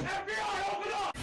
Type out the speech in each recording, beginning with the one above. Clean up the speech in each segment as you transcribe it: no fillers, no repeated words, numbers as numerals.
FBI, open up!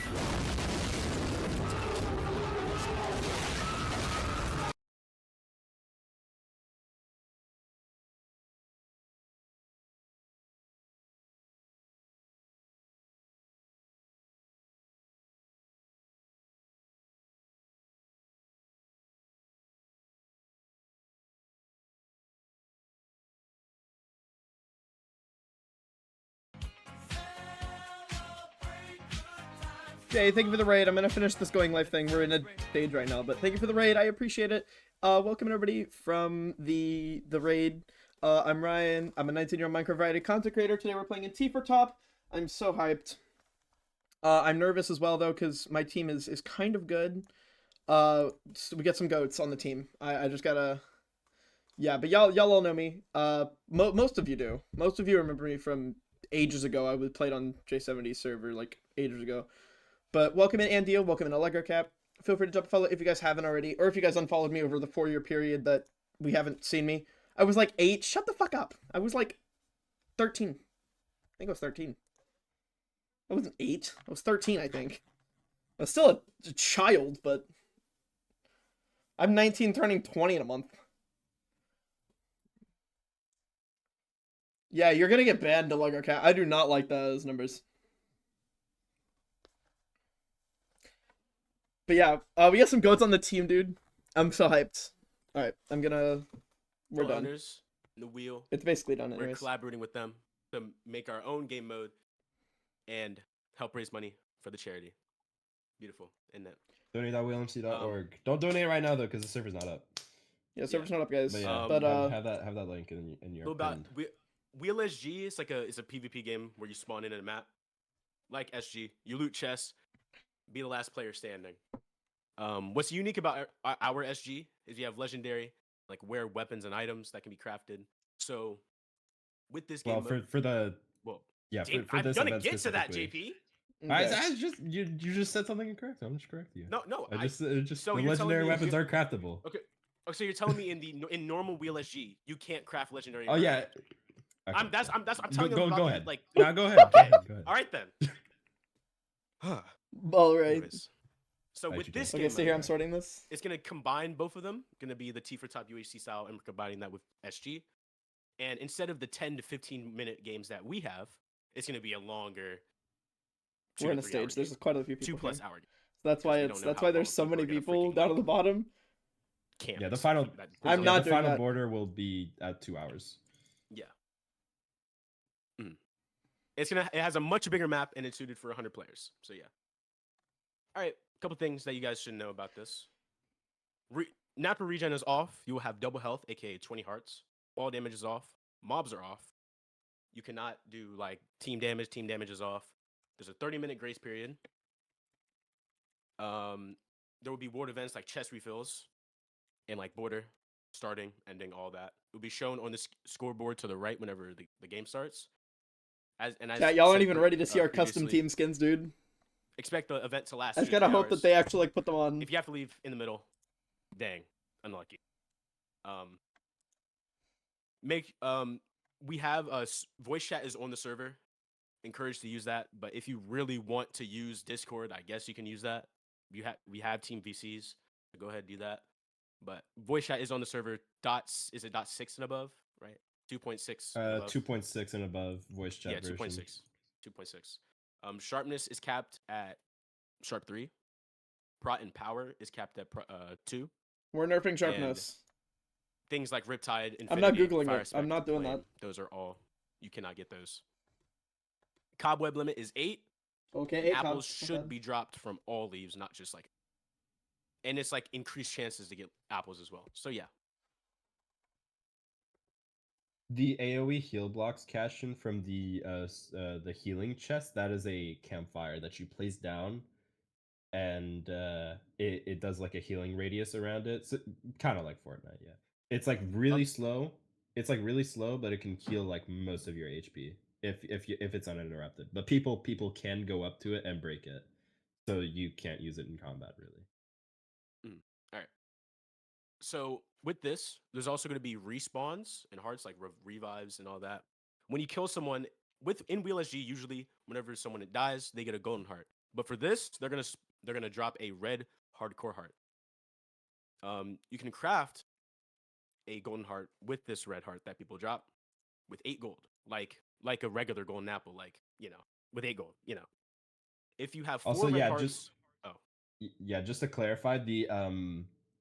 Jay, thank you for the raid. I'm gonna finish this going live thing. We're in a stage right now, but thank you for the raid. I appreciate it. Welcome everybody from the raid. I'm Ryan. I'm a 19-year-old Minecraft variety content creator. Today we're playing in T for Top. I'm so hyped. I'm nervous as well though, because my team is kind of good. So we get some goats on the team. I just gotta. Yeah, but y'all all know me. Most of you do. Most of you remember me from ages ago. I played on J70's server like ages ago. But welcome in Andio, welcome in Allegro Cap. Feel free to jump a follow if you guys haven't already, or if you guys unfollowed me over the 4-year period that we haven't seen me. I was like 8. Shut the fuck up. I was like 13. I think I was 13. I wasn't 8. I was 13, I think. I was still a child, but I'm 19 turning 20 in a month. Yeah, you're gonna get banned, Allegro Cap. I do not like those numbers. But yeah, we got some goats on the team, dude. I'm so hyped. All right, we're done. Owners, the wheel. It's basically done anyways. We're collaborating with them to make our own game mode and help raise money for the charity. Beautiful, isn't it? Donate.wheelmc.org. Don't donate right now though, because the server's not up. Yeah, server's not up, guys. But yeah, But have that link in your. About Wheel SG is it's a PvP game where you spawn in a map, like SG. You loot chests, be the last player standing. What's unique about our SG is you have legendary, like rare weapons and items that can be crafted. So, with this game, for the I'm this gonna event get to that, specifically. JP. I just you just said something incorrect. I'm just correcting you. No. I just so the you're legendary telling me weapons are craftable. Okay. Oh, so you're telling me in normal Wheel SG you can't craft legendary? Oh yeah. Okay, I'm telling you about go ahead. like. Now go ahead. Okay. Go ahead. All right then. all right. Anyways, so with this game, okay, so here I'm sorting this. It's gonna combine both of them. Gonna be the T for Top UHC style, and we're combining that with SG. And instead of the 10 to 15-minute games that we have, it's gonna be a longer. We're in a stage. There's quite a few people. 2+ hour. So that's why there's so many people down at the bottom. Yeah, the final. I'm not the doing final that. border will be at 2 hours. Yeah. It has a much bigger map and it's suited for 100 players. So yeah. All right, a couple things that you guys should know about this. Napa regen is off. You will have double health, aka 20 hearts. All damage is off. Mobs are off. You cannot do like team damage. Team damage is off. There's a 30-minute grace period. There will be ward events like chest refills and like border starting, ending, all that. It will be shown on the scoreboard to the right whenever the game starts. Yeah, y'all aren't even ready to see our custom team skins, dude. Expect the event to last. I just gotta hope that they actually like put them on. If you have to leave in the middle, dang, unlucky. We have voice chat is on the server. Encouraged to use that, but if you really want to use Discord, I guess you can use that. We have team VCs, so go ahead and do that. But voice chat is on the server. Is it .6 and above, right? 2.6. 2.6 and above voice chat. Yeah, 2.6. 2.6. Sharpness is capped at sharp 3. Prot and power is capped at 2. We're nerfing sharpness. And things like Riptide, Infinity, I'm not googling Fire it. I'm not doing that. Those are all. You cannot get those. Cobweb limit is 8. Okay, 8 apples should be dropped from all leaves, not just like. And it's like increased chances to get apples as well. So yeah. The AoE heal blocks cash in from the healing chest, that is a campfire that you place down, and it does like a healing radius around it. So kind of like Fortnite, yeah. It's like really slow. It's like really slow, but it can heal like most of your HP if it's uninterrupted. But people can go up to it and break it, so you can't use it in combat really. All right. So with this, there's also going to be respawns and hearts like revives and all that. When you kill someone, in Wheel SG, usually whenever someone dies, they get a golden heart. But for this, they're gonna drop a red hardcore heart. You can craft a golden heart with this red heart that people drop with 8 gold, like a regular golden apple, like with 8 gold. If you have 4 Also, red yeah, hearts, yeah, just to clarify, the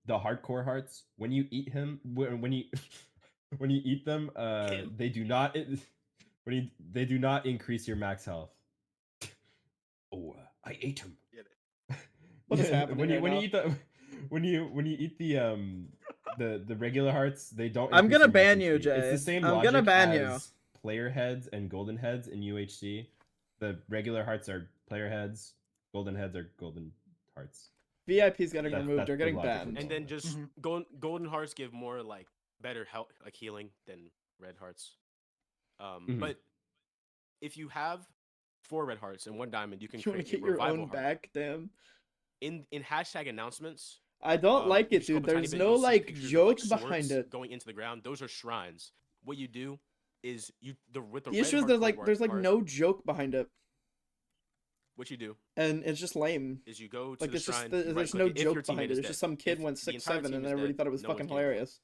hardcore hearts, when you eat him, when you when you eat them, Him. they do not they do not increase your max health. Oh, I ate him. What is Yeah, happening when you right when now? you eat the when you eat the regular hearts, they don't. I'm increase gonna your max ban you, HP. It's the Jay. same I'm logic gonna ban you. as player heads and golden heads in UHC. The regular hearts are player heads, golden heads are golden hearts. VIP's getting Yeah. removed. That's They're the getting logic banned. and then involved. just golden hearts give more like better health, like healing, than red hearts. Mhm. But if you have 4 red hearts and 1 diamond, you can You want to create a get your revival own heart. back? Damn. In hashtag announcements, I don't like if you it, scroll dude. up a tiny There's bit, no you'll see like pictures of, joke swords behind it. going into the ground. Those are shrines. What you do is with the The red issue is hardcore there's like heart, no joke behind it, what you do and it's just lame. is you go to Like the it's just shrine. there's you no right-click it if your joke teammate behind it. is It's just dead. some kid If went the entire 6'7" team and is everybody dead, thought it was no one's fucking getting gold. hilarious.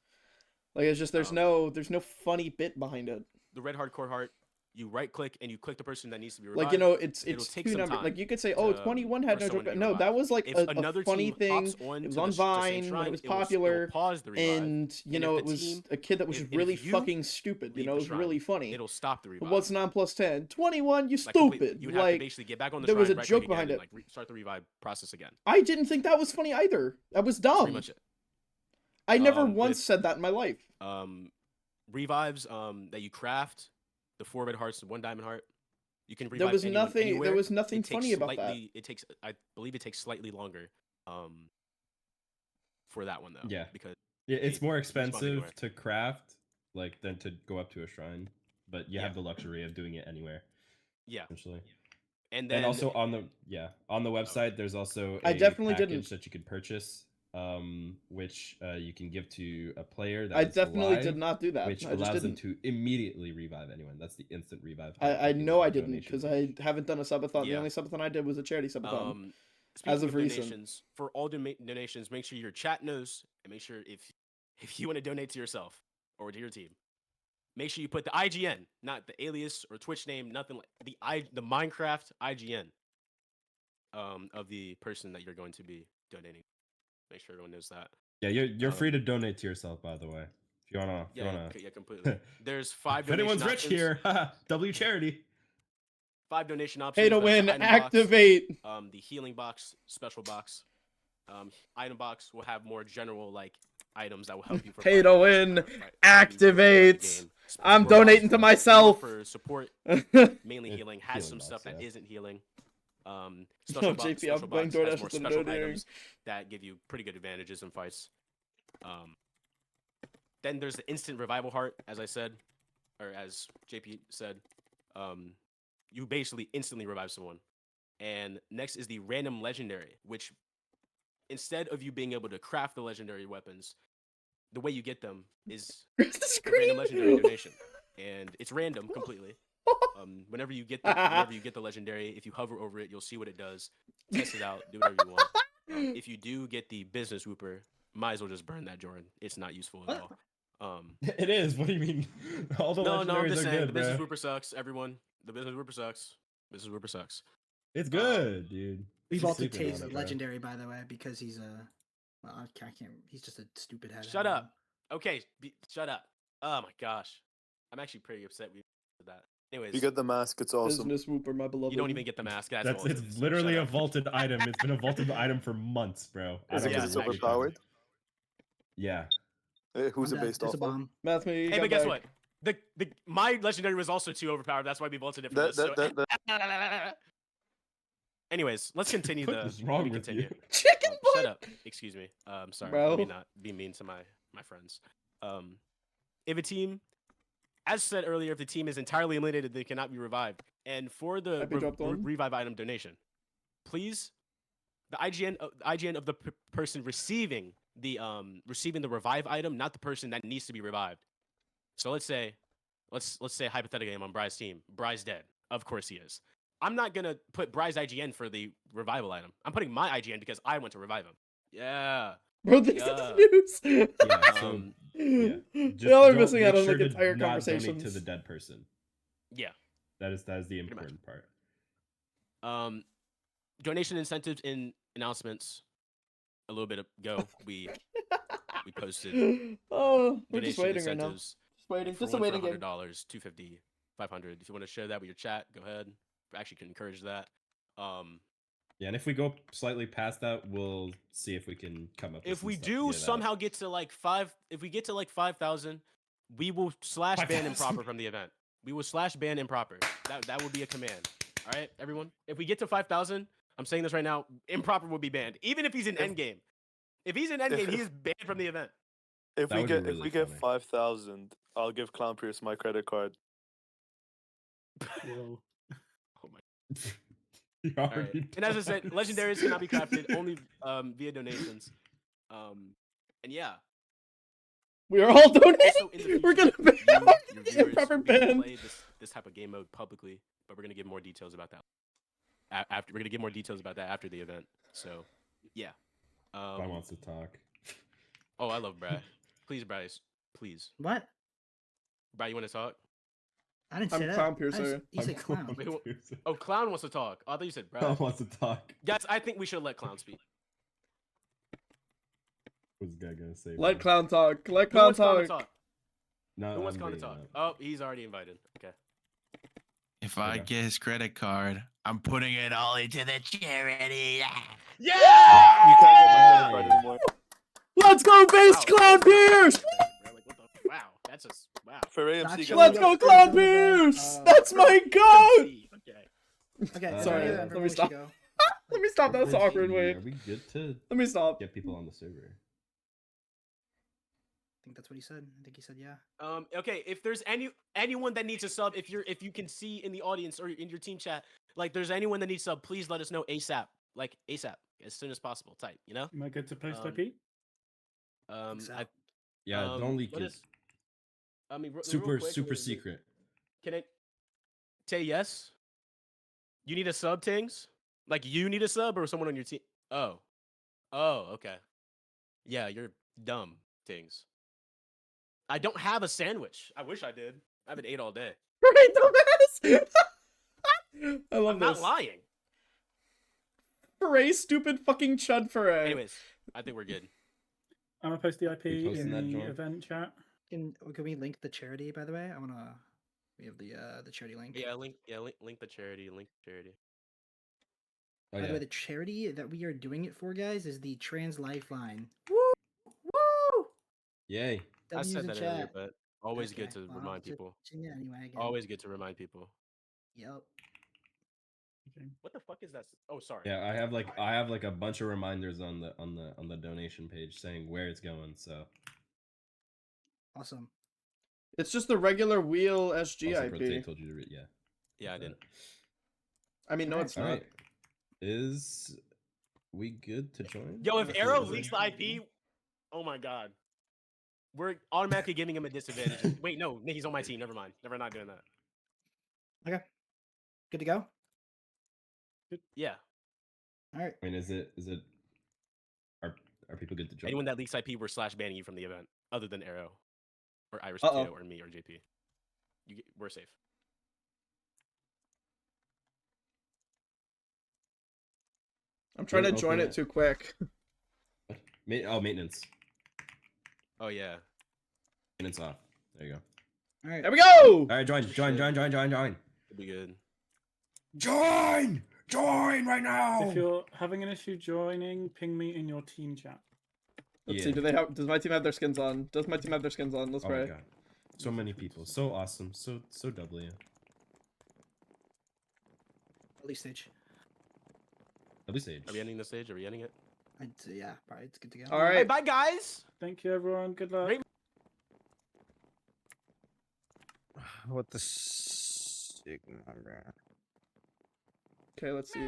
Like it's just there's no funny bit behind it. The red hardcore heart, you right click and you click the person that needs to be Like revived. it's It'll take two some numbers. time Like you could say, oh, to, 21 had for no someone joke. to be No, that revived. was like If a another funny team thing. hops on It was to on the same Vine when shrine, it was it will popular, pause the revive. and And if it the was team- a kid that was if- just and if really you fucking stupid. leave It the was really shrine, funny. It'll stop the But revive. what's 9 plus 10? 21. You Like, complete- stupid. You would have to Like basically get back on the there shrine, was a right-click joke again, behind and, it. like start the revive process again. I didn't think that was funny either. That was That's pretty dumb. much it. I never with- once said that in my life. Revives that you craft, the 4 red hearts and 1 diamond heart. You can revive There was anyone nothing. anywhere. There was nothing It takes funny about that. slightly- It takes, I believe, it takes slightly longer. For that one though. Yeah. Because It's they more respawn expensive anywhere. to craft than to go up to a shrine, but you Yeah. have the luxury of doing it anywhere. yeah, Essentially. and then And also on the website there's also I a definitely package didn't. that you can purchase, which you can give to a player that I is definitely alive, did not do that. which I just allows them didn't. to immediately revive anyone. That's the instant revive. I package know with I the didn't donation because page. I haven't done a subathon. The Yeah. only subathon I did was a charity subathon. Speaking as of recent. donations, for all donations, make sure your chat knows, and make sure if you want to donate to yourself or to your team, make sure you put the IGN, not the alias or Twitch name, nothing like the Minecraft IGN of the person that you're going to be donating. Make sure everyone knows that. Yeah, you're free um, to donate to yourself, by the way. If you wanna, Yeah, completely. There's 5 if donation anyone's rich options. here, W charity. 5 donation options. Pay to There's the win. item box, Activate. the healing box, special box. Item box will have more general like items that will help you. For Pay to win. fighting throughout the Activate. game. I'm Support box donating to for myself. For support, mainly It's healing. Has healing some box, stuff that yeah. isn't healing. No, Special box, JP, I'm special going box DoorDash has more with the special donating. items that give you pretty good advantages in fights. Then there's the instant revival heart, as I said, or as JP said. You basically instantly revive someone. And next is the random legendary, which instead of you being able to craft the legendary weapons, the way you get them is Where's the a random screen? legendary donation, and it's random completely. Whenever you get the legendary, if you hover over it, you'll see what it does. Test it out, do whatever you want. If you do get the business whooper, might as well just burn that, Jordan. It's not useful at all. It is. What do you mean? All the No, I'm legendaries just are saying good, the business bro. whooper sucks. Everyone, the business whooper sucks. Business whooper sucks. It's good, dude. We Keep vaulted sleeping on Taze it, bro. legendary, by the way, because he's a. Well, I can't. He's just a stupid head. Shut up. Okay, shut up. Oh my gosh, I'm actually pretty upset we did that. Anyways, You get the mask, it's awesome. Business whooper, my beloved. you don't even get the mask. That's That's all it it's is. literally Shut a up. vaulted item. It's been a vaulted item for months, bro. I Is it don't Yeah, because it's know what you're talking overpowered? about. Yeah. Who's I'm it dead. based There's off a of? bomb. Math me. Hey, but guess what? The my legendary was also too overpowered. That's why we vaulted it for this. Anyways, let's continue What the. is wrong let me with continue. you? Chicken Shut butt. up. Excuse me. Sorry. Bro. Let me not be mean to my friends. If a team, as said earlier, if the team is entirely eliminated, they cannot be revived. And for the Happy dropped one. revive item donation, please, the IGN of the person receiving the revive item, not the person that needs to be revived. So let's say let's say hypothetically I'm on Bry's team. Bry's dead. Of course he is. I'm not gonna put Bry's IGN for the revival item. I'm putting my IGN because I went to revive him. Yeah. Bro, this Yeah. is news. Yeah, so Um, yeah. Y'all are don't- missing out make on like sure to entire not donate conversations. to the dead person. yeah. That is the much. important part. Donation incentives in announcements. A little bit ago, we posted Oh, we're just donation waiting right now. incentives. Just waiting. For Just a one for waiting game. $100, $250, $500. If you want to share that with your chat, go ahead. I actually can encourage that. Yeah, and if we go slightly past that, we'll see if we can come up. With If some we stuff to do get out. somehow get to like 5,000, we will slash ban 5,000. improper from the event. We will slash ban improper. That would be a command. All right, everyone. If we get to 5,000, I'm saying this right now, improper will be banned, even if he's in endgame. If he's in endgame, he is banned from the event. If That we would be get really if we get funny. 5,000, I'll give Clown Pierce my credit card. Whoa. Oh my. You All right. already And as I done. said, legendaries cannot be crafted only via donations. And yeah. We are all Also, in donating. the We're gonna future, ban your viewers, improper we can ban. play this type of game mode publicly, but we're gonna give more details about that. After we're gonna give more details about that after the event. So, yeah. I wants to talk. Oh, I love Brad. Please, Bryce. Please, What? Brad, you want to talk? I didn't I'm say that. Clown I Piercer. You said clown. Wait, Oh, Clown wants to talk. Oh, I thought you said Clown Brad. wants to talk. Guys, I think we should let Clown speak. What's the guy gonna say? Let man? Clown talk. Let Who Clown wants Clown to talk. talk? No, Who wants I'm Clown to bringing talk? it up. Oh, he's already invited. Okay. If I Okay. get his credit card, I'm putting it all into the charity. You can't get my credit card Yeah. anymore. Let's go, base Wow, Clown that's a- Pierce. Bro, like, what the- Wow, that's just wow. For AMC, Actually, get Let's my go, for Clown the event, Pierce. That's my Okay. goat. Okay. Okay, Sorry, yeah, let everyone me should stop. go. Let me stop. That's Are awkward. we- Wait. Are we good to Let me stop. get people on the server? I think that's what he said. I think he said yeah. Okay, if there's anyone that needs a sub, if you can see in the audience or in your team chat, like there's anyone that needs sub, please let us know ASAP. Like ASAP, as soon as possible. Type, you know? Am I good to post Um, IP? so. Yeah, don't leak what it. is- I mean, real Super quick, super wait, wait. secret. Can I say yes? You need a sub, Tings? Like you need a sub or someone on your team? Oh, okay. Yeah, you're dumb, Tings. I don't have a sandwich. I wish I did. I haven't ate all day. Right, dumbass. I love I'm not this. lying. Foray, stupid fucking chud foray. Anyways, I think we're good. I'm gonna post the IP You posting in that, the Jordan? event chat. Can we link the charity, by the way? I wanna. We have the charity link. Yeah, link the charity. Link the charity. Oh By the yeah. way, the charity that we are doing it for, guys, is the Trans Lifeline. Woo! Woo! Yay. I W's said in that earlier, chat. but always good Okay, to well, remind just people. mention it anyway again. Always good to remind people. Yep. Okay. What the fuck is that? Oh, sorry. Yeah, I have like a bunch of reminders on the donation page saying where it's going. So Awesome. It's just the regular wheel SG also, Prote IP. told you to read. Yeah. Yeah, I didn't. I mean, no, Alright. it's All not. right. Is we good to join? Yo, if Or Arrow is it- leaks the IP, oh my god, we're automatically giving him a disadvantage. Wait, no, he's on my team. Never mind. Never not doing that. Good to go. Yeah, All right. I mean, is it? Are people good to join? anyone that leaks IP, we're slash banning you from the event, other than Arrow, or Irish Uh-oh. Potato, or me, or JP. We're safe. I'm trying to Open join it it. too quick. Maintenance. Oh yeah. Maintenance off. There you go. All right. There we go. All right, join. It'll be good. Join right now. If you're having an issue joining, ping me in your team chat. Let's see. Does my team have their skins on? Does my team have their skins on? Let's Oh my pray. god. So many people. So awesome. So W. Early stage. W stage. Are we ending the stage? Are we ending it? I'd say, yeah, probably it's good to go. All Hey, right. bye guys. Thank you, everyone. Good luck. Great. What the signal? Okay, let's see.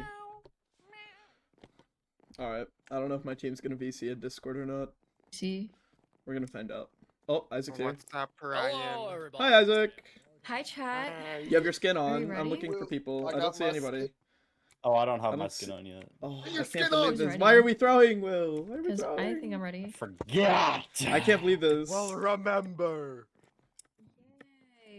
All right. I don't know if my team's gonna VC a Discord or not. See? We're gonna find out. Oh, Isaac's here. What's up, Ryan? Hi, Isaac. Hi, chat. You have your skin Are on. you I'm ready? looking for people. I I don't got see my anybody. Oh, I don't have I my don't skin see- on yet. Oh, Your I skin can't believe on! this. Who's Why ready? are we throwing, Will? Why are we Because I throwing? think I'm ready. Forget. I can't believe this. Well, remember.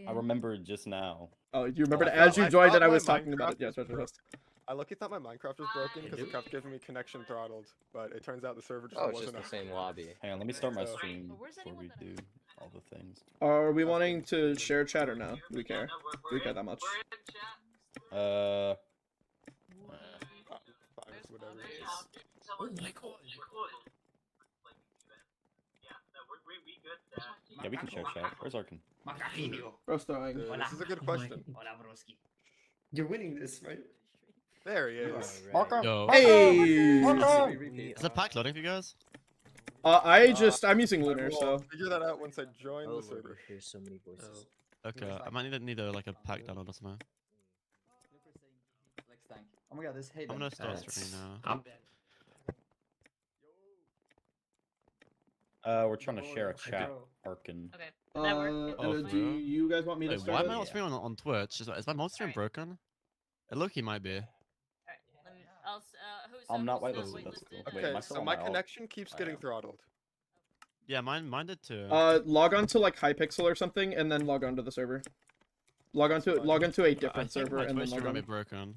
I remembered just now. Oh, you remembered I as thought- you I joined thought that I my was talking about Minecraft it. Yeah, was Treasure broke. Host. I lucky thought my Minecraft was broken because it kept giving me connection throttled, but it turns out the server just Oh, it's wasn't just the up. same lobby. Hang on, let me start my So- stream But where's before anyone we that do all the things. Are we That's wanting good. to share chat or no? Do we care? Do we care that much? Fine, whatever. Yeah, we can share chat. Where's Arkin? Bro's throwing. This is a good question. You're winning this, right? There he is. Yo. Hey! Is the pack loading for you guys? I'm using I Lunar, will so figure that out once I join the server. There's so many voices. Okay, I might need a like a pack download or something. Oh my god, this hate. I'm gonna start streaming now. We're trying to share a chat, Arkin. Okay. uh, Oh, do for real? you guys want me to Wait, start? why am it? I not streaming on Twitch? Is my mod stream broken? It low-key might be. I'm not whitelisted. That's cool. Wait, Okay, am I so still on my alt? connection keeps I getting am. throttled. Yeah, mine did too. Log on to like Hypixel or something, and then log on to the server. Log on to fine. log into a I different think server my and then Twitch log stream might on. be broken.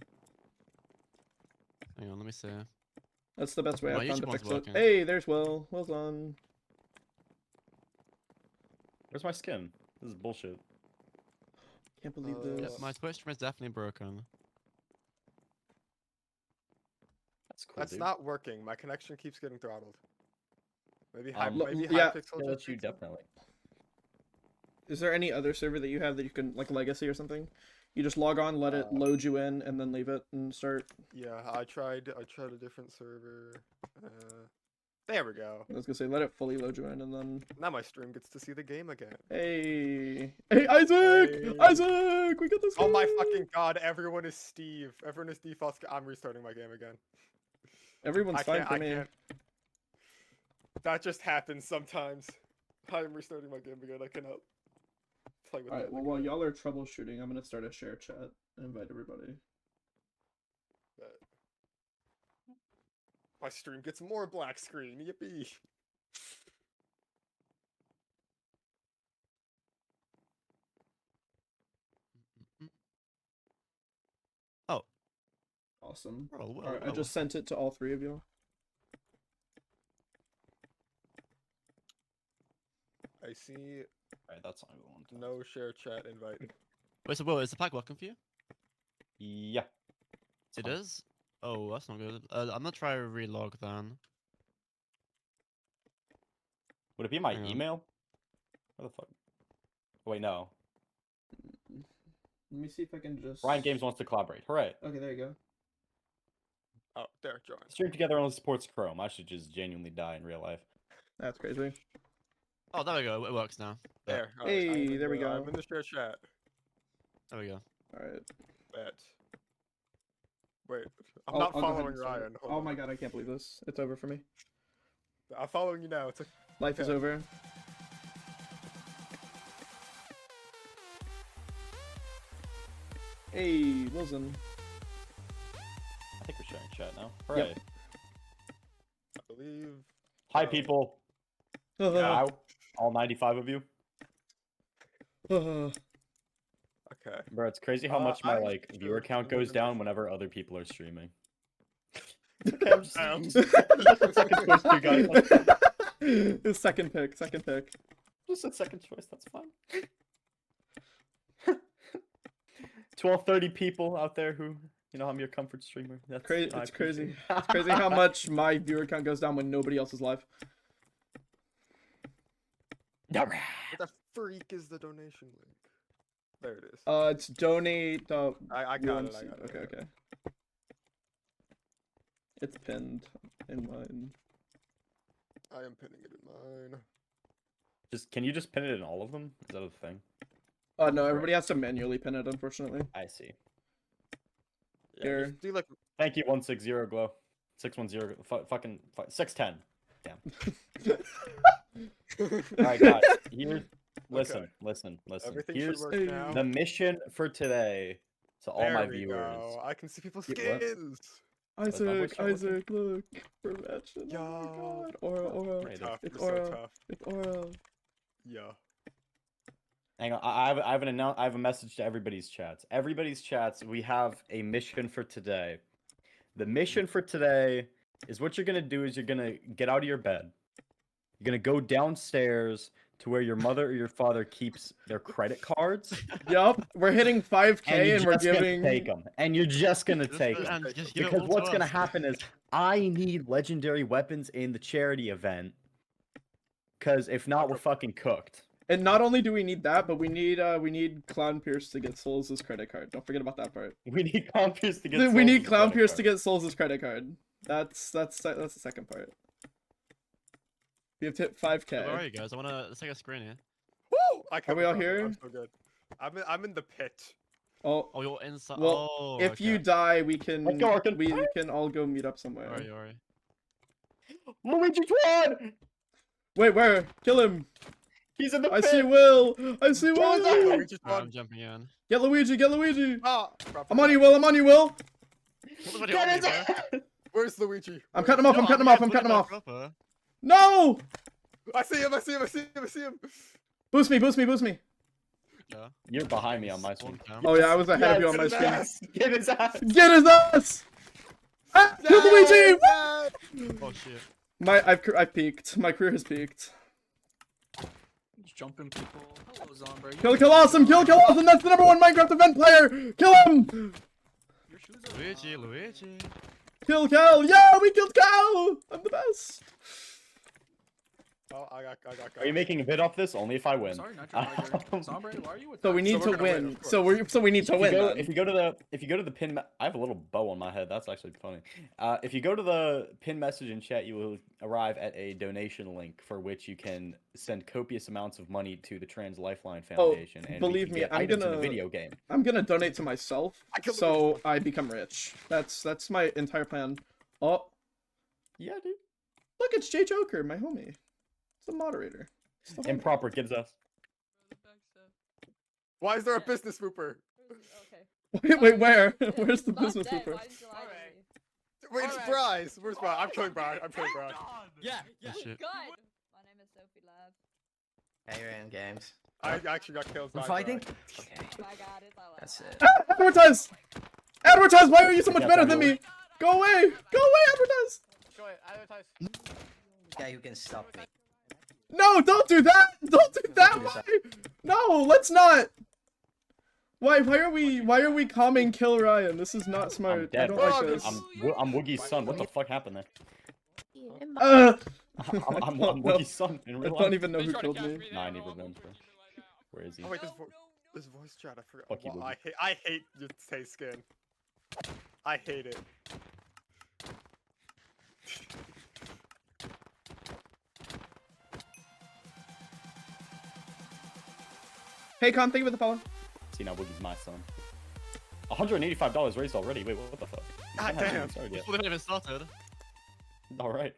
Hang on, let me see. That's the best way My I've found YouTube to one's fix it. working. Hey, there's Will. Will's on. Where's my skin? This is bullshit. Can't believe Uh, this. Yep, my Twitch stream is definitely broken. That's cool, That's dude. not working. My connection keeps getting throttled. Maybe yeah. Hypixel I'll just let you fixed it? definitely. Is there any other server that you have that you can like Legacy or something? You just log on, let it load you in, and then leave it and start. Yeah, I tried a different server. There we go. I was gonna say let it fully load you in, and then. Now my stream gets to see the game again. Hey, Isaac! Hey. Isaac! We got this. Oh my guy! fucking god, everyone is Steve. Everyone is default. I'm restarting my game again. Everyone's fine for I me. can't. That just happens sometimes. I'm restarting my game again. I cannot play with Alright, that. well, while y'all are troubleshooting, I'm gonna start a share chat and invite everybody. My stream gets more black screen. Yippee. Awesome. Oh, well, Alright, I just sent it to all three of you. I see Alright, that's not going. no share chat invite. Wait, so Will, is the pack working for you? Yeah. It is? Oh, that's not good. I'm gonna try to relog then. Would it be my Hang on. email? What the fuck? Oh, wait, no. Let me see if I can just. Ryan Games wants to collaborate. Hooray. Okay, there you go. Oh, there, join. Stream together only supports Chrome. I should just genuinely die in real life. That's crazy. Oh, there we go. It works now. There. alright, Hey, I'm in there we the- go. I'm in the share chat. There we go. Alright. Bet. Wait, I'm I'll not go ahead following and start. Ryan. Hold Oh on. my god, I can't believe this. It's over for me. I'm following you now. It's a Life is Okay. over. Hey, Wilson. I think we're sharing chat now. Hooray. I believe. Hi, people. Wow. All 95 of you. Okay. Bro, it's crazy how much my I'm like sure viewer count we're goes gonna- down whenever other people are streaming. Okay, I'm just a second choice, too, guys. His second pick, second pick. Just a second choice, that's fine. 1230 people out there who, you know, I'm your comfort streamer. That's Crazy, I it's crazy. appreciate It's crazy how much my viewer count goes down when nobody else is live. What the freak is the donation link? There it is. It's donate. I got it. I UNC. got it. Okay, okay. It's pinned in mine. I am pinning it in mine. Just can you just pin it in all of them? Is that a thing? No, everybody has to manually pin it, unfortunately. I see. Yeah, Here. just do like Thank you, 160 glow. 610 fucking 610. Damn. Alright guys, listen, Okay. listen. Everything Here's should work now. the mission for today to all my There we viewers. go. I can see people's Wait, what? skins. What's my voice chat looking? Isaac, look. Perfection. Yo. Oh my god. Aura. Right, Tough. It's We're so Aura. tough. It's Aura. Yeah. Hang on, I have a message to everybody's chats. Everybody's chats, we have a mission for today. The mission for today is what you're gonna do is you're gonna get out of your bed. You're gonna go downstairs to where your mother or your father keeps their credit cards, Yup, we're hitting 5k and you're and we're just gonna giving. take them. And you're just gonna take them. And just give it Because all to what's gonna us. happen is I need legendary weapons in the charity event. Cause if not, we're fucking cooked. And not only do we need that, but we need Clown Pierce to get Souls' credit card. Don't forget about that part. We need Clown Pierce to get. We need Souls' Clown credit Pierce card. to get Souls' credit card. That's the second part. We have to hit Where are 5k. you guys? let's take a screen here. Woo! I Are we all covered here? I'm so good. I'm in the pit. Oh, Oh, you're inside. Well, oh, if you okay. die, we can Let's go, Arkin. we can all go meet up somewhere. Where are you? Where are you? Luigi Twan! Wait, where? Kill him! He's in the I pit! see Will! I see Oh, Will! we just Alright, won. I'm jumping in. Get Luigi! Get Luigi! Ah, I'm on you, Will! I'm on you, Will! What the fuck Get are you his on me, bro? Where's Luigi? I'm cutting him off! I'm cutting him off! I'm cutting him off! Proper. No! I see him. I see him. I see him. I see him. Boost me! Boost me! Boost me! Yeah. You're behind me on my screen. Spawn Oh cam. yeah, I was ahead of you on my Get his screen. ass. Get his ass! Get his ass! Ah, kill Luigi! Yes! Oh shit. I've peaked. My career has peaked. Just jumping people. Hello, Zombie. Kill Awesome! Kill Awesome! That's the #1 Minecraft event player! Kill him! Your shoes are Luigi. Kill Cal! Yeah, we killed Cal! I'm the best. Oh, I got. Are you making a bid off this? Only if I win. Sorry, not your tiger. Zombie, why are you with So we that? need we're to gonna win, win. of So we need to win. then. If you go to the pin, I have a little bow on my head. That's actually funny. If you go to the pin message in chat, you will arrive at a donation link for which you can send copious amounts of money to the Trans Lifeline Foundation. And we believe can me, get I'm items in gonna- the video game. I'm gonna donate to myself, I killed so I become rich. That's my entire plan. Oh, Yeah, dude. look, it's Jay Joker, my homie. It's the moderator. It's the homie. Improper gives us. Why is there a business mooper? Okay. Wait, where? Where's the Not business dead, mooper? why did you lie to me? Wait, it's Bryce. Where's Bryce? I'm killing Bryce. I'm killing Bryce. Yeah, Oh, shit. Good. My name is Sophie Lab. Aaron Games. I actually got killed by We're fighting? Bryce. Okay. Oh my god, it's all That's it. Ah, advertise! Advertise! Why are you so much Yeah, better sorry, than Will. me? Go away! Go away, advertise! Guy who can stop me. No, don't do that! Don't do that! Why? No, let's not! Why are we calming Kill Ryan? This is not I'm smart. I dead. don't bro. like this. I'm Woogie's son. What the fuck happened there? I'm no, Woogie's son in I real don't life. even know who killed me. Nah, I need revenge, bro. Where is he? Oh wait, this voice chat. I forgot. Fuck you, Well, Boogie. I hate your taste skin. I hate it. Hey, Con, thank you for the follow. See, now Woogie's my son. $185 raised already. Wait, what the fuck? God damn. Sorry, We haven't even started. All right.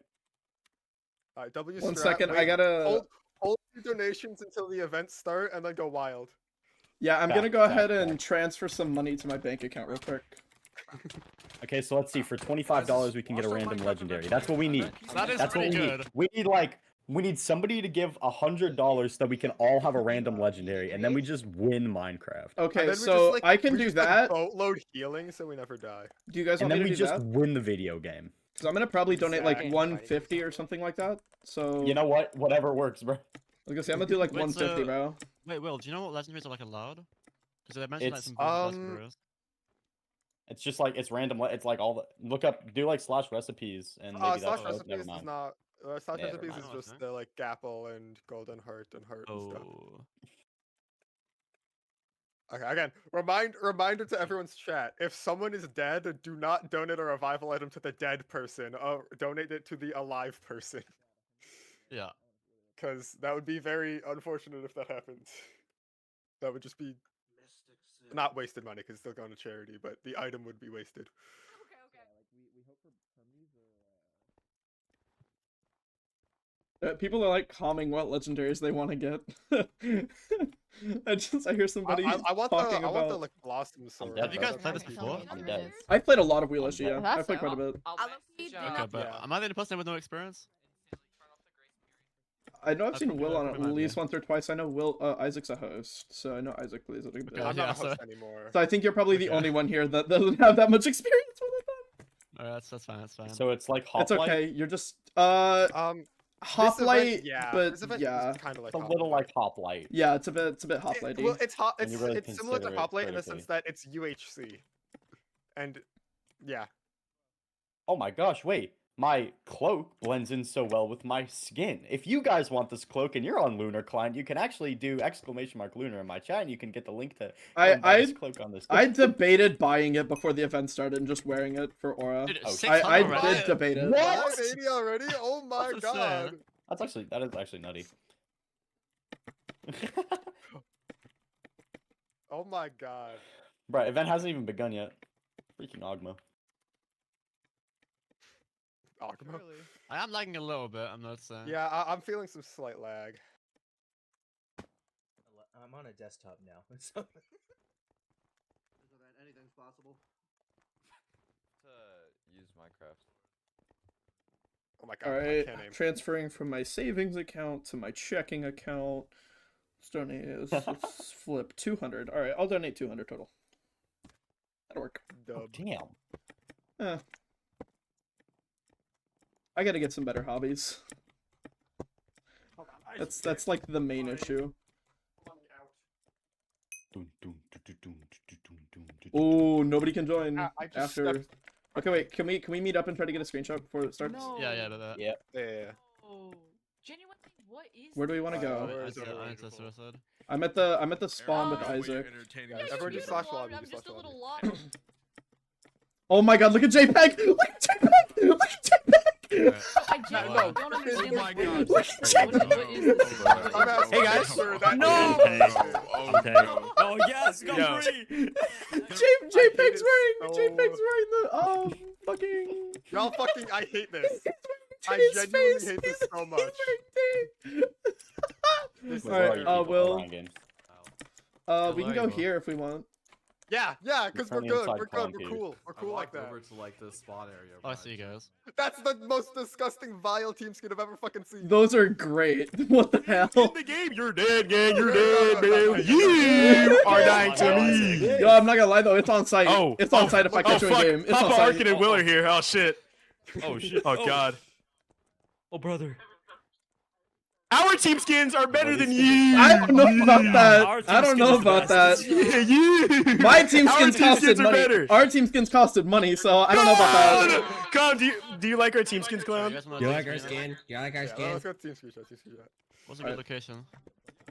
Alright, W. One strat, second, I wait, gotta. hold your donations until the events start, and then go wild. Yeah, I'm gonna Back, go back, ahead and back. transfer some money to my bank account real quick. Okay, so let's see. For $25, we can get a random legendary. That's what we need. That is That's what we pretty need. good. We need somebody to give $100 so that we can all have a random legendary, and then we just win Minecraft. And Okay, then we just, so like- I can we do just, like, that. boatload healing, so we never die. Do you guys And want then me we to do just that? win the video game. Because I'm gonna probably donate like Exactly. 150 or something like that. So You know what? Whatever works, bro. I was gonna say I'm gonna do like Wait, 150, so- bro. Wait, Will, do you know what legendaries are like allowed? Because they mentioned that It's, some bullshit categories. It's just like it's random. It's like all the look up, do like slash recipes, and maybe Slash that's recipes never is mind. not. Slash Never recipes mind. is Oh, just okay. the like Gapple and Golden Heart and Heart and stuff. Oh. Okay, again, reminder to everyone's chat: if someone is dead, do not donate a revival item to the dead person. Donate it to the alive person, Yeah. because that would be very unfortunate if that happened. That would just be not wasted money, because it's still going to charity, but the item would be wasted. People are like calming what legendaries they want to get. I hear somebody I want the talking I want the about. like blossom sword. dead. Have you guys That played this would be before? fun. I'm dead. I played a lot of Wheelish, dead. yeah. I That's played quite a bit. Okay, but Yeah. am I the only person with no experience? I know I've I seen probably Will got on a it pretty at good least idea. once or twice. I know Will Isaac's a host, so I know Isaac plays it a bit. Okay, I'm yeah, not a host so- anymore. So I think you're probably the Okay. only one here that doesn't have that much experience with it. Alright, that's fine. That's fine. So it's like Then. It's Hoplite. okay. You're just This Hoplite, event, yeah, but this event yeah, is kind of like It's a little Hoplite. like Hoplite. yeah, it's a bit Hoplite-y. Well, it's hot. When It's you really it's similar to consider it Hoplite in the critically. sense that it's UHC, and yeah. Oh my gosh, wait. My cloak blends in so well with my skin. If you guys want this cloak and you're on Lunar Client, you can actually do !Lunar in my chat and you can get the link to go and buy this cloak on this. I debated buying it before the event started and just wearing it for Aura. Dude, Oh, 600 I already? did debate it. What? 580 already? Oh my That's god! insane. That is actually nutty. Oh my god! Right, event hasn't even begun yet. Freaking Ogma. Ogma. I am lagging a little bit. I'm not saying. Yeah, I'm feeling some slight lag. I'm on a desktop now. So anything's possible. Use Minecraft. Oh my god! I Alright, can't aim. transferring from my savings account to my checking account. Let's donate. Let's flip 200. Alright, I'll donate 200 total. That'll work. Oh, Dub. damn. Eh. I gotta get some better hobbies. That's like the main issue. Oh, nobody can join I just after. stepped- Okay, wait. Can we meet up and try to get a screenshot before it starts? Yeah, that. Yeah. Yeah. Oh, genuinely, what is? Where do we want to go? where I is said everyone? I said suicide. I'm at the spawn with Isaac. Everyone just slash lobby. I'm Just just a slash little lobby. lost. Oh my god, look at JPEG! Look at JPEG! Look at JPEG! I No, genuinely no. don't understand. Oh my god. What is this? I'm asking Hey, guys. for that. No! Oh yes, go Yo. free. JPEG's wearing so- the fucking Y'all fucking, I hate this. I His genuinely face. hate this so He's much. wearing This is Alright, terrible. Will. Game. we can go Reliable. here if we want. Yeah, because we're currently good. inside We're good. Colin We're Peters. cool. We're cool like that. Over to like the spawn area. Oh, I see you guys. That's the most disgusting, vile team skin I've ever fucking seen. Those are great. What the hell? In the game, you're dead, gang. You're No, dead, no, man. no, no, You are dying to me. Yo, I'm not gonna lie though, it's on site. Oh, It's on site if I oh, catch you in fuck. game. It's on Papa site. Arkin and Will are here. Oh shit. Oh shit. Oh god. Oh brother. Our team skins are better than you. I don't know about that. Our I don't team know skin is about best. that. Yeah, you. My team Our skins team costed skins are money. better. Our team skins costed money, so I don't know about that. Clown, do you like our team skins, Clown? You like our skin? You like our Yeah, let's go team screenshot. Team screenshot. What's a good location?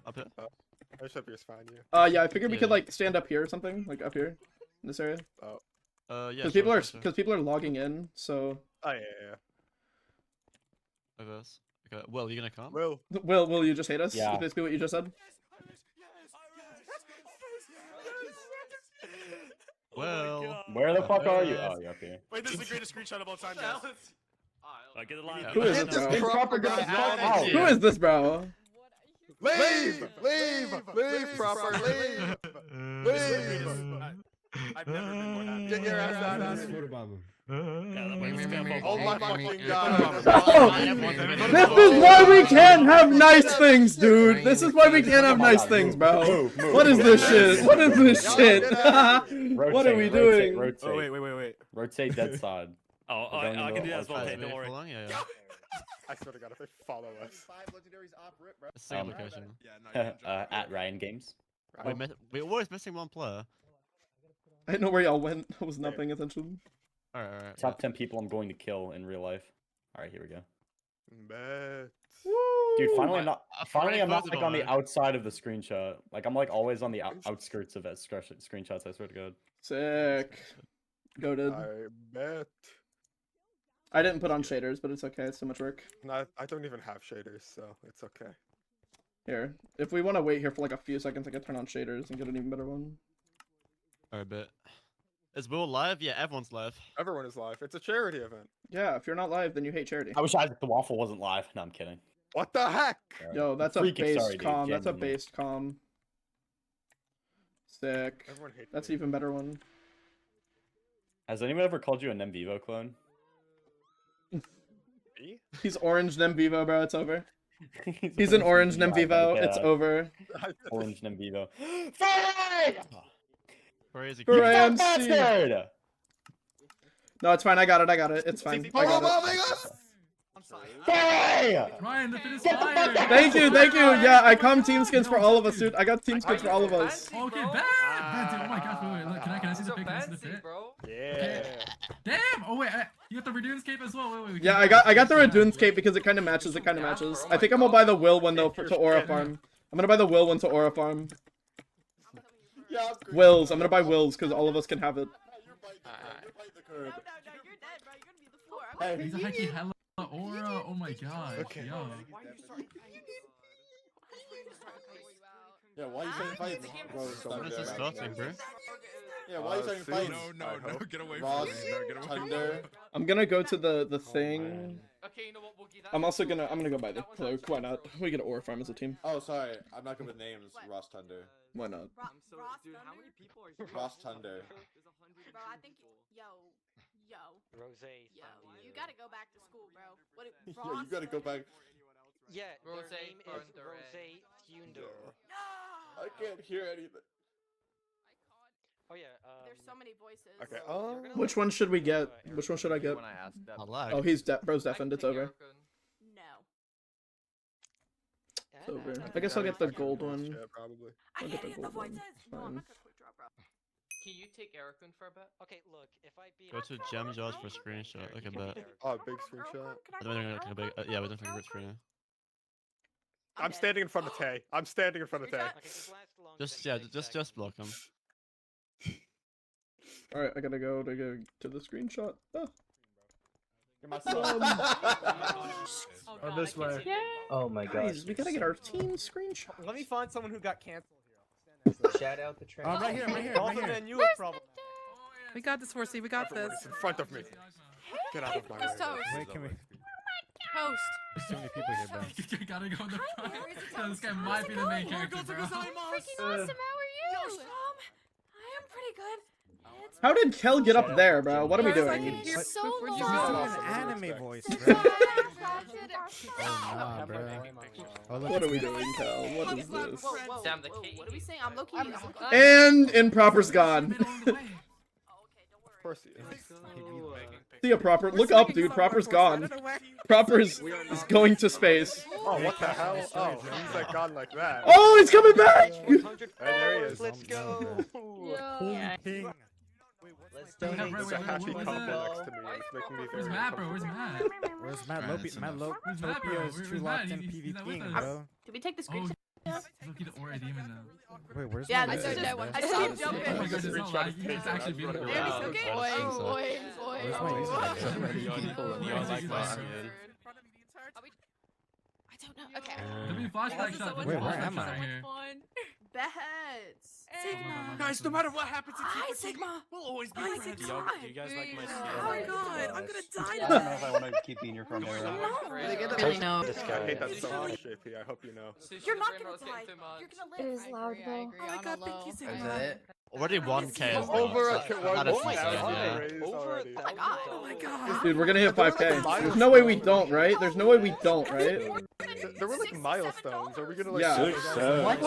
Up here. I should be fine. Yeah. Yeah, I figured we could Yeah. like stand up here or something, like up here, in this area. Yeah. Because people are logging in, so. Oh yeah. Like this. Okay. Will, you gonna come? Will. Will you just hate us? Yeah. Is basically what you just said. Well. Where the fuck are you? Oh, you're up here. Wait, this is the greatest screenshot of all time, guys. Get the line. Who is Get this, bro? this proper guy out. Who is this, bro? Leave! Proper, leave! Leave! I've never been more happy. Get your ass out of here. Oh my fucking god. This is why we can't have nice things, dude. This is why we can't have nice things, bro. What is this shit? What is this shit? What are we doing? Rotate. Oh wait. Rotate dead side. Oh, We're going I can into do that as well. outside. Okay, don't worry. Yeah. I swear to god, if they follow us. 5 legendaries off rip, bro. It's a good location. At Ryan Games. We're always missing one player. I didn't know where y'all went. I was not paying attention. Alright. Top 10 people I'm going to kill in real life. Alright, here we go. Bet. Dude, finally I'm I- not. I Finally, already I'm not voted like on on the it. outside of the screenshot. Like I'm like always on the outskirts of that screenshots. I swear to God. Sick. Goated. I bet. I didn't put on shaders, but it's okay. It's so much work. No, I don't even have shaders, so it's okay. Here, if we want to wait here for like a few seconds, I can turn on shaders and get an even better one. Alright, bet. Is Will live? Yeah, everyone's live. Everyone is live. It's a charity event. Yeah, if you're not live, then you hate charity. I wish Isaac the Waffle wasn't live. No, I'm kidding. What the heck? Yo, that's a Freaking based sorry, dude, comm. That's a genuinely. based comm. Sick. Everyone hates That's me. even better one. Has anyone ever called you a Nemvivo clone? Me? He's orange Nemvivo, bro. It's over. He's an orange Nemvivo. It's over. Orange Nemvivo. Fire! Crazy. For You AMC. bastard! No, it's fine. I got it. I got it. It's fine. I got it. Fire! Ryan, the fit is Get the fuck fire. out! Thank you. Thank you. Yeah, I come team skins for all of us, dude. I got team skins for all of us. Okay, bad. Bad, dude. Oh my gosh, wait, look. Can I see the fit? Can I see the fit? Yeah. Damn! Oh wait, you got the Radoon's cape as well. Wait. Yeah, I got the Radoon's cape because it kind of matches. It kind of matches. I think I'm gonna buy the Will one though to Aura Farm. I'm gonna buy the Will one to Aura Farm. Wills. I'm gonna buy Wills because all of us can have it. He's a Heki hella aura. Oh my god. Okay. Yo. Yeah, why are you trying to fight? When is this starting, bro? Yeah, why are you trying to fight? No, get away Ross, from me. No, get away from me. Thunder. I'm gonna go to the thing. Okay, you know what? We'll get that. I'm also gonna buy the cloak. Why not? We get Aura Farm as a team. Oh, sorry, I'm not good with names. Ross Thunder. Why not? Ross Thunder. Bro, I think yo. Rose. You gotta go back to school, bro. What? Yeah, you gotta go back. Yeah, Rose their name is Thunder. Rose Thunder. I can't hear anything. Oh yeah. There's so many voices. Okay. Which one should we get? Which one should I get? Oh, he's bro's deafened. It's over. No. It's over. I guess I'll get the gold one. Yeah, probably. I'll get the gold one. It's fine. Can you take Ericun for a bit? Okay, look, if I beat. Go to gem jars for screenshot. Look at that. Oh, big screenshot. Yeah, we don't think a big screen. I'm standing in front of Tay. I'm standing in front of Tay. Just block him. All right, I gotta go to the screenshot. Oh. Oh, this way. Oh my god. Guys, we gotta get our team screenshot. Let me find someone who got canceled. Shout out the train. Right here, right here, Both right of here. them, you have problem. We got this, Horsey. We got this. It's in front of me. Get out of my way. Wait, can we? Post. There's too many people here, bro. You gotta go in the front. So this guy might be the main character, bro. Freaking awesome. How are you? Yo, Strom. I am pretty good. How did Kel get up there, bro? What are we doing? It's so long. You an anime voice, bro. Oh, nah, bro. What are we doing, Kel? What is this? Damn, what are we saying? I'm low-key. And Improper's gone. Of course he is. See a Proper. Look up, dude. Proper's gone. Proper is going to space. Oh, what the hell? Oh, he's like gone like that. Oh, he's coming back! Hey, there he is. Let's go. Let's Wait, donate. There's a happy couple next to me. It's making me Where's very Matt, bro? Where's Matt? Where's Matt? Where's Matt, bro? Where's Matt, bro? Topio is too Where's locked Matt? in He's not with PvPing, us. bro. Did we take the Oh, screenshot? he's looking at Aura Demon now. Wait, where's Yeah, my I message, saw that bro? one. I saw him Oh jumping. my god, it's not laggy. It's actually beautiful. There he's okay. Where's my I don't know. Okay. Let me flashback shot. Wait, where am I? Right here. Bets. Sigma. Guys, no matter what happens, Hi, Sigma. we'll always be Hi, friends. Sigma. Do you guys like my skin? Oh my god, I'm gonna die. I don't know if I want to keep being your friend. Really no. I hate that so much, JP. I hope you know. You're not gonna die. You're gonna live. It is loud though. Oh my god, thank you, Sigma. Is that it? Already 1K. is Over nice. a Not a oh my decent, god, yeah. raised Over already. Oh my god. Oh my god. Dude, we're gonna hit 5K. There's no way we don't, right? There's no way we don't, right? There were like milestones. Are we gonna like? Yeah. What?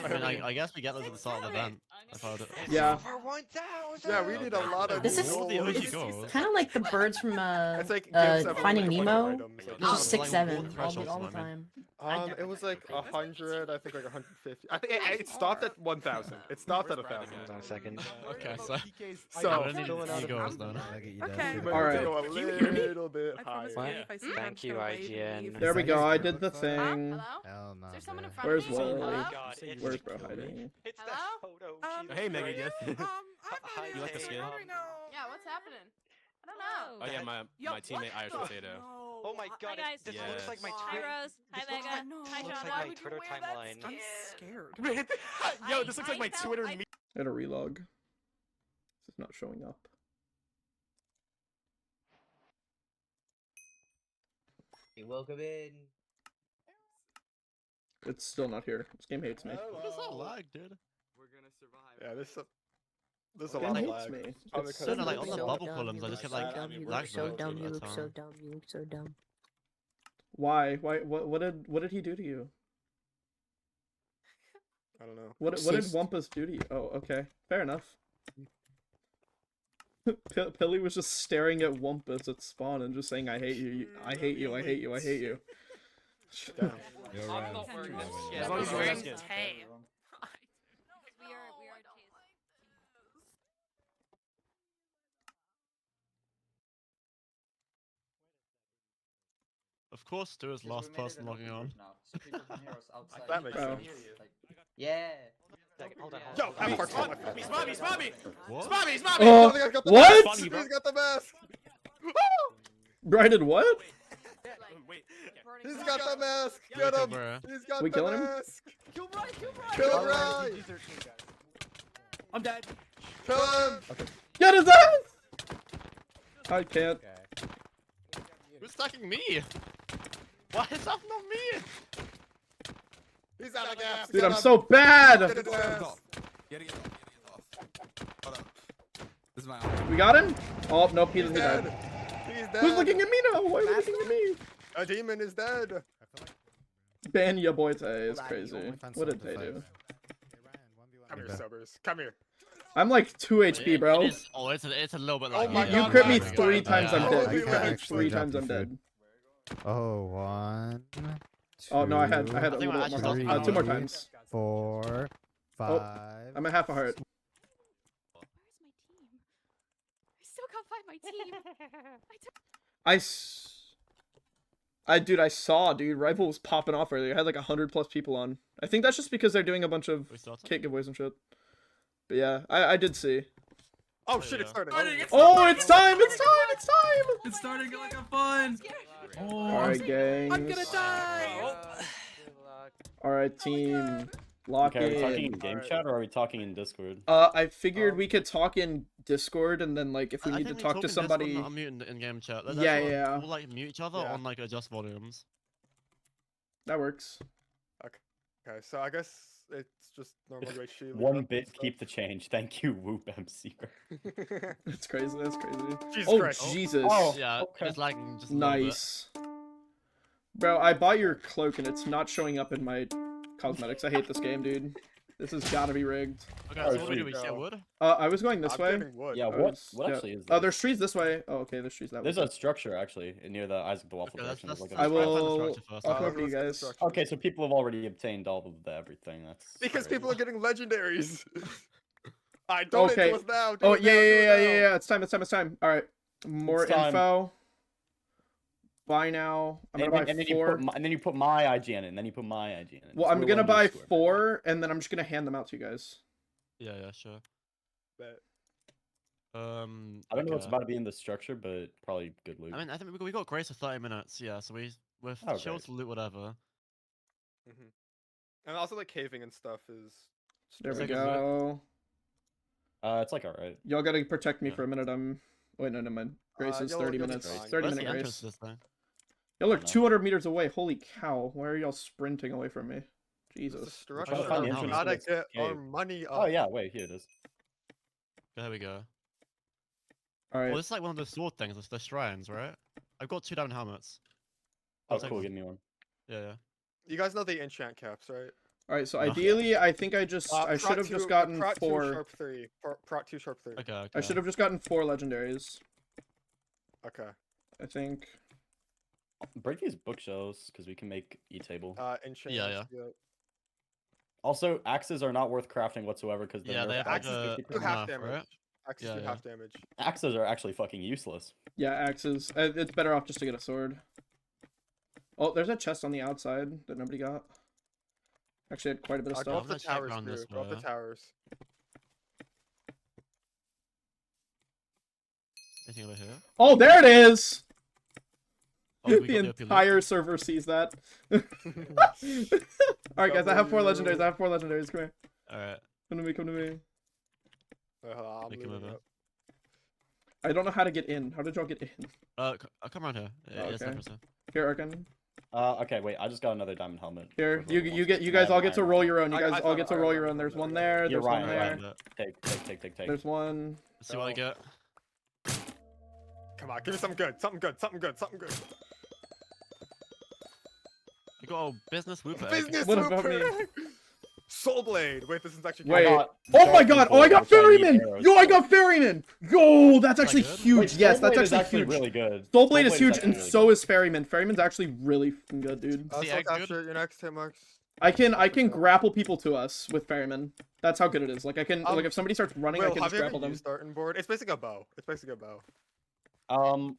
I mean, I guess we get those at the start of the event. If I would- Yeah. Yeah, we need a lot of. This is All the OG goals. kind of like the birds from It's like games that Finding have, like, Nemo. items, like- It's just like, 6-7 all the thresholds all the and everything. time. It was like 100. I think like 150. I think it stopped at 1,000. It stopped at 1,000. Hold on a second. Okay, so. So- I don't need new goals though. Okay. But All we right. can go a little bit higher. Thank you, IGN. There we go. I did the thing. Hello? Hell no, Is there someone in bro. front Where's of me? Wally? Hello? God, it's Where's bro hiding? It's Hello? that photo. Hey, Mega Gift. Hi, You like the skin? Yeah, what's happening? I don't know. Oh yeah, my teammate Irish Potato. Oh my god, guys. this Yes. looks like my Hi, Twitter. Rose. Hi, This looks Vega. like- Hi, looks Sean. like Why my would you Twitter wear that timeline. skin? Scared. Yo, this looks like my Twitter. I had a relog. This is not showing up. Welcome in. It's still not here. This game hates me. What is that lag, dude? Yeah, there's a Game lot of hates lag. me. Probably It's 'cause No, of no, the like on the glitch. bubble columns, I just get like lag so zones dumb. all You the look so time. dumb. You look so dumb. Why? What did he do to you? I don't know. What did Wumpus do to you? Oh, okay. Fair enough. Pilly was just staring at Wumpus at spawn and just saying, I hate you, I hate you, I hate you, I hate you. Damn. Yeah, as long as you're wearing skin. Of course, Stu is last person logging on. That makes Oh. sense. Yeah. Hold on. Yo, have fun. Spot me! What? Oh, what? He's got the mask. Brian, what? Wait. He's got the mask. Yeah, Get him. bro. He's got We the killing him? mask. Kill Brian. Kill him, Ryan. I'm dead. Kill him. Get his ass! I can't. Who's attacking me? Why is that not me? He's out of gas. Dude, Get I'm him. so bad! Get his ass. Get it off. Hold up. This is my own. We got him? Oh, nope, he He's doesn't dead. die. He's dead. Who's looking at me now? Why are you looking at me? A demon is dead. Ban ya boy Tay is crazy. What did Tay do? Come here, Sobers. Come here. I'm like 2 HP, bro. It is, oh, it's a little bit Oh like my You God, crit me Ryan. 3 times, I'm dead. You Holy crit me shit. 3 times, I'm dead. Oh, 1. Oh no, I had a I think little I bit just more. lost 2 more three. times. 4, 5. I'm at half a heart. Where's my team? I still can't find my team. Dude, I saw, dude. Rival was popping off earlier. I had like 100+ people on. I think that's just because they're doing a bunch of kit giveaways and shit. But yeah, I did see. Oh shit, it's starting. Oh, it's time! It's time! It's time! It's starting to look like fun. Oh, Alright, gang. I'm gonna die. Alright, team. Lock Okay, are we talking in. in game chat or are we talking in Discord? I figured we could talk in Discord, and then like if we I need to think we talk to in Discord, somebody. not unmute in game chat. Yeah, yeah. We'll like mute each other Yeah. on like adjust volumes. That works. Okay, so I guess it's just normal rate shield. 1 bit, keep the change. Thank you, Whoop MC. That's crazy. That's crazy. Jesus Oh Christ. Jesus. Oh, Yeah, okay. it's lagging just a little bit. Nice. Bro, I bought your cloak and it's not showing up in my cosmetics. I hate this game, dude. This has got to be rigged. Okay, Oh, so what do we do? We sweet. get wood? I was going this I'm way. getting wood. Yeah, I what was- what yeah. actually is Oh, this? there's trees this way. Oh, okay, there's trees that way. There's a structure actually near the Isaac the Waffle Okay, direction. let's- There's like let's a- I try and find the will. structure first. I'll come Uh, up to you let's get the guys. structure. Okay, so people have already obtained all of the everything. That's Because crazy. people are getting legendaries. Alright, donate Okay. to us now. Do Oh it yeah, now, do yeah, it yeah, now. yeah, yeah. It's time. It's time. It's time. All right. More It's time. info. Buy now. I'm gonna buy and then 4. and then you put my IGN in, and then you put my IGN in. Well, It's I'm Will gonna buy underscore. 4, and then I'm just gonna hand them out to you guys. Yeah, yeah, sure. Bet. I don't know what's okay. about to be in the structure, but probably good loot. I mean, I think we got Grace for 30 minutes. Yeah, so we're Oh, chill great. to loot whatever. And also like caving and stuff is. There we Second go. It's like alright. Y'all gotta protect me Yeah. for a minute. Wait, no, never mind. Grace is you'll- 30 you'll be minutes. fine. 30 Where's minute the entrance grace. to this thing? Y'all are don't know. 200 meters away. Holy cow! Why are y'all sprinting away from me? It's a Jesus. structure. trying to find the We entrance gotta to this get our cave. money up. Oh yeah, wait, here it is. There we go. All right. Well, this is like one of the sword things. It's the shrines, right? I've got 2 diamond helmets. Oh, I'll take cool. one. Give me one. Yeah, yeah. You guys know the enchant caps, right? All right. So No. ideally, I think I Prot should have 2 just gotten Prot 2 4. sharp 3. Prot 2 sharp 3. Okay, okay. I should have just gotten 4 legendaries. Okay. I think. Break these bookshelves because we can make e-table. Enchant. Yeah. Also, axes are not worth crafting whatsoever because Yeah, they have like Axes a do half enough, damage. right? Axes Yeah, do yeah. half damage. Axes are actually fucking useless. Yeah, axes. It's better off just to get a sword. Oh, there's a chest on the outside that nobody got. Actually, had quite a bit of Go stuff. up the gonna check towers, around Drew. this Go up the way. towers. Anything over here? Oh, there it is! Oh, we got The the OP entire server sees that. Alright, guys, I have 4 legendaries. I have 4 legendaries. Come here. Alright. Come to me. Come to me. Wait, hold on, I'm Make him moving over. up. I don't know how to get in. How did y'all get in? Come around here. Yes, Okay. that person. Here, Arkin. Okay, wait. I just got another diamond helmet. Here, for you level you one. get you I guys have all an get to iron roll helmet. your own. You I guys all get to found roll it, your I own. There's found one it. there. You're There's one Ryan. there. Take. There's one. Let's see what I get. Come on, give me something good. Something good. Something good. Something good. You got a business whoop egg. Business What about Whooper! me? Soul Blade. Wait, this is actually. Wait. got Oh my Dark god! Oh, I got Control, which I need Ferryman! arrows Yo, I for. got Ferryman! Yo, that's actually good? huge. Wait, Yes, Soul that's Blade is actually huge. really good. Soul Blade is huge, actually and really so good. is Ferryman. Ferryman's actually really fucking good, dude. See, Soul egg good? capture. Your next hit marks. I can grapple people to us with Ferryman. That's how good it is. Like I can like if somebody starts running, I Will, can have just you ever grapple them. used Darton board? It's basically a bow. It's basically a bow.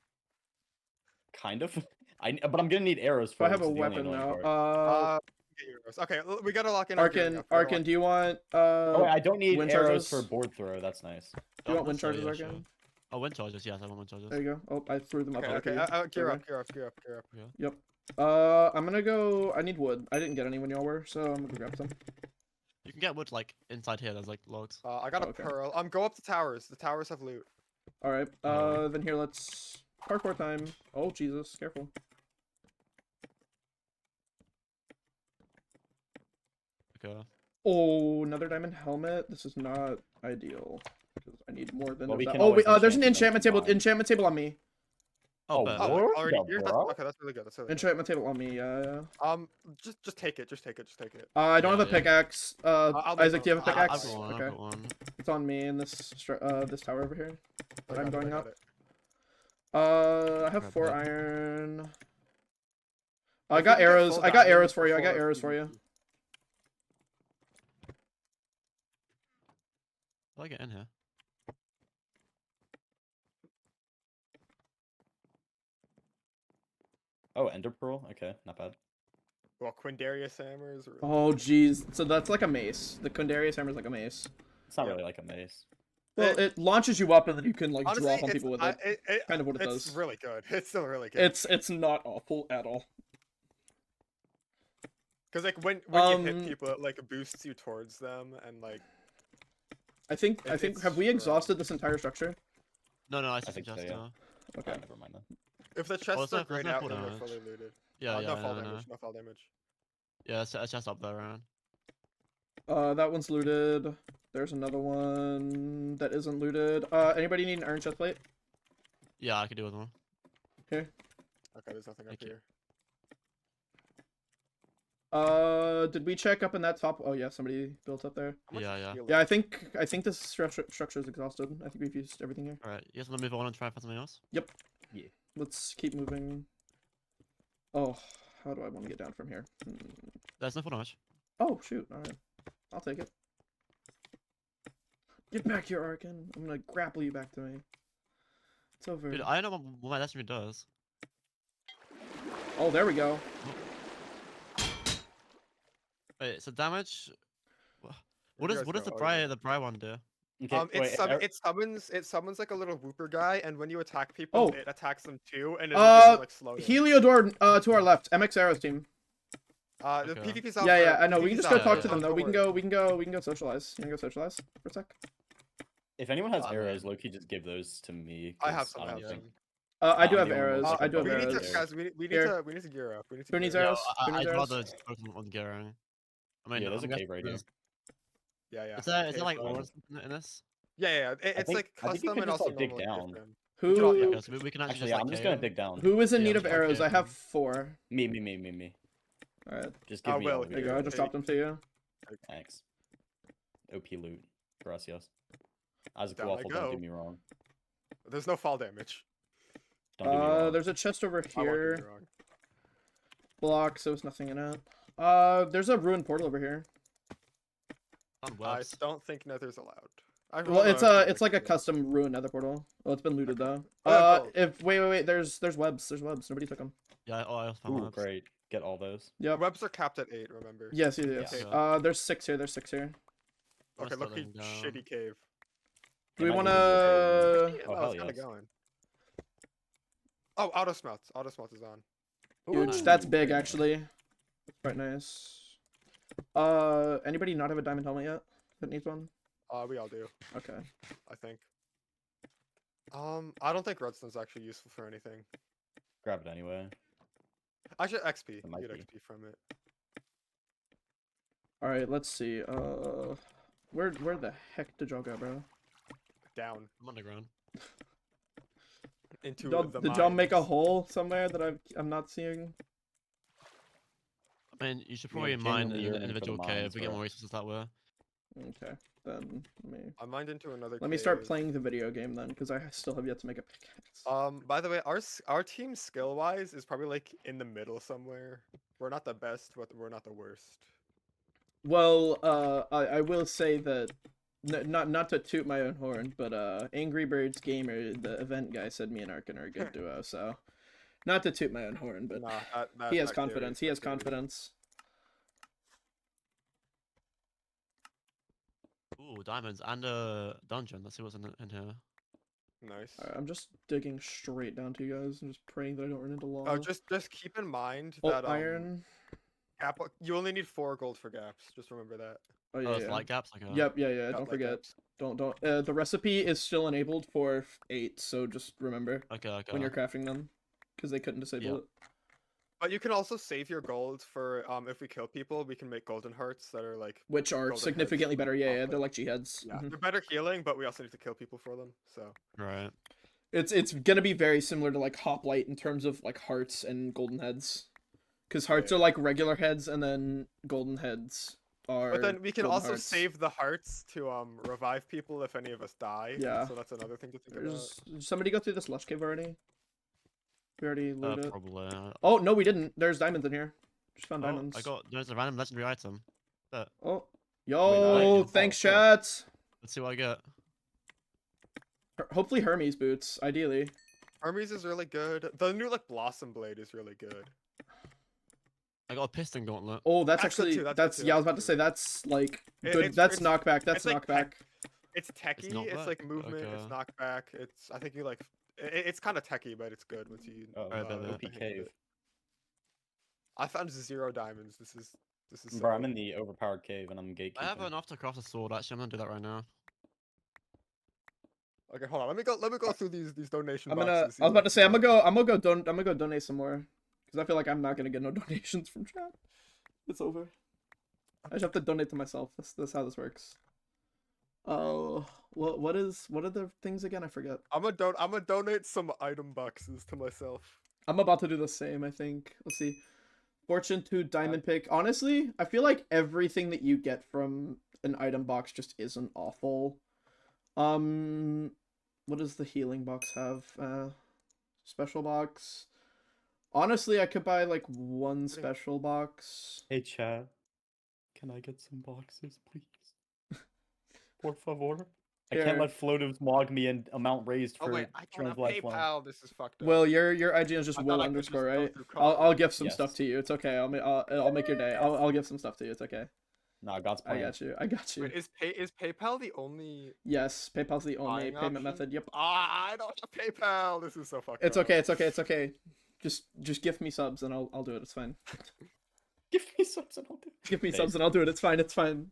Kind of. But I'm gonna need arrows So for I it, have a which is the only weapon annoying now. part. Get yours. Okay, we gotta lock in. our gearing Arkin, up. We gotta Arkin, lock- do you want Oh wait, I don't need wind arrows charges? for board throw. That's nice. Do you want wind So, charges, yeah, Arkin? sure. Oh, wind charges. Yes, I want wind charges. There you go. Oh, I threw them up. Okay, after okay. you. Gear Never up, mind. gear up, gear up, gear up. Yep. I'm gonna go. I need wood. I didn't get any when y'all were, so I'm gonna grab some. You can get wood like inside here. There's like logs. I got a Okay. pearl. Go up the towers. The towers have loot. All right. Then here, let's parkour time. Oh Jesus, careful. Okay. Oh, another diamond helmet. This is not ideal because I need more than Well, we that. can Oh wait, always there's an enchant them enchantment table. combined. Enchantment table on me. Oh, Oh, bet. what? Already Yeah, here? bro. Okay, that's really good. That's really good. Enchantment table on me. Yeah. Just take it. Just take it. Just take it. I don't Yeah, have a yeah. pickaxe. I'll make Isaac, do you have a one. pickaxe? I've got one. Okay. I've got one. It's on me in this this tower over here. I That I'm got it, I going got up. it. I have Grab 4 that. iron. If I we got can get arrows. full I got arrows diamonds for you. I got before arrows for we- you. How do I get in here? Oh, Ender Pearl. Okay, not bad. Well, Quindarius hammers. Or... Oh jeez. So that's like a mace. The Kundarius hammer is like a mace. It's not Yeah. really like a mace. Well, it launches you up and then you can like Honestly, drop on it's, people with I- it. Kind of what it it's does. really good. It's still really good. It's not awful at all. Because like when you hit Um, people, it like boosts you towards them, and like I think It's have we really- exhausted this entire structure? No, I think so, suggest yeah. no. Okay. Never mind then. if the it's chests are not- grayed it's not out, full then they're damage. fully looted. Yeah, No yeah, fall no, damage. No fall damage. Yeah, it's just up there, Ryan. That one's looted. There's another one that isn't looted. Anybody need an iron chest plate? Yeah, I could do with one. Here. Okay, there's nothing up Thank you. here. Did we check up in that top? Oh yeah, somebody built up there. How much Yeah, is yeah. healing? Yeah, I think this structure is exhausted. I think we've used everything here. Alright, you guys want to move on and try and find something else? Let's keep moving. Oh, how do I want to get down from here? There's no full damage. Oh shoot! All right, I'll take it. Get back here, Arkin. I'm gonna grapple you back to me. It's over. Dude, I don't know what my destiny does. Oh, there we go. Wait, so damage. What Where'd you is guys what does go? the Oh, yeah. Bri one do? Okay, wait, it summons like a little whooper guy, and when you attack people, Oh. it attacks them too, and it gives them, like slow. Heliodor, to our left. MX Arrows team. The Okay. PvP's out. Yeah, for- I know. We can PvP's just go out, talk yeah. to them though. Don't We can worry. go socialize. You wanna go socialize for a sec? If anyone has Oh, arrows, man. Loki, just give those to me. I have 'cause some. I don't have think- some. I do I'm have the only one arrows. that I do have we need arrows. to, guys. We need Here. to. We need to gear up. We need to. Who gear needs up. arrows? I, Who I'd needs arrows? rather just focus on gearing. I mean, Yeah, there's I'm a guessing cave right here. there's- Yeah. Is there Okay, like fine. ores in this? Yeah. It's think- like I think you custom could and just, also like, dig normal down. different. Who Yeah, so we can actually Actually, just yeah, like I'm just gonna cave. dig down. who is in Yeah, need we of can arrows? I cave. have 4. Me. All right, Just give me Will, all of there you your go. I just dropped them to you. Thanks. OP loot. Gracias. Isaac Down I Waffle, don't go. do me wrong. There's no fall damage. Don't do me wrong. There's a chest over I won't do here. you wrong. Block, so there's nothing in it. There's a ruined portal over here. On I webs. don't think Nether's allowed. Well, it's like a custom ruined nether portal. Oh, it's been looted though. Oh, Wait. There's webs. There's webs. Nobody took them. Yeah, I found Ooh, webs. great. Get all those. Yep. Webs are capped at 8. Remember. Yes. Yeah. There's 6 here. There's 6 here. Okay. Let's Look let at them go. shitty cave. Do we Am I want even to? Yeah, Oh, no, hell it's kinda yes. going. Oh, auto smelts. Auto smelts is on. Huge. That's big, actually. That's quite nice. Anybody not have a diamond helmet yet? That needs one. We all do. Okay. I think. I don't think redstone's actually useful for anything. Grab it anyway. Actually, XP. It might You get be. XP from it. All right, let's see. Where the heck did y'all go, bro? Down I'm underground. into the Did y'all make a mines. hole somewhere that I'm not seeing? I mean, you should Yeah, probably mine generally an you're in for the individual mines, cave. We get right? more resources that way. Okay, then I mined into another. let me start cave. playing the video game then, because I still have yet to make a pickaxe. By the way, our team skill wise is probably like in the middle somewhere. We're not the best, but we're not the worst. Well, I will say that, not to toot my own horn, but Angry Birds Gamer, the event guy, said me and Arkin are a good duo. So, not to toot my own horn, but Nah, he has that confidence. He carries, has that carries. confidence. Ooh, diamonds and a dungeon. Let's see what's in here. Nice. Alright, I'm just digging straight down to you guys and just praying that I don't run into lava. Oh, just keep in mind Oh, that iron. you only need 4 gold for gaps. Just remember that. Oh yeah, Oh, it's yeah. light gaps. Like Yep, yeah. Got Don't light forget. gaps. Don't. The recipe is still enabled for 8, so just remember Okay. when you're crafting them, because they couldn't disable Yeah. it. But you can also save your gold for if we kill people, we can make golden hearts that are like Which are golden heads. significantly better. Yeah, they're like jihads. Yeah, Mhm. they're better healing, but we also need to kill people for them. So Right. It's gonna be very similar to like Hoplite in terms of like hearts and golden heads, because hearts Yeah. are like regular heads, and then golden heads are. but then we can golden also hearts. save the hearts to revive people if any of us die. Yeah. So that's another thing to think Did somebody go through this lush cave already? We already looted it. Probably. Oh no, we didn't. There's diamonds in here. Just found Oh, diamonds. there's a random legendary item. But Oh, Wait, yo, no. thanks, Oh, cool. chats. let's see what I get. Hopefully Hermes boots, ideally. Hermes is really good. The new like Blossom Blade is really good. I got a piston gauntlet. Oh, that's That's good actually too, that's that's good too, yeah. I was that's about to say that's like It- good. it's- That's it's- knockback. That's it's like knockback. It's techie. It's, knockback? like movement. It's Okay. knockback. It's I think you like. It's kind of techie, but it's good once you. Oh, Alright, bet, bet. OP hang with cave. it. I found 0 diamonds. This is. Bro, so- I'm in the overpowered cave and I'm gatekeeping. I have enough to craft a sword. Actually, I'm gonna do that right now. Okay, hold on. Let me go through these donation I'm boxes. gonna. to see I was what about to say I'm got. gonna go donate some more, because I feel like I'm not gonna get no donations from chat. It's over. I just have to donate to myself. That's how this works. Oh, what are the things again? I forget. I'm gonna donate some item boxes to myself. I'm about to do the same, I think. Let's see. Fortune 2 diamond pick. Honestly, I feel like everything that you get from an item box just isn't awful. What does the healing box have? Special box. Honestly, I could buy like one special box. Hey, Chad. Can I get some boxes, please? Por favor. I Here. can't let floatives mog me and amount raised Oh for wait, I don't have Trans Lifeline. PayPal. This is fucked up. Well, your IGN is just I will thought I could just underscore, go right? through I'll give some Yes. stuff to you. It's okay. I'll make your day. I'll give some stuff to you. It's okay. Nah, God's I plan. got you. I got you. Wait, is PayPal the only? Yes, PayPal's the only buying payment option? method. Yep. I don't have PayPal. This is so fucked It's up. okay. It's okay. It's okay. Just gift me subs and I'll do it. It's fine. Give me subs and I'll do it. Give me Thanks. subs and I'll do it. It's fine. It's fine.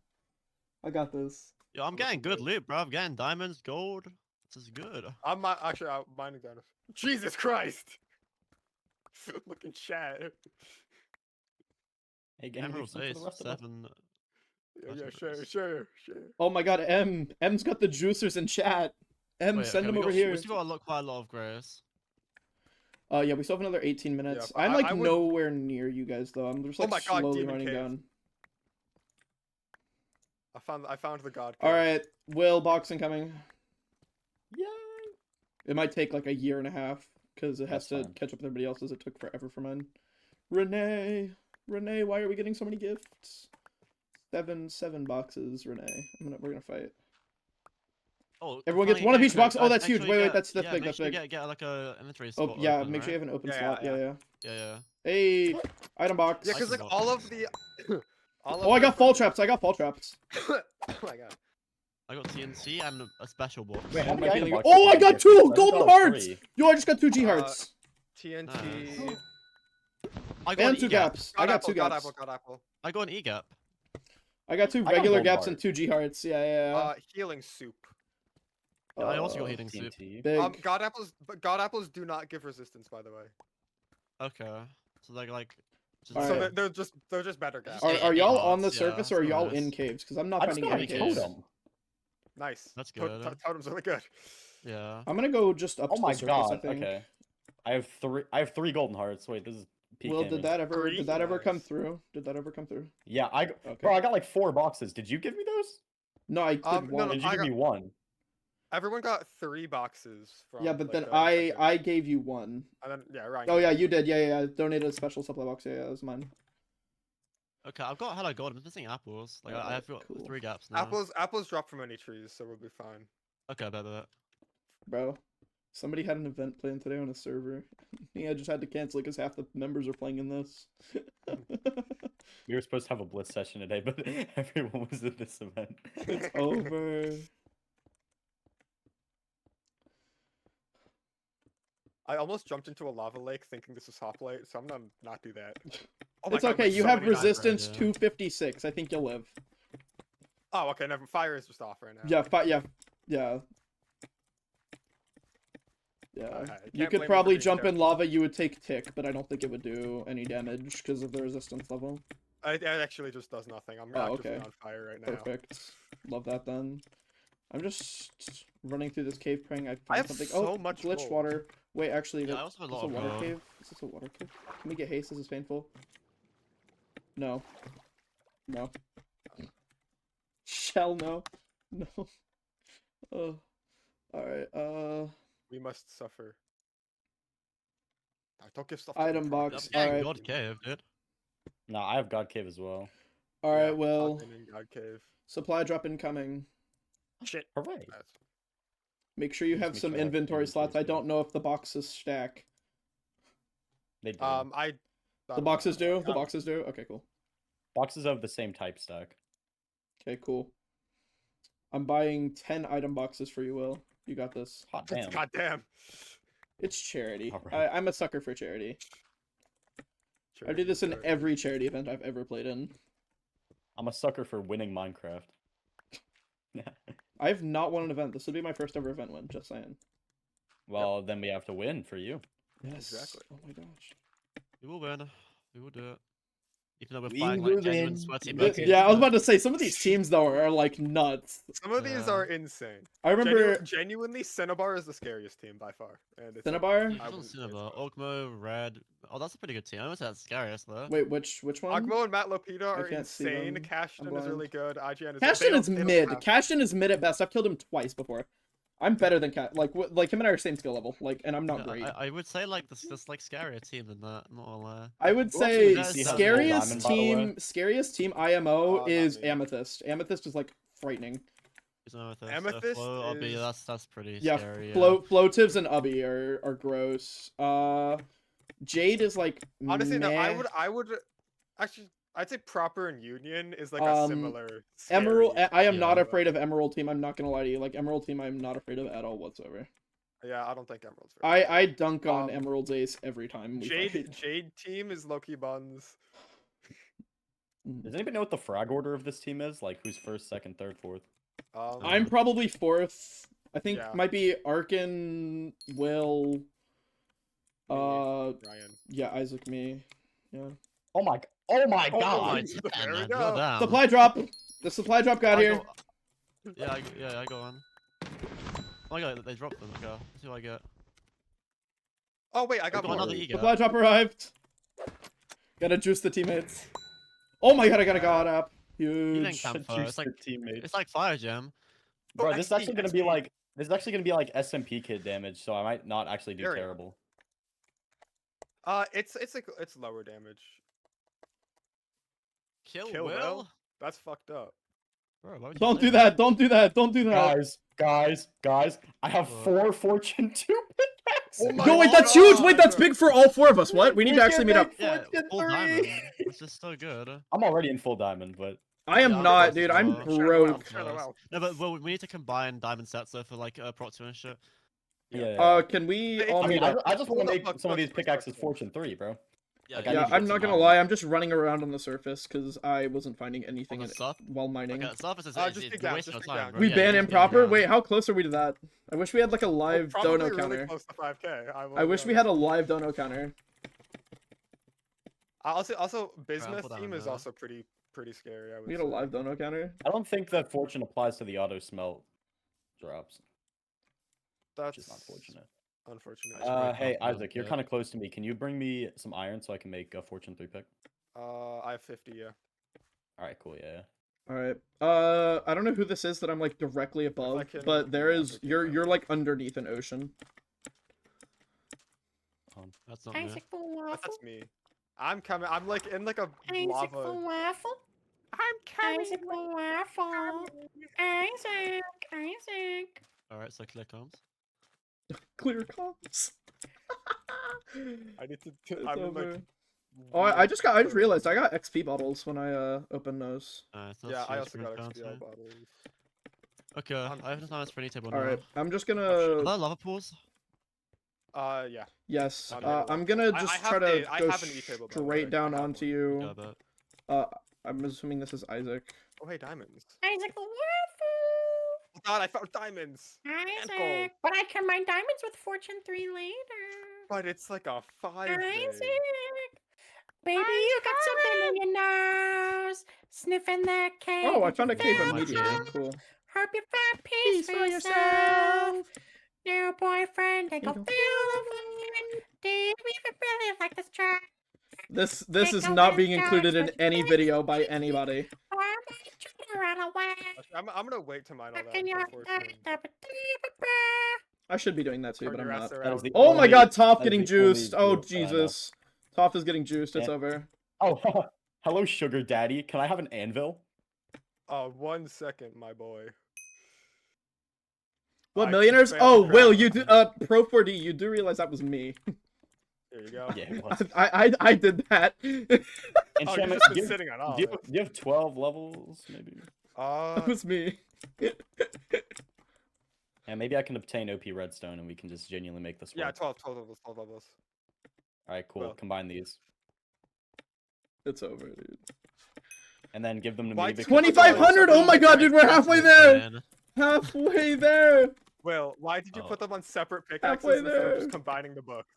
I got this. Yo, I'm getting good loot, bro. I'm getting diamonds, gold. This is good. I'm mining down. Jesus Christ! Look in chat. Hey, gang, Emeralds, leave some for the ace, rest of us. 7. Yeah, share. Oh my god, M's got the juicers in chat. Wait, Send okay, them we over got, here. We still got quite a lot of grace. Yeah, we still have another 18 minutes. but I'm I- like I would- nowhere near you guys though. I'm just Oh like my God, slowly Demon running Cave. down. I found the god. All right, Will boxing coming. Yay! It might take like a year and a half because it has That's to fine. catch up with everybody else's. It took forever for mine. Renee, why are we getting so many gifts? Seven boxes, Renee. We're gonna fight. Oh, Everyone funny gets one of again, each box. guys, Oh, that's make huge. sure you Wait, get- that's yeah, big. make That's sure you big. get like a inventory Oh spot. yeah, open, make sure you right? have an open Yeah, slot. yeah. Yeah. Yeah. Hey, item box. Yeah, because like all of the. Oh, I got fall traps. Oh my god. I got TNT and a special box. Wait, how Am many I item feeling- boxes Oh, I did you got get? two I just golden got hearts. 3. Yo, I just got 2 G hearts. TNT. I got And an 2 E-gap. gaps. I got 2 gaps. God apple. I got an E-gap. I got 2 I got regular gold gaps heart. and 2 G hearts. Yeah. Healing soup. Yeah, I also got healing soup. TNT. God apples do not give resistance, by the way. Okay. So like just So Alright. they're just better gas. Are y'all on the Yeah, surface or are y'all nice. in caves? Because I'm not I just finding got any a caves. totem. Nice. That's good. Totem's really good. Yeah. I'm gonna go just up Oh to my the surface, I god. think. Okay. I have three golden hearts. Wait, this is peak Will, damage. did that ever come Nice. through? Did that ever come through? Yeah, Okay. bro, I got like 4 boxes. Did you give me those? No, I did No, one. no, Did you I give me 1? Everyone got 3 boxes from. Yeah, but like, then the I incentive. gave you one. And then yeah, Ryan. Oh gave yeah, me you one. did. Yeah. Donated a special supply box. Yeah, that was mine. Okay, I've got hello gold. I'm missing apples. Like I've got Cool. 3 gaps now. Apples drop from any trees, so we'll be fine. Okay, bet. Bro, somebody had an event planned today on a server. Yeah, I just had to cancel it because half the members are playing in this. We were supposed to have a blitz session today, but everyone was at this event. It's over. I almost jumped into a lava lake thinking this was hoplite, so I'm gonna not do that. Oh It's God, okay. wait, You so have many diamonds. resistance yeah. 256. I think you'll live. Oh, okay. Never. Fire is just off right now. Yeah. Yeah. Okay, You can't could blame me for probably being jump in careful. lava. You would take tick, but I don't think it would do any damage because of the resistance level. It actually just does nothing. I'm Oh, actively okay. on fire right now. Perfect. Love that then. I'm just running through this cave praying I find have something. so Oh, much glitch gold. water. Wait, actually, Yeah, I that- also have a is lot this a of water gold. cave? Is this a water cave? Can we get haste? This is painful. No. No. Shell no. No. Alright, We must suffer. Don't give stuff. to item me. box. Yeah, Alright. God cave, dude. No, I have God Cave as well. Alright, Yeah, well, I've been in God cave. supply drop incoming. Shit. Hooray. Make sure you Just have make some sure I have inventory slots. I inventory don't know if the boxes stack. They do. The boxes do? The boxes do? Okay, cool. Boxes of the same type stack. Okay, cool. I'm buying 10 item boxes for you, Will. You got this. Hot damn. God damn. It's charity. Alright. I'm a sucker for charity. I do Charity, this in charity. every charity event I've ever played in. I'm a sucker for winning Minecraft. I've not won an event. This will be my first ever event win, just saying. Well, then we have to win for you. Yes. Exactly. Oh my gosh. We will win. We will do it. Even though we're We flying will like genuine win. sweaty Look buckets. Yeah, I was about to say, some of these teams, though, are like nuts. Some of these Yeah. are insane. I remember Genuinely, Cinnabar is the scariest team by far. And it's Cinnabar? Who's on Cinnabar? Ogmo, Red. Oh, that's a pretty good team. I almost said scariest though. Wait, which one? Agmo and Matt Lopita are can't see insane. them. Cashton I'm is really blind. good. IGN is Cashton they is don't mid. have- Cashton is mid at best. I've killed him twice before. I'm better than Cat. Like him and I are same skill level. Like, and I'm not Yeah, great. I would say like this like scarier team than that. I'm not gonna lie. I would Who else say you guys have? scariest Diamond, by the way? scariest team IMO not is me. Amethyst. Amethyst is like frightening. Is Amethyst. Amethyst Flo, Obby, is- that's pretty Yeah, scary. Floatives and Ubby are gross. Jade is like Honestly, no. meh. I would actually. I'd say Proper and Union is like a similar. Emerald. scary- I am not Yeah. afraid of Emerald team. I'm not gonna lie to you. Like Emerald team, I'm not afraid of at all whatsoever. Yeah, I don't think Emerald's very. I dunk on Um, Emerald's ace every time we Jade fight. Jade team is Loki Buns. Does anybody know what the frag order of this team is? Like who's first, second, third, fourth? I'm probably fourth. I think Yeah. might be Arkin, Will. Ryan. Yeah, Isaac, me. Yeah. Oh my god. Oh, God. there we man, go. goddamn. Supply drop. The supply drop got I here. go- Yeah, I go on. Oh my god, they dropped them. Okay, let's see what I get. Oh wait, I got got more. another ego. Supply drop arrived. Gotta juice the teammates. Oh my god, I got a god up. You didn't Huge. camp Juice It's like your teammates. it's like Fire Gem. Bro, Oh, this is XP, actually gonna be like SMP kid damage, so I might not actually do There we go. terrible. It's lower damage. Kill Kill Will. Will? That's fucked up. Bro, why would you Don't say do that. Don't do that. Don't do that. Guys, I have 4 Fortune 2 pickaxes. Oh my Yo, wait, that's huge. Wait, that's God. big for all four of us. What? We need to We actually can meet up. make Yeah, Fortune full 3. diamond. It's just so good. I'm already in full diamond, but I am Yeah, not, that's dude. I'm well. broke. Shut him out. No, but well, we need to combine diamond sets though for like Proxima and shit. yeah. Can we all I mean, meet up? I just want Hold to up, make look, some of look, these look, pickaxes look. Fortune 3, bro. Yeah, Like, I Yeah, need to I'm get not some gonna iron. lie. I'm just running around on the surface because I wasn't finding anything On in the it surf? while mining. Okay, surface is Just it's dig a down, waste just of dig time, down. bro. We Yeah, ban you just dig improper. down. Wait, how close are we to that? I wish we had like a live Probably dono really counter. close to 5K. I wish we had a live dono counter. Also, put Bismuth that team on is there. also pretty scary. I would We had a say. live dono counter. I don't think that fortune applies to the auto smelt drops. That's Which is unfortunate. unfortunate. Hey Isaac, you're kind of close to me. Can you bring me some iron so I can make a fortune 3 pick? I have 50. Yeah. All right, cool. Yeah. All right. I don't know who this is that I'm like directly above, can but there is navigate you're like underneath an ocean. That's not me. That's me. I'm coming. I'm like in like a Isaac lava. Falafel. I'm coming. Isaac Falafel. Isaac. Alright, so clear comms. Clear comms. I need to. It's I'm in over. like. Oh, I just realized I got XP bottles when I opened those. Yeah, I also got XP bottles. Okay, I have no time for any table All right, I'm just gonna. Are there lava pools? Yeah. Yes. Okay. I'm gonna I just have try to I go have an e-table, by the way. straight down I have onto one. you. Yeah, I'm assuming this is Isaac. Oh hey, diamonds. Isaac Falafel. Oh God, I found diamonds. Isaac. But I can mine diamonds with Fortune 3 later. But it's like a 5. Isaac. Baby, you got something in your nose. Sniffing that cake. Oh, I found a cave Found immediately. some. Cool. Hope you find peace for yourself. New boyfriend, they go feel the fun. Do you even really like this track? This is not being included in any video by anybody. Run away. I'm gonna wait to mine all that. In your until 14. I should be doing that too, Turn but I'm your not. ass around. Oh my God, Toph that is getting the only juiced. Oh joke that I know. Jesus, Toph is getting juiced. It's Yeah. over. Oh, hello, sugar daddy. Can I have an anvil? 1 second, my boy. What I millionaires? failed Oh, the Will, crown. you do, Pro 4D, you do realize that was me. There you go. Yeah, it was. I did that. Oh, you've Enchantment, just been do you- sitting on all do you, this. do you have 12 levels, maybe? That was me. And maybe I can obtain OP redstone and we can just genuinely make this work. Yeah, 12 levels, 12 levels. Alright, cool. Well. Combine these. It's over, dude. And then give them to Why me. because- 2,500! Oh my God, dude, we're halfway there. Halfway there. Will, why did you put them on separate Halfway pickaxes instead there. of just combining the books?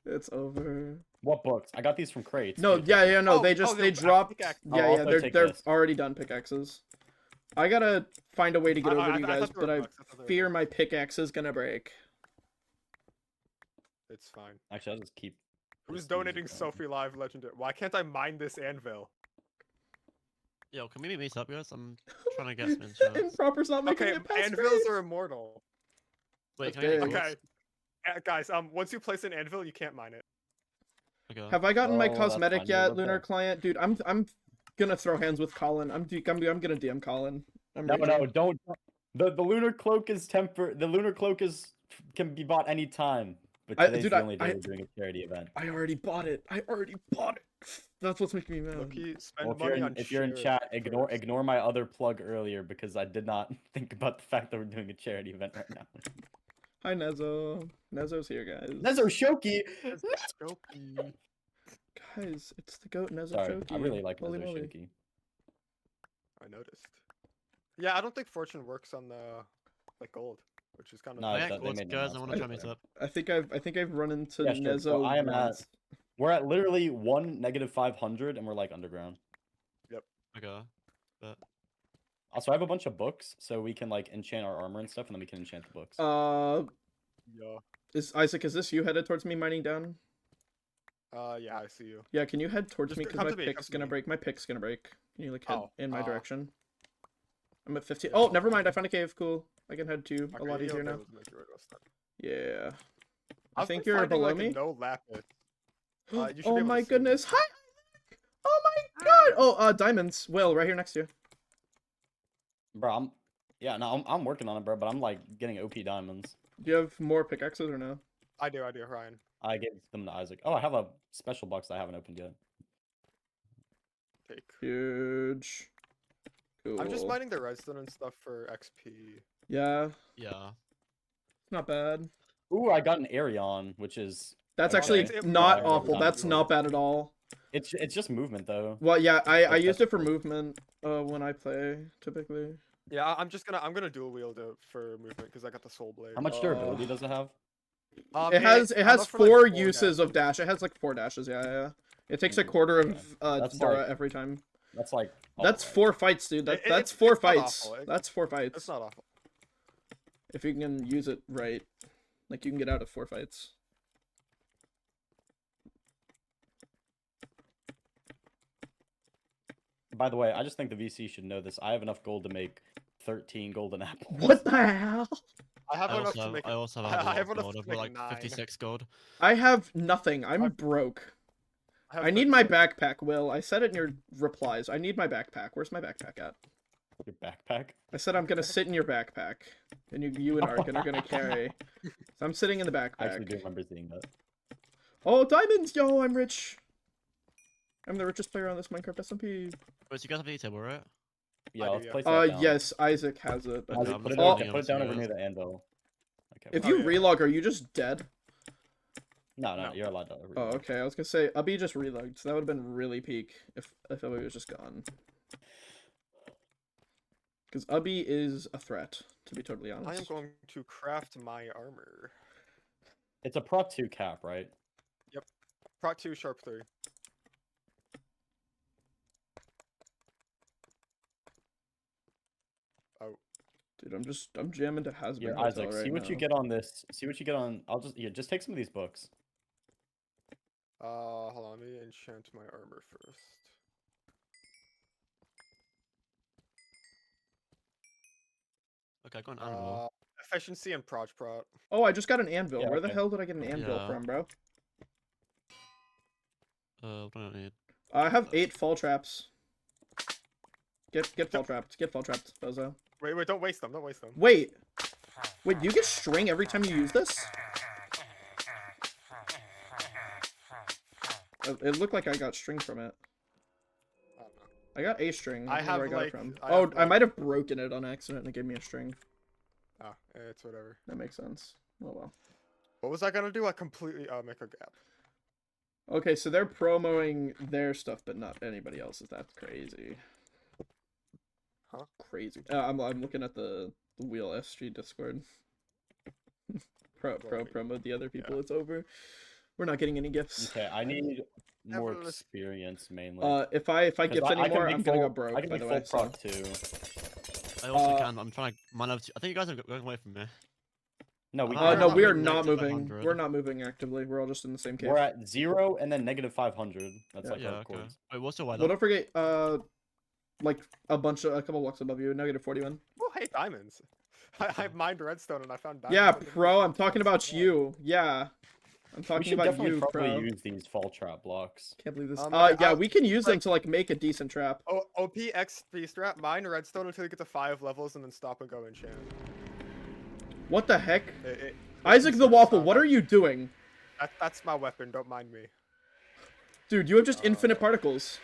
It's over. What books? I got these from crates. No, dude. yeah, no, Oh, they oh, just they're they dropped. pickaxes. I'll Yeah, also they're take they're this. already done pickaxes. I gotta find a way to get over to you I guys, thought they were but I books. I thought they were fear books. my pickaxe is gonna break. It's fine. Actually, I'll just keep. Who's this donating music on. Sophie Live Legendary? Why can't I mine this anvil? Yo, can we meet up, guys? I'm trying to get some insurance. Improper's not making Okay, it past anvils grades. are immortal. Wait, That's can I get big. Okay, guys. Once you place an anvil, you can't mine it. Okay. Have I gotten my Oh, that's cosmetic fine, yet, you'll Lunar look Client? Dude, I'm gonna throw hands with Colin. I'm gonna DM Colin. I'm No, raging. no, don't. The lunar cloak is The lunar cloak can be bought anytime. But today's the only day we're doing a charity event. I already bought it. That's what's making me mad. Loki, spend Well, money on if you're in share chat, first. ignore my other plug earlier because I did not think about the fact that we're doing a charity event right now. Hi, Nezo. Nezo's here, guys. Nezo Shoki. Skokie. Guys, it's the goat Nezo Sorry, Shoki. I really like Holy Nezo moly. Shoki. I noticed. Yeah, I don't think fortune works on the gold, which is kind of. No, Alright, they cool, made an guys, I want to try announcement. meet up. I think I've run into Yeah, sure. Nezo. Well, I am once. We're at literally 1 -500 and we're like underground. Okay. But Also, I have a bunch of books, so we can like enchant our armor and stuff, and then we can enchant the books. Yeah. Is Isaac? Is this you headed towards me mining down? Yeah, I see you. Yeah, can you head towards Just me come because my to me, pick's come to gonna me. break. My pick's gonna break. Can you like head Oh, in my uh, direction? I'm at 15. Oh, never mind. I found a cave. Cool. I can head to you a Okay, lot you'll easier be now. able to make your way to us then. Yeah. I I've think been you're finding, below like, me. No lapis. You should be Oh able to my see me. goodness. Hi. Oh my god. Oh, diamonds. Will, right here next to you. Bro, I'm working on it, bro. But I'm like getting OP diamonds. Do you have more pickaxes or no? I do, Ryan. I gave them to Isaac. Oh, I have a special box that I haven't opened yet. Take. Huge. Cool. I'm just mining the redstone and stuff for XP. Yeah. yeah. Not bad. Ooh, I got an Arion, which is That's Okay. actually It's not fine. awful. Not That's good. not bad at all. It's just movement though. Well, yeah, I used it for That's- movement when I play typically. Yeah, I'm gonna dual wield it for movement because I got the soul blade. How much durability does it have? It has enough for, like, 4 4 uses of dash. It has like 4 dashes. Yeah. It takes a quarter of That's Dura like- every time. That's like. That's 4 fights, dude. That's it's 4 not fights. awful. That's 4 fights. It's not awful. If you can use it right, like you can get out of 4 fights. By the way, I just think the VC should know this. I have enough gold to make 13 golden apples. What the hell? I have I enough also to have, make. I also have, I a lot have of enough gold. to I've make got like 9. 56 gold. I have nothing. I'm broke. have I need my 36. backpack, Will. I said it in your replies. I need my backpack. Where's my backpack at? Your backpack? I said I'm gonna sit in your backpack, and you and Arkin are gonna carry. So I'm sitting in the I actually do backpack. remember seeing that. Oh, diamonds! Yo, I'm rich. I'm the richest player on this Minecraft SMP. Wait, so you guys have the table, right? Yeah, do, let's yeah. place that down. Yes, Isaac has it. I Isaac, think. put it, Oh. down, put it down over near the anvil. Okay. If Oh, you yeah. relog, are you just dead? No, No. you're allowed to. Oh, okay. I was gonna say Ubby just relogged, so that would have been really peak if Ubby was just gone. Because Ubby is a threat, to be totally I am honest. going to craft my armor. It's a Prot 2 cap, right? Prot 2, Sharp 3. Oh, Dude, I'm jamming to Hasbin Here, Hotel Isaac, right see what you now. get on this. See what you get on. Just take some of these books. hold on, let me enchant my armor first. Okay, I got an anvil. Efficiency and prot. Oh, I just got an anvil. Yeah, Where the okay. hell did I get an anvil Yeah. from, bro? What do I need? I have 8 fall traps. Get fall trapped. Get fall trapped, bozo. Wait, don't waste them. Don't waste them. Wait, you get string every time you use this? It looked like I got string from it. I don't know. I got a string. I don't know where have, got it like- from. I Oh, have, I like- might have broken it on accident and it gave me a string. Ah, it's whatever. That makes sense. Oh well. What was I gonna do? I completely make a gap. Okay, so they're promoting their stuff, but not anybody else's. That's crazy. Huh? Crazy. I'm looking at the Wheel SG Discord. Promote the other people. It's over. We're not getting any gifts. Okay, I need more Never lis- experience mainly. If I 'Cause gift I can anymore, be I'm gonna go full- broke. I can by be the full way, so. Prot 2. I also can. I'm trying to mine up. I think you guys are going away from me. No, we Uh, No, we are moving not negative moving. 500. We're not moving actively. We're all just in the same cave. We're at 0 and then negative 500. That's like Yeah, our okay. chords. Wait, what's your Well, weather? don't forget, like a couple blocks above you, negative 41. Oh, hey, diamonds. I mined redstone and I found diamonds. Yeah, underneath pro. it. I'm talking about you. Yeah, I'm We talking should about definitely you, probably pro. use these fall trap blocks. Can't believe this. Okay, Yeah, I- we can use them to like make a decent trap. Oh, OP XP strap, mine redstone until you get to 5 levels and then stop and go enchant. What the heck? It Isaac the considers Waffle, how what that- are you doing? That's my weapon, don't mind me. Dude, you have just infinite particles.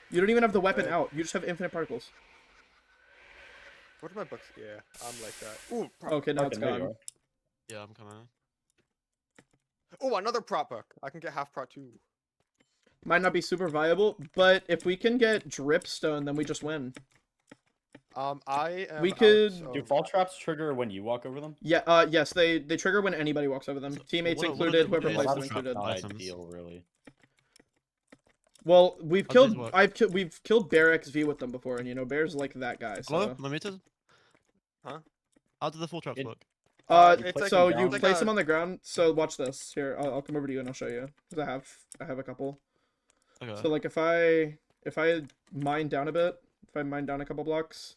You don't even have the weapon Wait. out. You just have infinite particles. What are my books? Yeah, I'm like that. Ooh, Okay, now it's Okay, there you gone. are. Yeah, I'm coming. Oh, another prop book. I can get half prot too. Might not be super viable, but if we can get dripstone, then we just win. I am. We out could- Do of- fall traps trigger when you walk over them? Yeah, yes, they trigger when anybody walks over them. Teammates what are included, the- what whoever are plays the them trap included. items? Not ideal, really. Well, we've How does killed. this work? We've killed Bear XV with them before, and you know Bear's like that guy. Hello, So. am I muted? Huh? How do the full traps It- work? It's place So them you down. place Like them a- on the ground. So watch this. Here, I'll come over to you and I'll show you. Cause I have a couple. Okay. So like if I mine down a bit, if I mine down a couple blocks,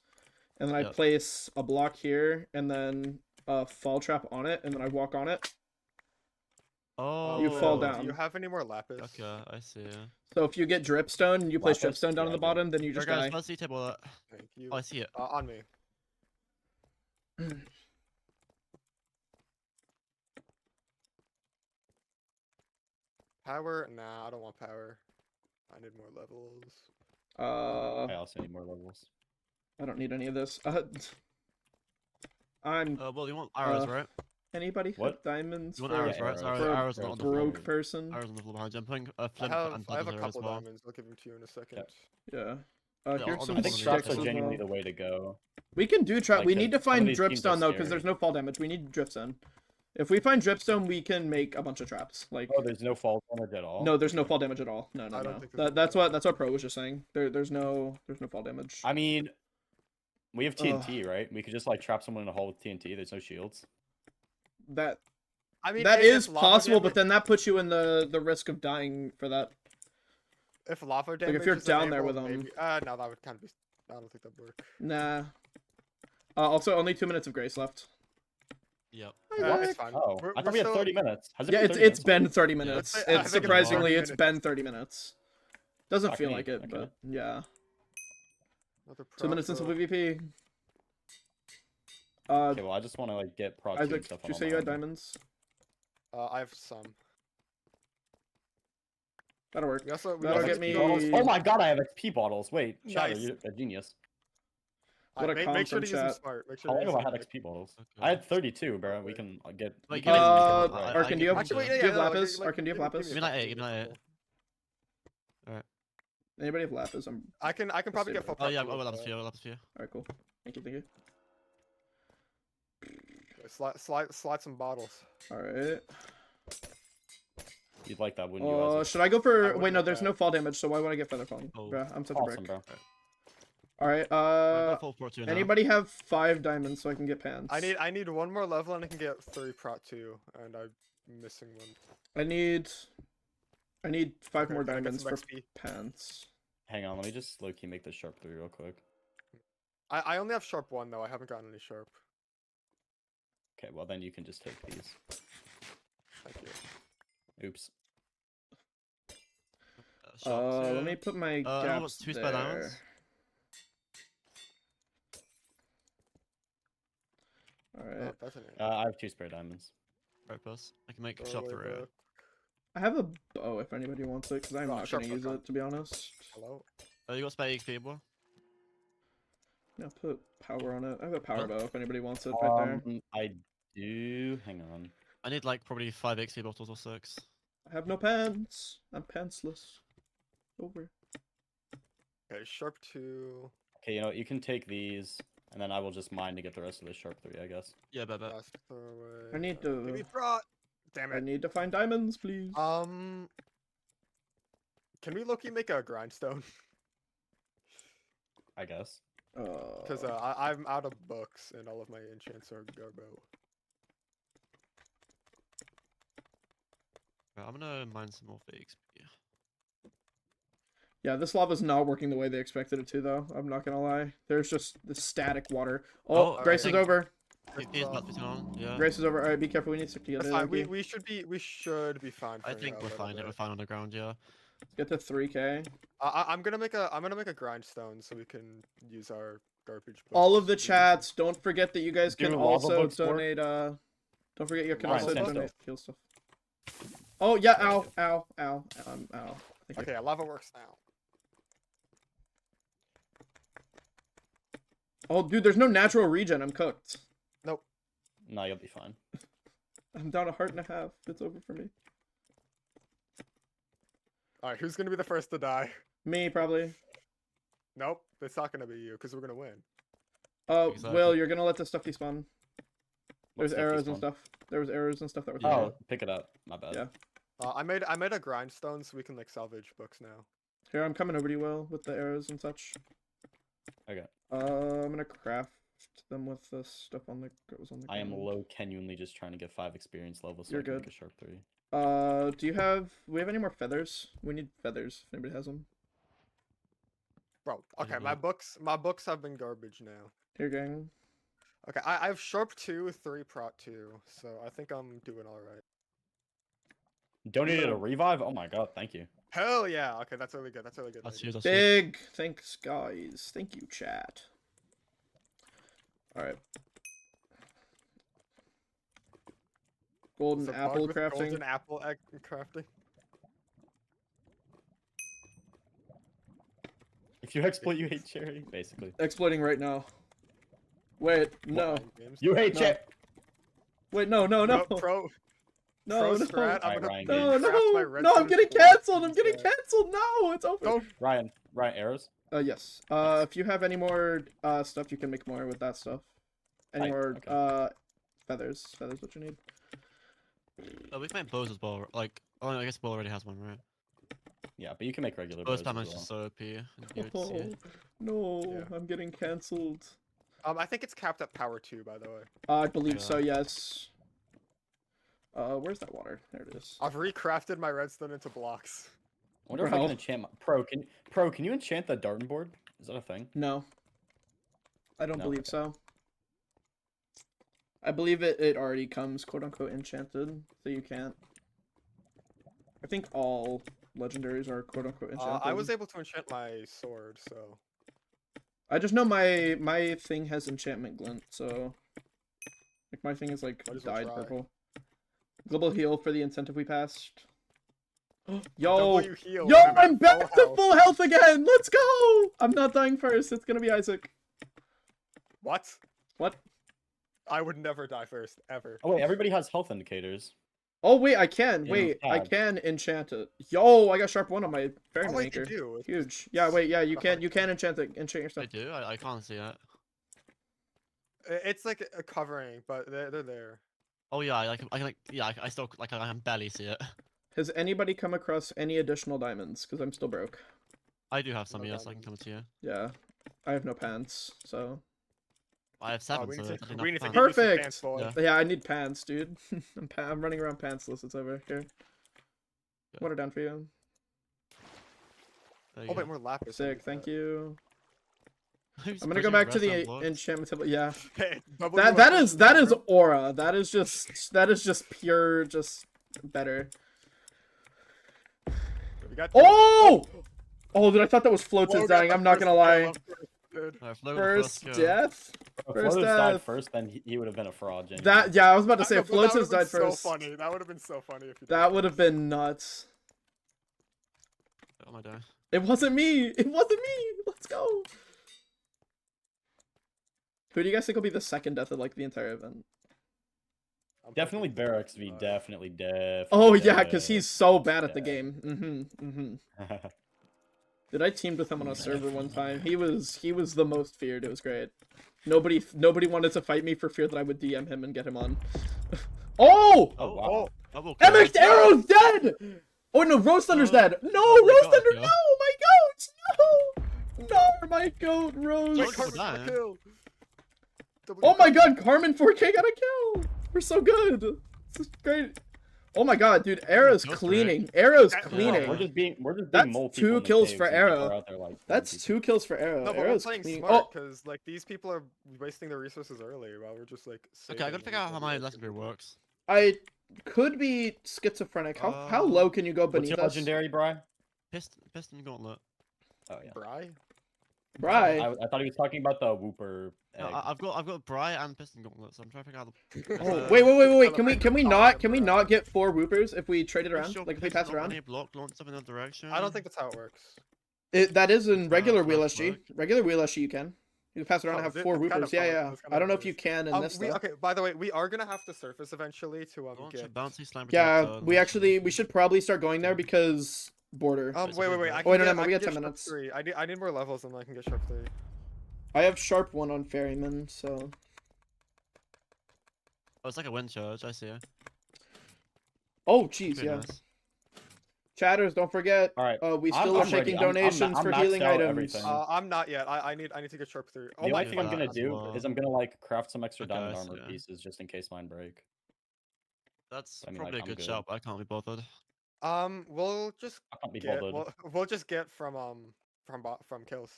and then I Yeah. place a block here, and then a fall trap on it, and then I walk on it. Oh. You fall Do down. you have any more lapis? Okay, I see. So if you get dripstone and you place Lapis? dripstone down Yeah, on the I do. bottom, then you just Alright, guys, die. let's see table that. Thank you. Oh, I see it. On me. Power? Nah, I don't want power. I need more levels. I also need more levels. I don't need any of this. I'm Well, you want arrows, right? Anybody have What? diamonds You for, want arrows, right? for Sorry, a arrows on the broke floor. person? Arrows on the floor behind you. I'm putting a I flint have and I have a feathers there as couple well. diamonds. I'll give them to you in a second. Yeah. Yeah, Here's on some the I think Sticks traps sticks are as genuinely well. the way to go. We can do trap. Like, We 'cause need to some of find these teams are dripstone though, because there's scary. no fall damage. We need dripstone. If we find dripstone, we can make a bunch of traps. Like, Oh, there's no fall damage at all. no, there's no fall damage at all. No, I no, don't no. think there's That's what Pro was just saying. There's no fall damage. I mean, we have TNT, right? We could just like trap someone in a hole with TNT. There's no shields. That I mean, that if is lava possible, but damage- then that puts you in the risk of dying for that. if lava Like, damage if you're is down there enabled, with 'em. maybe... no, that would kind of be. I don't think that'd work. Nah. Also, only 2 minutes of grace left. Yep. It's fine. Oh, I thought we had 30 minutes. Has it Yeah, been it's 30 it's been 30 minutes. I It's think it's been surprisingly 30 it's minutes. been 30 minutes. Doesn't Fuck feel me, like it, okay. but yeah. Another 2 minutes until pro. PvP. Okay, well, I just want to like get Prot 2 and Isaac, stuff did you on say my you had own. diamonds? I have some. That'll work. We also That'll also get have me. Bottles? Oh my god, I have XP bottles. Wait, Shadow, Nice. you're a genius. What a make sure compliment, to use them chat. smart. Make sure How to long use have I them had smart. XP bottles? Okay. I had 32, bro. We can get. Like, we give can me- make Uh, these right. Arkin, do you have, Actually, wait, do yeah, you have no, lapis? like, Arkin, do you have lapis? Give me that 8, give me that 8. Alright. Anybody have lapis? I can probably get full. Oh yeah, prep I'll with, lapis for you, I'll lapis for you. Alright, cool. Thank you, thank you. Slide some bottles. Alright. You'd like that, wouldn't you? Isaac? Should I go I for? would Wait, no. like There's that. no fall damage, so why would I get feather falling? Oh. Bruh, I'm such a Awesome, brick. bro. Alright, I've got full Pro 2 now. anybody have 5 diamonds so I can get pants? I need one more level and I can get 3 prot 2, and I'm missing one. I need 5 Okay, more can I get diamonds some for XP? pants. Hang on, let me just low key make this sharp 3 real quick. I only have sharp 1 though. I haven't gotten any sharp. Okay, well then you can just take these. Thank you. Oops. Let me put my I gaps what's 2 spare diamonds? there. Alright. Oh, that's an I have 2 spare diamonds. Right, plus. I can make Go shop away, through bro. it. I have a bow if anybody wants it, because I'm Oh, not sure, going to use fuck it, to be honest. Hello. Oh, you got spare XP, boy? Yeah, put power on it. I have a power Huh? bow if anybody wants it right there. I do. Hang on. I need like probably 5 XP bottles or 6. I have no pants. I'm pantsless. Over. Okay, sharp 2. Okay, you know what? You can take these, and then I will just mine to get the rest of the sharp 3, I guess. Yeah, bet. Last throwaway. I need Give me to. prot. Damn I it. need to find diamonds, please. Can we low-key make a grindstone? I guess. Because I'm out of books and all of my enchants are garbo. Right, I'm gonna mine some more for XP. Yeah, this lava's not working the way they expected it to, though. I'm not gonna lie. There's just the static water. Oh, Grace is think- over. XP is about to be on, yeah. Grace is over. Alright, be careful. We need to stick together. That's fine. okay? We should be fine. I for think now, we're but, fine. We're fine on the ground, yeah. Get to 3k. I'm gonna make a grindstone so we can use our garbage. All of books the to- chats, don't forget that you guys Do can lava also books work? donate, don't forget you can Alright, also send donate stuff. heal stuff. Oh, yeah, ow, ow, ow, ow. Thank you. Okay, lava works now. Oh, dude, there's no natural regen. I'm cooked. Nope. No, you'll be fine. I'm down 1.5 hearts. It's over for me. Alright, who's gonna be the first to die? Me, probably. Nope, it's not gonna be you because we're gonna win. Oh, Exactly. Will, you're gonna let this stuff despawn. There's What's that arrows despawn? and stuff. There was arrows and stuff that were Yeah. thrown. Oh, pick it up. My bad. Yeah. I made a grindstone so we can like salvage books now. Here, I'm coming over to you, Will, with the arrows and such. Okay. I'm gonna craft them with the stuff on the goes on the. I am ground. low genuinely just trying to get 5 experience levels so You're I can good. make a sharp 3. Do you have? We have any more feathers? We need feathers. If anybody has them. Bro, okay, don't my know. books have been garbage now. Here, gang. Okay, I have sharp 2, 3 prot 2, so I think I'm doing alright. Donated a revive? Oh my god, thank you. Hell yeah! Okay, that's really good. That's really good. That's idea. you, that's you. Big thanks, guys. Thank you, chat. All right. Golden It's a bug apple with crafting. Golden apple egg crafting. If you exploit, you hate cherry, basically. Exploiting right now. Wait, no. Games. You hate No. cherry. Wait, no. Pro No, pro no. strat. I'm Alright, gonna Ryan, No, craft my no, red no, I'm stone getting for canceled. I'm getting strat. canceled. No, it's over. Go. Ryan, arrows? Yes. If you have any more stuff, you can make more with that stuff. Any Right, more okay. feathers. Feathers, what you need. Oh, we can make bows as well. Like, oh, I guess bow already has one, right? Yeah, but you can make regular Bow bows spam as is well. just so OP. And you would see Oh, it. no, Yeah. I'm getting cancelled. I think it's capped at power 2, by the way. I believe Yeah. so, yes. Where's that water? There it is. I've recrafted my redstone into blocks. I wonder if I Bro. can enchant my... Pro, can you enchant the Darton board? Is that a thing? No. I don't No, believe okay. so. I believe it already comes quote-unquote enchanted, so you can't. I think all legendaries are quote-unquote enchanted. I was able to enchant my sword, so... I just know my thing has enchantment glint, so like my thing is like Might as well dyed try. purple. Global heal for the incentive we passed. Double Yo, you heal yo, when I'm I'm at back full to health. full health again. Let's go. I'm not dying first. It's gonna be Isaac. What? What? I would never die first, ever. Oh wait, everybody has health indicators. Oh wait, I can. Yeah, Wait, I tab. can enchant it. Yo, I got sharp 1 on my Oh, ferryman wait, you anchor. do. It's Huge. Yeah, wait, yeah, you can enchant it. Enchant your I stuff. do? I can't see it. It's like a covering, but they're there. Oh yeah, I can like, yeah, I still, like, I can barely see it. Has anybody come across any additional diamonds? Because I'm still broke. I do have some, No yes, I can come to you. Yeah, I have no pants, so. I have 7, we so need it's to, enough we need to pants. give you some Perfect! pants, boy. Yeah. Yeah, I need pants, dude. I'm running around pantsless. It's over here. Good. Water down for you. There you Oh, wait, go. more lapis. Sick, thank you. Who's I'm gonna go pushing back to the redstone blocks? enchantment table. Yeah, Hey, that is aura. That is just pure, just better. We got Oh! Oh, dude, I thought that was Floats Flo is got dying. the I'm not first gonna kill lie. of first, dude. Alright, Flo got the First kill. death. If First Floaters died death. first, then he would have been a fraud. Genuinely. That yeah, I was about to say No, if but that Floats would've has died been first. So funny. That would have been so funny if you. That would have been nuts. Oh my god. It wasn't me. It wasn't me. Let's go. Who do you guys think will be the second death of like the entire event? Definitely Barracks V. Definitely. Oh yeah, because he's so bad at the game. Dude, I teamed with him on a server one time. He was the most feared. It was great. Nobody wanted to fight me for fear that I would DM him and get him on. Oh! Oh wow. Double MX kill. Arrow's dead! Oh no, Rose Thunder's dead! No, Rose God, Thunder, yeah. no! My goat! No! No, my goat, Rose! Wait, Wait, Carmen got a dying. kill. Oh my god, Carmen 4K got a kill! We're so good! This is great. Oh my god, dude, Arrow's Ghost cleaning. Arrow's Yeah, cleaning. We're just being That's multiple 2 in the kills cave, for so people Arrow. are out there, like, That's killing 2 kills for Arrow. No, but we're Arrow's playing cleaning. smart Oh, because like these people are wasting their resources early while we're just like. Okay, I gotta saving figure out them how for my later. legendary works. I could be schizophrenic. How low can you go What's beneath your us? legendary, Bri? Piston gauntlet. Oh yeah. Bri? Bri. I thought he was talking about the Whooper. No, egg. I've got Bri and Piston gauntlet, so I'm trying to figure out the. Oh, wait. Can we not get 4 Whoopers if we trade it Push around? your Like if we piston pass it up around? any block, launch something in that direction. I don't think that's how it works. That is in regular Wheel that's SG. work. Regular Wheel SG you can. You can pass it around Oh, and have is it? 4 That's kinda Whoopers. Yeah, fun. yeah. That's kinda I don't know if nice. you can in this We, though. okay, by the way, we are gonna have to surface eventually to Launch a get. bouncy slam Yeah, projectile, we launch actually we should probably start going there because border. Wait. I Oh, can wait, get, no, I we can got get 10 sharp minutes. 3. I need more levels and I can get sharp 3. I have sharp 1 on ferryman, so Oh, it's like a wind charge. I see it. oh jeez, Pretty yeah. nice. Chatters, don't forget. All right. We still are I'm ready. taking I'm donations for maxed healing out items. everything. I'm not yet. I need to get sharp 3. Oh The my only thing I'm God. gonna As do well. is I'm gonna like craft some extra Okay, diamond I armor see. pieces just in case mine break. That's I mean, probably like, a I'm good shout, but I can't be bothered. We'll just I can't be get. bothered. We'll just get from kills.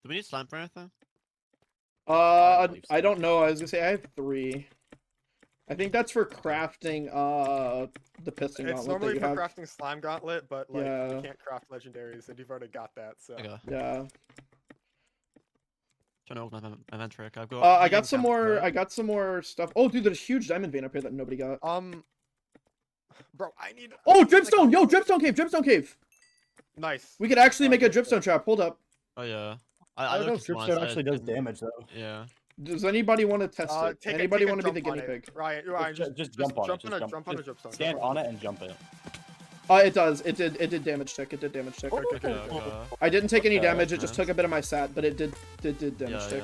Do we need slime for anything? believe so. I don't know. I was gonna say I have 3. I think that's for crafting the piston It's gauntlet that normally you for have. crafting slime gauntlet, but like Yeah. you can't craft legendaries, and you've already got that. So. Okay. Yeah. Trying to open my inventory. Okay, I've got. I healing got some camp more. there. I got some more stuff. Oh, dude, there's a huge diamond vein up here that nobody got. Bro, I need. Oh, dripstone! Yo, dripstone cave! Dripstone cave! Nice. We could actually make a dripstone trap. Hold up. Oh yeah. I don't know if noticed once, dripstone I actually does didn't- damage though. Yeah. Does anybody want to test it? Anybody want to be the guinea pig? Ryan, Just jump on it. jump on a drip zone. Stand on it and jump it. It does. It did damage tick. It did damage tick. I didn't take any damage. It just took a bit of my sat, but it did damage tick.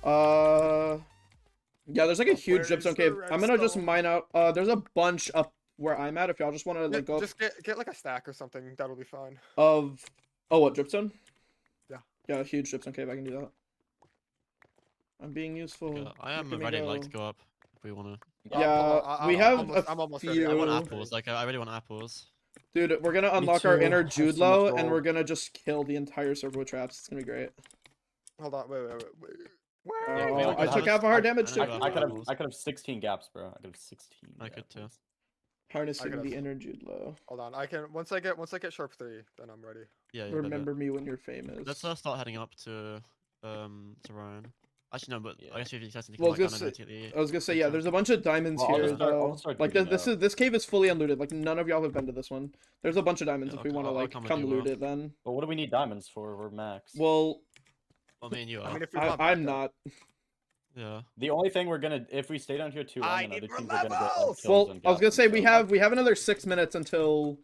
Yeah, there's like a huge drip zone cave. I'm gonna just mine out. There's a bunch up where I'm at. If y'all just want to like go. Just get like a stack or something. That'll be fine. Of what drip zone? Yeah. Yeah, a huge drip zone cave. I can do that. I'm being useful. Yeah, I am ready like to go up if we wanna. Yeah, we have I'm almost a ready. few. I want apples. Like I really want apples. Dude, we're gonna unlock our inner Jude Law, and we're gonna just kill the entire server with traps. It's gonna be great. Hold on, wait. Oh, I took half of our damage too. I could have 16 gaps, bro. I could have 16. I could too. Harnessing the inner Jude Law. Hold on, I can once I get sharp 3, then I'm ready. Yeah. Remember me when you're famous. Let's start heading up to Ryan. Actually, no, but I guess if you guys Well, I was gonna say, yeah, there's a bunch of diamonds here, though. Like, this cave is fully unlooted. Like, none of y'all have been to this one. There's a bunch of diamonds if we want to, like, come loot it, then. But what do we need diamonds for? We're max. Well, me and you are. I'm not. Yeah. The only thing we're gonna, if we stay down here too long, then other teams are gonna get all kills. Well, and I was gonna gaps say, and we stuff. have another 6 minutes until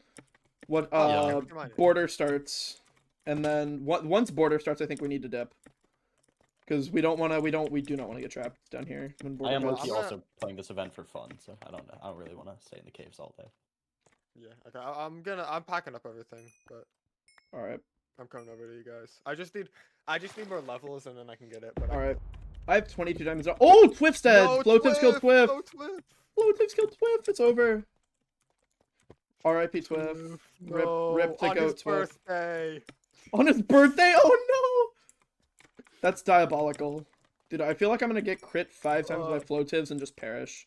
border starts. And then, once border starts, I think we need to dip. Because we do not want to get trapped down here. When I am border also playing this event for fun, so I don't know. I don't really want to stay in the caves all day. Yeah, okay. I'm packing up everything, but. All right. I'm coming over to you guys. I just need more levels, and then I can get it. But all right. I have 22 diamonds. Oh, Twift's dead. No, Floatives killed Twift. Floatives killed Twift. It's over. R.I.P. Twift. No, Rip to on go his Twift. birthday. On his birthday? Oh no! That's diabolical. Dude, I feel like I'm gonna get crit 5 times by Floatives and just perish.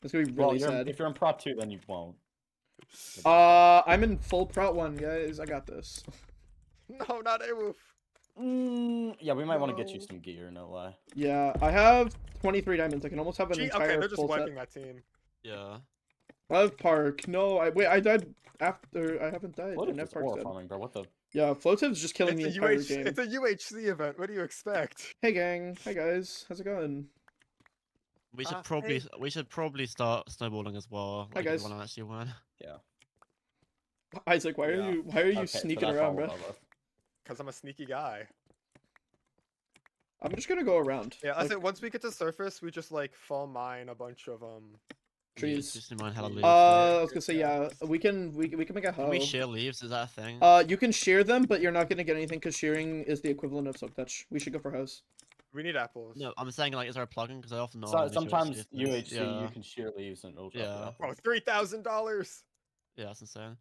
It's gonna be really sad. If you're in Prot 2, then you won't. I'm in full Prot 1, guys. I got this. No, not Awoof. Yeah, we might want to get you some gear, no lie. Yeah, I have 23 diamonds. I can almost have an entire okay, they're just full wiping set. that team. Yeah. I have Park. No, I died after. I haven't died. What and is Park's dead. farming, bro? What the? Yeah, Floativ's just killing the entire game. It's a UHC event. What do you expect? Hey gang, hi guys, how's it going? We should probably start snowballing as well. Hi Like, guys. if we wanna actually win. Yeah. Isaac, why are you sneaking around, bro? Because I'm a sneaky guy. I'm just gonna go around. Yeah, I said once we get to surface, we just like fall mine a bunch of trees. Just mine hella leaves. I was gonna say yeah, we can make a hoe. Can we shear leaves? Is that a thing? You can shear them, but you're not gonna get anything because shearing is the equivalent of soak touch. We should go for hoes. We need apples. No, I'm saying like, is there a plugin? Because I often know. Sometimes UHC you can shear leaves and it'll drop it off. Oh, $3,000. Yeah, that's insane.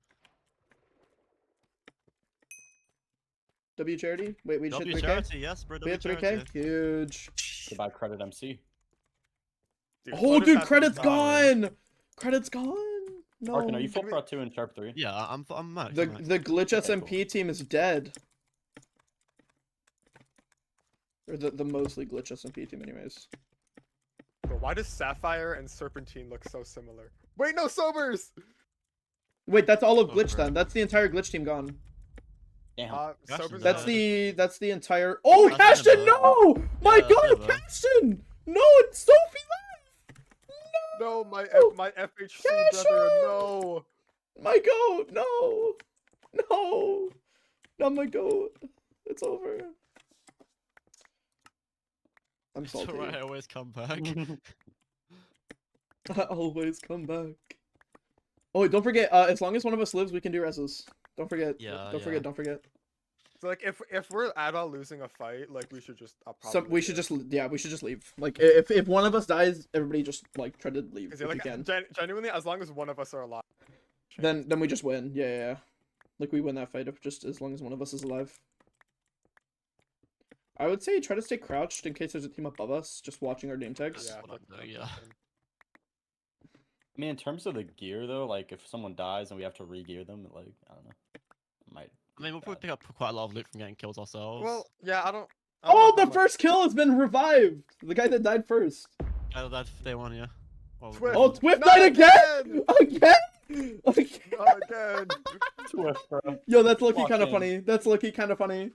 W charity? Wait, we just hit W 3K? charity, yes, bro. We hit 3K? Huge. Goodbye, Credit MC. Oh, dude, credit's gone! Credit's gone! No. Arkin, are you full Pro 2 and Sharp 3? Yeah, I'm max. The Glitch SMP team is dead. Or the mostly Glitch SMP team, anyways. But why does Sapphire and Serpentine look so similar? Wait, no, Sobers! Wait, that's all of Glitch then. That's the entire Glitch team gone. Damn. That's the entire. Oh, Cashton, no! My God, Cashton! No, it's Sophie left! No, my FHC brother, no! My goat, no! No! Not my goat. It's over. I'm salty. It's alright, I always come back. I always come back. Oh, wait, don't forget, as long as one of us lives, we can do reses. Don't forget. Yeah, Don't forget. So like, if we're at all losing a fight, like we should just. We should just leave. Like if one of us dies, everybody just like try to leave if like, you can. Genuinely, as long as one of us are alive. Then we just win. Yeah. Like we win that fight if just as long as one of us is alive. I would say try to stay crouched in case there's a team above us, just watching our name tags. Yeah. I mean, in terms of the gear though, like if someone dies and we have to re-gear them, like I don't know, it might. I mean, we'll probably pick up quite a lot of loot from getting kills ourselves. Well, yeah, I don't Oh, know the how much- first kill has been revived. The guy that died first. Oh, that's day one, yeah. Well, Twift. Oh, Twift Not died again! Again! Not again. Twift, bro. Yo, that's looking Walk kind of in. funny. That's looking kind of funny.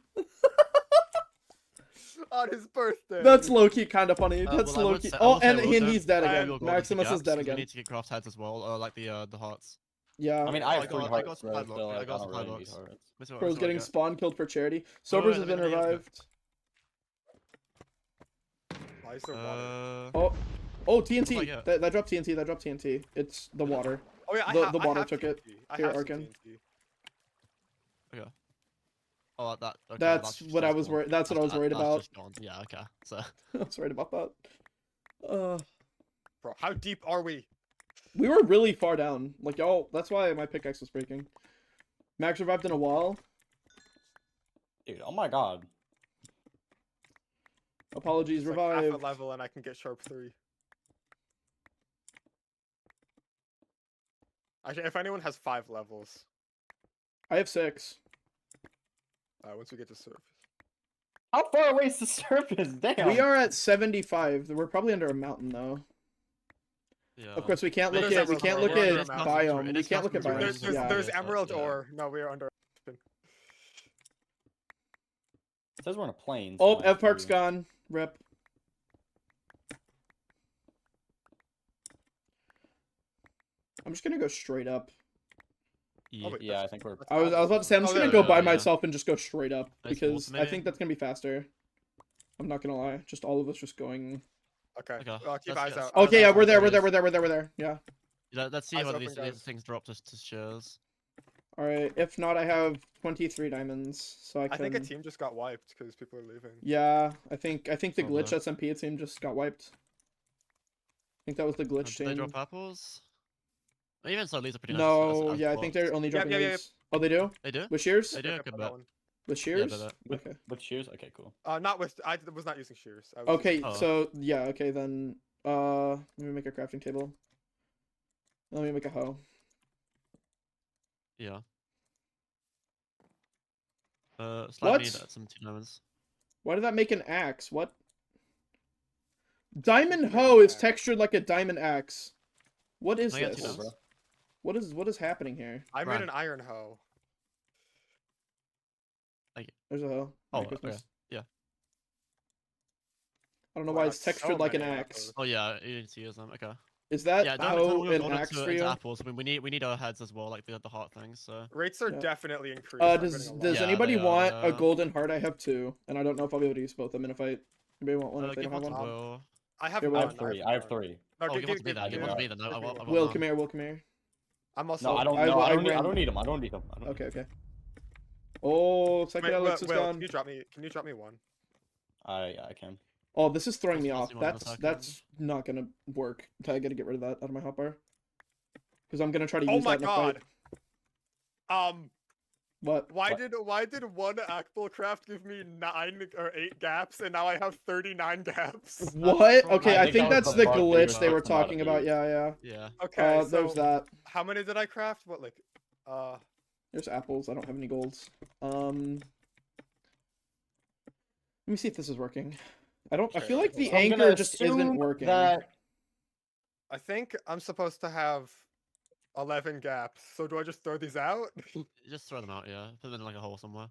on his birthday. That's low key kind of funny. That's well, I low would key. say- I Oh, will say and also, he's dead we again. will go into Maximus is gaps, dead 'cause again. We need to get craft heads as well, like the hearts. Yeah. I mean, I Oh, have 3 I got hearts, some bro, padlock, so I like, got I some don't really need padlocks. hearts. Let's see what- Bro's let's see what I getting get. spawn killed for charity. Wait, Sobers has let been me answer. revived. Why is there water? Oh, What TNT. do I get? That dropped TNT. That dropped TNT. It's the water. Oh yeah, The I water have took it. TNT. I Here, have some Arkin. TNT. Okay. Oh, that. Okay, That's just what I just was gone. worried. That's what I was worried That's about. just gone. Yeah. Okay. So. I was worried about that. Bro, how deep are we? We were really far down. Like, y'all, that's why my pickaxe was breaking. Max revived in a wall. Dude, oh my god. Apologies, It's like half revive. a level and I can get sharp 3. Actually, if anyone has 5 levels, I have 6. once we get to surface. How far away is the surface? Damn. We are at 75. We're probably under a mountain though. Yeah. Of course, we can't look There's at emerald ore. We're under a mountain. biome. It We is can't look at mountain biomes. terrain. Yeah. There's Yeah. emerald Yeah. ore. No, we are under. It says we're in a plane. Oh, so F Park's maybe- gone. Rip. I'm just gonna go straight up. Oh, wait, Yeah, I that's- think we're. that's I was about to say I'm just Oh, gonna yeah, go by yeah. myself and just go straight up Nice because water, I maybe? think that's gonna be faster. I'm not gonna lie. Just all of us just going. Okay. Okay, Keep let's eyes get- out. Okay, yeah, eyes we're out. there. We're there. Yeah. Let's see Eyes whether open, these guys. things drop to shares. All right. If not, I have 23 diamonds, so I can. I think a team just got wiped because people are leaving. Yeah, I think the Oh, glitch no. SMP team just got wiped. I think that was the glitch Did they team. drop apples? Even so, these are pretty nice. No, as yeah, I think they're only Yep, dropping yep, yep. these. Oh, they do? They do? With shears? They do. Yep, Good that bet. one. With shears? bet. Okay. With shears? Okay, cool. Not with. I was not using shears. I was Okay, using- Oh. so yeah, okay then. Let me make a crafting table. Let me make a hoe. Yeah. Slide What? need some 2 diamonds. Why did that make an axe? What? Diamond hoe is textured like a diamond axe. What is Can I get 2 this? diamonds? What is happening here? I made Ryan. an iron hoe. There's a hoe. Oh, Merry okay. Christmas. Yeah. I don't know Wow, why it's that's so textured like an many axe. apples. Oh yeah, you need to use them. Okay. Is that Yeah, don't hoe we'll an go axe into, for into you? apples. I mean, we need our heads as well, like the heart things. So. Rates are Yeah. definitely increased. I'm Does getting a lot. does Yeah, anybody they are, want yeah. a golden heart? I have 2, and I don't know if I'll be able to use both of them in a fight. Anybody want one if they Give don't have one to one? Will. I have Here, one. Will. I have 3. I have 3. No, Oh, give one to me then. Give one to me then. I give me want one. Will, none. come here. Will, come here. I'm also. No, I don't. I- No, I I don't. ran- I don't need them. I don't need them. Okay, okay. Oh, Wait, psychedelics is Will, gone. can you drop me? Can you drop me one? I can. Oh, this is throwing me I'll off. see one in a That's not gonna work. I gotta get rid of that out of my hotbar. Because I'm gonna try to Oh use my that in a fight. god. What? Why What? did one Apple craft give me 9 or 8 gaps and now I have 39 gaps? What? probably- Okay, I I think think that was that's the the bug that you glitch were they were talking about, talking about. dude. Yeah, yeah. Yeah. Okay, There's so that. how many did I craft? What like There's apples. I don't have any golds. Let me see if this is working. I feel like the So I'm gonna anchor just isn't assume working. That I think I'm supposed to have 11 gaps. So do I just throw these out? Just throw them out. Yeah. Put them in like a hole somewhere.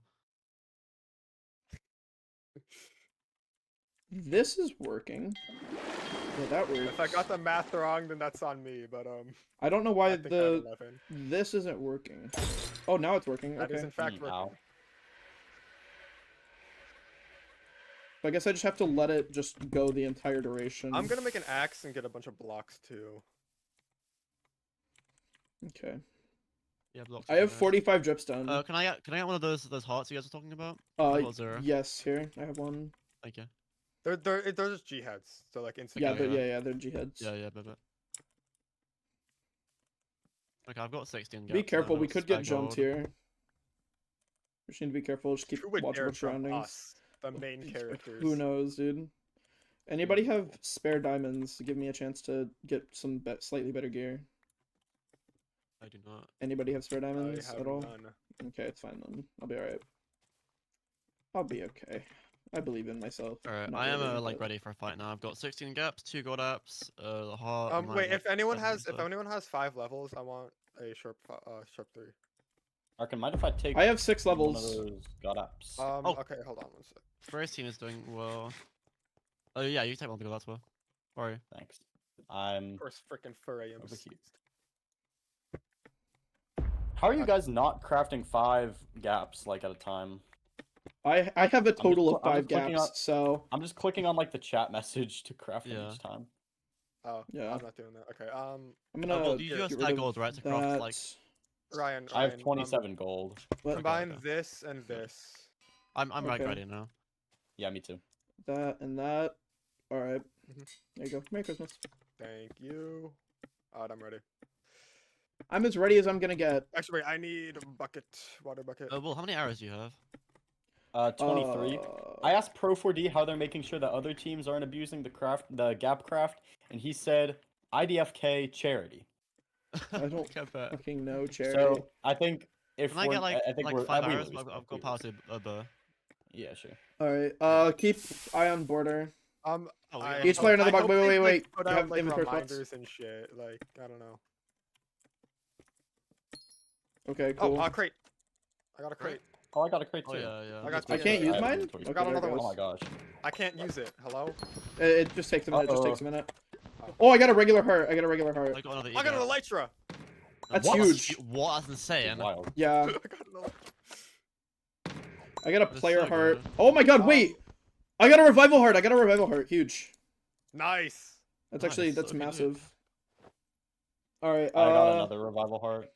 This is working. Yeah, that works. If I got the math wrong, then that's on me. But I don't know why I think I have the 11. this isn't working. Oh, now it's working. That Okay. is in fact working. Ow. I guess I just have to let it just go the entire duration. I'm gonna make an axe and get a bunch of blocks too. Okay. Yeah. Blocks I would be have nice. 45 dripstone. Can I get one of those hearts you guys were talking about? Uh, I've got 0. yes, here I have one. Thank you. They're just G heads, so like instant. Yeah, Okay, they're, yeah. they're G-heads. Yeah. Bet. Okay, I've got 16 gaps. Be and careful, I've we got could get spare jumped gold. here. We just need to be careful, just keep Who would watching our airdrop surroundings. us, the main characters? Who knows, dude? Anybody have spare diamonds to give me a chance to get some slightly better gear? I do not. Anybody have spare I diamonds have at all? none. Okay, it's fine then. I'll be alright. I'll be okay. I believe in myself. Alright, Not I am really, like but- ready for a fight now. I've got 16 gaps, 2 gold apps, the heart. and, Wait, like, if anyone 7 has stuff. 5 levels, I want a sharp 3. Arkin, mind if I take? I have 6 one of levels. those god apps. Okay, hold on one sec. First team is doing well. Oh yeah, you take one because that's well. Sorry. Thanks. I'm Of course, freaking fur I am. overheated. How are you guys not crafting 5 gaps like at a time? I have a total of I'm 5 just clicking gaps, on- so I'm just clicking on like the chat message to craft them Yeah. each time. Oh, Yeah. I'm not doing that. Okay, I'm Oh, gonna well, you get just rid had of gold, right, to craft, that. like- Ryan, I have Ryan, 27 gold. What? Combine okay. this and this. I'm right Okay. ready now. Yeah, me too. That and that. All right. Mhm. There you go. Merry Christmas. Thank you. Alright, I'm ready. I'm as ready as I'm gonna get. Actually, wait, I need a bucket, water bucket. Well, how many arrows do you have? 23. I asked Pro4D how they're making sure that other teams aren't abusing the gap craft, and he said IDFK charity. I don't Get that. fucking know, Charity. So I think if Can I we're, get like I think like we're 5 we arrows? lose, I've we got lose. past a bow. Yeah, sure. All right. Keep eye on border. Oh, I Each hope- player another I bucket. hope Wait, they, wait, like, wait. Put You out have like inventory spots? reminders and shit. Like, I don't know. Okay, cool. Oh, crate. I got a crate. Oh, I got a crate Oh too. yeah, yeah. I got I two. can't use have mine? inventory. Okay, got there it another goes. Oh my gosh. I can't use it. Hello? It just takes a minute. It just takes a Uh-oh. minute. Oh, I got a regular heart. I got a regular heart. I got another. I got an ego. elytra. That's What? huge. What? That's insane. Wild. Yeah. I got an elytra. I got a That's player so heart. good. Oh my god, wait! I got a revival heart. I got a revival heart. Huge. Nice. That's Nice, actually that's so good. massive. All right. I got another revival heart.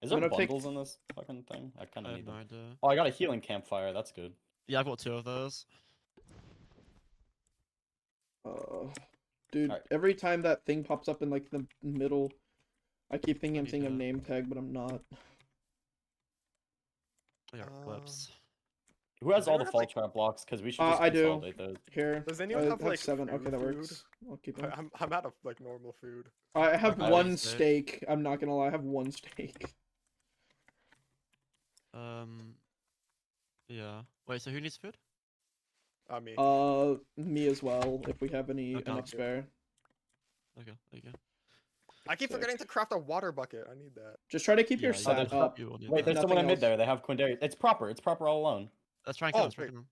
Is I'm there gonna take- bundles in this fucking thing? I kind I of have need no them. idea. Oh, I got a healing campfire. That's good. Yeah, I've got 2 of those. Dude, Alright. every time that thing pops up in like the middle, I keep thinking I'm need seeing a to- name tag, but I'm not. I got clips. Who has Does all anyone the have, fall like- trap blocks? Because we should just I do. consolidate those. Here. Does anyone I have, like, 7. Okay, that food? works. I'll keep them. I'm out of like normal food. I have Okay. one Steak. steak. I'm not gonna lie. I have one steak. Yeah. Wait, so who needs food? Me. Me as well. If we have any Okay. enough spare. Okay, there you go. I keep forgetting to craft a water bucket. I need that. Just try to keep your Yeah, stat there's- up. You will need Wait, that. there's someone in Nothing mid else. there. They have Quindarius. It's proper all alone. Let's try and Oh, kill him. Let's try wait. and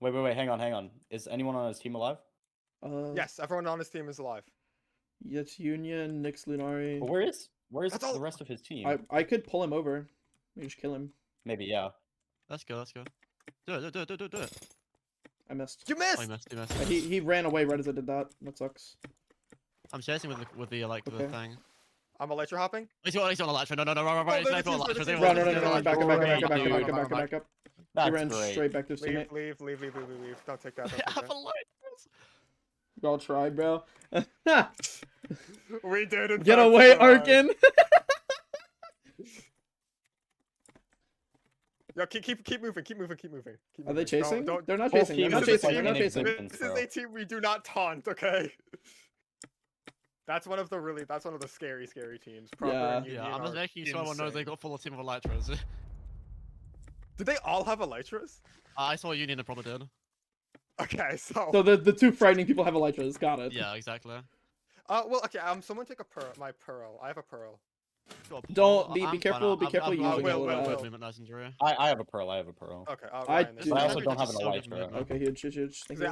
kill him. Wait. Hang on. Is anyone on his team alive? Yes, everyone on his team is alive. Yes, Union, Nix Lunari. Well, where's That's all- the rest of his team? I could pull him over. Maybe just kill him. Maybe, yeah. Let's go. Let's go. Do it. I missed. You Oh, missed. you missed. You missed. He ran away right as I did that. That sucks. I'm chasing with the like the Okay. thing. I'm elytra hopping. He's on Elytra. No, run. Oh, He's the on team's Elytra. right, They the were- Run, team's run, right, run, right, back up, right, back up, right, back up, back right, up, right, back up, right, back up, back up. That's He ran great. straight back to his teammate. Leave. Don't take that. Don't take Have that. Elytras. Y'all try, bro. We did it. Get away, Arkin! Yo, keep moving. Keep moving. Are they chasing? Don't. They're not Whole chasing. They're team not is This is chasing. They're not fucking chasing. existence, This is bro. a team we do not taunt. Okay. That's one of the scary teams. Proper Yeah. and Union Yeah, I'm just are making sure everyone knows they insane. got full team of Elytras. Did they all have elytras? I saw Union and probably did. Okay, so. So the two frightening people have elytras. Got it. Yeah, exactly. Well, okay. Someone take my pearl. I have a pearl. Don't be I'm careful. fine. Be careful I'm using will, all will, of will. that. Movement, nice and dry. I have a pearl. Okay. I Ryan, do. But I This also is don't have an so good elytra. movement. Okay, huge. Thank See, you.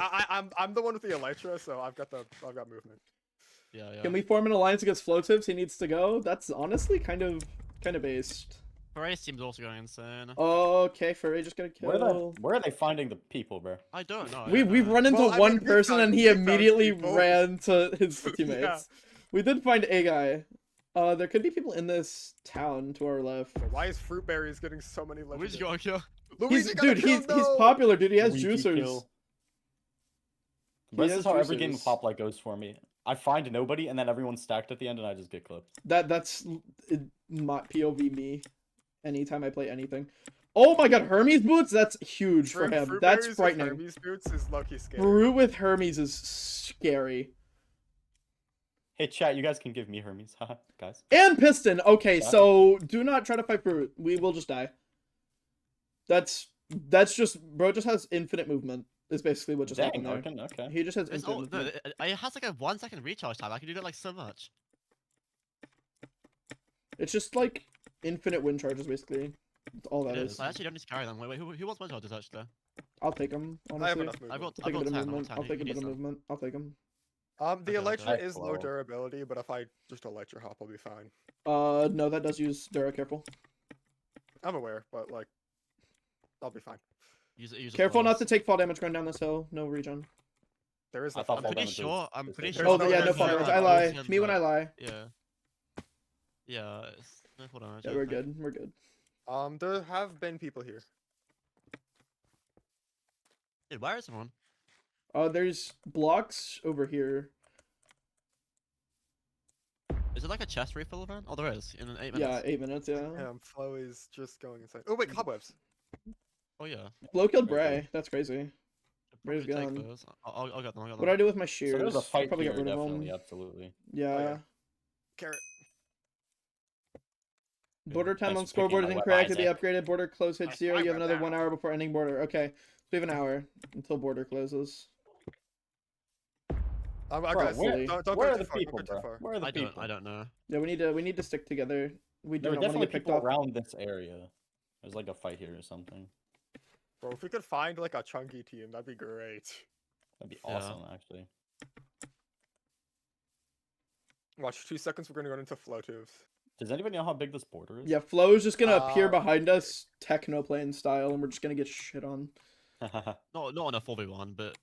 I'm the one with the elytra, so I've got movement. Yeah. Can we form an alliance against Floatives? He needs to go. That's honestly kind of based. Parade's team's also going insane. Okay, Furry just got a kill. Where are they finding the people, bro? I don't know. We've run into Well, I one mean, we person found- and he we found immediately people. ran to his teammates. Yeah. We did find a guy. There could be people in this town to our left. Why is Fruit Berries getting so many Luigi legendaries? got a kill. Luigi got a kill, He's no! popular, dude. He has Luigi juicers. kill. He This has is how every game of juicers. Pop Light goes for me. I find nobody, and then everyone's stacked at the end, and I just get clipped. That's my POV me. Anytime I play anything. Oh my god, Hermes boots? That's huge for him. Fruit That's Berries with frightening. Hermes boots is lucky scary. Brute with Hermes is scary. Hey, chat, you guys can give me Hermes, haha, guys. And Piston. Okay, Yeah. so do not try to fight Brute. We will just die. That's just bro just has infinite movement. Is basically what just Dang, happened there. Arkin, okay. He just has It's infinite all, movement. it has like a 1 second recharge time. I can do that like so much. It's just like infinite wind charges basically. That's all that It is. I actually don't need to carry them. Wait, who wants my charges actually? I'll take them. Honestly. I have enough I've movement. got, I'll take a bit of 10, I've got movement. 10. I'll Who take a bit needs of them? movement. I'll take them. The Okay, Elytra okay. is low Hello. durability, but if I just Elytra hop, I'll be fine. No, that does use Dura. Careful. I'm aware, but like, I'll be fine. Use it Careful not to twice. take fall damage going down this hill. No regen. There is I no thought fall fall I'm pretty damage sure. was I'm the pretty same. sure. There's Oh, no yeah, no res fall there. damage. I lie. Me when I lie. Yeah. Yeah, it's no fall damage. Yeah, I we're think. good. We're good. There have been people here. Dude, where is everyone? There's blocks over here. Is it like a chest refill event? Oh, there is. In 8 minutes. Yeah, 8 minutes. Yeah. Flo is just going insane. Oh wait, cobwebs. Oh yeah. Blow killed Very Bray. good. That's crazy. Bray's Probably take gone. those. I'll get them. I'll get them. What do I do with my So shears? there's a fight Probably here, get rid of definitely, them. absolutely. Yeah. Carrot. Border time Thanks on for scoreboard is picking my incorrect. To be Isaac. upgraded, border close hits 0. You have another 1 hour. hour before ending border. Okay. So we have an hour until border closes. I Bro, guys, where- don't Where go are too the far. people, Don't go too bro? far. Where are the I people? don't know. Yeah, we need to stick together. We do There were not want to definitely get picked people off. around this area. There's like a fight here or something. Bro, if we could find like a chunky team, that'd be great. That'd be Yeah. awesome, actually. Watch 2 seconds. We're gonna go into flow tubes. Does anybody know how big this border is? Yeah, Flo is just gonna appear Uh, behind us, technoplane style, and we're just gonna get shit on. Not on a 4v1, but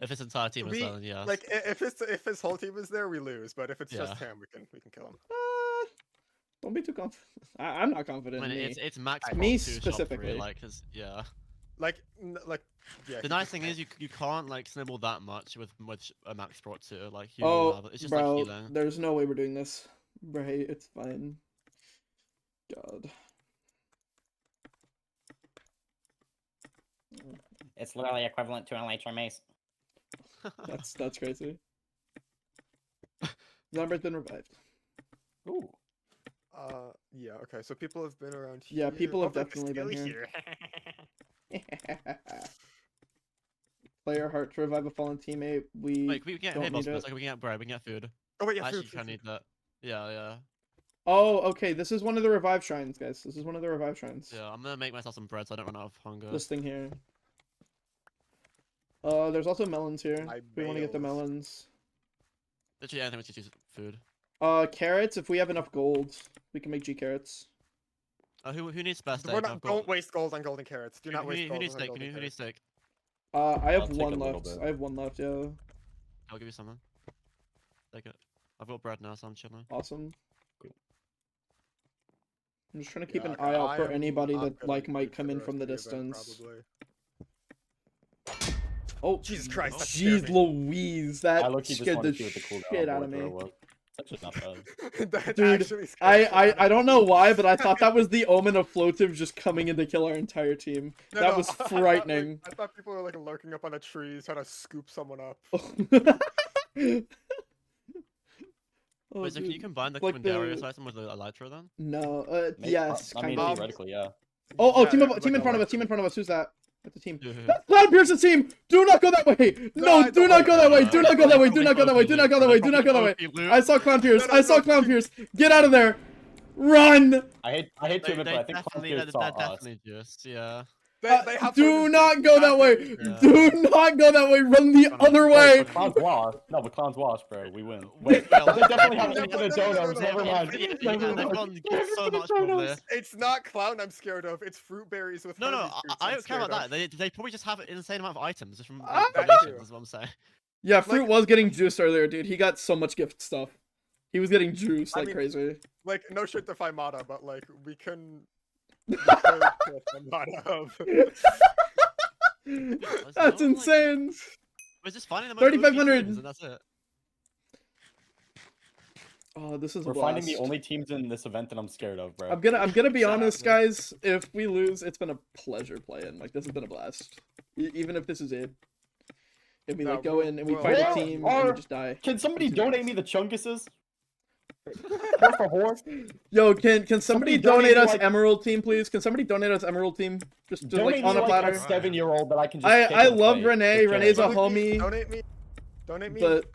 if his entire team is We- there, then yes. Like if his whole team is there, we lose. But if it's just Yeah. him, we can kill him. Don't be too confident. I'm not confident I mean, in me. it's max. Me Bolt 2 shot specifically. 3, like, 'cause- yeah. Like yeah. The nice thing is you can't like snibble that much with a max prot 2. Like you Oh, have, it's just bro, like healing. there's no way we're doing this. Right, it's fine. God. It's literally equivalent to an Elytra mace. That's crazy. Number's been revived. Ooh. Yeah. Okay. So people have been around here. Yeah, people have Oh, they're definitely been still here. Player heart to revive a fallen teammate. We Like we can get don't hitbox, need like it. we can get bread, we can get food. Oh wait, yeah, Actually, food, kind of food, need that. Yeah. Oh, okay. This is one of the revive shrines, guys. This is one of the revive shrines. Yeah, I'm gonna make myself some bread so I don't run out of hunger. This thing here. There's also melons here. My We want to get the bales. melons. Literally anything which is food. Carrots. If we have enough gold, we can make G carrots. Who needs best We're egg? not, I've got- don't waste gold on golden carrots. Do not waste who gold needs on steak? golden Who needs carrots. steak? I I'll have take one a little left. bit. I have one left. Yeah. I'll give you something. Take it. I've got bread now, so I'm chilling. Awesome. I'm just trying to keep Yeah, an okay, eye out for I'm anybody that gonna like might keep come the in rest from the of event, distance. probably. Oh, Jesus Christ, that scared Jeez me. Louise, that I low-key just scared wanted the to see what the cooldown shit on out of Warthrower me. was. It's actually not bad. That Dude, actually scared the shit I don't know why, but I thought that was the omen of Floative just coming in to kill our entire team. No, That no, was I thought, frightening. I thought people were like lurking up on a tree trying to scoop someone up. Oh, Wait, so can you dude. combine the Like Commandaris the- item with the Elytra then? No, Maybe- yes, I mean, kind of. theoretically, yeah. Oh, Yeah, team, yeah, team like in a front of us, Elytra. team in front of us. Who's that? That's the team. Who? That's Cloud Pierce's team! Do not go that way! No, do not go that way! Do not go that way! Do not go that way! Do not go that way! Do not go that way! I saw Cloud Pierce! I saw Cloud Pierce! Get out of there! Run! I hate to admit, but I think Clown definitely, Pierce they're saw us. definitely just, yeah. They have Do focus not groups. go that way! Yeah. Do not go that way! Run the other Wait, way! but Clown's washed. No, but Clown's washed, bro. We win. Wait, they definitely have any other donos. Never mind. Never They've mind. gone so much probably. It's not clown I'm scared of. It's fruit berries with No, Hermes juice I I'm don't care about scared that. They probably just have an insane amount of items just from Ah! like, That donations, too. is what I'm saying. Yeah, Fruit Like- was getting juiced earlier, dude. He got so much gift stuff. He was getting juiced I like mean- crazy. Like no shit to Mata, but like we can. we could kill Mata of. That's insane. We're just finding the most 3,500. teams and that's it. Oh, this is a We're blast. finding the only teams in this event that I'm scared of, bro. I'm gonna be honest, Exactly. guys. If we lose, it's been a pleasure playing. Like this has been a blast. Even if this is it, if we No, like go we'll- in and we we'll- fight a Where team and are- we just die. Can somebody Let's do donate this. me the chunkuses? Por favor. Yo, can somebody Somebody donate donate me, us like- Emerald team, please? Can somebody donate us Emerald team? Just Donate like on me a like platter. a 7-year-old that I can just. kick I and love play. Renee. Just Renee's a kidding. homie. Donate me. But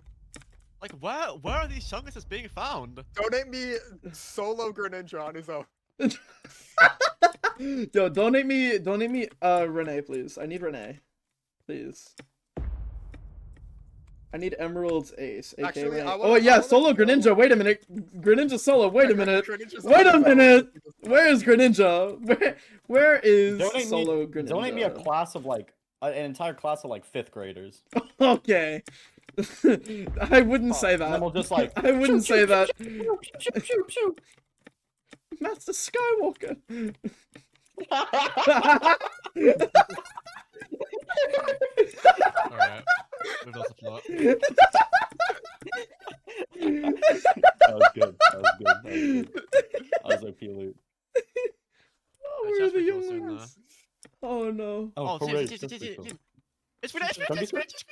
Like where are these chunkuses being found? Donate me solo Greninja on his own. Yo, donate me, Renee, please. I need Renee, please. I need Emerald's Ace, aka. Actually, I Oh wanna- yeah, I wanna Solo know- Greninja. Wait a minute, Greninja Solo. Wait a minute. Greninja's Wait a on the minute. Where is Greninja? Where is Donate Solo me, Greninja? donate me a class of like an entire class of like 5th graders. Okay. I wouldn't say And then that. we'll just like. I wouldn't say that. Shoot, shoot, shoot. Master Skywalker. Alright. We've lost the plot. That was good. That was good. That was good. I was OP loot. Oh, Yeah, we're Chess the pretty cool soon, younglings. Oh no. Oh, hooray, see, that's pretty cool. it's finished! Don't be It's finished!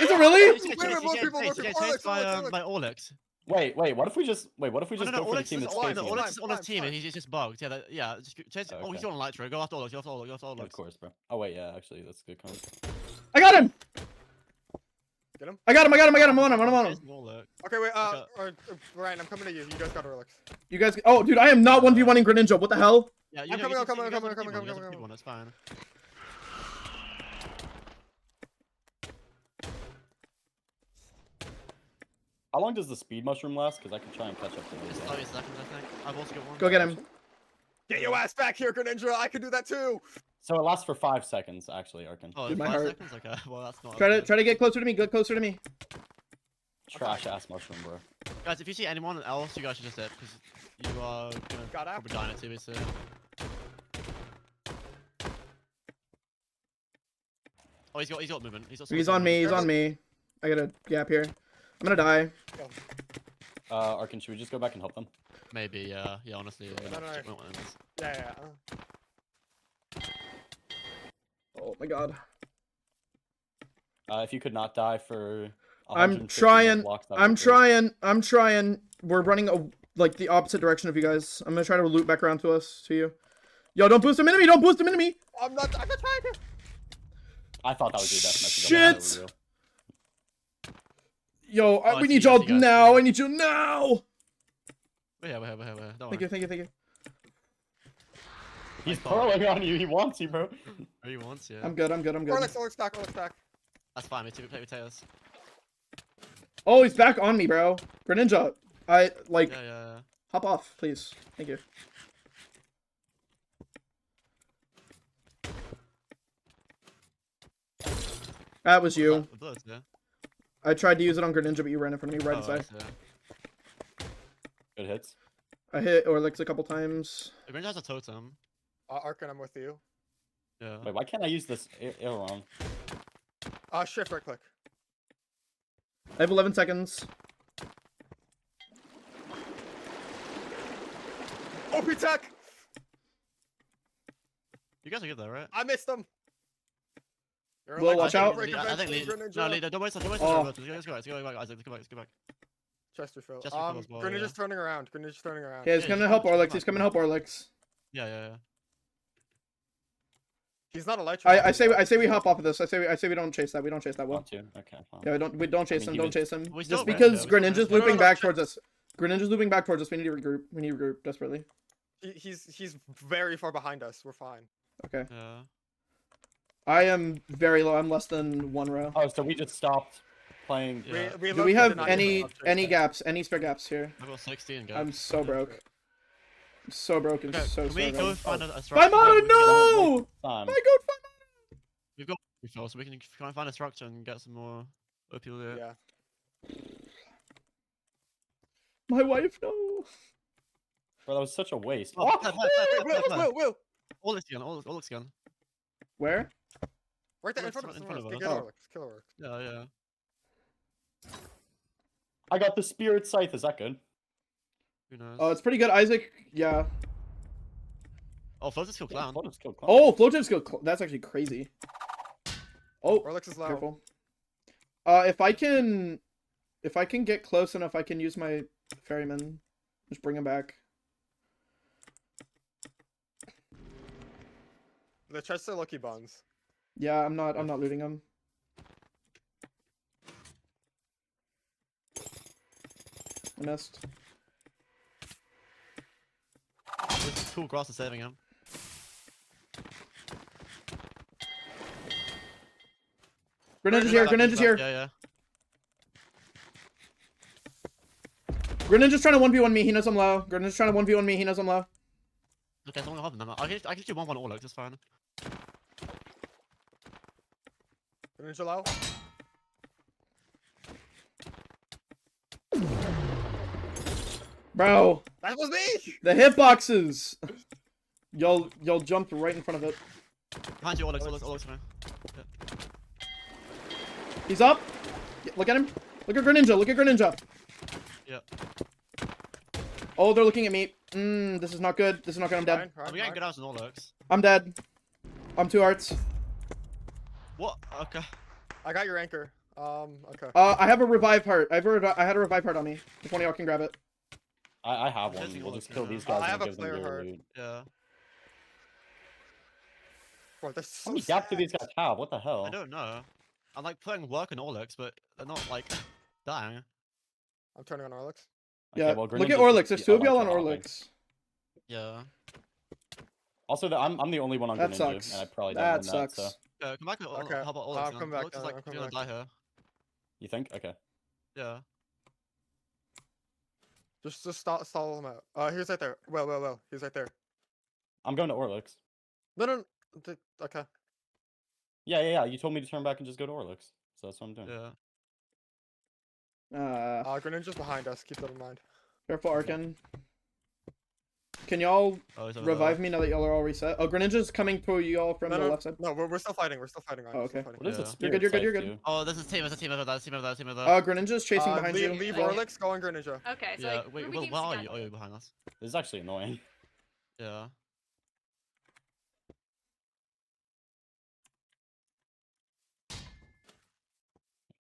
Is it really? More people, Orlex, by Orlex. Wait, what if we just No, go for the Orlex team is that's on facing him? Orlex is on his Fine, team, and fine. he's just bugged. Yeah, just chase. Oh, Oh, he's okay. on Nitro. Go after Orlex. Go after Orlex. Go after Orlex. Of course, bro. Oh wait, yeah, actually, that's a good comment. I got him. Get him? I got him. I'm on him. Orlex. Okay, wait. Okay. Ryan, I'm coming to you. You guys got Orlex. You guys. Oh, dude, I am not 1v1ing Greninja. What the hell? Yeah, I'm coming, I'm coming, I'm coming, I'm coming, I'm coming. coming. That's fine. How long does the speed mushroom last? Because I can try and catch up to It's those. 30 seconds, I think. I've also got one. Go get him. Get your ass back here, Greninja. I can do that too. So it lasts for 5 seconds, actually, Arkin. Oh, Dude, my 5 heart. seconds? Okay, well, that's not. Try to get closer to me. Get closer to me. Trash ass mushroom, bro. Guys, if you see anyone else, you guys should just hit, because you are gonna Got out. probably die in it too, so. Oh, he's got movement. He's on me. He's on me. I got a gap here. I'm gonna die. Arkin, should we just go back and help them? Maybe, yeah. Yeah, honestly. Yeah, No, no, no. check my enemies. Yeah. Oh my god. If you could not die for. I'm 150 trying. blocks, that would be great. I'm trying. We're running like the opposite direction of you guys. I'm gonna try to loop back around to you. Yo, don't boost him enemy. Don't boost him enemy. I'm not trying to. I thought that was your death message. Shit! Yo, Oh, we I need see, I y'all see, guys. now. I need you now. We're here. Don't Thank you. He's purling on you. He wants you, bro. Oh, he wants, yeah. I'm good. Orlex stack. That's fine. We play with Tails. Oh, he's back on me, bro. Greninja, Yeah. hop off, please. Thank you. That was you. The bullets, yeah. I tried to use it on Greninja, but you ran in front of me right Oh, inside. yeah. Good hits. I hit Orlex a couple times. The Greninja has a totem. Arkin, I'm with you. Yeah. Wait, why can't I use this Aileron? Shift right click. I have 11 seconds. OP tech. You guys are good though, right? I missed them. You're Well, like, watch I out. think I think Greninja. no, don't waste. Oh. Let's go back, Isaac. Let's go back. Chesterfield. Chesterfield as well, Greninja's yeah. turning around. Greninja's turning around. Yeah, he's Yeah, coming to he's help fine, he's Orlex. fine. He's coming to help Orlex. Yeah. He's not electric. I say we hop off of this. I say we don't chase that. We don't chase that well. Want to? Okay, fine. Yeah, we don't chase I mean, him. he Don't was- chase him. We still Just ran, because yeah, we still Greninja's ran. looping No, back check. towards us. Greninja's looping back towards us. We need to regroup. We need to regroup desperately. He's very far behind us. We're fine. Okay. Yeah. I am very low. I'm less than 1 row. Oh, so we just stopped playing. Yeah. Do we looked have and I any didn't chase that. gaps? Any spare gaps here? I've got 16 go. I'm so broke. I'm so broken. Okay, So can we so go broke. find a Find structure? Mono, where we can get no! Time. My god, find We've got refill, so we can try and find a structure and get some more OP loot. Yeah. my wife, no. Bro, that was such a waste. Oh, Will. All looks gone. Where? Right there in Orlex, front of us. in front of us. Get Oh. Orlex. Kill Orlex. Yeah. I got the spirit scythe. Is that good? Who knows? Oh, it's pretty good, Isaac. Yeah. Oh, Floater's kill clown. Floater's kill clown. Oh, floative skill. That's actually crazy. Oh, Orlex is low. careful. If I can get close enough, I can use my ferryman. Just bring him back. The chests are lucky bombs. Yeah, I'm not looting him. I missed. This cool grass is saving him. Greninja's here. Greninja's here. Yeah, yeah. Greninja's trying to 1v1 me. He knows I'm low. Greninja's trying to 1v1 me. He knows I'm low. Okay, someone hold them. I can do 1-1 Orlux, it's fine. Greninja low. Bro, That was me. the hitboxes. Y'all jumped right in front of it. Behind you, Orlux, man. He's up. Look at him. Look at Greninja. Look at Greninja. Yeah. Oh, they're looking at me. This is not good. This is not good. I'm dead. We getting good outs in Orlux. I'm dead. I'm 2 hearts. What? Okay. I got your anchor. Okay. I have a revive heart. I had a revive heart on me. If one of y'all can grab it. I have one. We'll just kill these guys I and have a give them player their heart. loot. Yeah. Bro, that's so How many gaps do these guys have? What the hell? I don't know. I'm like putting work in Orlux, but they're not like dying. I'm turning on Orlux. Yeah, well, look at Greninja's Orlux. There's just 2 of y'all on electro-hopping. Orlux. Yeah. Also, I'm the only one on That Greninja, sucks. and I probably don't That win sucks. that, so... Come back with Okay. how about Orlux? I'm coming back, Orlux is I'm like coming gonna back. die here. You think? Okay. Yeah. Just stall him out. He's right there. Well. He's right there. I'm going to Orlux. No. Okay. Yeah. You told me to turn back and just go to Orlux. So that's what I'm doing. Yeah. Greninja's behind us. Keep that in mind. Careful, Arkin. Can y'all revive me now that y'all are all reset? Oh, Greninja's coming to y'all from the left side. No, we're still fighting. We're still fighting. Oh, okay. What is it? You're good. You're good. You're good. Oh, there's a team over there. Team over there. Greninja's chasing behind you. Leave Orlux. Go on Greninja. Okay, so Yeah. like, Wait, Ruby where games are you? together. Oh, you're behind us. This is actually annoying. Yeah.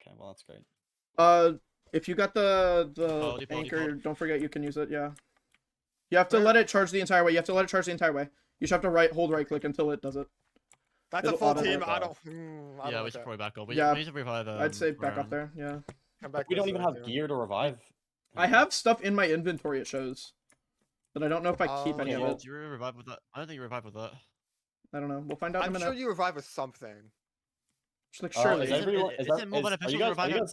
Okay, well that's great. If you got the anchor, don't forget you can use it. Yeah. You have to let it charge the entire way. You have to let it charge the entire way. You should have to hold right click until it does it. That's a It'll full auto team. work I off. don't. I Yeah, don't we like should that. probably back up. We Yeah. need to revive. I'd say back up Baron. there. Yeah. Come back. We don't this even way, have dude. gear to revive. I have stuff in my inventory. It shows, but I don't know if I keep any Okay, of well, it. do you revive with that? I don't think you revive with that. I don't know. We'll find out in a I'm minute. sure you revive with something. Like, surely. Is everyone? is it more beneficial to revive him?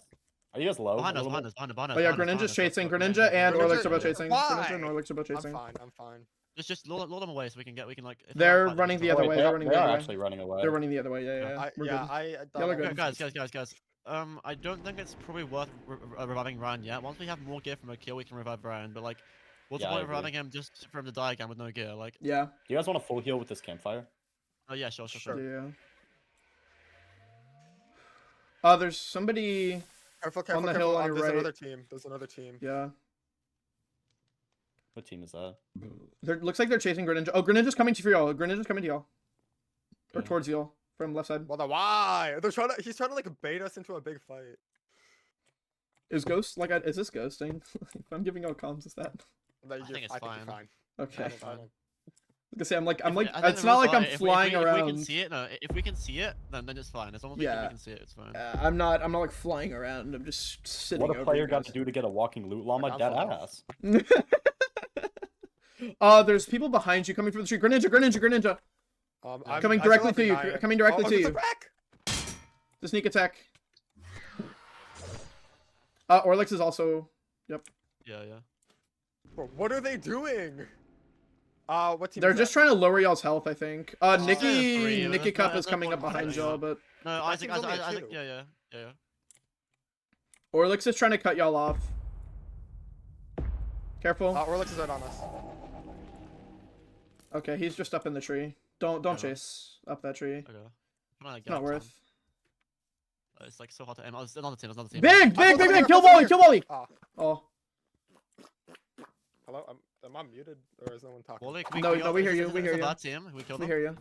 Are you guys low? Behind a us, little behind bit? us, behind us. Oh yeah, behind us, Greninja's behind us. chasing. Greninja and Orlux are both chasing. Why? Greninja and Orlux are both chasing. I'm fine. Just lure them away so we can like. if they They're wanna fight, running just the go other away. way. They They're are- running they the are other way. actually running away. They're running the other way. Yeah. We're good. Y'all are good. Guys. I don't think it's probably worth reviving Ryan yet. Once we have more gear from Akil, we can revive Ryan. But like, what's Yeah, the I point of agree. reviving him just from the die again with no gear? Like, Yeah. Do you guys want a full heal with this campfire? oh yeah, sure. Yeah. There's somebody Careful, on the hill on your There's right. another team. There's another team. Yeah. What team is that? Looks like they're chasing Greninja. Oh, Greninja's coming to y'all. Greninja's coming to y'all. Or towards y'all from left side. Well, then why? They're trying to. He's trying to like bait us into a big fight. Is Ghost like? Is this ghosting? If I'm giving out comms, is that? No, I think it's you're fine. fine. Okay. I I don't- I was don't- gonna say I'm like I think it's the not rules like are, I'm if flying we around. can see it, no. If we can see it, then it's fine. As long as we Yeah. can see it, it's fine. I'm not like flying around. I'm just sitting. What a over player you got guys. to do to get a walking loot llama? I'm Dead fine. ass. There's people behind you coming from the tree. Greninja. Coming directly to you. Coming directly to you. The sneak attack. Orlux is also. Yep. Yeah. Bro, what are they doing? What team? They're is just that? three trying to lure y'all's health, I think. three, Nikki but Cup there's is no coming point up behind behind y'all, y'all. but No, That Isaac, team's only at Isaac, two. yeah. Orlux is trying to cut y'all off. Careful. Orlux is right on us. Okay, he's just up in the tree. Don't chase up that tree. Okay. It's not worth. It's like so hard to aim. Oh, it's another team. Big! Kill volley! Oh. Hello? Am I muted or is no one talking? Wally, No, we hear you. We hear you. That team. We killed We them. hear you.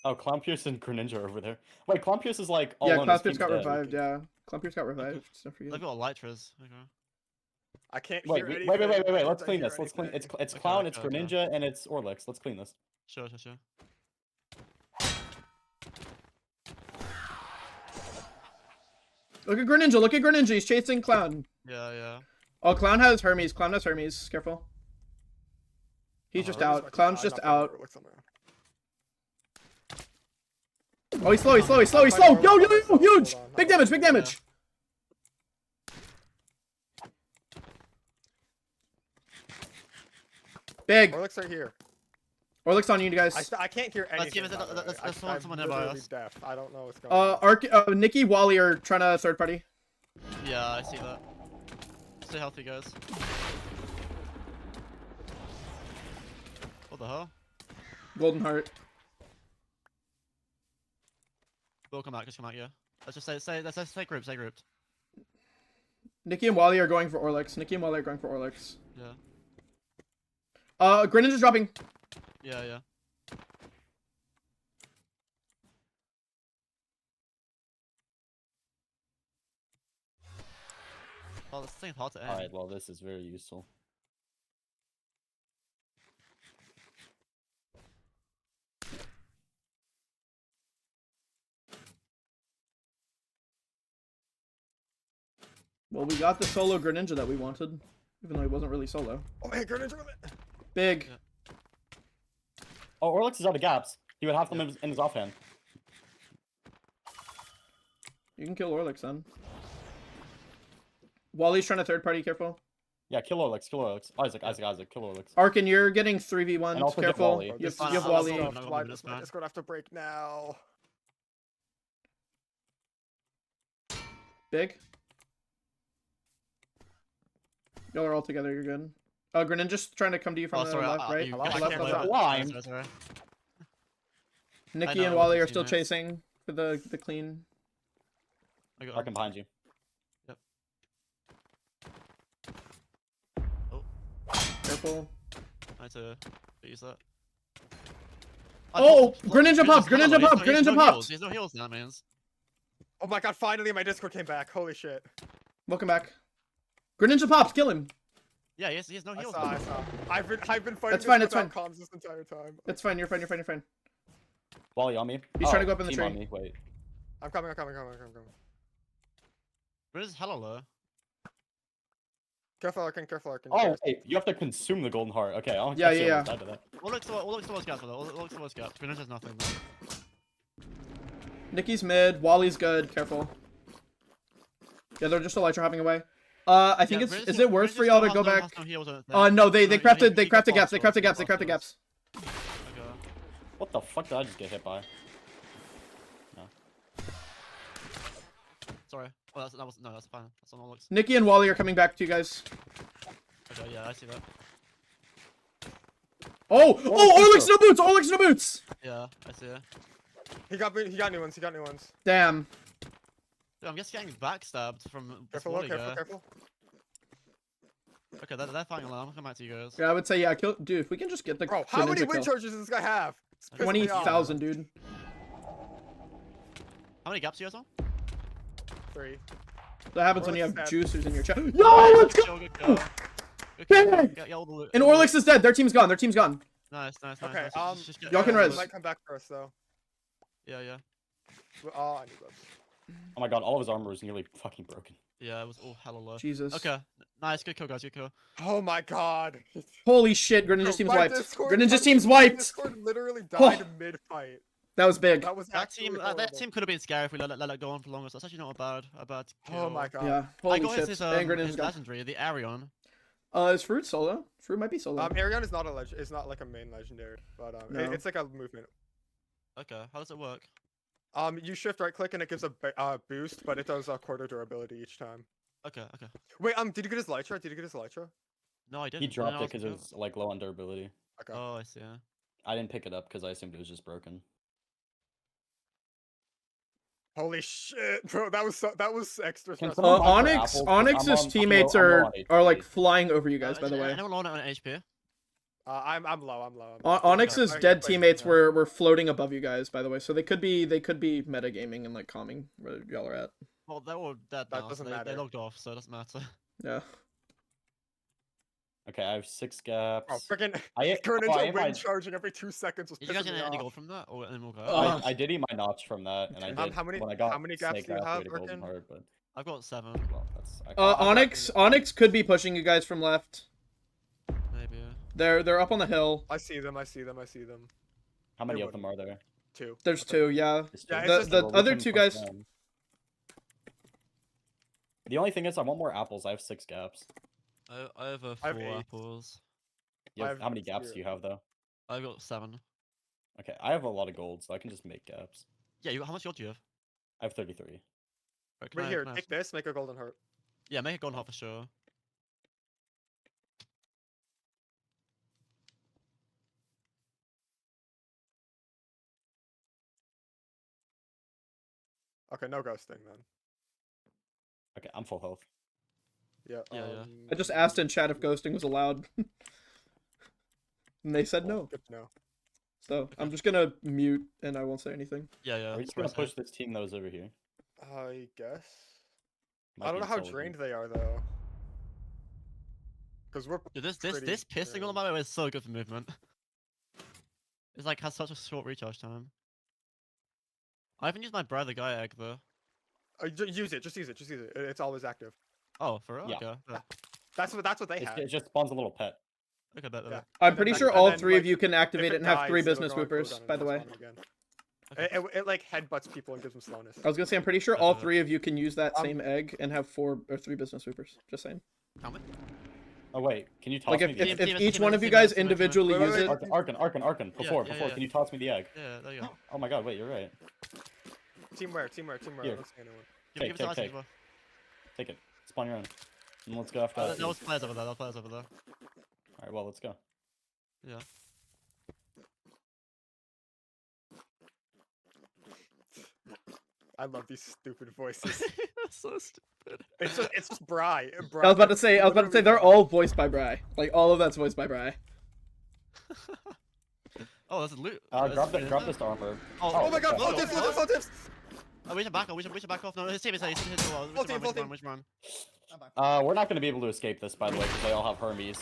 Oh, Clownpierce and Greninja are over there. Wait, Clownpierce is like all Yeah, alone. His Clownpierce team's got dead. revived. Yeah, Clownpierce got revived. Don't forget. They've got Elytras. Okay. I can't Wait, hear wait. anything. Let's I clean hear this. Let's clean. anything. It's Okay, Clown, okay, it's okay. Greninja, and it's Orlux. Let's clean this. Sure. Look at Greninja. He's chasing Clown. Yeah. Oh, Clown has Hermes. Careful. He's just out. Clown's just out. Oh, he's slow, he's slow, he's slow, he's slow! Yo, yo, yo, huge! Big damage, big damage! Big! Orlick's right here. Orlick's on you guys. I can't hear anything. Let's give it. by the way. Let's I'm someone nearby literally us. deaf. I don't know what's going on. Nikki, Wally are trying to third party. Yeah, I see that. Stay healthy, guys. What the hell? Golden Heart. We'll come out. Just come out. Yeah. Let's just let's stay grouped. Stay grouped. Nikki and Wally are going for Orlix. Nikki and Wally are going for Orlix. Yeah. Greninja is dropping. Yeah, yeah. Oh, this thing's hard to aim. Alright, well, this is very useful. Well, we got the solo Greninja that we wanted, even though he wasn't really solo. Oh, hey, Greninja with it. Big. Yeah. Oh, Orlix is out of gaps. He would have them in his offhand. You can kill Orlix then. Wally's trying to third party, careful. Yeah, kill Orlix, kill Orlix. Isaac, kill Orlix. Arkin, you're getting And 3v1s, also get careful. Wally. You Fine, have I'll Wally. stop. Why does my Discord have to break now? Big. Y'all are all together, you're good. Greninja's trying to come to you from Oh, the sorry, left, right? you Left, guys left, can't left, play left. that. Sorry. Nikki know, and Wally with are still teammates. chasing for the clean. I got Arkin behind you. Yep. Careful. I had to use that. Oh, Greninja popped! Greninja popped! Greninja popped! There's no heals now, man. Oh my god, finally my Discord came back. Holy shit. Welcome back. Greninja popped! Kill him! Yeah, he has no I heals. saw. I've been fighting That's fine, this that's without comms this entire time. It's fine, you're fine, you're fine, you're fine. Wally on me. He's trying to go up in the team tree. On me. Wait. I'm coming. But it's hella low. Careful, Arkin, careful, Arkin. Oh, wait, you have to consume the golden heart. Okay, I'll Yeah, I'll see yeah, what yeah. side of that. All looks towards gaps, though. All looks towards gaps. Greninja has nothing. Nikki's mid, Wally's good, careful. Yeah, they're just Elytra hopping away. I think Yeah, it's Greninja is it worth still for y'all to has go no- back? has no heals on it. No, they No, crafted he gaps, got they crafted gaps, boss they crafted kills. gaps. Okay. What the fuck did I just get hit by? Sorry. Oh, that's fine. That's on all looks. Nikki and Wally are coming back to you guys. Okay, yeah, I see that. Oh, Orlix no boots, Orlix no boots. Yeah, I see it. He got new ones. Dude, Damn. I'm just getting backstabbed from this Careful, Wally careful, guy. careful. Okay, they're fighting along. I'll come back to you guys. Yeah, I would say yeah, kill, dude. If we can just get the Bro, how many Greninja wind kill. charges does this guy have? It's pissing me off. 20,000, dude. How many gaps do you guys on? 3. That happens when you have Orlix juicers in your chest. Yo, Yo, let's go! Good kill. Bang! Get all the loot. And Orlix is dead. Their team's gone. Their team's gone. Nice. Okay, Just get y'all can all the res. loot. Might come back for us though. Yeah. Oh, I need those. Oh my god, all of his armor is nearly fucking broken. Yeah, it was all hella low. Jesus. Okay, nice. Good kill, guys. Good kill. Oh my god. Holy shit, Greninja's Bro, team's my wiped. Discord- Greninja's my team's wiped. Discord literally died mid-fight. That was big. That was That actually team, that team could have been scary if we let it go on for longer. So that's actually not a bad kill. Oh my god. Yeah. Holy I got shit. his, And Greninja's his gone. legendary, the Arion. Is Fruit solo? Fruit might be solo. Arion is not is not like a main legendary, but No. it's like a movement. Okay, how does it work? You shift right click and it gives a boost, but it does a quarter durability each time. Okay. Wait, did you get his Elytra? No, I didn't. He dropped it because because it was like low on durability. Okay. Oh, I see. Yeah. I didn't pick it up because I assumed it was just broken. Holy shit, bro! That was extra Can stressful. someone buy for apples? Onyx's I'm teammates low are on like HP. flying over you guys, by the way. Anyone on HP? I'm low. Onyx's Okay, dead wait, teammates yeah. were floating above you guys, by the way. So they could be metagaming and like calming where y'all are at. Well, they're all dead That now. doesn't They matter. logged off, so it doesn't matter. Yeah. Okay, I have 6 gaps. Oh, freaking I ate Greninja my- wind charging every 2 seconds was Did you guys pissing me get any off. gold from that, or and we'll go? I did eat my notch from that, and I Okay. did How many- when I got how many gaps snake do you halfway have, to golden Arkin? heart, but I've got 7. well, that's I Onyx could be pushing you guys from left. Maybe. They're up on the hill. I see them. how many They of them are there? two. There's two, yeah. Yeah, it's The just- the Well, we other can two punch guys. them. The only thing is, I want more apples. I have 6 gaps. I have 4 I have 8. apples. You I have, have how many gaps 0. do you have though? I've got 7. Okay, I have a lot of gold, so I can just make gaps. Yeah, how much gold do you have? I have 33. Right, can Right I- here, can I take have- this, make a golden heart. Yeah, make a golden heart for sure. Okay, no ghosting then. Okay, I'm full health. Yeah. Yeah, yeah. I just asked in chat if ghosting was allowed, and they said no. Good to know. So I'm just gonna mute and I won't say anything. Yeah, yeah. Are we just gonna push this team that was over here? I guess. Might I don't be know how intelligent. drained they are though. Because we're Dude, this pretty pissing on my way is so good for movement. It's like has such a short recharge time. I haven't used my brother guy egg though. use it. Just use it. Just use it. It's always active. Oh, for real? Yeah. Okay. Yeah. That's what they had. It just spawns a little pet. Okay, bet. Yeah. I'm And pretty then, sure like- all and then, 3 of like, you can if activate it and have 3 dies, it'll business go on swoopers. cooldown and By the way, respawn again. It like headbutts people and gives them slowness. I was gonna say I'm pretty sure all 3 of you can use that same egg and have 4 or 3 business swoopers. Just saying. How many? Oh wait, can you toss Like me the if egg? each one of you guys individually Wait, use wait, it. Arkin, before, yeah. can you toss me the egg? Yeah, there you go. Oh my god, wait, you're right. Teamwork. Here. I don't see anyone. Give it to us as Take. well. Take it. Spawn your own. And let's go after that. There was players over there. There was players over there. Alright, well, let's go. Yeah. I love these stupid voices. So stupid. It's just Bri. I was about to say they're all voiced by Bri. Like all of that's voiced by Bri. Oh, there's a loot. Grab this armor. Oh my god! okay. Flow tips! Flow tips! Oh, we should back off. We should back off. No, his team is here. He's hit the wall. Full team, full team. We should run. We're not gonna be able to escape this, by the way, because they all have Hermes.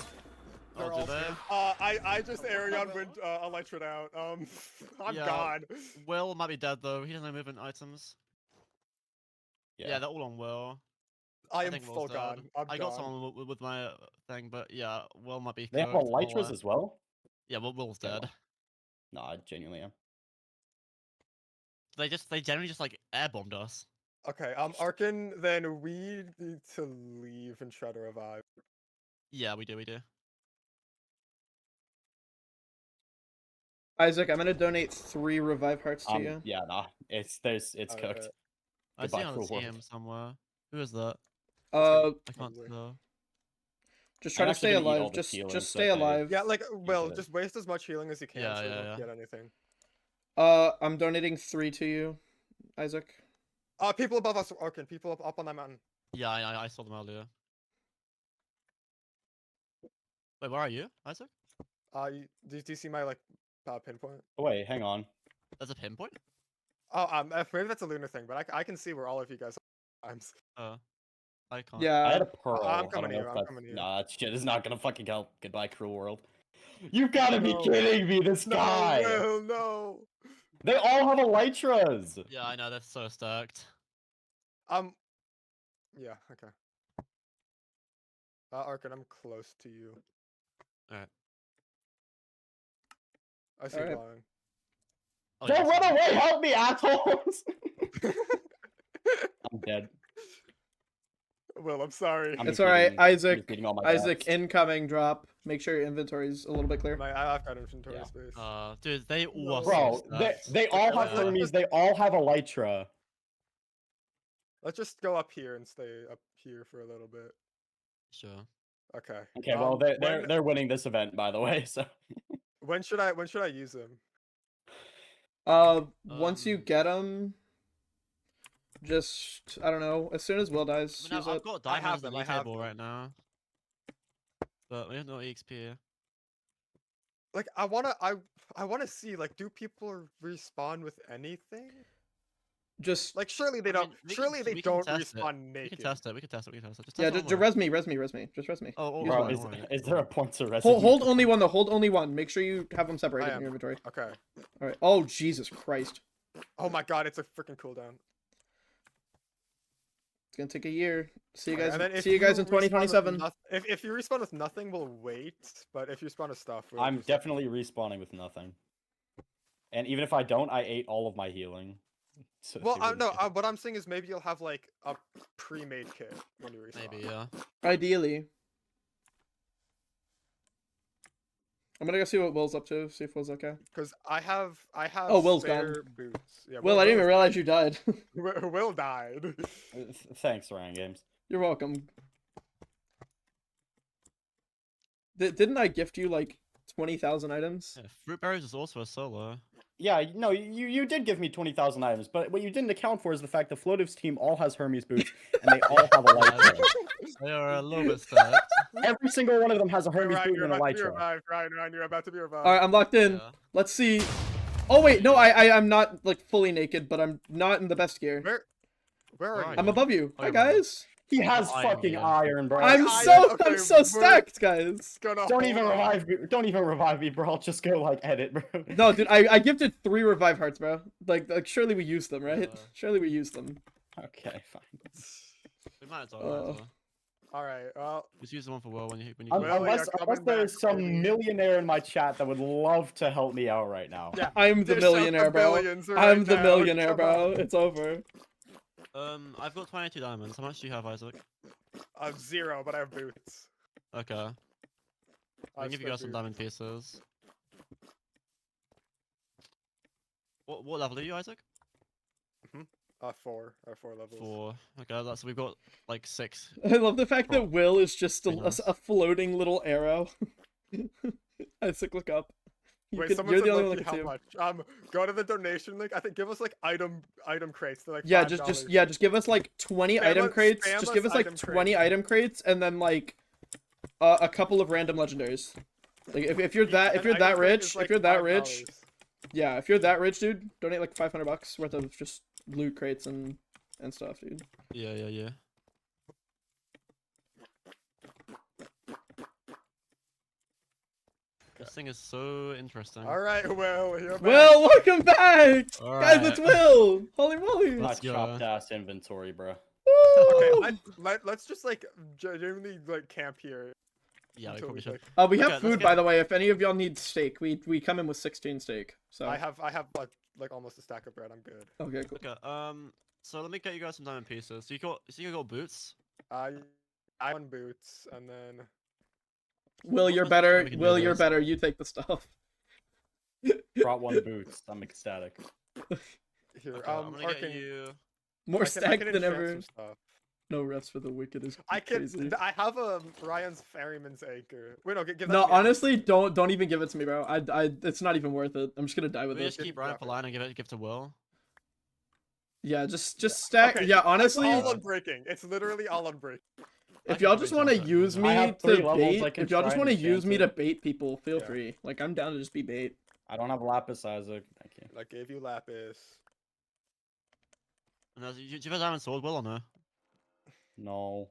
They're Oh, all do they? scared. I just Arion went Elytra out. I'm Yeah. gone. Will might be dead though. He doesn't have movement items. Yeah, they're all on Will. I am think full Will's dead. gone. I'm I got gone. someone with my thing, but yeah, Will might be. They have cooked, Elytras as well? Yeah, Will's Okay, dead. well. No, I genuinely am. They generally just like airbombed us. Okay, Arkin, then we need to leave and try to revive. Yeah, we do. Isaac, I'm gonna donate 3 revive hearts to you. Yeah, nah, it's cooked. I see Goodbye, him cruel world. somewhere. Who is that? Uh, I can't tell. just try I'm to actually stay gonna eat all alive. this healing, Just so stay okay. alive. Yeah, like, well, it. just waste as much healing as you can Yeah, so you yeah, don't yeah. get anything. I'm donating 3 to you, Isaac. People above us, Arkin. People up on that mountain. Yeah, I saw them earlier. Wait, where are you, Isaac? Do you see my like pinpoint? Oh, wait, hang on. There's a pinpoint? Oh, maybe that's a lunar thing, but I can see where all of you guys are. I can't. Yeah. I had a pearl. I'm I coming don't to know you, if I'm that's- coming to you. Nah, that shit is not gonna fucking help. Goodbye, cruel world. You gotta be No. kidding me, this guy! No, no. They all have Elytras! Yeah, I know, they're so stacked. Yeah, okay. Arkin, I'm close to you. Alright. I see you Alright. lying. Oh, Don't yeah, run sorry. away! Help me, assholes! I'm dead. Will, I'm sorry. I'm It's just alright, eating- I'm Isaac. just eating all my Isaac, gaps. incoming drop. Make sure your inventory's a little bit clear. I've got inventory Yeah. space. Dude, they all are Bro, so they, stacked. they all have let's Hermes, just- they all have Elytra. Let's just go up here and stay up here for a little bit. Sure. Okay. Okay, well, they're winning this event, by the way, so... When should I use them? Once you get them, just I don't know. As soon as Will dies, I mean, use I've it. got I have diamonds in them, the I have table them. right now. But we have no EXP. Like I wanna see, like, do people respawn with anything? Just Like surely they I don't mean, we surely can- they we can don't test it. respawn We naked. can test it. We can test it. Just yeah, test just it on res me. Just res me. Oh, Use Bro, one. is there a point to rest? Hold only one though. Hold only one. Make sure you have them separated in am. your inventory. Okay. All right. Oh Jesus Christ! Oh my god, it's a freaking cooldown. It's gonna take a year. See you Okay, guys. and then if See you guys you in respawn with 2027. If you respawn with nothing, we'll wait. But if you spawn with stuff, we'll I'm just- definitely respawning with nothing. And even if I don't, I ate all of my healing. So Well, they wouldn't no. get- What I'm saying is maybe you'll have like a pre-made kit when you respawn. Maybe, yeah. Ideally. I'm gonna go see what Will's up to. See if Will's okay. Because I have. Oh, Will's spare gone. boots. Yeah, Will, I didn't even realize you died. Will died. Thanks, Ryan Games. You're welcome. Didn't I gift you like 20,000 items? Yeah, Fruit Berries is also a solo. Yeah, no, you did give me 20,000 items, but what you didn't account for is the fact the Floative's team all has Hermes boots, and they all have a light trail. They are a little bit stacked. Every single one of them has a Hermes Ryan, boot you're and a about light to be trail. revived. Ryan, you're about to be revived. All right, I'm locked in. Yeah. Let's see. Oh wait, no, I'm not like fully naked, but I'm not in the best gear. Where are you? I'm above you. Oh, Hi you're above. guys. He has I am fucking here. iron, bro. I'm I- so okay, I'm so we're stacked, guys. Gonna Don't even hold on. revive me. Don't even revive me, bro. I'll just go like edit, bro. No, dude, I gifted 3 revive hearts, bro. Like surely we used them, right? Yeah. Surely we used them. Okay, fine. We might as well. might as well. All right. Well, Just use the one for Will when you Well, Unless, yeah, unless coming there's back, some baby. millionaire in my chat that would love to help me out right now. yeah. I'm the Dish out the millionaire, bro. billions right I'm the now, millionaire, come bro. on. It's over. I've got 22 diamonds. How much do you have, Isaac? 0, but I have boots. Okay. I I've can give you spare guys some boots. diamond pieces. What level are you, Isaac? 4. I have 4 levels. 4. Okay, that's we've got like 6. I love the fact that Cool. Will is just Very nice. a floating little arrow. Isaac, look up. Wait, You're someone the said only one Loki, that can how see him. much? Go to the donation link. I think give us like item crates. They're like Yeah, $5. just give us like 20 Spam item us- crates. spam Just us give us like item 20 crates. item crates and then like a couple of random legendaries. Like if you're that An item that crate rich, is, if like, you're that $5. rich, yeah, if you're that rich, dude, donate like $500 worth of just loot crates and stuff, dude. Yeah. This thing is so interesting. All right, Will. You're back. Will, welcome back, guys. Alright. It's Will. Holy moly! My Let's go. chopped ass inventory, bro. Okay, Woo! let's just like genuinely like camp here. Yeah, we until probably like- should. We have Okay, let's food, get- by the way. If any of y'all need steak, we come in with 16 steak. So I have like almost a stack of bread. I'm good. okay, cool. Okay. So let me get you guys some diamond pieces. So you got boots. I on boots and then Will, you're What's the better. time we can do Will, you're this? better. You take the stuff. Brought 1 boots. I'm ecstatic. here. Okay, I'm gonna get Arcane, you. More I stacked can than enchant ever. some stuff. No rest for the wicked is I can. crazy. I have a Ryan's Ferryman's anchor. Wait, no, give that No, to me. honestly, don't even give it to me, bro. It's not even worth it. I'm just gonna die with We it. just keep Ryan for line and give to Will. Yeah, just stack. Okay, Yeah, it's honestly, all on breaking. It's literally all on break. if I y'all can just probably want to jump use that. me I have to 3 levels bait, I can if y'all try just and want to use enchant me it. to bait people, feel Yeah. free. Like I'm down to just be bait. I don't have lapis, Isaac. Thank you. I gave you lapis. No, do you have a diamond sword, Will, or no? No.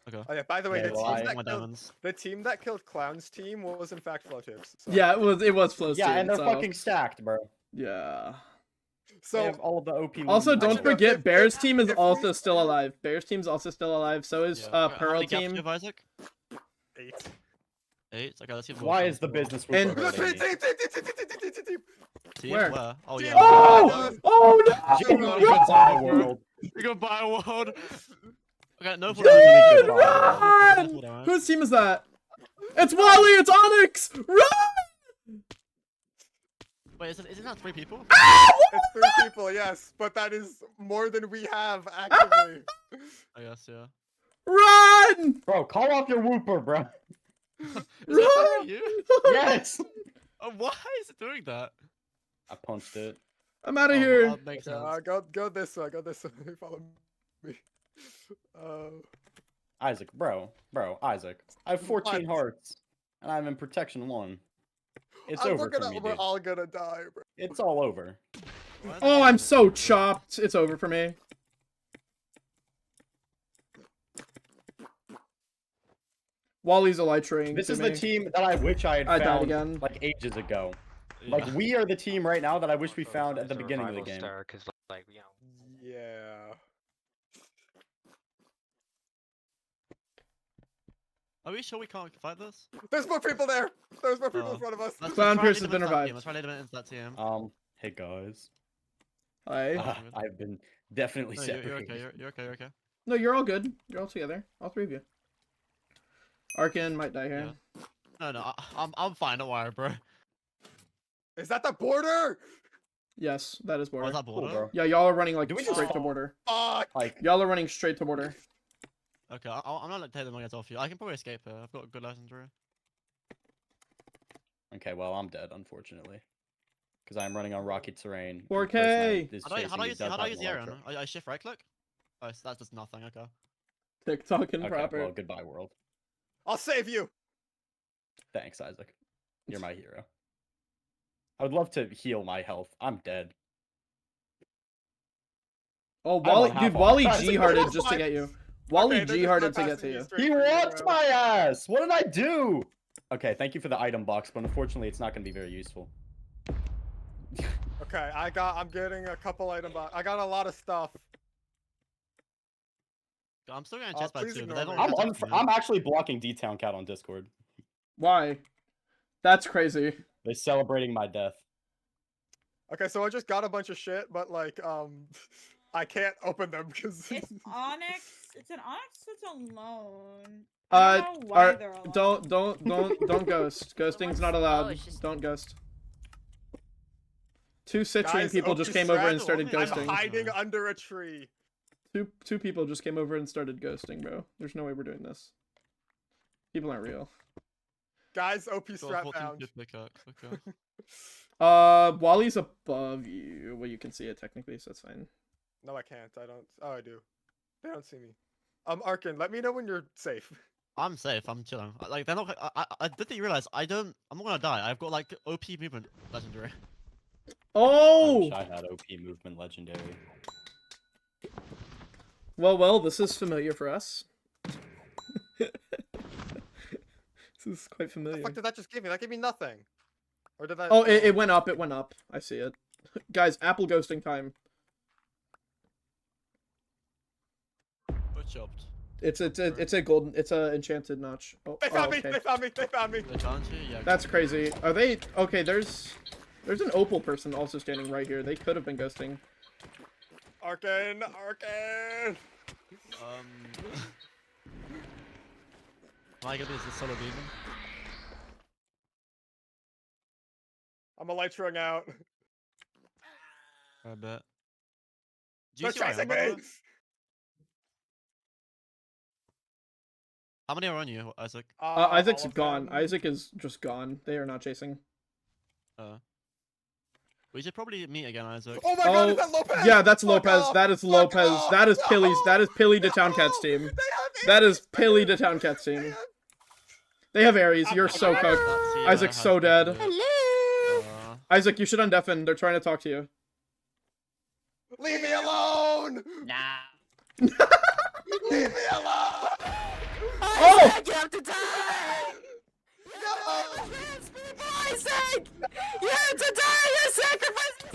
Okay. Oh yeah. By the way, Yeah, the well, team I- that My killed diamonds. the team that killed Clown's team was in fact Floatives. So. Yeah, it was Flo's Yeah, team, and they're so, fucking stacked, bro. yeah. They So have all of the OP. Also, weapons. don't Actually, no, forget if- Bear's if- team is if we- also still alive. Bear's team's also still alive. So is Yeah. Okay, how Pearl many gaps do team. you have, Isaac? 8. 8. Okay, let's give Will Why some is the as well. business And- with Team? Where? Oh yeah. Oh! Oh no! Goodbye, world. We got buy a world. Okay, no full Really damage. good No full Run! damage. Whose team is that? It's Wally! It's Onyx! Run! Wait, isn't that 3 people? It's 3 people, yes, but that is more than we have actively. I guess, yeah. Run! Bro, call off your whooper, bro. Is that fucking you? Yes. Oh, why is it doing that? I punched it. I'm out of Oh, here. that makes sense. Go this way. Go this way. Follow me. Isaac, bro, Isaac. I have 14 What? hearts, and I'm in protection 1. It's we're over for me, we're dude. all gonna die, bro. It's all over. Oh, I'm so chopped. It's over for me. Wally's elytraing. This to is me. the team that I wish I had I died found again. like ages ago. Yeah. Like we are the team right now that I wish we found at the beginning of the game. Cause like Yeah. Are we sure we can't fight this? There's more people there. There's more people Oh. in front of us. Let's Clown try Pierce and has lead been them into that revived. team. Let's try and lead them into that team. Hey guys. Hi. I've been definitely No, you're separated. okay. You're okay. You're okay. No, you're all good. You're all together. All three of you. Arkin might die here. No, I'm fine. Don't worry, bro. Is that the border? Yes, that is border. is that border? Yeah, y'all are running like Do we just straight to fall? border. Fuck. Like, Y'all are running straight to border. Okay, I'm not taking them against off you. I can probably escape here. I've got a good legendary. okay, well, I'm dead, unfortunately. Because I'm running on rocky terrain. and 4K. the person that is How do I chasing me use does how do I have use an the arrow? elytra. I shift right click. Oh, so that's just nothing. Okay. TikTok and Okay, proper. well, goodbye, world. I'll save you. Thanks, Isaac. You're my hero. I would love to heal my health. I'm dead. Oh, I'm on Wally, half dude, health. Wally Guys, G-hearted that's just to fine. get you. Wally Okay, they're just G-hearted to get bypassing to you you. straight He through, walked bro. my ass! What did I do? Okay, thank you for the item box, but unfortunately it's not going to be very useful. Okay, I'm getting a couple item box. I got a lot of stuff. I'm still getting chest by please two, but ignore they me. don't. I'm actually blocking D-Town Cat on Discord. Why? That's crazy. They're celebrating my death. Okay, so I just got a bunch of shit, but like, I can't open them because. It's Onyx. It's an Onyx that's alone. I don't know why they're alone. Don't ghost. Ghosting's not allowed. Don't ghost. Two Citrine Guys, people just OP came over and strat, started I'm ghosting. hiding under a tree. Two people just came over and started ghosting, bro. There's no way we're doing this. People aren't real. Guys, OP Got strat 14 found. good pickaxe, okay. Wally's above you. Well, you can see it technically, so it's fine. No, I can't. I don't. Oh, I do. They don't see me. Arkin, let me know when you're safe. I'm safe. I'm chilling. Like they're not. I didn't realize. I'm not gonna die. I've got like OP movement legendary. I Oh! wish I had OP movement legendary. Well, this is familiar for us. This is quite The familiar. fuck did that just give me? That gave me nothing. Or did that? Oh, it went up. It went up. I see it. Guys, apple ghosting time. Good chopped. It's a golden. It's a enchanted notch. Oh, They found me. okay. They found me. They found me. They found you? Yeah. That's crazy. Are they okay? There's an opal person also standing right here. They could have been ghosting. Arkin. My goodness, is a solo demon. I'm elytraing out. I bet. Do They're you see where I am, chasing by the me. way? How many are on you, Isaac? Isaac's all of gone. them. Isaac is just gone. They are not chasing. We should probably meet again, Isaac. Oh my god, is that Lopez? Yeah, that's Fuck Lopez. off. That is Fuck Lopez. off. That is Pilly's. No. That is Pilly to Town Cat's team. They have That is Ares. Pilly to Town Cat's team. They have Ares. You're so cooked. Isaac's so dead. Isaac, you should undeafen. They're trying to talk to you. Leave me alone. Nah. Leave me alone. Oh! You have to die! No. Isaac! You have to die! You're sacrificing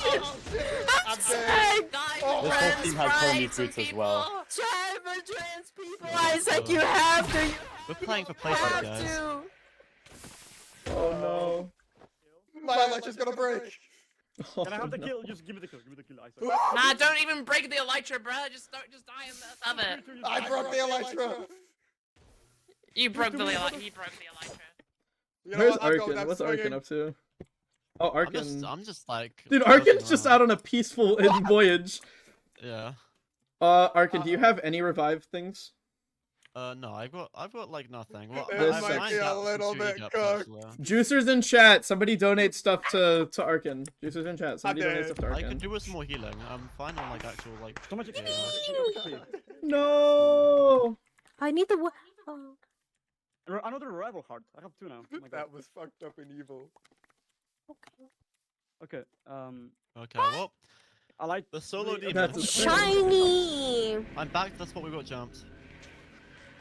Oh, shit. I'm dead. Isaac! This whole team has pony fruits as well. Try for trans people! Isaac, you have to! We're playing for You placement, have guys. to! Oh no. My elytra's gonna break. Oh, Can I have the no. kill? Just give me the kill. Give me the kill, Isaac. Nah, don't even break the elytra, bro. Just die of it. I broke the elytra. You broke the elytra. He broke the elytra. You know Where's what? I'm going Arkin? down What's swinging. Arkin up to? Oh, Arkin. I'm just like. Dude, floating Arkin's just around. out on a peaceful voyage. Yeah. Arkin, do you have any revive things? No, I've got like nothing. Well, It This might might be a little bit cooked. Juicers in chat. Somebody donate stuff to Arkin. Juicers in chat. Somebody I'm donate dead. stuff to I could Arkin. do with some more healing. I'm fine on like actual like. So much yeah. No. I need the. Oh. Another rival heart. I have two now. Oh my god. That was fucked up and evil. Okay. Okay, well, I like the solo demon. That's a Shiny! I'm back. That's what we got, jumped.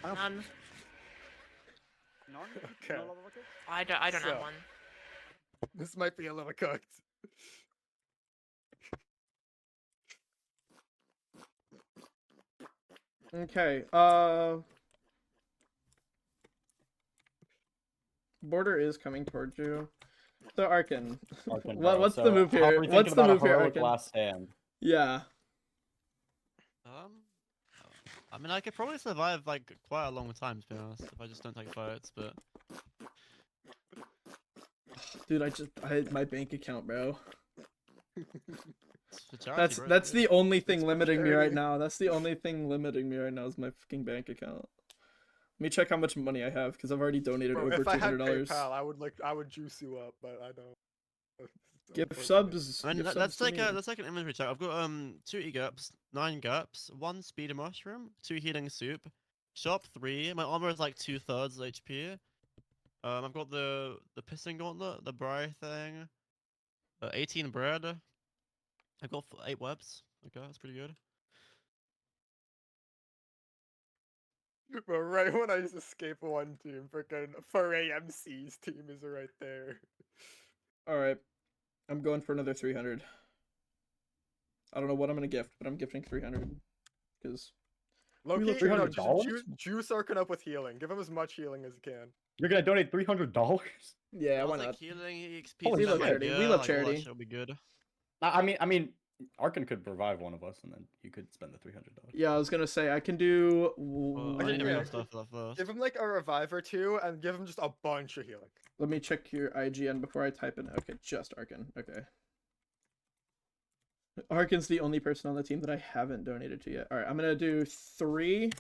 None. Okay. I don't So- have one. This might be a little cooked. Okay. Border is coming towards you. So Arkin, Arkin, what, bro. what's So the move how are here? we What's thinking the about a move here, heroic Arkin? last stand? Yeah. I mean, I could probably survive like quite a long time to be honest, if I just don't take fights. But Dude, I my bank account, bro. it's for charity, That's bro. the only thing limiting me right charity. now. That's the only thing limiting me right now is my fucking bank account. Let me check how much money I have because I've already donated Bro, over if I had $200. PayPal, I would juice you up, but I don't. Gift subs. I mean, gift that's subs to like me. that's like an inventory check. I've got 2 e-gaps, 9 gaps, 1 speeder mushroom, 2 healing soup, shop 3. My armor is like 2/3 HP. I've got the pissing gauntlet, the Bri thing, 18 bread. I've got 8 webs. Okay, that's pretty good. But right when I just escape one team, freaking 4 AMC's team is right there. All right, I'm going for another 300. I don't know what I'm gonna gift, but I'm gifting 300 because Loki, look no, $300? juice Arkin up with healing. Give him as much healing as you can. You're gonna donate $300? yeah, I why was like not? healing, EXP, We love stuff like charity. that, We love like, all that charity. shit will be good. I mean, Arkin could revive one of us, and then you could spend the $300. Yeah, I was gonna say I can do. I didn't Yeah. real stuff for that first. Give him like a revive or 2, and give him just a bunch of healing. Let me check your IGN before I type in. Okay, just Arkin. Okay. Arkin's the only person on the team that I haven't donated to yet. All right, I'm gonna do three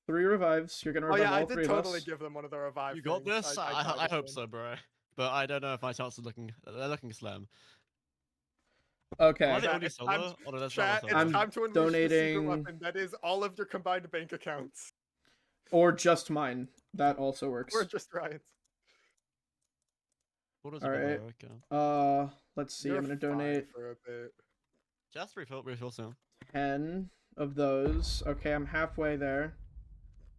revives. You're gonna Oh revive yeah, I all did 3 of totally us. give them one of the revive. You got things. this? I I hope them. so, bro. But I don't know if my chances they're looking slim. Okay. Are they Chat, only it's solo? time- Or do they Chat, solo it's solo? I'm time to unleash the secret donating- weapon. That is all of your combined bank accounts. Or just mine. That also works. Or just Ryan's. What does All it right. okay. Let's see. You're I'm gonna fine donate for a bit. Just refill soon. 10 of those. Okay, I'm halfway there.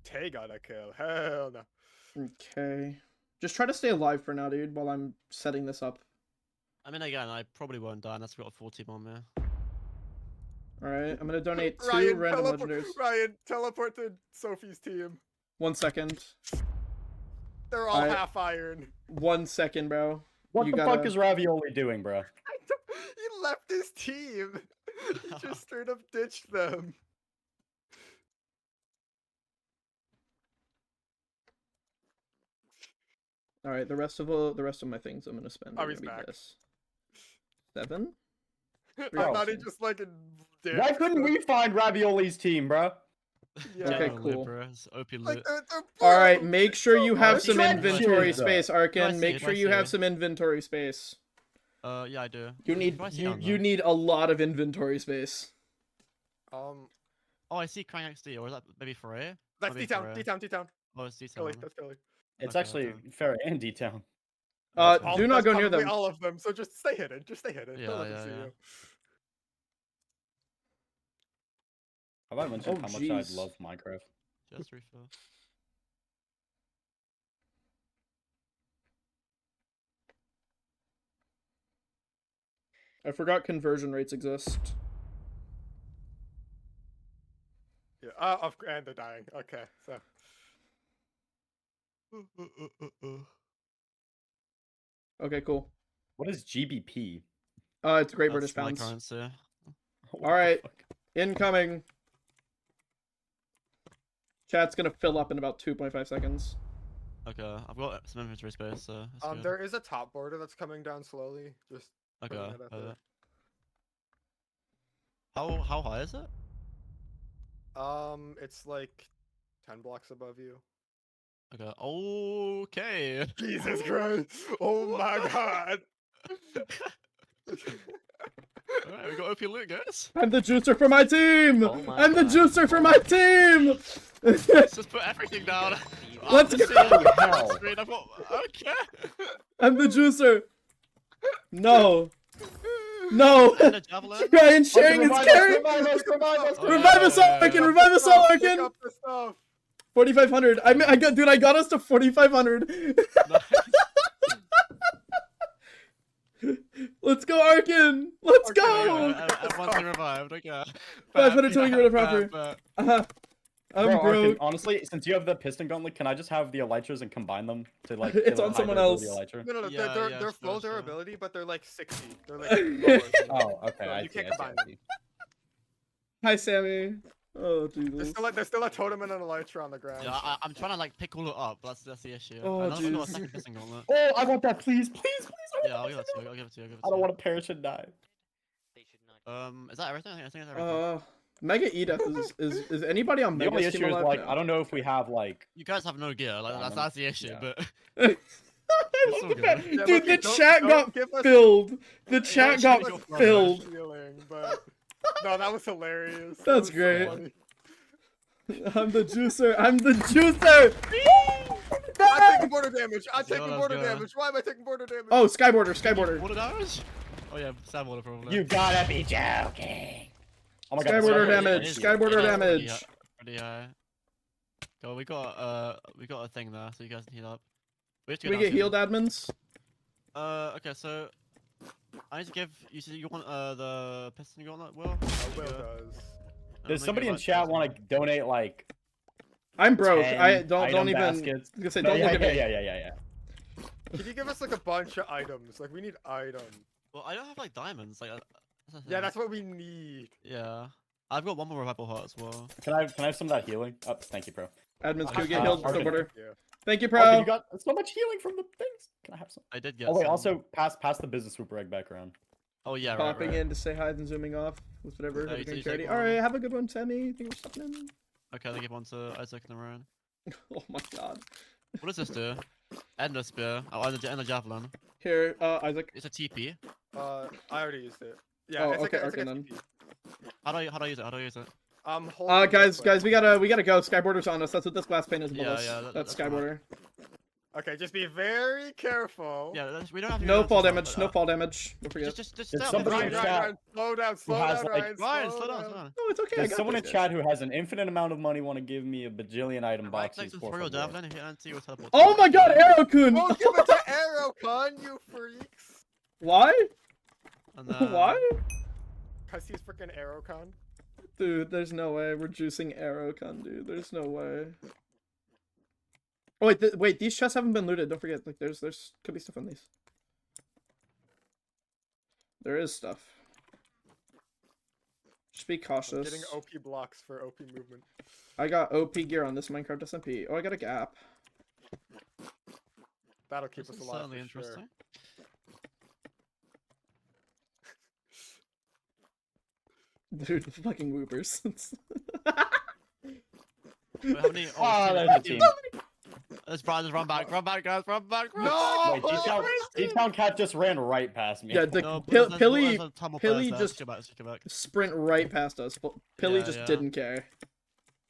Tay got a kill. Hell no. Okay. Just try to stay alive for now, dude, while I'm setting this up. I mean, again, I probably won't die unless we got a full team on me. Alright, I'm gonna donate 2 Ryan, random teleport, legendaries. Ryan, teleport to Sophie's team. 1 second. They're all Alright. half iron. 1 second, bro. What You the gotta- fuck is Ravioli doing, bro? He left his team. He just straight up ditched them. Alright, the rest of my things I'm gonna spend. Oh, are he's gonna be back. this. 7? I Bro. thought he just like dipped. Why couldn't we find Ravioli's team, bro? Yeah. Okay, General cool. Libra, it's OP lit. Like they're Alright, broke. make sure you have some Stretches, inventory though. space, Do I Arkin. see Make it? sure Do I you see have it? some inventory space. Yeah, I do. You need Do I see you, on you there? need a lot of inventory space. Um, Oh, I see Krang XD, or is that maybe Foray? that's Maybe D-Town, Foray. D-Town, D-Town. Oh, it's D-Town. Kelly, that's Kelly. It's Okay, actually okay. Fair and D-Town. Do not go near Probably them. all of them, so just stay hidden. Just stay hidden. Yeah, Don't let yeah, them see yeah. you. Have I mentioned Oh, how much jeez. I love Minecraft? Just refill. I forgot conversion rates exist. Yeah. And they're dying. Okay, so. Okay, cool. What is GBP? It's Great That's British my Pounds. currency. What the Alright. fuck? Incoming. Chat's gonna fill up in about 2.5 seconds. Okay, I've got some inventory space, so that's good. There is a top border that's coming down slowly. Just Okay. putting that out there. How high is it? It's like 10 blocks above you. Okay. Okay. Jesus Christ! Oh my God! Alright, we got OP loot, guys. I'm the juicer for my team! Oh my I'm the God. juicer for my team! Let's just put everything down. Let's I've go! seen Hell. screen, I've got... Okay. I'm the juicer! No! No! And a javelin. Ryan sharing his carry! Revive us! Oh, Revive us all, yeah. Arkin! Revive us all, Pick Arkin! up the stuff. 4,500. I got us to 4,500. Let's go, Arkin! Let's go! Everyone's been revived, okay. 520 get rid of proper. But- Uh-huh. I'm Bro, Arkin, broke. honestly, since you have the piston gauntlet, can I just have the elytras and combine them to like? It's kill a on high someone durability else. elytra? No, Yeah, they're sure, full sure. durability, but they're like 60. They're like lower. Oh, okay. So I you see. can't I see. combine I them. see. Hi, Sammy. Oh, There's Jesus. still a totem and an elytra on the ground. Yeah, I'm trying to like pick all it up. That's the issue. Oh, I know I've got a jeez. second pissing gauntlet. Oh, I want that, please, please, please. Yeah, I'll give it to you. I'll give it to you. I'll give it to I don't you. want to perish and die. Is that everything? I think that's everything. Mega Edith is anybody on The Mega's only team issue is alive like now? I don't know if we have like. You guys have no gear. Like that's the issue. Yeah. But I It's love all the good. fact- Yeah, Dude, look, the don't- chat don't got give us- filled. The chat yeah, got give us filled. Feeling, but no, that was hilarious. That That's was so great. funny. I'm the juicer. I'm the juicer. I'm taking border damage. I'm Let's go, taking let's border go. damage. Why am I taking border damage? Oh, Skyborder. Skyborder. water damage? Oh yeah, sand water probably. You gotta be joking. Oh my god. Skyborder the damage. It is- Skyborder it is damage. Pretty high. Go, we got a thing there, so you guys can heal up. We have to Can go we down get soon. healed, admins? Okay, so I need to give you. Said you want the piston gauntlet, Will? Will does. Does somebody in chat want to donate like? I'm broke. 10 I don't item even. baskets? I was gonna say, No, don't yeah, look at me. yeah. Can you give us like a bunch of items? Like we need items. Well, I don't have like diamonds. Like, that's the Yeah, thing. that's what we need. Yeah, I've got one more revival heart as well. Can I have some of that healing? Oh, thank you, bro. Admins, can we get Uh, healed? Arkin. Skyborder. Yeah. Thank you, Arkin, pro. you got so much healing from the things. Can I have some? I did get. Oh wait, some. also pass the business swooper egg back around. Oh yeah, right, Popping right. in to say hi, then zooming off with whatever. Yeah, Have a you drink take charity. one. All right, have a good one, Sammy. Thank you for stopping in. Okay, they give one to Isaac and Orion. Oh my god. What does this do? Ender spear. Oh, and the javelin. Here, Isaac. It's a TP. I already used it. Yeah. Oh, it's okay, like a, it's okay, like a then. TP. How do I use it? How do I use it? Hold Guys, we gotta go. Skyborder's on us. That's what this glass pane is above Yeah, us. yeah, That's that's fine. Skyborder. Okay, just be very careful. Yeah, we don't have to. No go fall into damage. stuff, No but, fall damage. Don't forget. Just Did stay on somebody the in ground. chat Ryan, slow down, slow has, down, like- Ryan. Ryan, slow slow down, down. slow down. No, it's okay. I There's got someone in this, chat who has an infinite amount of money want to give me a bajillion item Right boxes click to for throw your favor. javelin, hit enter, you teleport. Oh my god, Arrow-kun! Don't give it to Aerocon, you freaks. Why? And then, Why? Cause he's freaking Aerocon. Dude, there's no way. We're juicing Arrow-kun, dude. There's no way. Oh, wait, wait, these chests haven't been looted. Don't forget, like, there's could be stuff on these. There is stuff. Just be I'm cautious. getting OP blocks for OP movement. I got OP gear on this Minecraft SMP. Oh, I got a gap. That'll keep This us is alive certainly for sure. interesting. Dude, the fucking whoopers. Wait, how many? Ah, two, there's the two. team. Let's run back, guys, run back. No! Wait, G-Town Cat just ran right past me. Yeah, the No, Pilly Pilly just Go back. sprint right past us. Pilly Yeah, just yeah. didn't care.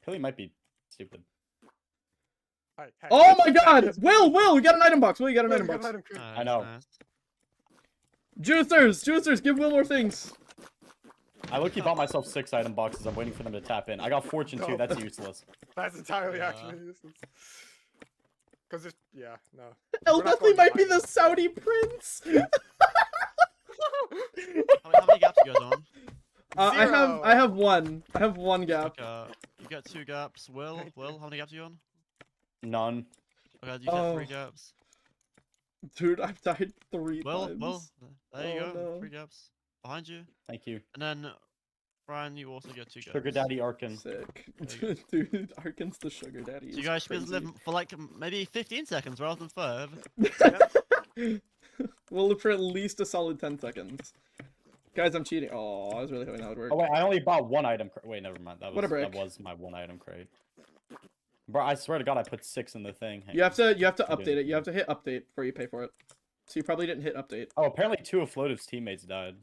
Pilly might be stupid. Hey, Oh my god! Will, we got an item box. Will, you got an item box. I know. Juicers, give Will more things. I low-key bought myself 6 item boxes. I'm waiting for them to tap in. I got Fortune 2. That's useless. That's entirely Yeah. actually useless. Cause it's no. El We're not Deathly going might be behind. the Saudi prince. How many gaps you guys on? I have one. I have one gap. Okay, you got 2 gaps. Will, how many gaps are you on? None. Okay, you got 3 Oh. gaps. Dude, I've died 3 Will, times. there you Oh, go. no. 3 gaps behind you. Thank you. And then, Brian, you also get 2 gaps. Sugar Daddy Arkin. Sick. There Dude, Arkin's the sugar daddy. So you guys should be able to live for like maybe 15 seconds rather than 5. We'll live for at least a solid 10 seconds. Guys, I'm cheating. Oh, I was really hoping that would work. Oh wait, I only bought 1 item. Wait, never mind. What a break. That was my 1 item crate. Bro, I swear to God, I put 6 in the thing. Hang You on. have to I'm update doing it. You have to hit update before you pay for it. So you probably didn't hit update. Oh, apparently 2 of Floative's teammates died.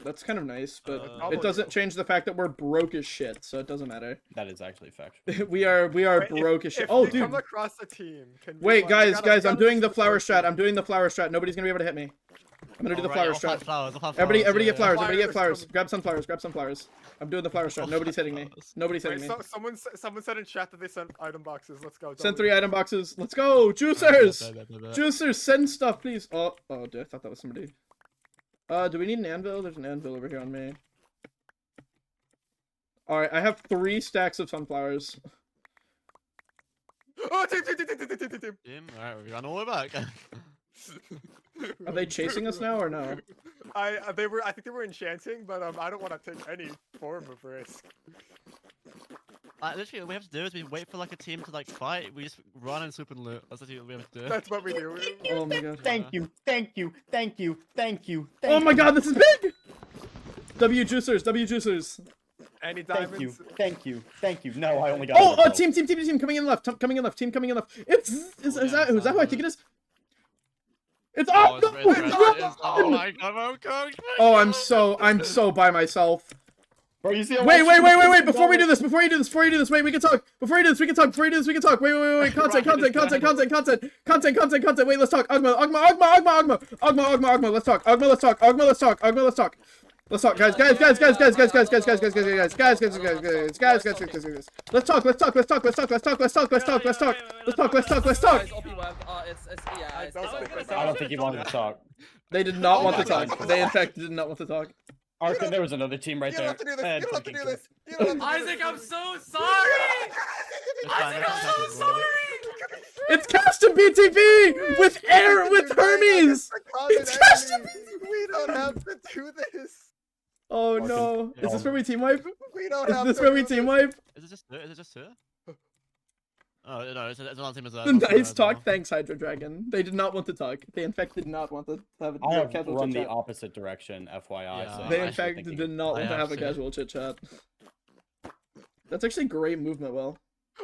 That's kind of nice, but probably it doesn't will. change the fact that we're broke as shit, so it doesn't matter. That is actually factual. we are Wait, broke as shit. If Oh, we dude. come across a team, can we, Wait, like, guys, we gotta I'm doing the listen to flower first. strat. I'm doing the flower strat. Nobody's gonna be able to hit me. I'm gonna do the Alright, flower I'll have strat. flowers, I'll have Everybody flowers, get yeah. flowers. Everybody get Flowers flowers. Grab sunflowers. Grab sunflowers. I'm doing the flower strat. I'll Nobody's have hitting me. flowers. Nobody's Wait, hitting me. someone said in chat that they sent item boxes. Let's go. Send don't 3 we? item boxes. Let's go, juicers. Bet. Juicers, send stuff, please. Oh, dude, I thought that was somebody. Do we need an anvil? There's an anvil over here on me. Alright, I have 3 stacks of sunflowers. Oh, team. Alright, we ran all the way back. Are they chasing us now or no? I think they were enchanting, but I don't want to take any form of risk. Literally, all we have to do is we wait for like a team to like fight. We just run and swoop and loot. That's literally what we have to do. That's what we do. Oh my god. Thank you. Oh my god, this is big! W juicers. Any diamonds? Thank you. No, I only got. Oh, team coming in left. Coming in left. Is that who I think it is? It's Oh, up. oh my god, I'm cooked. Oh, I'm so by myself. Bro, you see Wait! Before we do this, wait, we can talk. Before we do this, we can talk. Wait. Content. Wait, let's talk. Ogma. Let's talk. Let's talk, guys. Let's talk. I don't think he wanted to talk. They did not want to talk. They in fact did not want to talk. Arkin, there was another team right there. You don't have to do this. You don't have to do this. Isaac, I'm so sorry. Isaac, I'm so sorry. It's Custom BTV with Hermes. It's Custom. We don't have to do this. Oh no! Is this where we team wipe? We don't Is have this to where we do team this. wipe? Is it just her? Oh no, it's another team as well. Nice talk, thanks Hydra Dragon. They did not want to talk. They in fact did not want to have a I have casual run chit the chat. opposite direction, FYI. Yeah. So They I'm in actually fact thinking- did not want to have a to. casual chit chat. That's actually great movement, Will.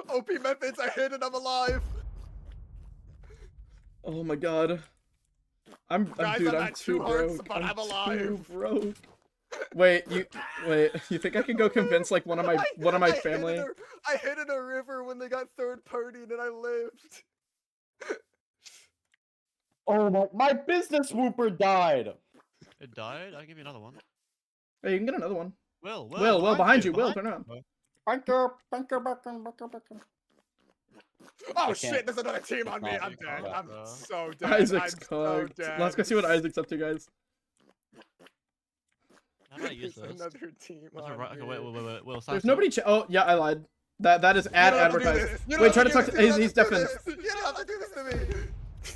OP methods, I hit it, I'm alive. Oh my god. I'm Guys, dude, I'm I'm at too 2 hearts, broke. but I'm Too alive. broke. Wait, you think I can go convince like one of my family? I hit in a river when they got third party and I lived. Oh my business whooper died. It died? I'll give you another one. Hey, you can get another one. Will, behind you. Will, turn around. Bunker. Oh shit, there's another team on me. Oh, I'm dead. God, I'm bro. so dead. Isaac's I'm so cooked. dead. Let's go see what Isaac's up to, guys. How about I use There's those? another team That's on alright. Okay, me. wait. Will, There's nobody. Oh yeah, I lied. That is ad You don't have to do advertised. this. You don't Wait, have try to do talk. this. To, You don't he's have to do deafened. this. You don't have to do this to me.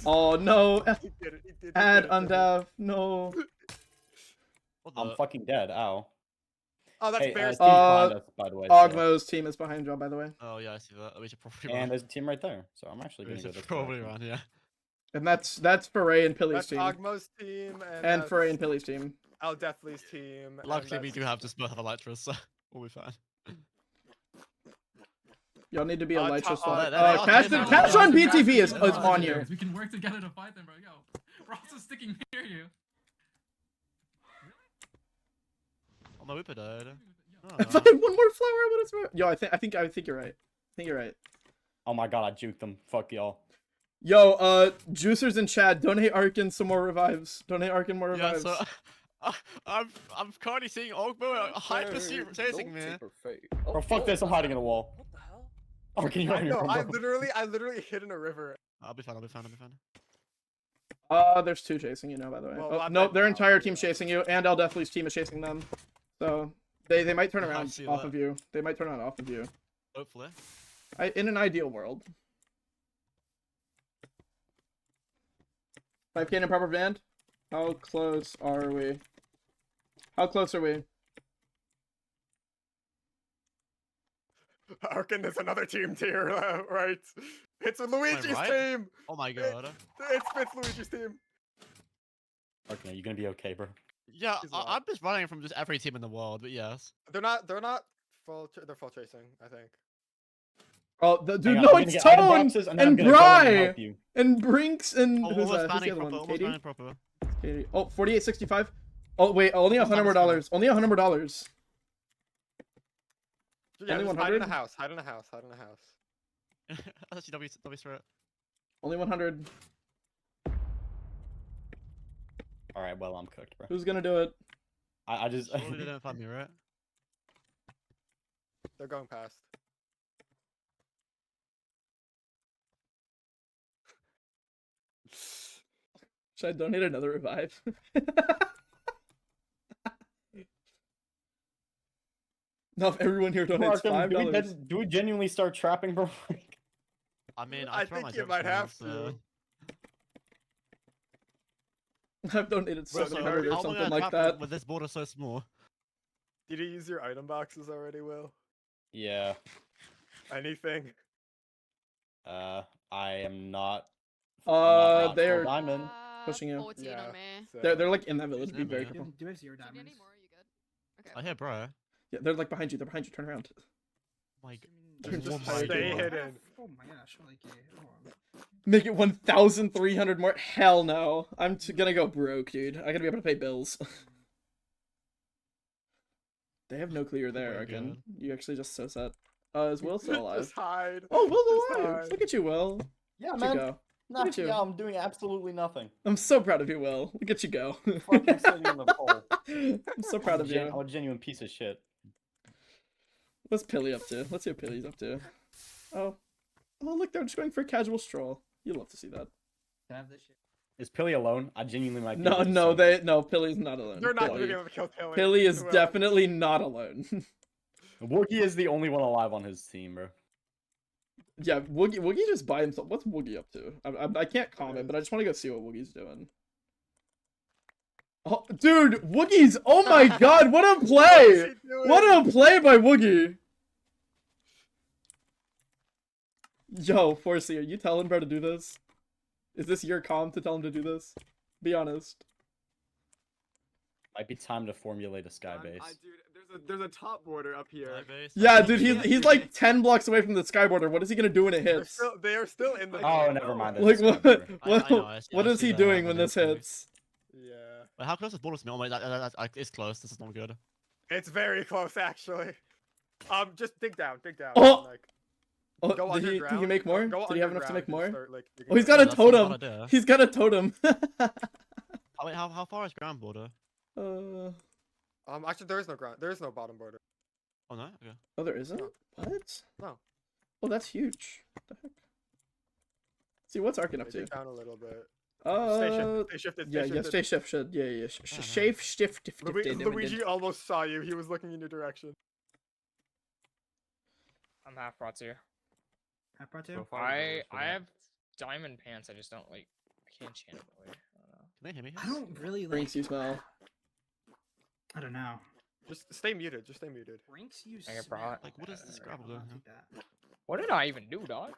Oh no. He did it. He did it. Ad undev. No. I'm fucking dead. Ow. Oh, that's Hey, Bear's team behind us, by the way. so- Ogmo's team is behind John, by the way. Oh yeah, I see that. We should probably run. And there's a team right there, so I'm actually We gonna go should this probably direction. run, yeah. And that's Foray and Pilly's That's team. Ogmo's team And that's Foray and Pilly's team. Al Deathly's team. and Luckily, we that's- do have just both have Elytras, so we'll be fine. Y'all need to be a light top- slot. that- Cash on BTV is Let's on do here. this. We can work together to fight them, bro. Yo, we're also sticking near you. Oh, my Whipper died. Oh, If I had one more flower, I would have thrown. Yo, I think you're right. I think you're right. Oh my god, I juked them. Fuck y'all. Yo, Juicers and Chad, donate Arkin some more revives. Donate Arkin more yeah, revives. so I'm currently seeing Ogbo hyper chasing me. Bro, fuck this. I'm hiding in a wall. What the hell? Arkin, you're I on your know. own, I bro. literally hid in a river. I'll be fine. There's two chasing you now, by the way. Well, Oh, I'm no, not- their entire team's chasing you, and Al Deathly's team is chasing them. So they might turn I around see off that. of you. They might turn around off of you. Hopefully. In an ideal world. 5K in a proper band? How close are we? How close are we? Arkin, there's another team tier, right? It's Luigi's right? team. Oh my god. It's Luigi's team. Arkin, are you gonna be okay, bro? Yeah, He's alive. I'm just running from just every team in the world, but yes. They're not full. They're full chasing, I think. Oh, dude, Hang on, no, I'm gonna it's get item Tone boxes, and then I'm and gonna go in and Bry help you. and Brinks and Oh, who's almost that? Who's the banning other proper. one? Almost Katie? banning proper. Katie. Oh, 48.65. Oh wait, only What's $100 more that? dollars. Only $100 more dollars. Yeah, Only just hide in 100? a house. Hide in a house. Hide in a house. That's actually W threat. Only 100. All right, well, I'm cooked, bro. Who's gonna do it? I just. Surely they don't find me, right? They're going past. Should I donate another revive? No, if everyone here donates Arkin, $5. do we genuinely start trapping, bro? I mean, I throw my think you jokes might now, have so- to. I've donated Bro, so 700 or how am I something gonna like tap that. with this border so small? Did you use your item boxes already, Will? Yeah. Anything? I am not. I'm not full They're diamond. pushing you. 14 on me. They're like in that village. Be them, very yeah. careful. Do you have 0 diamonds? I hear, bro. Yeah, they're like behind you. They're behind you. Turn around. My Turn Just just hide. stay hidden. Oh my gosh, like, hold on. Make it 1,300 more. Hell no. I'm gonna go broke, dude. I gotta be able to pay bills. They have no clue you're there, Arkin. You actually just so set. Is Will still alive? Just hide. Oh, Will's Just alive. hide. Look at you, Will. Yeah, Look man. at you go. No, Look at you. yeah, I'm doing absolutely nothing. I'm so proud of you, Will. Look at you go. Fucking sitting in the pole. I'm so proud of you. I'm a genuine piece of shit. What's Pilly up to? Let's see what Pilly's up to. Oh. Oh, look, they're just going for a casual stroll. You'd love to see that. Can I have this shit? Is Pilly alone? I genuinely might be. No, able to no, see. no, Pilly's not alone. You're not Pilly. gonna be able to kill Pilly. Pilly is Well, definitely not alone. Woogie is the only one alive on his team, bro. Yeah, Woogie just by himself. What's Woogie up to? I can't comment, but I just want to go see what Woogie's doing. Oh, dude, Woogie's! Oh my god, what a play! What a play by Woogie! Yo, Forsey, are you telling bro to do this? Is this your comm to tell him to do this? Be honest. Might be time to formulate a sky base. Dude, there's a top border up here. Yeah, dude, he's like 10 blocks away from the sky border. What is he gonna do when it hits? They are still in the. Oh, never mind. Like that's what? fine. What is he doing when this hits? Yeah. Wait, how close is border to me? Oh my, it's close. This is not good. It's very close, actually. Just dig down, dig down. Oh! Like, Oh, go did he underground, make more? go Did he have enough to make more? underground and start, like, digging Oh, he's down. got a That's not a bad totem. idea. He's got a totem. Oh, wait, how far is ground border? Actually, there is no ground. There is no bottom border. Oh no. Okay. Oh, there isn't? What? No. Oh, that's huge. What the heck? See, what's Arkin up They to? dig down a little bit. Stay shifted. Yeah, Stay stay shifted. Yeah. Shape, shift, Luigi almost saw you. He was looking in your direction. I'm half brought too. Half brought too? I have diamond pants. I just don't like. I can't chant it away. I don't know. Can they hear me? I don't really like. Rinks you smell. I don't know. Just stay muted. Just stay muted. Rinks you I get smell. brought. Like, what is this gravel doing? What did I even do, dog?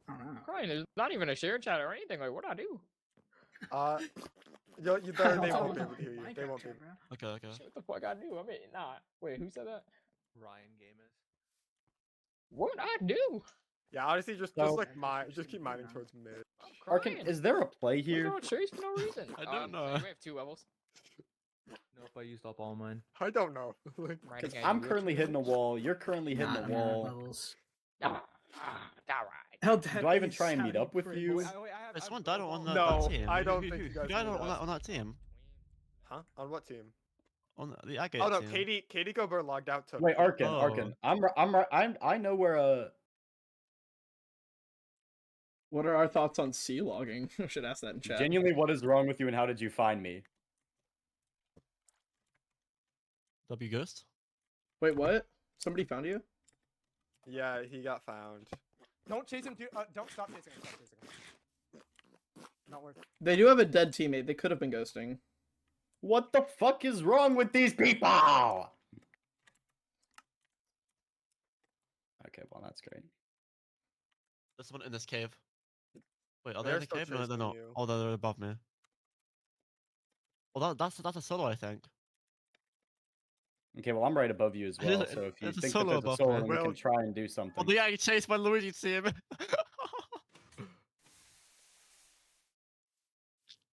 I don't know. Crying. There's not even a share chat or anything. Like, what did I do? They won't be able to hear you. They won't be. Okay. Shit, what the fuck I do? I mean, nah. Wait, who said that? Ryan Gamus. What did I do? Yeah, honestly, just like mine. Just keep mining towards mid. Arkin, is there a play We're here? going chase for no reason. I don't know. We have 2 levels. Nope, I used up all mine. I don't know. Like, Right Because again, I'm you rich currently bitch. hitting a wall. You're currently hitting a wall. Levels. Alright. Oh, Do I even try and meet up with you? Wait, someone died on that No, team. I don't Who think you guys died know on that. that team? Huh? On what team? On the Agate Oh no, team. Katie Gobert logged out to. Wait, Arkin, Oh. Arkin. I know where What are our thoughts on sea logging? I should ask that in chat. genuinely what is wrong with you and how did you find me? W Ghost? Wait, what? Somebody found you? Yeah, he got found. Don't chase him. Don't stop chasing him. Stop chasing him. Not worth it. They do have a dead teammate. They could have been ghosting. What the fuck is wrong with these people? Okay, well that's great. There's someone in this cave. Wait, are they They're in the still cave? No, they're chasing not. you. Oh, they're above me. Oh, that's a solo, I think. Okay, well I'm right above you as well. There's a- So if you there's a think solo that there's a above solo, me. then we Well- can try and do something. Oh, the guy chased by Luigi team.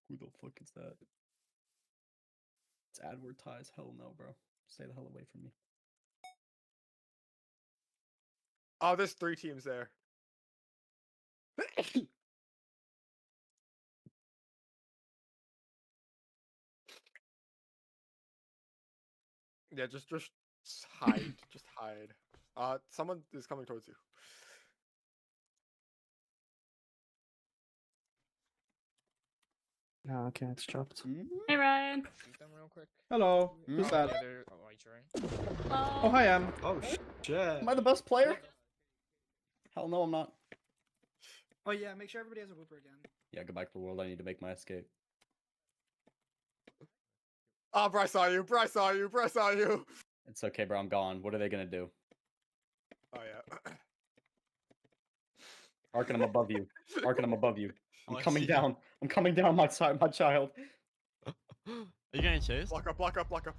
Who the fuck is that? It's advertise. Hell no, bro. Stay the hell away from me. Oh, there's 3 teams there. Yeah, just hide. Just hide. Someone is coming towards you. No, okay, it's dropped. Hey, Ryan. Shoot them real quick. Hello. Who's that? Yeah, they're- oh, are you trying? Oh, hi, Em. Oh shit. Am I the best player? Hell no, I'm not. Oh yeah, make sure everybody has a whooper again. Yeah, go back to the world. I need to make my escape. Oh, Bryce saw you. Bryce saw you. Bryce saw you. It's okay, bro. I'm gone. What are they gonna do? Oh yeah. Arkin, I'm above you. Arkin, I'm above you. I'm Oh, I coming see. down. I'm coming down, my child. Are you getting chased? Block up. Block up. Block up.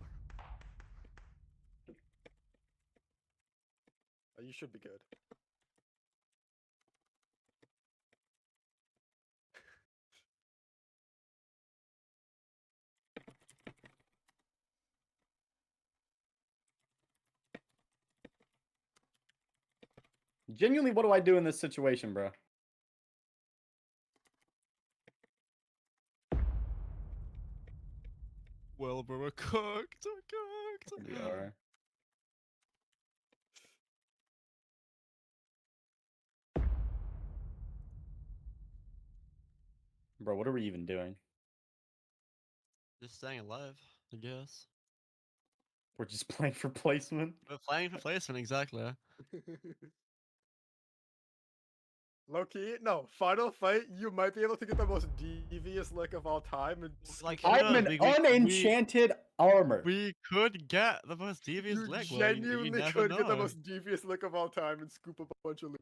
Oh, you should be good. Genuinely, what do I do in this situation, bro? Well, bro, we're cooked. We're cooked. We are. Bro, what are we even doing? Just staying alive, I guess. We're just playing for placement. We're playing for placement, exactly. Low key, no. Final fight, you might be able to get the most devious lick of all time. And Like, I'm an unenchanted armor. We could get the most devious you lick. genuinely you never could get the know. most devious lick of all time and scoop a bunch of loot.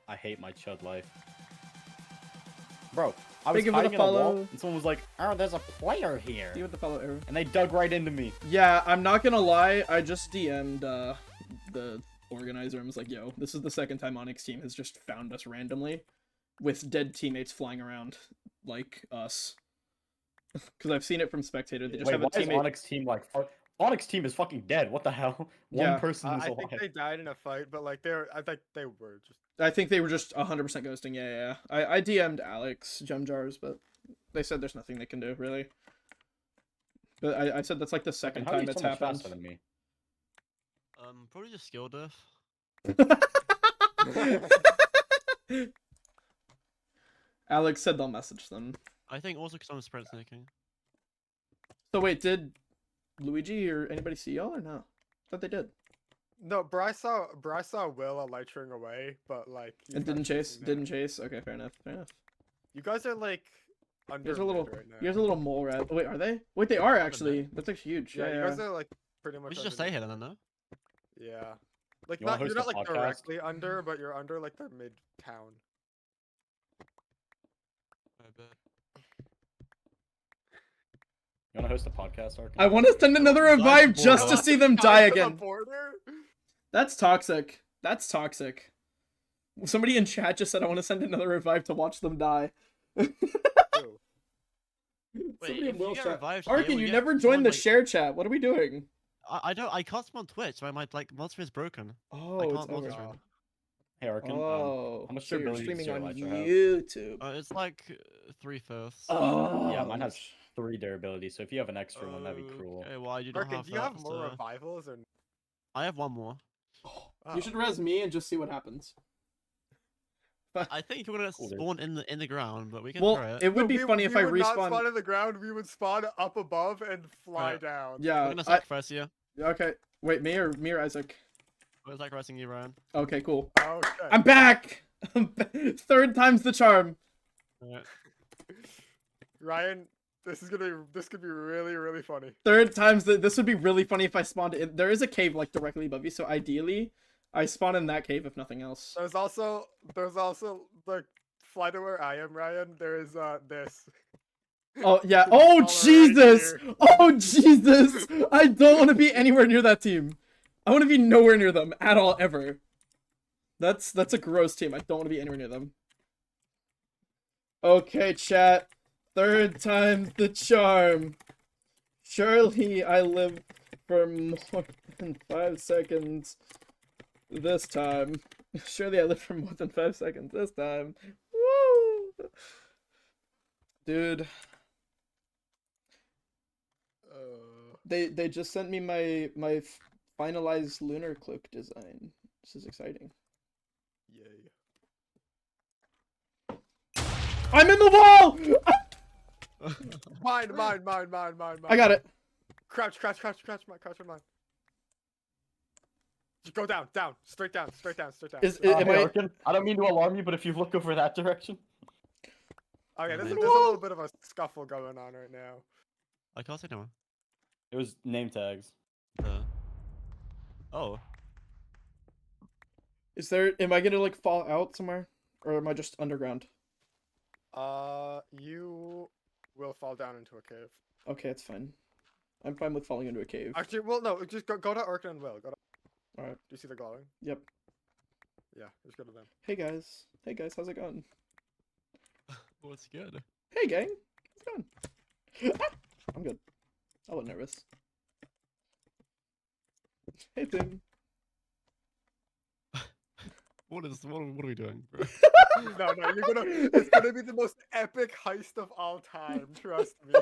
I hate my chud life. Bro, I was Thank you for hiding the in a wall, follow. and someone was like, "Oh, there's a player here," You with the follow arrow. and they dug right into me. Yeah, I'm not gonna lie. I just DM'd the organizer and was like, "Yo, this is the second time Onyx team has just found us randomly, with dead teammates flying around like us." Because I've seen it from spectator. They just Wait, have a why is teammate. Onyx team like? Onyx team is fucking dead. What the hell? Yeah, One person is I alive. think they died in a fight, but like I think they were just. I think they were just 100% ghosting. Yeah. I DM'd Alex Gem Jars, but they said there's nothing they can do really. But I said that's like the second How are time you it's so much happened. faster than me? Probably just skill diff. Alex said they'll message them. I think also because I'm sprint sneaking. So wait, did Luigi or anybody see y'all or no? I thought they did. No, Bryce saw Will elytring away, but like. he's And not didn't chase. chasing Didn't that. chase. Okay, fair enough. Fair enough. You guys are like under There's a little. mid right now. There's a little mole rat. Oh, wait, are they? Wait, they are actually. That's like huge. Yeah, Yeah, you yeah. guys are like pretty much. We should just stay underneath. here then, no? Yeah, like You wanna not you're host a not like podcast? directly under, but you're under like the mid town. I bet. You wanna host a podcast, Arkin? I want to send another revive just to see them die Guys on the again. border? That's toxic. That's toxic. Somebody in chat just said I want to send another revive to watch them die. Ew. Somebody if in Will's you get chat. revived here, Arkin, we you get never someone, joined the like- share chat. What are we doing? I don't. I can't stream on Twitch. My like monster is broken. Oh, I it's can't over. multi-stream. Hey, Arkin. Oh, how much so you're durability does streaming your on elytra have? YouTube. It's like 3/5. Oh, Yeah, mine has 3 durability. So if you have an extra one, that'd be cruel. Okay, well, I do not Arkin, have do you have that, more so- revivals or? I have one more. You should res me and just see what happens. I think you're gonna Cool, dude. spawn in the ground, but we can Well, try it. it would be we, funny if we I would not respawn. spawn in the ground. We would spawn up above and fly Right. down. We're Yeah. gonna sacrifice you. Okay. Wait, me or Isaac? We're sacrificing you, Ryan. Okay, cool. Okay. I'm back. Third time's the charm. Alright. Ryan, this could be really really funny. Third time's the. This would be really funny if I spawned in. There is a cave like directly above you, so ideally, I spawn in that cave if nothing else. There's also like fly to where I am, Ryan. There is this. Oh yeah. Can Oh follow right Jesus. here. Oh Jesus. I don't want to be anywhere near that team. I want to be nowhere near them at all ever. That's a gross team. I don't want to be anywhere near them. Okay, chat. Third time's the charm. Surely I live for more than 5 seconds this time. Surely I live for more than 5 seconds this time. Woo! Dude. They just sent me my finalized lunar cloak design. This is exciting. Yay. I'm in the wall! Mine. I got it. Crouch, mine. Just go down, straight down. Am I... I don't mean to alarm you, but if you look over that direction. Okay, there's a little bit of a scuffle going on right now. I can't say no. It was name tags. Oh. Is there... Am I gonna, like, fall out somewhere? Or am I just underground? You will fall down into a cave. Okay, it's fine. I'm fine with falling into a cave. Actually, well, no, just go to Urkin and Will. Alright. Do you see the glowing? Yep. Yeah, just go to them. Hey guys, how's it going? What's good? Hey gang, how's it going? I'm good. I wasn't nervous. Hey Tim. What are we doing, bro? No, it's gonna be the most epic heist of all time, trust me.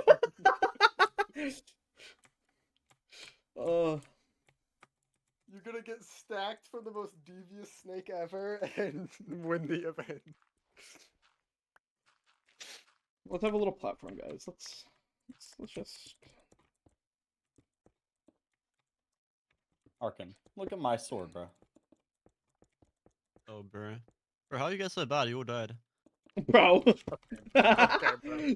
You're gonna get stacked from the most devious snake ever and win the event. Let's have a little platform, guys. Let's just... Arkin, look at my sword, bro. Oh, bro. Bro, how you get so bad? You all died. Bro. Okay,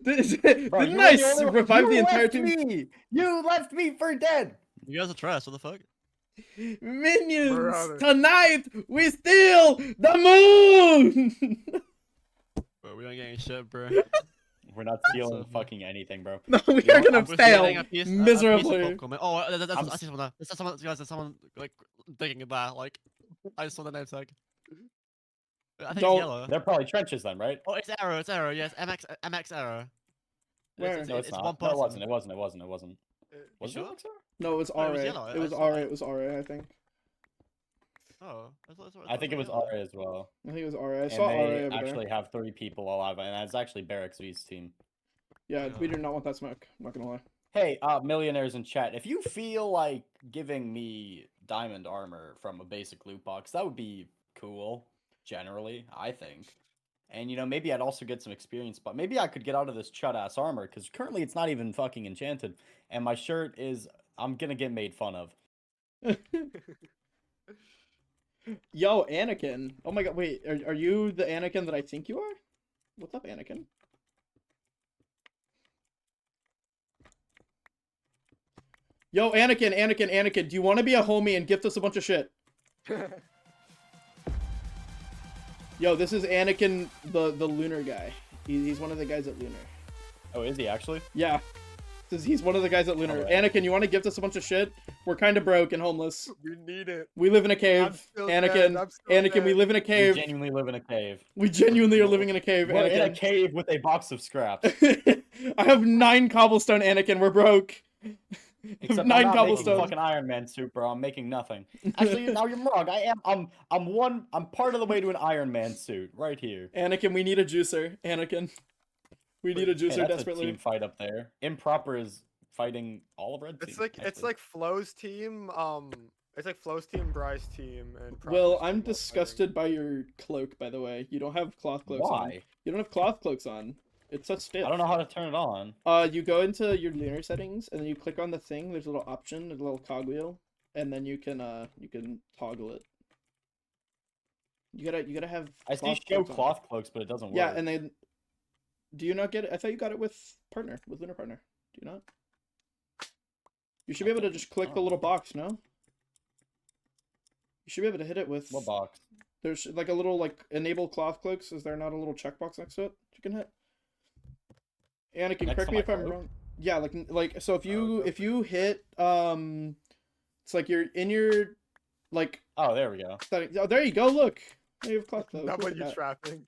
Didn't I revive the entire team? You left me for dead! You guys are trash, what the fuck? Minions! Brother. Tonight, we steal the moon! Bro, we don't get any shit, bro. We're not stealing fucking anything, bro. No, we are gonna fail A piece of miserably. popcorn. Oh, I see someone there. There's someone, guys, there's someone, like, digging in there, like, I saw the name tag. I think it's yellow. They're probably trenches then, right? Oh, it's Arrow, yes, MX Arrow. Where? No, it's not. one No, it person. it wasn't. Was it sure? Alexa? No, it was No, it RA. was yellow. It was I saw RA. it. It was RA, I think. Oh, I think it was yellow. RA as well. I think it was RA. I And saw RA they over actually there. have 3 people alive, and that's actually Barracks V's team. Yeah, we do not want that smoke. I'm not gonna lie. Hey, millionaires in chat, if you feel like giving me diamond armor from a basic loot box, that would be cool, generally, I think. And, you know, maybe I'd also get some experience, but maybe I could get out of this chud-ass armor, because currently it's not even fucking enchanted, and my shirt is... I'm gonna get made fun of. Yo, Anakin. Oh my god, wait, are you the Anakin that I think you are? What's up, Anakin? Yo, Anakin, do you want to be a homie and gift us a bunch of shit? Yo, this is Anakin, the lunar guy. He's one of the guys at Lunar. Oh, is he actually? Yeah. He's one of the guys at Lunar. Alright. Anakin, you want to gift us a bunch of shit? We're kind of broke and homeless. We need it. We live in a I'm cave. still Anakin, dead, I'm still Anakin, we dead. live in a cave. We genuinely live in a cave. We genuinely are living in a cave, We're in a Anakin. cave with a box of scraps. I have 9 cobblestone, Anakin. We're broke. I have Except 9 I'm not making cobblestone. fucking Iron Man suit, bro. I'm making nothing. Actually, now you're wrong. I'm part of the way to an Iron Man suit right here. Anakin, we need a juicer. Anakin. We need a Hey, juicer that's desperately. a team fight up there. Improper is fighting all of Red Team. It's like Flo's team. It's like Flo's team, Bry's team, and. Well, Proper's I'm team all disgusted by your cloak, by the way. You don't have cloth cloaks on. Why? You don't have cloth cloaks on. It's such stiff. I don't know how to turn it on. You go into your lunar settings and then you click on the thing. There's a little option, a little cogwheel, and then you can toggle it. You gotta have. I see cloth show cloaks on. cloth cloaks, but it doesn't work. Yeah, and then. Do you not get it? I thought you got it with Lunar Partner. Do you not? You should be able to just click the little box, no? You should be able to hit it with. What box? There's like a little enable cloth cloaks. Is there not a little checkbox next to it you can hit? Anakin, Next correct to me my if I'm cloak? wrong. Yeah, like so if you hit it's like you're in your Oh, there we go. setting. Oh, there you go. Look, now you have cloth cloaks. Look at W that. trapping.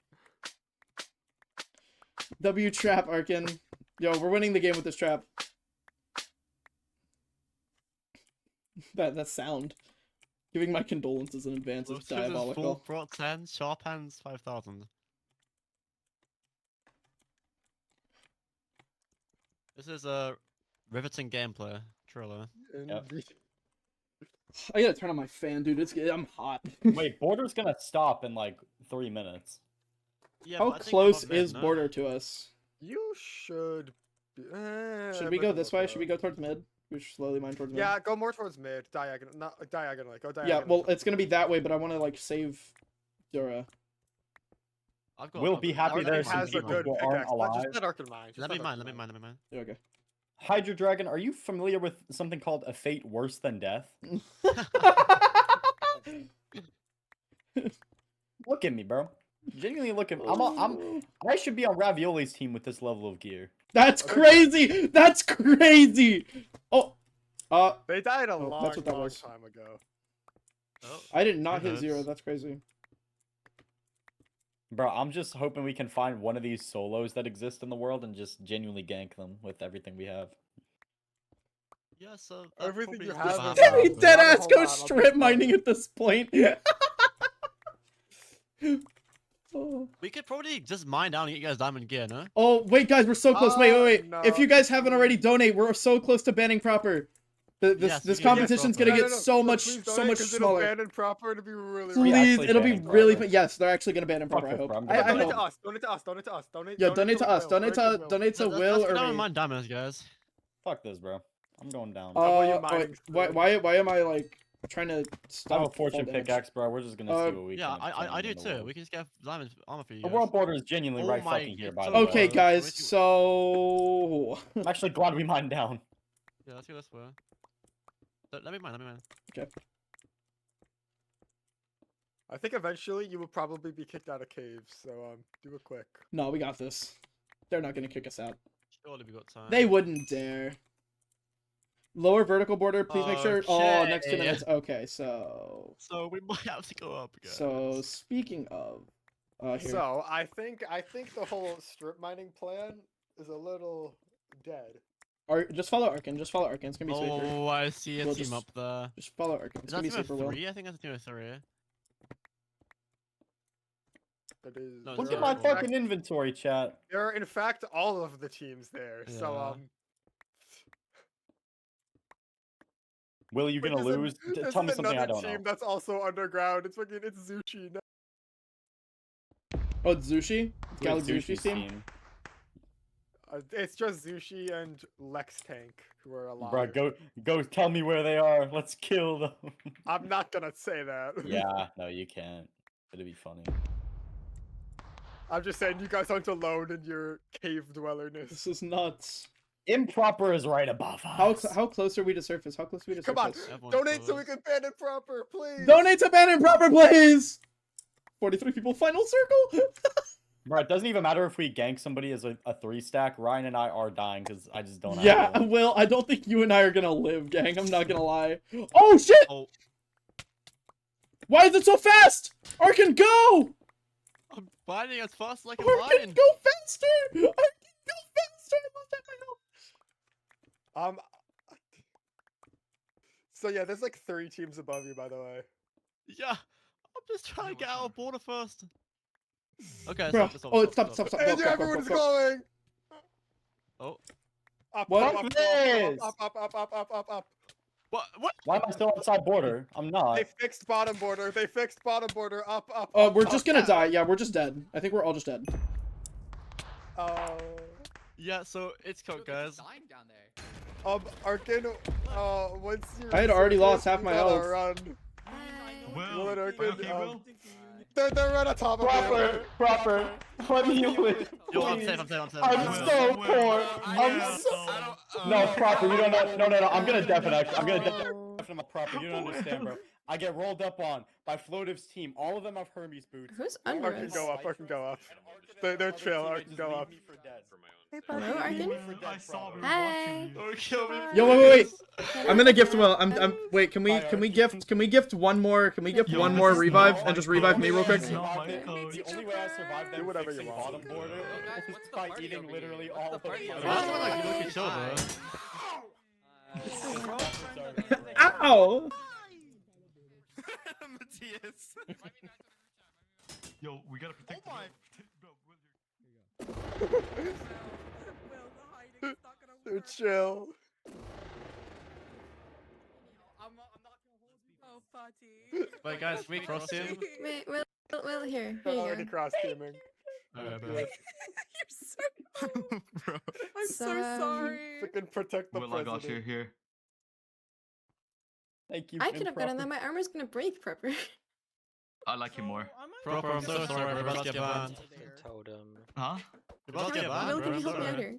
W trap, Arkin. Yo, we're winning the game with this trap. That sound. Giving my condolences in advance is Full diabolical. brought 10, sharp hands 5,000. This is a riveting gameplay trailer. I gotta turn on my fan, dude. I'm hot. Wait, Border's gonna stop in like 3 minutes. Yeah, How but I think close above mid, is no? border to us? You should. Should we go this way? Should we go towards mid? We should slowly mine towards mid. Yeah, go more towards mid, diagonal, not diagonally. Go Yeah, diagonally. well, it's gonna be that way, but I want to like save Dura. We'll be happy there's some has a people good who aren't pickaxe. alive. Just let Arkin mine. Let me mine. Let me mine. Yeah, okay. Hydra Dragon, are you familiar with something called a fate worse than death? Look at me, bro. Genuinely look at me. I should be on Ravioli's team with this level of gear. That's crazy. That's crazy. Oh, They died a oh, long, that's what that long was. time ago. I did not Who hit 0. knows? That's crazy. Bro, I'm just hoping we can find one of these solos that exist in the world and just genuinely gank them with everything we have. Yeah, so Everything you is have fine. is Did he Hold dead on, ass hold go on, I'll strip just mining find at this point? Oh. We could probably just mine down and get you guys diamond gear, no? Oh, wait, guys, we're so close. Wait. no. If you guys haven't already, donate. We're so close to banning proper. This Yes, competition's yes, gonna No, get no, so no, much, please so donate, much 'cause it'll smaller. ban and proper. It'll be really. Please, actually it'll be banning really. proper. Yes, they're actually gonna ban and proper. I Fuck this, hope. bro, I'm I gonna Donate hope. to us. Donate to us. Donate to us. Donate. Yeah, donate to us. Will. Donate to Will. donate to Let's Will go or down and me. mine diamonds, guys. Fuck this, bro. I'm going down. W Wait, mining why am I like trying to I have stop a fall fortune damage? pickaxe, bro. We're just gonna see what we Yeah, can obtain I do in the too. world. We can just get diamond armor for you The guys. world border is genuinely Oh right my- fucking here, it's by so the way. Okay, Wait, guys. wait, So I'm actually glad we mined down. Yeah, let's go this way. Let me mine. okay. I think eventually you will probably be kicked out of caves. So do it quick. No, we got this. They're not gonna kick us out. Surely we got time. They wouldn't dare. Lower vertical border, please make sure. Oh, next 2 Okay. minutes. Okay, so So we might have to go up, guys. so speaking of, here. So I think the whole strip mining plan is a little dead. Just follow Arkin. Just follow Arkin. It's gonna be safer. Oh, I see a We'll team just- up there. Just follow Arkin. Is It's that gonna be team of safer. Will. 3? I think that's a team of 3. That is. No, Look there at my are- fucking inventory, chat. There are in fact all of the teams there. So Yeah. Will, you wait, gonna there's lose? there's Tell me something I another don't team know. that's also underground. It's Zushi. Oh, it's Zushi. It's Who is Galaxy Zushi's Zushi's team. It's just Zushi and Lex Tank who are alive. Bro, go tell me where they are. Let's kill them. I'm not gonna say that. Yeah, no, you can't. It'd be funny. I'm just saying you guys aren't alone in your cave dwellerness. This is nuts. Improper is right above us. How close are we to surface? How close are we to Come on, surface? donate so we can ban it proper, please. Donate to ban and proper, please. 43 people. Final circle. Bro, it doesn't even matter if we gank somebody as a 3-stack. Ryan and I are dying because I just don't have Yeah, it. Will, I don't think you and I are gonna live, gang. I'm not gonna lie. Oh shit! Oh. Why is it so fast? Arkin, go! I'm mining as fast as I can Arkin, mine. go faster! Arkin, go faster! I lost my help. So yeah, there's like 3 teams above you, by the way. Yeah, I'm just trying to get out of border first. Okay, Bro, stop. stop. Andrew, everyone's going. Oh. Up, What? up, This? up. What? Why am I still outside border? I'm not. They fixed bottom border. Up. We're just gonna die. Yeah, we're just dead. I think we're all just dead. Yeah, so it's cooked, guys. Arkin, once you. I had already lost half my health. Run. Will and Arkin, okay, Will? They're right on top of Proper. Let me live. Yo, I'm please. safe. I'm so poor. I'm so. No, proper. You don't know. No. I'm gonna definitely. I'm gonna definitely my proper. You don't understand, bro. I get rolled up on by Floative's team. All of them have Hermes boots. Who's under Arkin, us? go up. They're chill. Arkin, go up. Hello, Arkin? I saw we were Hi. watching you. Yo, wait. I'm gonna gift Will. Wait. Can we gift one more? Can we gift Yo, one this more is revive not and just my revive code. me real quick? This is not my code. The only way I survived them whatever you fixing want. bottom border was by eating literally all of them. That's what like you look at shoulder. Ow! Matthias. Yo, we gotta protect. Oh my. They're chill. Wait, guys, we cross him. Wait, Will, here. They're Here you already go. cross teaming. Alright, Bro. I'm so sorry. Freaking protect the Will I got you president. here? Thank you. I could have gotten that. My armor's gonna break, Prepper. I like you more. Proper, I'm so sorry, we're about to get banned. Totem. Huh? We're about to get banned, Will, bro. can you I'm help me out sorry. here?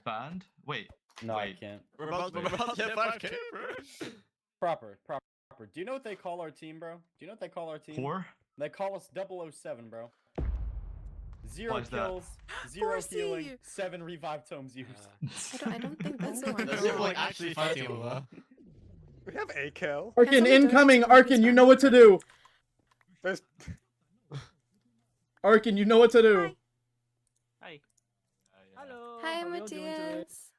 Banned? Wait. No, I wait. can't. We're about to get 5k, bro. Proper. Do you know what they call our team, bro? Do you know what they call our team? 4? They call us 007, bro. Why 0 is that? kills, 0 Horsey! healing, 7 revive tomes used. I don't think that's the one. That's people like actually fighting over. We have a kill. Arkin incoming. Arkin, you know what to do. There's Arkin, you know what to do. Hi. Hello. Hi, Matthias.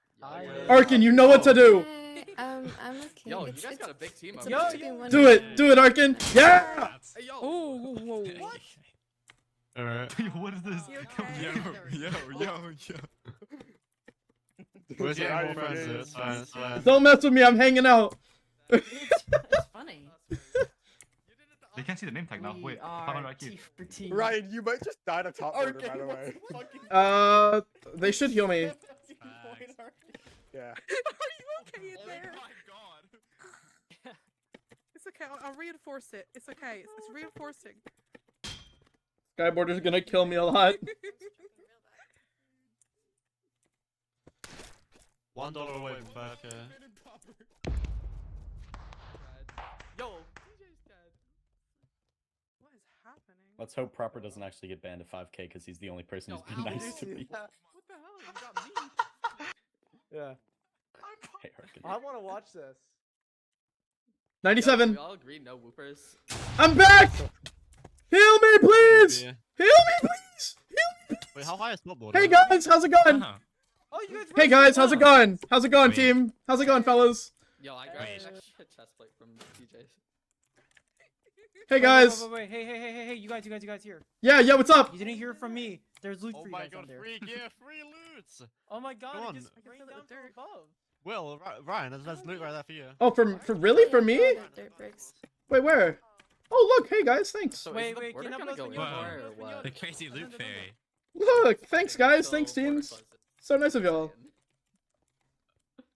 Arkin, you know what to do. Hey, I'm okay. Yo, you It's- guys it's- got a big team it's up about here. to be one Do it. Do it, Arkin. Yeah. Hey, yo. Oh, whoa, what? Alright. What is this? Yo. Where's your Yeah, more yeah, friends? yeah. It's fine, it's fine. Don't mess with me. I'm hanging out. It's funny. They can't see the name tag now. Wait. How about IQ? Ryan, you might just die to top order, by the way. They should heal me. Yeah. Are you okay in there? It's okay. I'll reinforce it. It's okay. It's reinforcing. Skyboarder's gonna kill me a lot. $1 away from 5k. Yo. What is happening? Let's hope Proper doesn't actually get banned at 5k because he's the only person who's been nice to me. What the hell? You got me. Yeah. Hey, Arkin. I want to watch this. 97. We all agree, no whoopers. I'm back. Heal me, please. Heal me, please. Wait, how high is snowboard? Hey guys, how's it going? Oh, you guys. Hey guys, how's it going? How's it going, team? How's it going, fellas? Yo, I got an extra chest plate from DJs. Hey guys. Wait. Hey, you guys here. Yeah, what's up? You didn't hear from me. There's loot Oh for you my guys god, on there. free gear, free loot! Oh my god, Go it on. just rained down from above. Will, Ryan, there's loot right there for you. Oh, for really? For me? Dirt bricks. Wait, where? Oh, look. Hey guys, thanks. So Wait, is the can border you kind of upload going the more new or what? The crazy loot fairy. Look, thanks guys. Thanks, So, border teams. closes. So nice of y'all.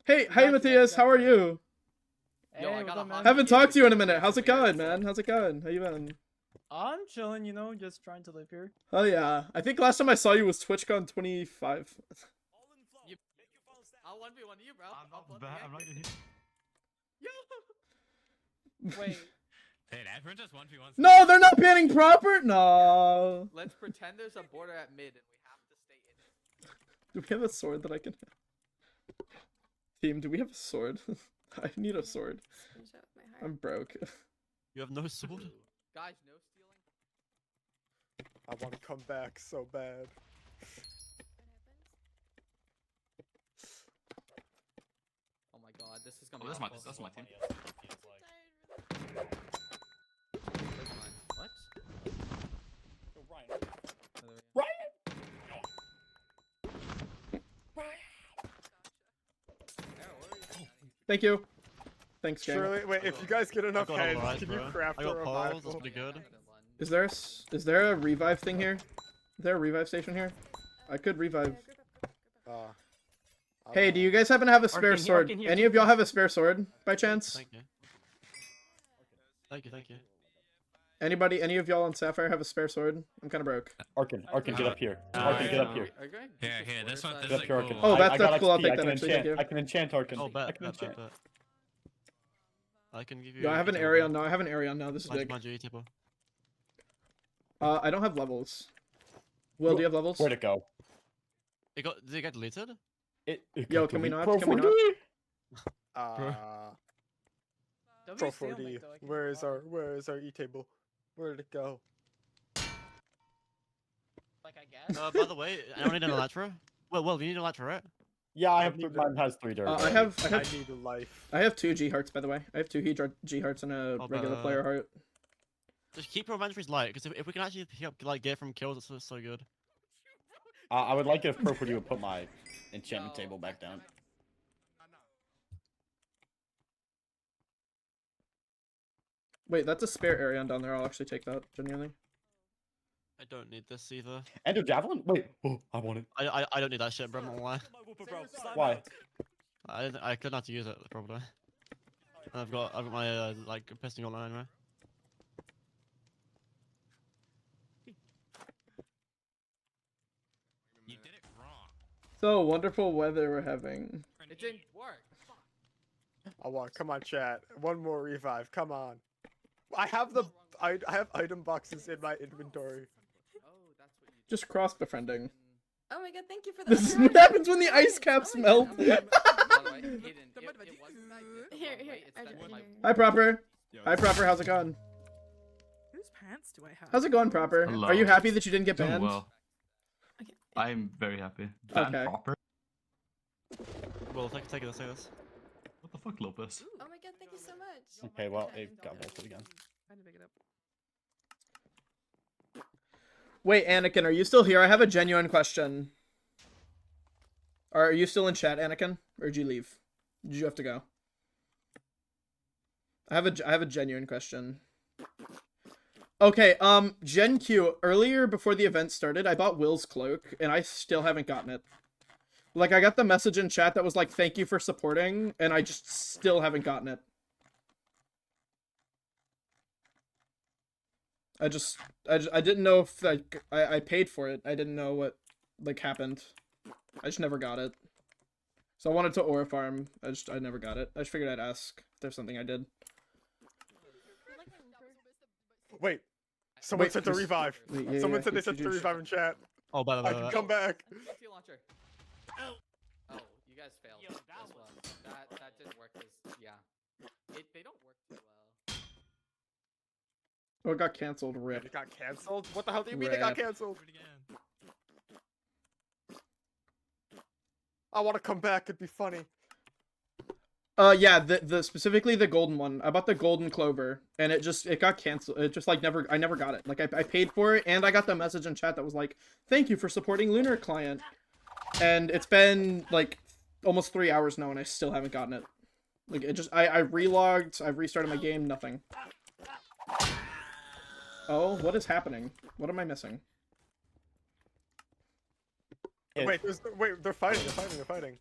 Hey, Gotcha, Matthias, how are you? Yo, I Hey, got what's a up, man? hot Haven't kid talked to you in a with minute. How's it for you going, guys. man? How's it going? How you been? I'm chilling, just trying to live here. Oh yeah, I think last time I saw you was TwitchCon 25. I'll 1v1 you, bro. I'll blood I'm not gonna. Wait. Hey, everyone just 1v1. No, they're not banning Proper. No. Let's pretend there's a border at mid and we have to stay in it. Do we have a sword that I can have? Team, do we have a sword? I need a sword. Screenshot of my heart. I'm broke. You have no sword? Guys, no stealing. I want to come back so bad. Oh my god, this is gonna Oh, be that's my awful. team. Where's mine? What? Thank you. Thanks, gang. Surely, wait, if you guys get enough got heads, alright, can you bro. craft I a got poles, that's revival? pretty good. Is there a revive thing here? Is there a revive station here? I could revive. Hey, do you guys happen to have a spare Arkin, sword? Arkin here, Any of y'all have a spare sword by chance? Thank you. Thank you. Anybody? Any of y'all on Sapphire have a spare sword? I'm kind of broke. Arkin, get up here. Arkin, get up here. Here, this one. Get This up is here, cool. Arkin. Oh, I that's got cool. I'll XP, take I that, can actually, thank enchant. you. I can enchant Arkin. Oh, I bet. can enchant. I can give you. Yo, I have an Arion now. I have an Arion now. This is big. My G tipper. I don't have levels. Will, do you have levels? Where'd it go? Did it get deleted? Yo, can we not? Can we not? Pro 4D. Where is our E table? Where did it go? Like I guess. By the way, I don't need an Elytra. Well, you need an Elytra, right? Yeah, I have. Mine has 3 dirt. I have need a life. I have 2 G hearts, by the way. I have 2 G hearts and a regular player heart. Just keep your inventories light, because if we can actually pick up, get from kills, it's so good. I would like it if Pro4D would put my enchantment table back down. Wait, that's a spare Arion down there. I'll actually take that, genuinely. I don't need this either. Ender Javelin? Wait, oh, I want it. I don't need that shit, bro. I'm not gonna lie. Why? I couldn't have to use it probably. And I've got my like pistol on anyway. You did it wrong. So wonderful weather we're having. It didn't work. I want. Come on, chat. One more revive. Come on. I have I have item boxes in my inventory. Just cross befriending. Oh my god, thank you for that. This is what happens when the ice caps melt. Here, Hi, Proper. Hi, Proper. How's it going? Whose pants do I have? How's it going, Proper? Hello. Are you happy that you didn't get Doing banned? well. I'm very happy. Ban Okay. proper. Well, take this. What the fuck, Lopez? Oh my god, thank you so much. Okay, well, it got bolted again. Trying to pick it up. Wait, Anakin, are you still here? I have a genuine question. Are you still in chat, Anakin? Or did you leave? Did you have to go? I have a genuine question. Okay, Gen Q, earlier before the event started, I bought Will's cloak, and I still haven't gotten it. Like, I got the message in chat that was like, thank you for supporting, and I just still haven't gotten it. I didn't know if, like, I paid for it. I didn't know what, like, happened. I just never got it. So I wanted to aura farm. I never got it. I just figured I'd ask if there's something I did. Wait. Someone Wait, said to Chris- revive. wait, yeah, Someone yeah, said they could said you to just- revive in chat. Oh, by the way. I can come back. Steel launcher. Oh, you guys failed as well. That didn't work as they don't work too well. Oh, it got canceled. Rip. It got canceled? What the hell do you mean it got Rip. canceled? I want to come back. It'd be funny. Yeah, the specifically the golden one. I bought the golden clover, and it got canceled. It just like I never got it. Like I paid for it, and I got the message in chat that was like, "Thank you for supporting Lunar Client," and it's been like almost 3 hours now, and I still haven't gotten it. Like it just I relogged, I've restarted my game, nothing. Oh, what is happening? What am I missing? Wait, they're fighting. They're fighting.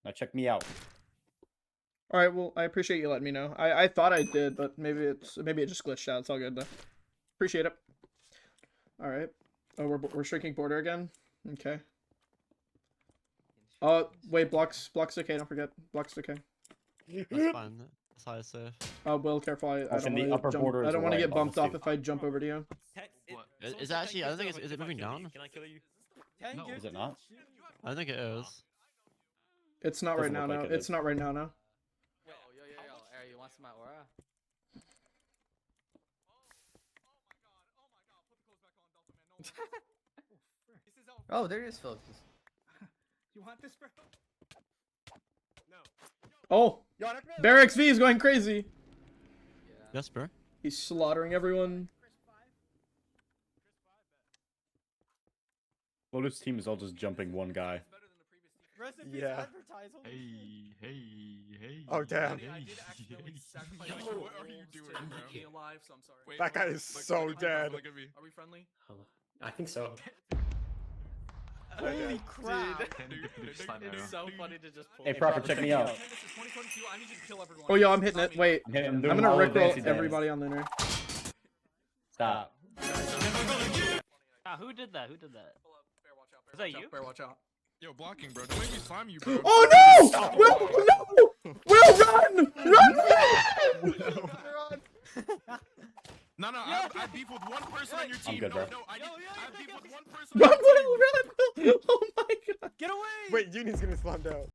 Now check me out. All right, well, I appreciate you letting me know. I thought I did, but maybe it just glitched out. It's all good though. Appreciate it. All right. Oh, we're shrinking border again. Okay. Oh, wait, blocks okay. Don't forget, blocks okay. That's fine. That's how it's safe. Oh, Will, careful. I Listen, don't the want upper to border I is don't want to right, get bumped almost off if I jump over to you. Is it actually? I don't think is it moving down? Can I kill you? No, is it not? I don't think it is. It's not right Doesn't now. look No, like it it's is. not right now. No. Yo, Air, you want some of my aura? Oh, there is folks. You want this, bro? Oh, Barracks V is going crazy. Yes, bro. He's slaughtering everyone. Lotus team is all just jumping one guy. Yeah. Hey. Oh, damn. I did accidentally sacrifice my What are you wolves doing, to bro? be alive, so I'm sorry. That guy is so dead. Look at me. Are we friendly? I think so. Holy crap! It's so funny to just pull. Hey, Proper, check me out. This is 2022. I need you to kill everyone. Oh, yo, I'm hitting it. Wait, I'm hitting I'm doing gonna all the rickroll fancy dance. everybody on Lunar. Stop. Who did that? Is that you? Bear, watch out. Yo, blocking, bro. Don't make me slime you, bro. Oh no! Will, no! Will, run! No, I have beef with one person on your team. good, bro. I have beef with one person. Run, Will, run! Oh my god! Get away! Wait, Uni's getting slammed out.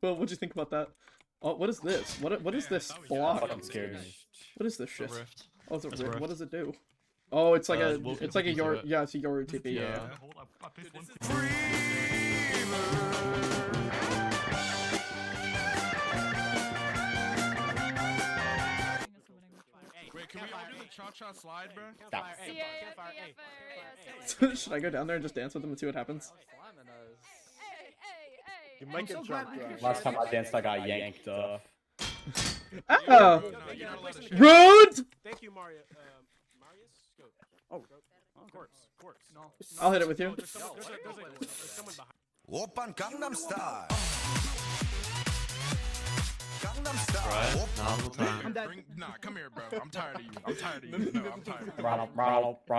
Will, what'd you think about that? Oh, what is this? What is this block? Fucking scared me. What is this shit? Rift. Oh, it's a It's a rift. What rift. does it do? Oh, it's like Wolf it's like a can Yoru. do it. Yeah, it's a Yoru TP. Yeah. Yeah. Hold up, I picked one thing. Wait, can we all do cha-cha slide, bro? Stop. Should I go down there and just dance with them and see what happens? You might get jumped. Last time I danced, I got yanked off. Oh! Rude! Thank you, Mario. Marius? Go. Oh, corpse. No. I'll hit it with you. There's someone behind. Open Gangnam Style. Gangnam Style. I'm dead. Nah, come here, bro. I'm tired of you. I'm tired of you. No, I'm tired. Ronald. Let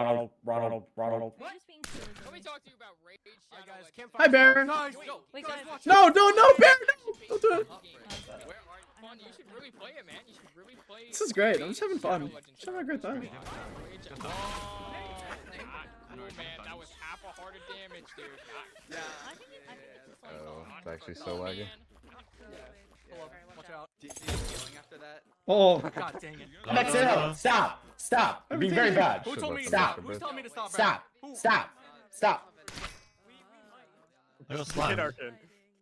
me talk to you about rage. Hi, Bear. Wait, guys, No, Bear, no! Don't do it. Fun. You should really play it, man. You should really play. This is great. I'm just having fun. Just having a great time. Oh man, that was half a heart of damage, dude. Oh, it's actually so laggy. Watch out. Do you healing after that? Oh. God dang it. Maxwell, stop. You're being very bad. Who told me to Stop. stop? Who's telling me to stop? Stop. I got slammed. Arkin.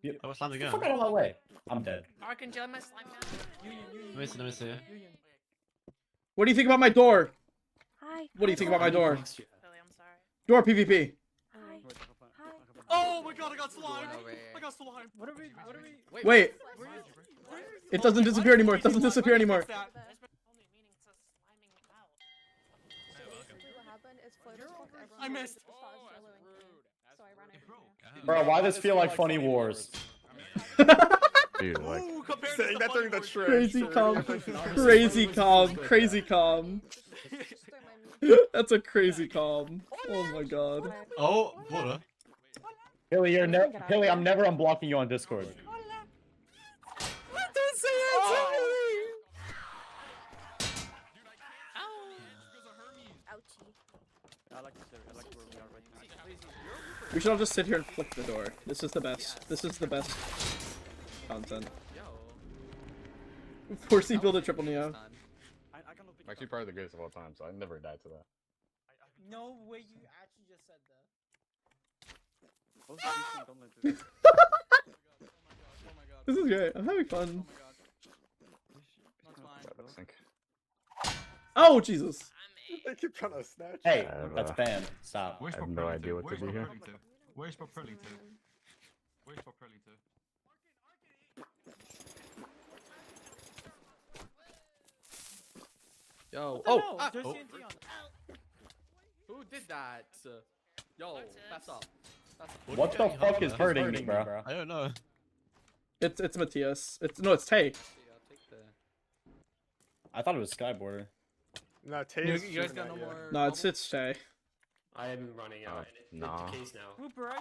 I got slammed again. Fuck out of my way. I'm dead. Arkin, do you have my slime now? Let me see. What do you think about my door? Hi. What do you think about my door? Lily, I'm sorry. Door PvP. Hi. Oh my god, I got slime. I got slime. What are we? Wait. It doesn't disappear anymore. It doesn't disappear anymore. I missed. Bro, why does feel like funny wars? Dude, like, saying that during the train. Crazy calm. That's a crazy calm. Oh my god. Oh, what? Hilly, Hilly, I'm never unblocking you on Discord. Don't say it to We should all just sit here and flick the door. This is the best. This is the best content. Forcey build a triple Neo. I'm actually probably the greatest of all time, so I never died to that. No way, you actually just said that. This is great. I'm having fun. Oh, Jesus. They keep trying to snatch. Hey, that's banned. Stop. I have no idea what to do here. Where's Bob Purling to? Where's Bob Purling to? Yo. There's TNT on. Who did that? Yo, pass up. What the fuck is hurting me, bro? I don't know. It's Matthias. It's Tay. I thought it was Skyboarder. No, Tay is. You guys got no more. No, it's Tay. I am running out. Nah. It's the case now. Whooper,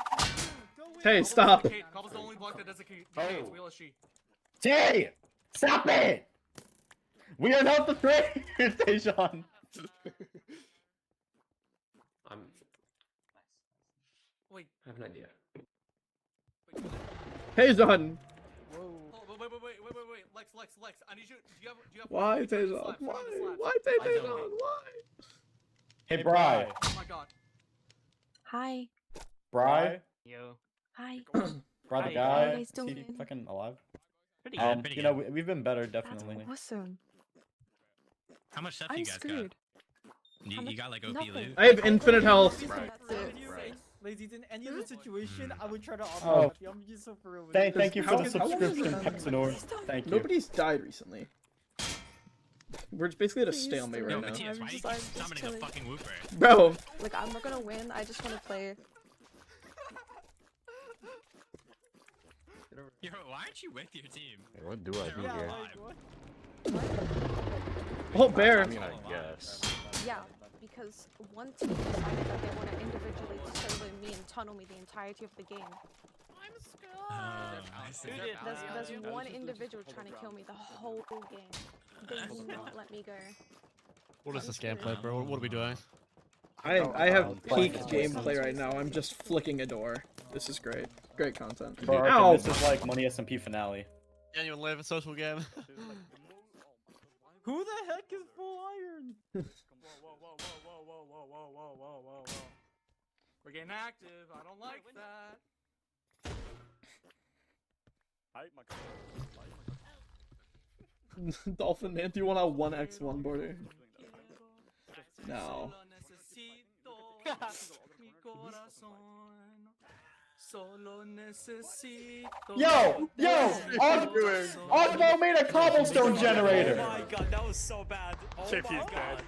Tay, stop. Cobble's the only block that doesn't case. Wheel is she. Tay! Stop it! We are not the traitors, Dejan. I have an idea. Hey, John. Oh, wait. Lex. I need you. Do you have? Why, Tejon? Why, Tejon? Why? Hey, Bri. Oh my god. Hi. Bri? Yo. Hi. Bri the How guy? you guys Is he doing? fucking alive? Pretty good, You know, we've been better, definitely. Awesome. How much stuff I'm you guys screwed. got? You got like OP Nothing. loot? I have infinite health. Ladies, in any other situation, I would try to Oh. off you. I'm just so for real. Thank you for the How- subscription, Pepsinor. Thank you. Nobody's died recently. We're just basically at a stalemate Yo, right now. Matthias, why you keep summoning a fucking whooper? Bro. Like, I'm not gonna win. I just want to play. Yo, why aren't you with your team? Hey, what do I do here? Oh, Bear. I mean, I guess. Yeah, because one team decided that they want to individually solo me and tunnel me the entirety of the game. There's one individual trying to kill me the whole game. They will not let me go. What is this gameplay, bro? What are we doing? I have peak gameplay right now. I'm just flicking a door. This is great. Great content. Bro, Arkin, Ow! this is like Money SMP finale. Genuine live a social game. Who the heck is full iron? Whoa. We're getting active. I don't like that. Dolphin Man, do you want a 1x1 border? No. Yo! Ogbo made a cobblestone generator! Oh my god, that was so bad. Oh JP's my dead. god.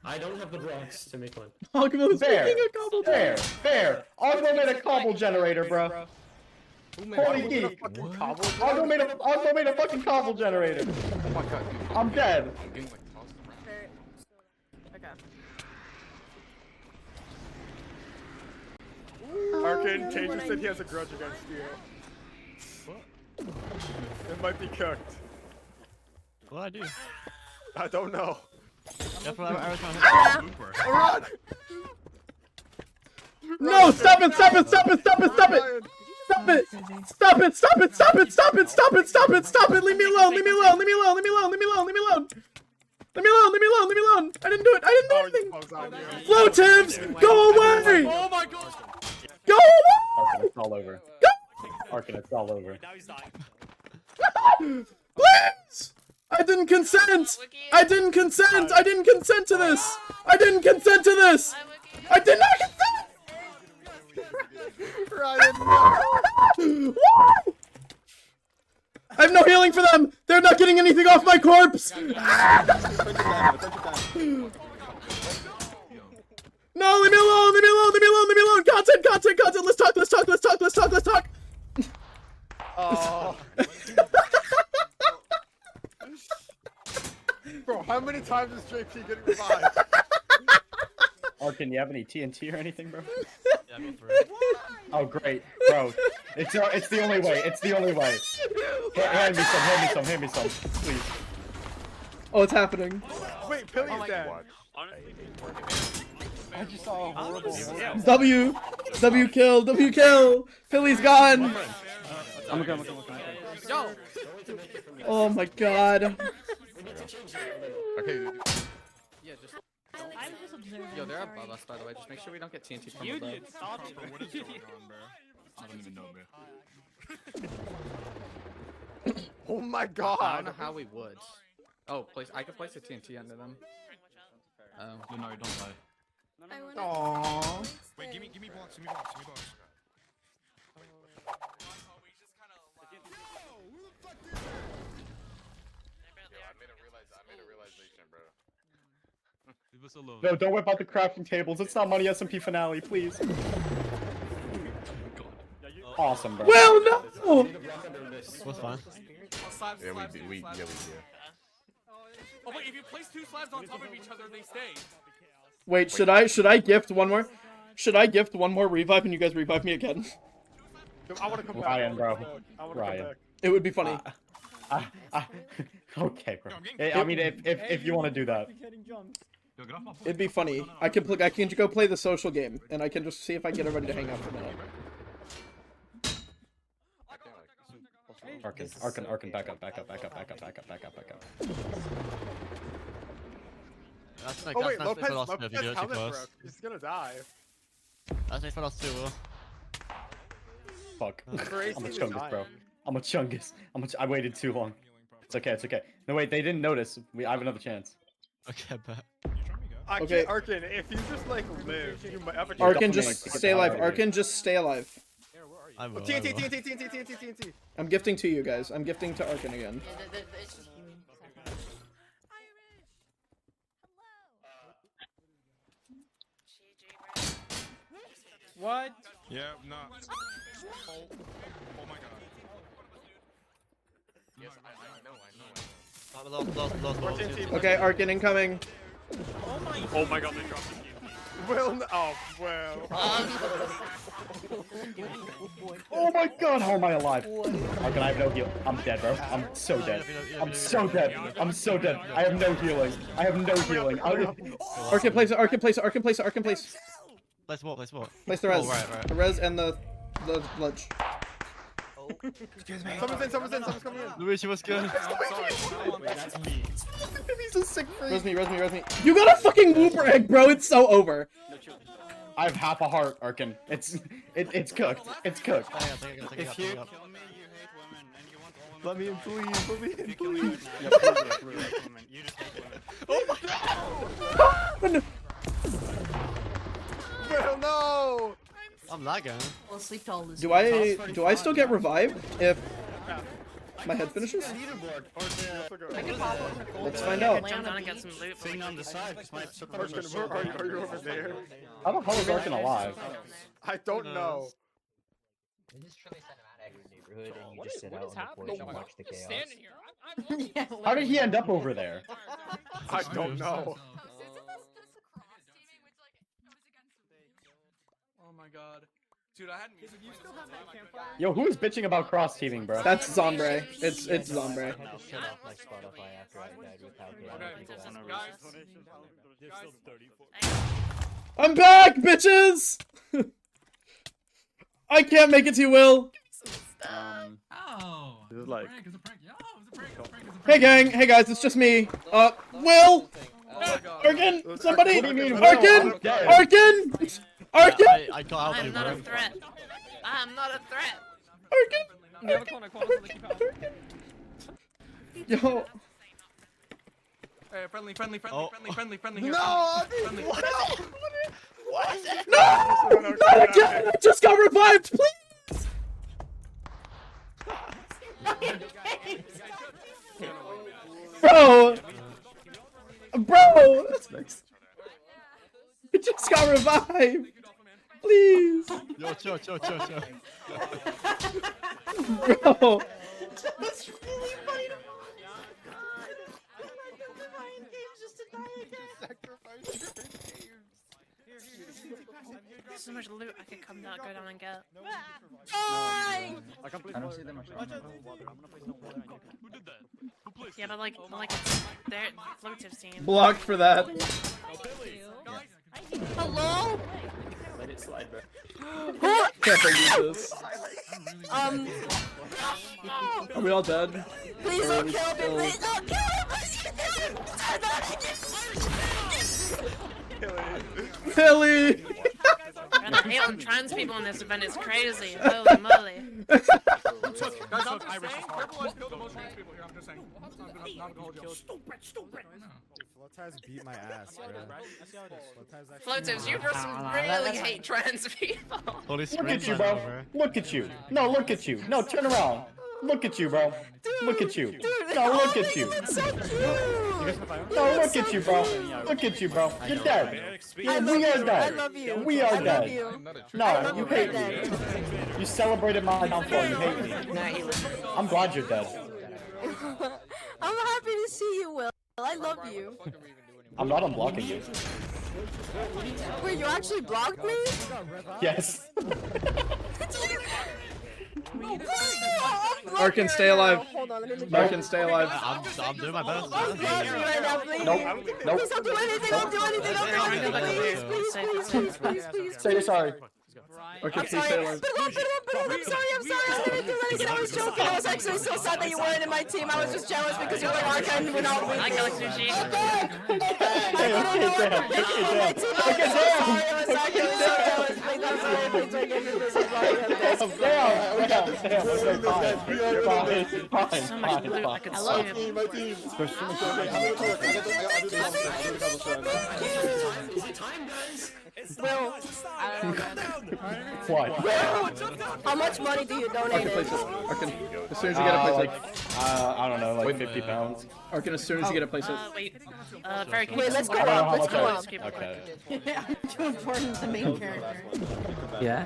I don't have the blocks to make one. Ogbo's Fair, making a cobble fair. Ogbo made a cobble generator, bro. Holy geek. Ogbo made a fucking cobble generator. Oh my god, dude. I'm dead. I'm getting like tossed around. Okay. Arcane, Tanger said he has a grudge against you. It might be cooked. What do I do? I don't know. That's what I was trying to hit. Run! No! Stop it! Stop it! Stop it! Stop it! Stop it! Stop it! Stop it! Stop it! Stop it! Stop it! Stop it! Stop it! Stop it! Leave me alone! Leave me alone! Leave me alone! Leave me alone! Leave me alone! Leave me alone! Leave me alone! Leave me alone! Leave me alone! I didn't do it! I didn't do anything! Floatives! Go away! Oh my god! Go away! Arkin, it's all over. Arkin, it's all over. Now he's dying. Please! I didn't consent! I didn't consent! I didn't consent to this! I didn't consent to this! I did not consent! Ryan, Why? I have no healing for them! They're not getting anything off my corpse! No, leave me alone! Leave me alone! Leave me alone! Leave me alone! Content! Content! Content! Let's talk! Let's talk! Let's talk! Let's talk! Let's talk! Oh. Bro, how many times is JP getting revived? Arkin, you have any TNT or anything, bro? Yeah, go through. Oh, great, bro. It's the only way. It's the only way. Hand me some. Hand me some. Hand me some, please. Oh, it's happening. Wait, Pilly's dead. I just saw a horrible. W kill. W kill. Philly's gone. I'm gonna go. Yo! Oh my god. Okay. Yeah, just. Yo, they're above us, by the way. Just make sure we don't get TNT from above. Stop it. What is going on, bro? I don't even know, bro. Oh my I don't god. know how we would. Oh, I could place a TNT under them. No, don't lie. Aww. Wait, give me blocks, give me blocks, give me blocks. I made a realization, bro. Leave us alone. No, don't whip out the crafting tables. It's not money SMP finale, please. Awesome, bro. Well, no. What's fine? Yeah, we do. Yeah, we do. Oh wait, if you place two slabs on top of each other, they stay. Wait, should I gift one more? Should I gift one more revive and you guys revive me again? I want to come back. Ryan, bro. I want to Ryan. come back. It would be funny. Okay, bro. I mean, if you want to do that. Yo, get off my phone. It'd be funny. I can go play the social game and I can just see if I get everybody to hang out for a minute. Arkin, back up. That's Oh wait, that's Lopez, for us if you do it too helmet close. broke. He's gonna die. That's for us too. Fuck. Crazy I'm a is chungus, bro. dying. I'm a chungus. I waited too long. It's okay, it's okay. No, wait, they didn't notice. I have another chance. Okay, bet. Okay. Arkin, if you just like live, you might have a chance. Arkin, Definitely just like to stay get the hell alive. out of Arkin, just stay alive. I will. TNT, TNT, TNT, TNT, TNT. I'm gifting to you guys. I'm gifting to Arkin again. What? Yeah, nah. Oh my god. Yes, I know. Okay, Arkin incoming. Oh my god, they dropped the key. Well, oh, well. Oh my god, how am I alive? Arkin, I have no heal. I'm dead, bro. I'm so dead. I'm so dead. I'm so dead. I have no healing. I have no healing. Arkin, place it. Arkin, place it. Arkin, place it. Arkin, place. Place what? Place what? Place the res. Oh, right. The res and the ledge. Excuse me. Someone's coming in. Luigi, what's good? That's me. He's a sick freak. Res me. You got a fucking whooper egg, bro. It's so over. I have half a heart, Arkin. It's cooked. It's cooked. If you kill me, you hate women, and you want all women. Let me in, please. Let me in, please. You just hate women. Well, no! I'm lagging. We'll sleep till this. Do I still get revived if my head finishes? Let's find out. Jump down and get some loot. Thing on the side, because my Arkin, are you over there? How the hell is Arkin alive? I don't know. In this truly cinematic neighborhood, and you just sit out on the porch and watch the chaos. How did he end up over there? I don't know. Oh my god. Dude, I hadn't music. You still have that campfire? Yo, who is bitching about cross teaming, bro? That's Zombre. It's Zombre. I had to shut off my Spotify after I died with how I'm back, bitches! I can't make it to you, Will. Oh. This is like. Prank, it's a prank. Yo, it's a prank. It's a prank. It's a Hey, prank. gang. Hey, guys. It's just me. Will. Arkin. Somebody. What do you mean, Will? Arkin. I'm dead. Arkin. Arkin. I can't help you, I'm not bro. a threat. I'm not a threat. Yo. Hey, friendly. No! Friendly. No! Not again! I just got revived, please! Bro! Bro! I just got revived! Please! Yo, chill. Bro! That's really funny. So much loot I could come down, go down and get. I don't see them. Yeah, but like it's their floative team. Blocked for that. Hello? Let it slide, bro. Can't believe this. Are we all dead? Please Or are don't we kill me, still- please don't kill me, please Hilly! The hate on trans people in this event is crazy. Holy moly. Guys, I'm just saying, Purple has killed the most trans people here. I'm just saying. I'm not gonna hold you. Stupid. Floataz beat my ass, bro. Floatives, you person really hate trans people. Holy Look at you, bro. Look at you. No, look at you. No, turn around. Look at you, bro. Look at you. No, look at you. No, look at you, bro. Look at you, bro. You're dead. We are dead. I love you. We are I love dead. you. No, you hate me. You celebrated my downfall. You hate me. I'm glad you're dead. I'm happy to see you, Will. I love you. I'm not unblocking you. Wait, you actually blocked me? Yes. Arkin, stay alive. Hold on, let me look Arkin, stay alive. I'm doing my best. right now, please. Nope. Nope. Please don't do anything, don't do anything, don't do anything. Please. Say you're sorry. Arkin, I'm please sorry. stay alive. I'm sorry. I didn't do anything. I was joking. I was actually so sad that you weren't in my team. I was just jealous because you're like Arkin and we're not winning. I got sushi. I love you. Will, What? how much money do you donate? Arkin, place it. Arkin, as soon as you get a place it. I don't know, like 50 pounds. Arkin, as soon as you get a place it. Wait. Very Wait, let's go up. Let's go up. Okay. Too important to the main character. Yeah.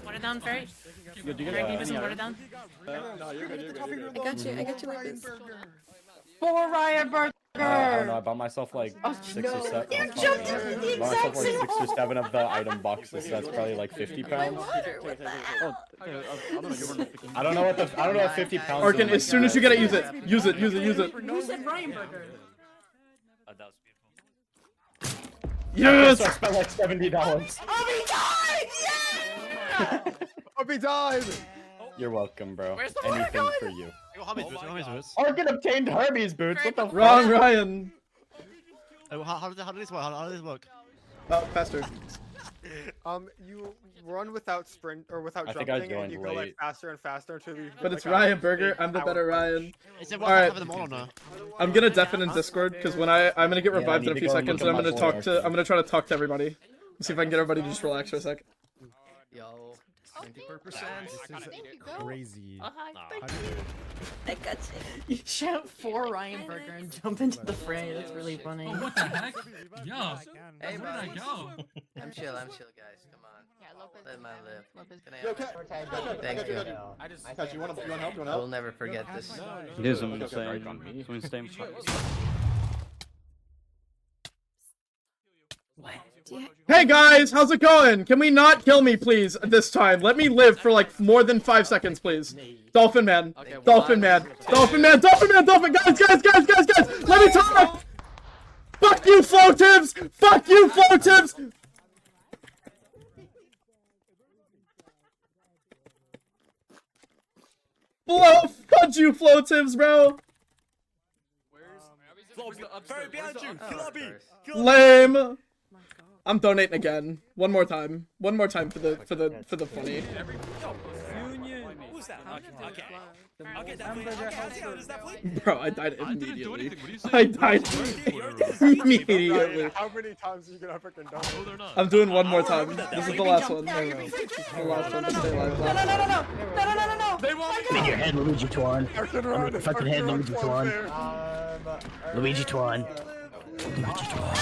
Water down, Ferry. Ferry, can you put some water down? I got you like this. For Riot Burger! I don't know, I bought myself like Oh, 6 or 7. You jumped into the I bought myself exact like same 6 or hole! 7 of the item boxes, so that's probably like 50 pounds. I don't know what 50 pounds Arkin, is. as soon as you get it, use it. Use it. Who said Ryan Burger? Yes! So I spent like $70. Obi died! Yeah! Obi died! You're welcome, bro. Where's the water Anything going? for you. Hermes boots. Arkin obtained Hermes boots. What the fuck? Wrong, Ryan. How do these work? How do these work? Oh, faster. You run without sprint or without I think I jumping, and you joined go like late. faster and faster until you. But get, it's like, a Ryan Burger. big I'm the power better punch. Ryan. Is it All what right. have them all or no? I'm gonna deafen in Discord because when I'm gonna get Yeah, I revived in need a few to go and seconds, look and I'm at gonna my talk phone. to. I'm gonna try to talk to everybody. See if I can get everybody to just relax for a sec. Yo, 94%. This is crazy. I got you. You shout for Ryan Burger and jump into the fray. That's really funny. Oh, what the heck? Yo, Hey, where did I go? I'm chill, guys. Come on. Yeah, Lopez. Let man live. Can I Yo, have Cat. Thank you. I just. Cat, you want help? You want I help? will never forget this. It is insane. Hey guys, how's it going? Can we not kill me, please, this time? Let me live for like more than 5 seconds, please. Dolphin Man. Okay, Dolphin Man. Dolphin Man. Dolphin Man. Dolphin. Guys. Let me talk. Fuck you, Floatives. Fuck you, Floatives. Fudge you, Floatives, bro. Barry, behind you! Kill Lobby! Lame. I'm donating again. One more time for the funny. Who's that? Okay. Bro, I died immediately. I I died immediately. How many times are you gonna freaking done? I'm doing one more time. This is the last one. The last one. Stay alive. In your head, Luigi Twan. Fucking head, Luigi Twan. Luigi Twan. Luigi Twan.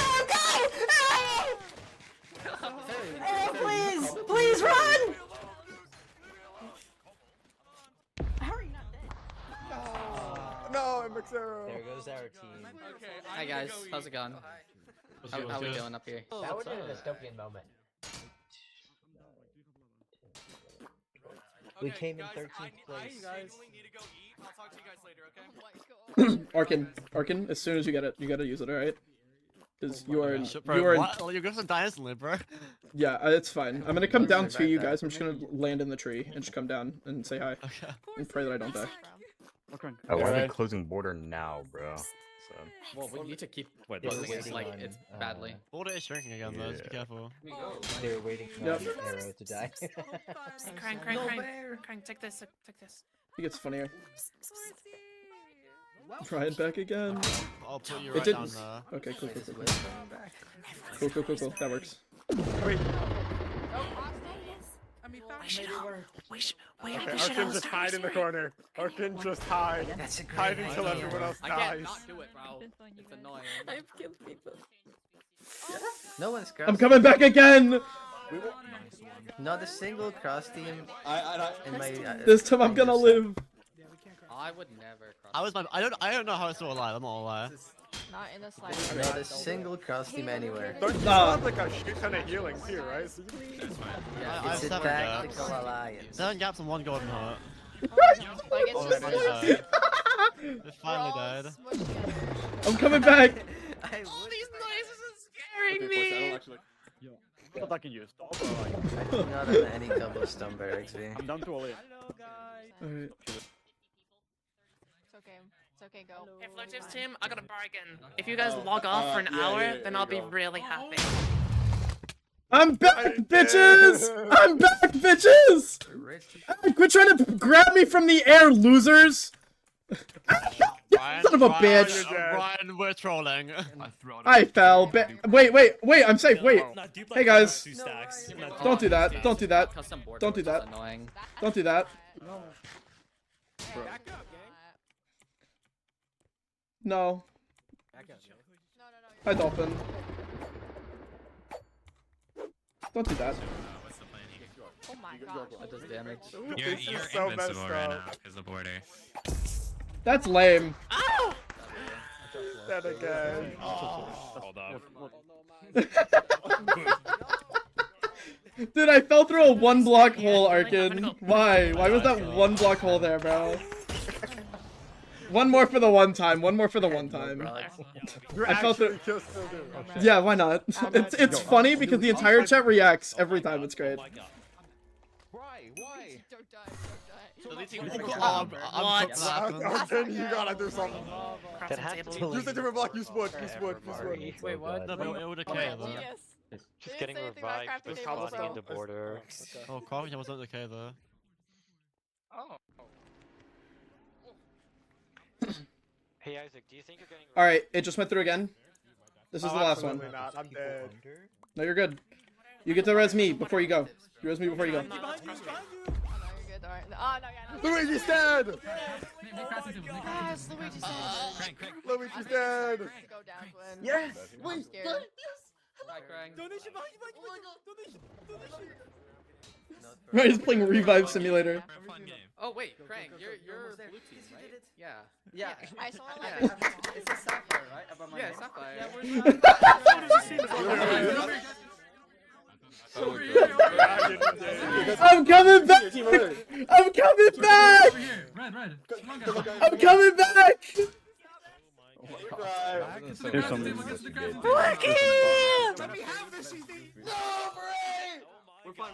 Oh, please run! No, Mixero. There goes our team. Hi guys, how's it going? How we doing up here? That would be a dystopian moment. We came in 13th place. Arkin, as soon as you get it, you gotta use it, alright? Because you are Bro, you are what? You're going to die instantly, bro. yeah, it's fine. I'm gonna come down to you guys. I'm just gonna land in the tree and just come down and say hi. Okay. And pray that I don't die. Oh, why are they closing border now, bro? So. Well, we need to keep Wait, closing they're it waiting like on, it's badly. Border is shrinking again, though, so be careful. They were waiting for Yep. Arrow to die. Crank, take this, take this. It gets funnier. Ryan back again. I'll put you It right down didn't. there. Okay, cool. Cool. That works. Okay, Arkin, just hide in the corner. Arkin, just hide. Hide until everyone else I can't dies. not do it, bro. It's annoying. I've killed people. No one's cross. I'm coming back again. Not a single cross team in my. This time I'm gonna live. I would never cross. I don't know how it's still alive. I'm not gonna lie. Not in the slightest. Not a single cross team anywhere. Don't you Nah. have like a shit ton of healing too, right? So Yeah, I it's a have 7 tactical gaps. alliance. 7 gaps and 1 golden heart. Like it's just It finally died. I'm coming back. I would. Scaring me. What I can use. Not on any double stumper, XV. I'm down to all in. Alright. It's okay, go. Hey, Floatives team, I got a bargain. If you guys log off for an hour, then I'll be really happy. I'm back, bitches! I'm back, bitches! Hey, quit trying to grab me from the air, losers! Ryan, Son of a Ryan, bitch! Ryan, we're trolling. I fell. Wait, I'm safe. Wait. Hey guys, don't do that. Don't do that. Don't do that. Don't do that. No. Hi, Dolphin. Don't do that. Oh my gosh. That does damage. You're so invincible messed right up. now because of border. That's lame. That again. Hold up. Dude, I fell through a 1-block hole, Arkin. Why? Why was that 1-block hole there, bro? One more for the one time. One more for the one time. I felt through. Yeah, why not? It's funny because the entire chat reacts every time. It's great. Why? Arkin, you gotta do something. That has to Use a different block. Use wood. Use wood. Use wood. Wait, what? No, but it would okay, though. Just getting revived by spawning in the border. Oh, Carving was not okay though. Oh. Hey Isaac, do you think you're getting? All right, it just went through again. This is the last one. Absolutely not. I'm dead. No, you're good. You get to res me before you go. You res me before you go. Luigi's dead! Yes, Luigi's dead. Luigi's dead! Go down, Gwen. Yes! I'm Wait, scared. Hi, Krang. Donation behind you, donation. Right, he's playing Revive Simulator. Oh wait, Krang, you're blue team, right? Yeah. Yeah. I saw Yeah. It's a sapphire, right? Above my Yeah, head. Sapphire. I'm coming back! I'm coming back! Red. I'm coming back! There's something. Let me have this, CD. No, We're fine.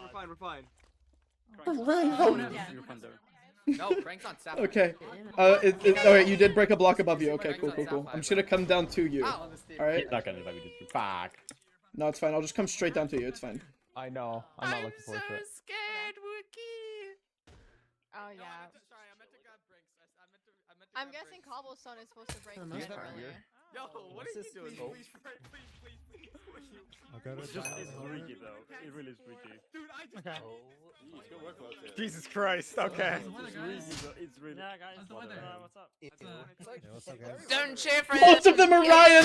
No, Krang's on Sapphire. Okay. Alright, you did break a block above you. Okay, cool. I'm just gonna come down to you. Alright? Not gonna let me just fuck. No, it's fine. I'll just come straight down to you. It's fine. I know. I'm not looking forward to it. Scared, Wookie. Oh yeah. Sorry, I meant to grab Brinks. I meant to I'm grab guessing Brinks. cobblestone is supposed to break Do you really have early. beer? Yo, what are you doing? Please. It's freaky though. It really is freaky. Dude, I just. Good work, Walter. Jesus Christ, okay. It's really. Yeah, guys. What's up? What's up, guys? Don't cheer for Most of them are Ryan!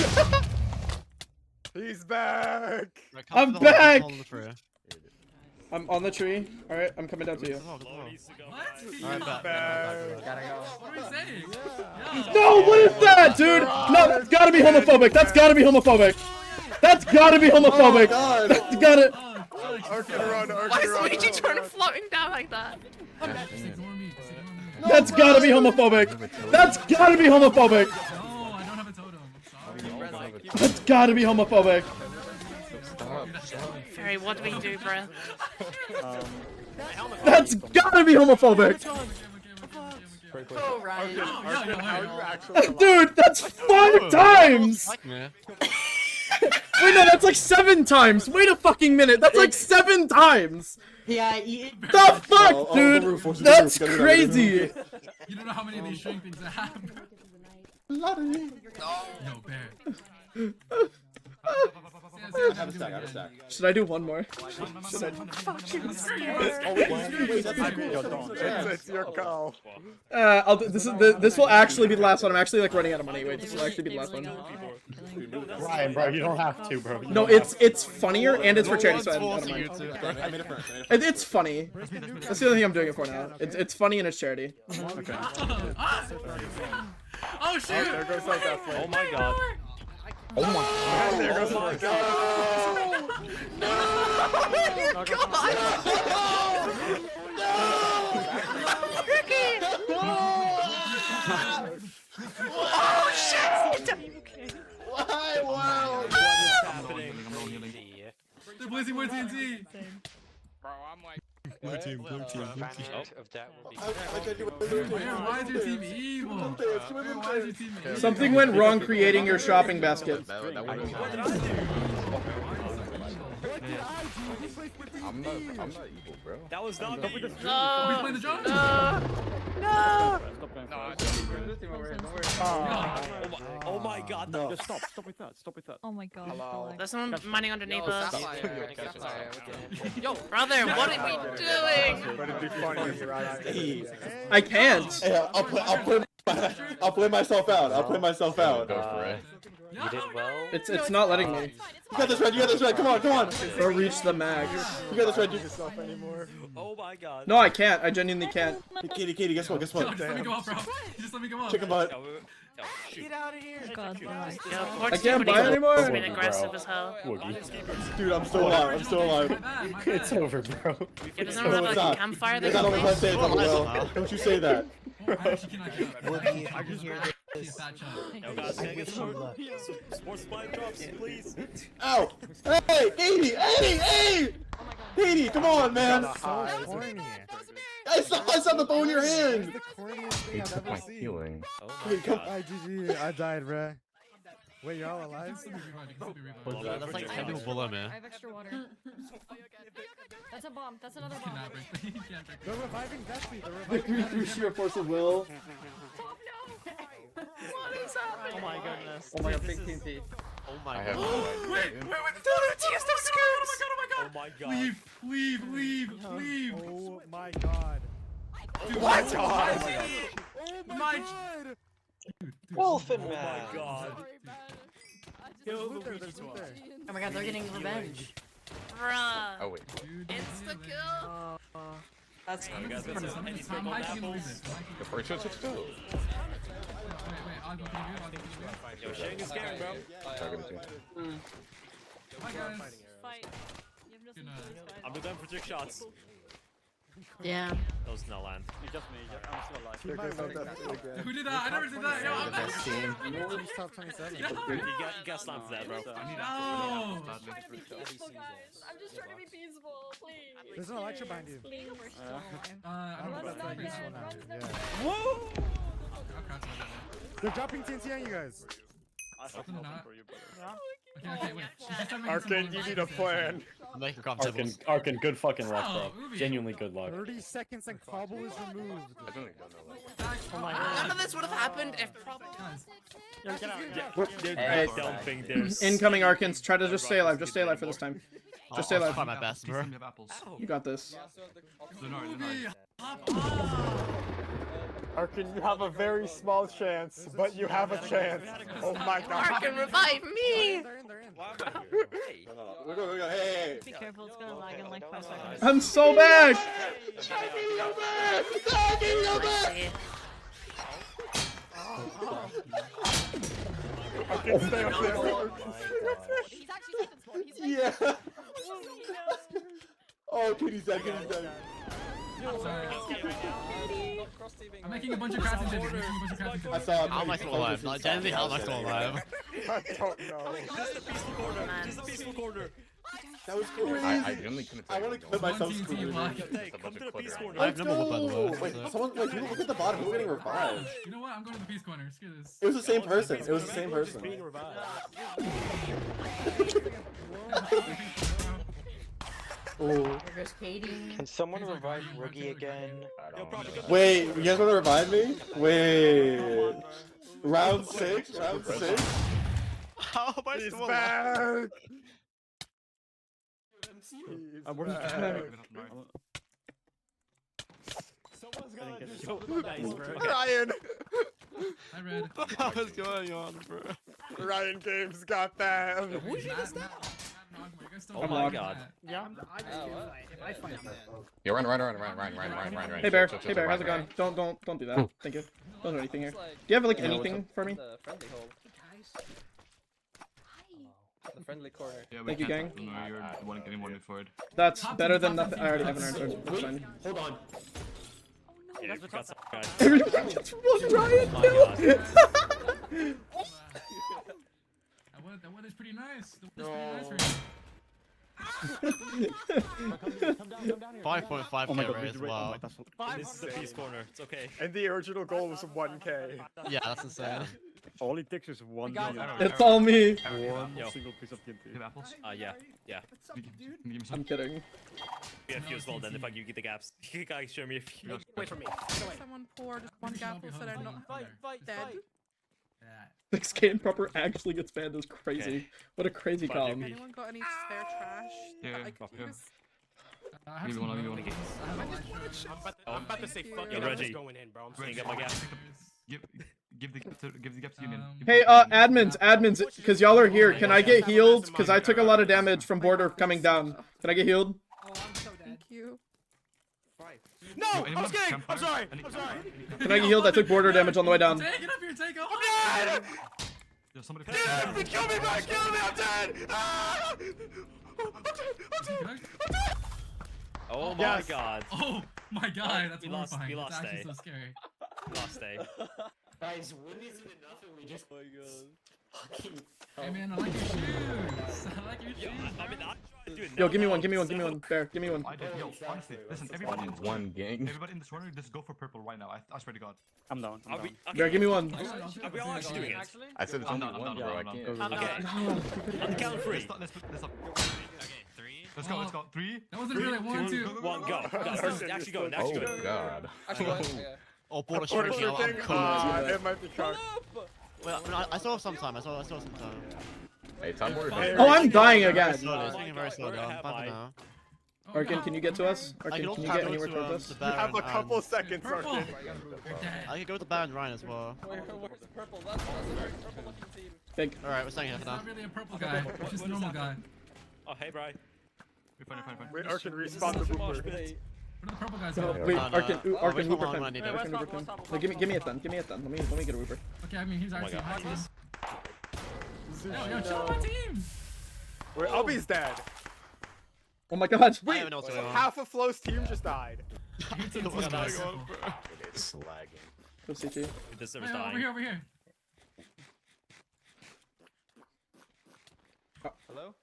He's back! Right, come I'm to the hole, back! come on the tree. I'm on the tree. Alright, I'm coming down to you. Alright, What? back. Gotta go. What are we saying? Yeah. No, what is that, dude? No, that's gotta be homophobic. That's gotta be homophobic. That's gotta be homophobic. That's gotta. Why is Luigi turn floating down like that? Just ignore me. Just ignore me. That's gotta be homophobic. That's gotta be homophobic. No, I don't have a totem. I'm sorry. That's gotta be homophobic. Ferry, what do we do, bro? That's gotta be homophobic. Oh, Ryan. Dude, that's 5 times. Yeah. Wait, no, that's like 7 times. Wait a fucking minute. That's like 7 times. Yeah, The fuck, dude? That's crazy. You don't know how many of these shrink things I have. Yo, Bear. Have a stack. Should I do one more? Should I... It's your call. I'll do, this will actually be the last one. I'm actually like running out of money. Wait, this will actually be the last one. Ryan, bro, you don't have to, bro. No, it's funnier and it's for charity, so I don't mind. It's funny. That's the only thing I'm doing it for now. It's funny and it's charity. Okay. Oh shoot! There goes that flame. Oh my god. Oh my god. There goes my god. Oh shit! Why? Wow. They're placing more TNT. Bro, I'm like. Blue team. Of that will be. Why is your team evil? Why is your team evil? Something went wrong creating your shopping basket. I'm not evil, bro. That was not me. Are we playing the drone? No! Oh my god. No, just stop with that. Oh my god. Oh, there's someone mining underneath us. Yo, Brother, what are we doing? But it'd be funny if you're right. I can't. Hey, I'll play myself out. Go for it. You did well. It's not letting me. You got this, Red. Come on. Or reach the max. You got this, Red. Yourself anymore. Oh my god. No, I can't. I genuinely can't. Katie, guess what? Just let me go up, bro. Just let me go up. Chicken butt. Get out of here. God, I can't buy anymore. Being aggressive as hell. Dude, I'm still alive. It's over, bro. It doesn't have it's a not. campfire It's there. not only if I say it's on the well. Don't you say that. I actually cannot get up. He's a fat chunk. Sports supply drops, please. Ow! Hey, 80! Katie, come on, man! I saw the bone in your hand! He took my healing. Katie, come. GG, I died, bro. Wait, you're all alive? That's like 10 people below me. I have extra water. That's a bomb. That's another bomb. They're reviving Vespi. They're The reviving through sheer force of will. What is happening? Oh my goodness. Oh my god, big TNT. Oh my I have god. no idea. Wait, TSF skirts! Oh my god. Leave. Oh my god. Dude, What? oh my god. Wolfen Oh man. my god. There's loot there, there's loot there. Oh my god, they're getting revenge. Bruh. Oh wait. Insta kill. That's I'm hiking in the wizard. Go for it, shoot. Wait, I'll go for you. Yo, Shane is scared, bro. Bye guys. Fight. I'm done for 6 shots. Yeah. Those no land. Just me. I'm still alive. Who did that? I never did that. Yo, I'm back. Best team. Nobody's top 27. You got slammed for that, bro. No. I'm trying to be peaceful, guys. I'm just trying to be peaceful, please. There's an Electro behind you. Please. We're still alive. I don't know Runs about not that. dead. Runs not Yeah. dead. Whoa! I'll crouch on that one. They're dropping TNT on you guys. No, not. Okay, wait. She's just having some Arcane, you bullets. need a plan. I'm making comfortables. Arkin, good fucking luck, Oh, bro. Ubi. Genuinely good luck. 30 seconds and Cobble is removed. I don't even know. Oh my None of this would have happened if Guys, Hey, don't think there's Incoming Arkans. Try to just stay alive. Just stay alive for this time. Just stay I'll alive. try my best, bro. Please, apples. You got this. Ubi, hop on. Arkin, you have a very small chance, but you have a chance. Oh my god. Arkin, revive me! They're in. We're going, hey. Be careful, it's gonna lag in like 5 seconds. I'm so back! Arkin, stay up there. He's actually second spawn. He's Yeah. Oh, Kitty's dead, Kitty's dead. I'm making a bunch of crafting tables. I saw How am I still alive? Like, genuinely, how am I still alive? I don't know. Just a peaceful corner. Just a peaceful corner. That was cool. I genuinely couldn't I tell. want to clip myself One screaming. TNT Hey, come to the peace corner. I have no more by the way. Wait, so- someone, like, look at the bottom. Who's getting revived? You know what? I'm going to the peace corner. Screw this. It was the same person. It was the same person. Being revived. Oh. There goes Katie. Can someone revive Roogie again? Wait, you guys want to revive me? Wait. Round 6? Round 6? How am I He's still alive? back. I'm working. Someone's gonna do something nice, bro. Ryan. I read. What is going on, bro? Ryan Games got that. Oh my god. Yeah. If I fight that. Yeah, run. Hey Bear, hey Bear, how's it going? Don't do that. Thank you. Don't do anything here. Do you have like anything for me? The friendly hole. The friendly corner. Yeah, we Thank you, can't- gang. No, you're the one getting one forward. That's better than nothing. I already have an iron sword. That's fine. Hold on. Yeah, we got some guys. Everyone just wants Ryan Oh my killed. That one is pretty nice. The wood is pretty nice for you. 5.5k raise, wow. This is the peace corner. It's okay. And the original goal was 1k. Yeah, that's insane. All it takes is one. It's all me. One Yo. single piece of TNT. You have apples? Yeah. Can you give me some? I'm kidding. We have few as well then if I you get the gaps. You guys show me a few. Wait for me. Someone poured one apple so that I'm not dead. 6k in proper actually gets banned is crazy. Okay. What a crazy Fine, column. maybe. Anyone got any spare trash? Yeah, that I could yeah. use? I have Give me some one, give me rope. one. I'm about to say fuck Get it. I'm ready. just going in, bro. I'm Can you saying get my gaps? Give the gaps to Union. Hey, admins, because y'all are here, can I get healed? Because I took a lot of damage from border coming down. Can I get healed? Thank you. No! I'm just kidding! I'm sorry! I'm sorry! Can I get healed? I took border damage on the way down. Take it up here, take it. I'm dead! There's somebody. Kill me, bro! Kill me! I'm dead! Ah! I'm dead! Oh my god. Oh my god, that's We lost- horrifying. we That's lost actually A. so scary. Last day. Guys, when isn't enough and we just. Oh my god. Hey man, I like your shoes. I like your shoes. Yo, give me one. Bear, give me one. I did. Yo, honestly, listen, everybody in this One gang. Everybody in this corner, just go for purple right now. I swear to God. I'm down. Bear, give me one. Are we all actually doing it? I said it's I'm only not, one, I'm bro. I not, can't. I'm not. Okay. On the count of 3. Let's up. Okay, 3. Let's go. 3. That wasn't really 1, 2. 1, go. Actually go. Oh god. Oh, border shrinking. I'm cool. It might be Shark. Well, I saw some time. I saw some time. Hey, time warrior. Oh, I'm dying again. Slowly, it's moving very slowly. I'm fine for now. Arkin, can you get to us? Arkin, can you get anywhere towards us? You have a couple seconds, Arkin. I could go with Baron Ryan as well. Where's the purple? That's right. Purple looking team. Big. Alright, we're staying here for It's now. not really a purple guy. It's just a normal guy. Oh, hey, bro. Fine. Wait, Arkin, respawn the boomer. Where do the purple guys No, go? wait, No, no. Arkin, Oh, Arkin, which Hooper one time. do I need? Arkin, Hooper time. No, give me it then. Let me get a Hooper. Okay, I mean, here's our my team. God. Hi, team. Yo, chill on my team. Wait, Albie's dead. Oh my god. I don't know what's going on. Half of Flo's team just died. Your team's What's nice. going on, It's lagging. Go CT. The server's Wait, dying. over here. Hello?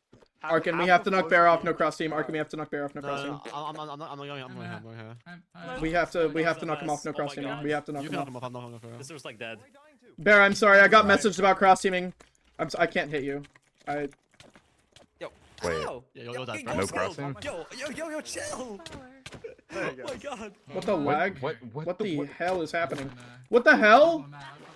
Arkin, we have to knock Bear off. No cross team. Arkin, we have to knock Bear off. No cross team. No, I'm not going. I'm going here. We have to knock him off. No cross teaming. We have to knock You him can knock off. him off. I'm not going for The him. server's like dead. Bear, I'm sorry. I got messaged about cross teaming. I can't hit you. Yo. Wait. Ow. Yeah, you're dead, No bro. crossing? Yo, chill. There you Oh go. my God. What the lag? What the hell is happening? What the hell?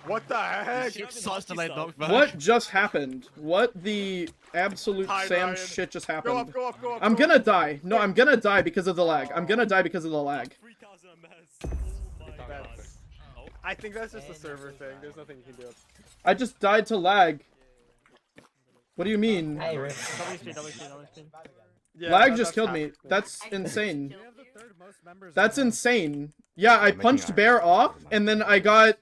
What the heck? Such delayed knockback. What just happened? What the absolute Hi, Sam Ryan. shit just Go happened? up, go up, go up. I'm go gonna up. die. No, I'm gonna die because of the lag. I'm gonna die because of the lag. 3,000 MS. Oh my God. I think that's just a server thing. There's nothing you can do. I just died to lag. What do you mean? Yeah, Lag that- just that's killed happened. me. That's insane. We have the third most members That's in insane. Yeah, I punched Bear off, and then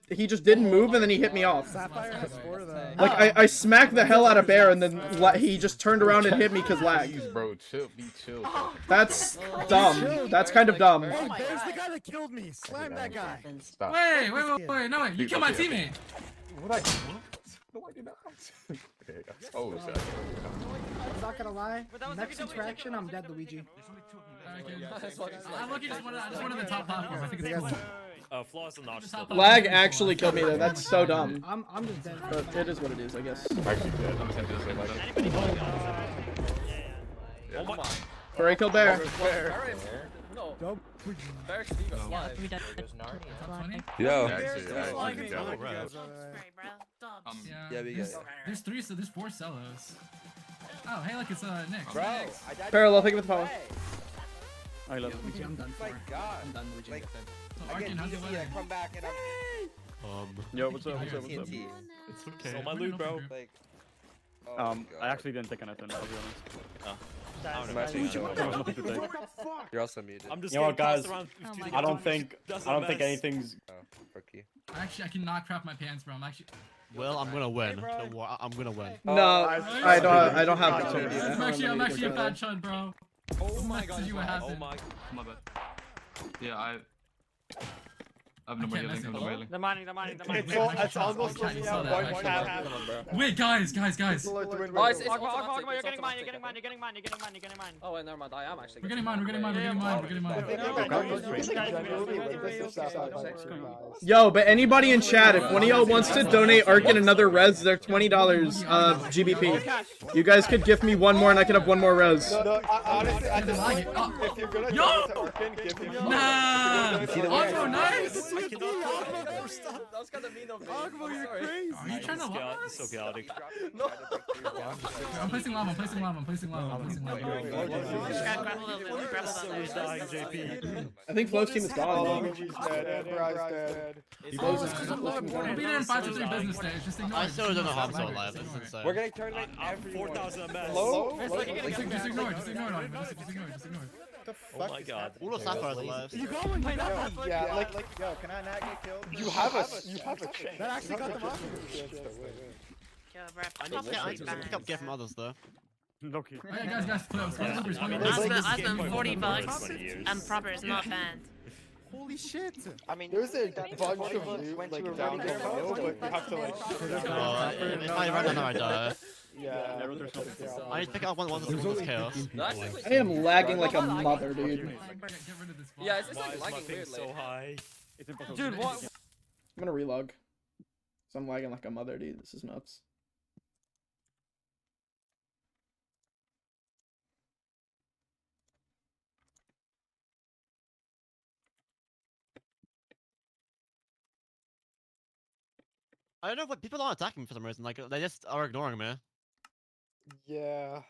he just didn't move, and then he hit me off. Sapphire has 4 though. Like, I smacked the hell out of Bear, and then he just turned around and hit me because lag. Jeez, bro, chill, be chill. That's dumb. That's kind of dumb. Hey, there's the guy that killed me. Slam that guy. Stop. Wait, no, wait. You killed my teammate. What I No, I did not. Okay, oh, shit. I'm not gonna lie. Next interaction, I'm dead, Luigi. I'm looking just one of the top platforms. I think it's cool. Flaws and not still. Lag actually killed me there. That's so dumb. I'm just dead. But it is what it is, I guess. I'm actually dead. I'm just gonna do this like that. Oh my. Before I kill Bear. No. Don't. Bear Steve is alive. Yo. There's 4 cellos. Oh, hey, look, it's Nick. Bro, Parallel, think of the power. I love Luigi, I'm done for. my God. I'm done, Luigi. Like, So, I get Arkin, how's it TNT, I going? come back and I'm Yo, what's up? What's up? TNT. It's okay. So my loot, bro. Like, oh my I actually didn't take anything. I'll be honest. I'm actually There was nothing to take. You're also muted. I'm just You know what, getting guys? tossed around 15 I don't think anything's. Oh, rookie. Actually, I cannot crap my pants, bro. I'm actually. Well, I'm gonna win. Don't worry, I'm gonna win. No, I don't have the opportunity. I'm actually a fat chud, bro. Oh my God. You what happened. My bad. Yeah, I have no more can't healing. message. No healing. They're mining. It's almost I looking saw out. that, One actually. tap. Wait, guys. Oh, it's automatic, you're it's getting mine, automatic, you're getting mine. Oh, wait, never mind. I am actually. We're getting mine. Yo, but anybody in chat, if one of y'all wants to donate Arkin another res, they're $20 GBP. You guys could gift me one more, and I could have one more res. No, honestly, I just if you're gonna Yo! donate to Arkin, give him. Nah! Agro, nice! That was kind of mean of me. You're crazy. Are you trying to love us? So chaotic. I'm placing lava. Server's dying, JP. I think Flo's team is gone. Luigi's dead. Bry's dead. We'll be there in 5 to 3 business days. Just ignore I it. still don't know how I'm so alive. It's insane. We're getting tournament I'm everywhere. 4,000 MS. Low? Just ignore it. Just ignore it. Just ignore it. Oh my God. All of Sapphire's alive. Yeah, like, yo, can I not get killed? You have a chance. That actually cut them off. I need to pick up gift from others though. Loki. Hey, guys, close. I mean, I spent $40 and proper is not banned. Holy shit! I mean, There's a that bunch before of you loot went like to a down really good below, house, but you have to like. If I run out, I die. Yeah. I need to pick up one of this chaos. I am lagging like a mother, dude. Yeah, it's just like lagging weirdly. so high. Dude, what? I'm gonna relog. So I'm lagging like a mother, dude. This is nuts. I don't know, but people aren't attacking me for some reason. Like they just are ignoring me. Yeah.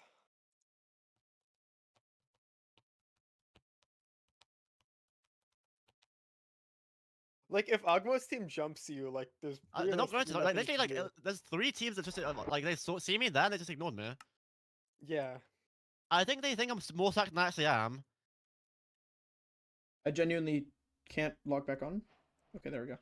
Like if Agmo's team jumps you, like there's. They're not going to. Like nothing literally, you can do. there's 3 teams that just like they see me there, and they just ignored me. Yeah. I think they think I'm more stacked than I actually am. I genuinely can't log back on. Okay, there we go.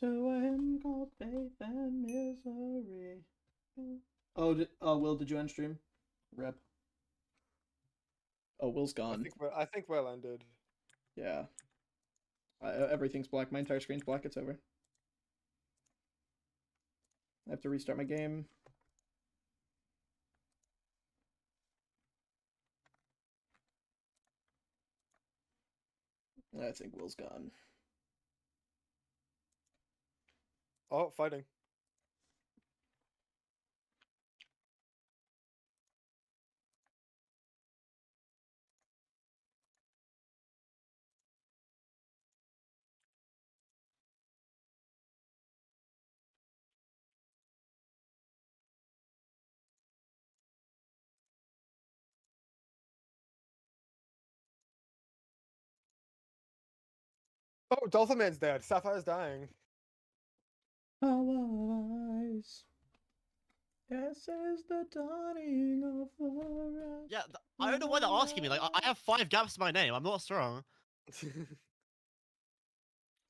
To him called faith and misery. Oh, Will, did you end stream? Rep. Oh, Will's gone. I think well ended. Yeah. Everything's black. My entire screen's black. It's over. I have to restart my game. I think Will's gone. Oh, fighting. Oh, Dolphin Man's dead. Sapphire's dying. Eyes. This is the dawning of the rest. Yeah, I don't know why they're asking me. Like I have 5 gaps in my name. I'm not strong.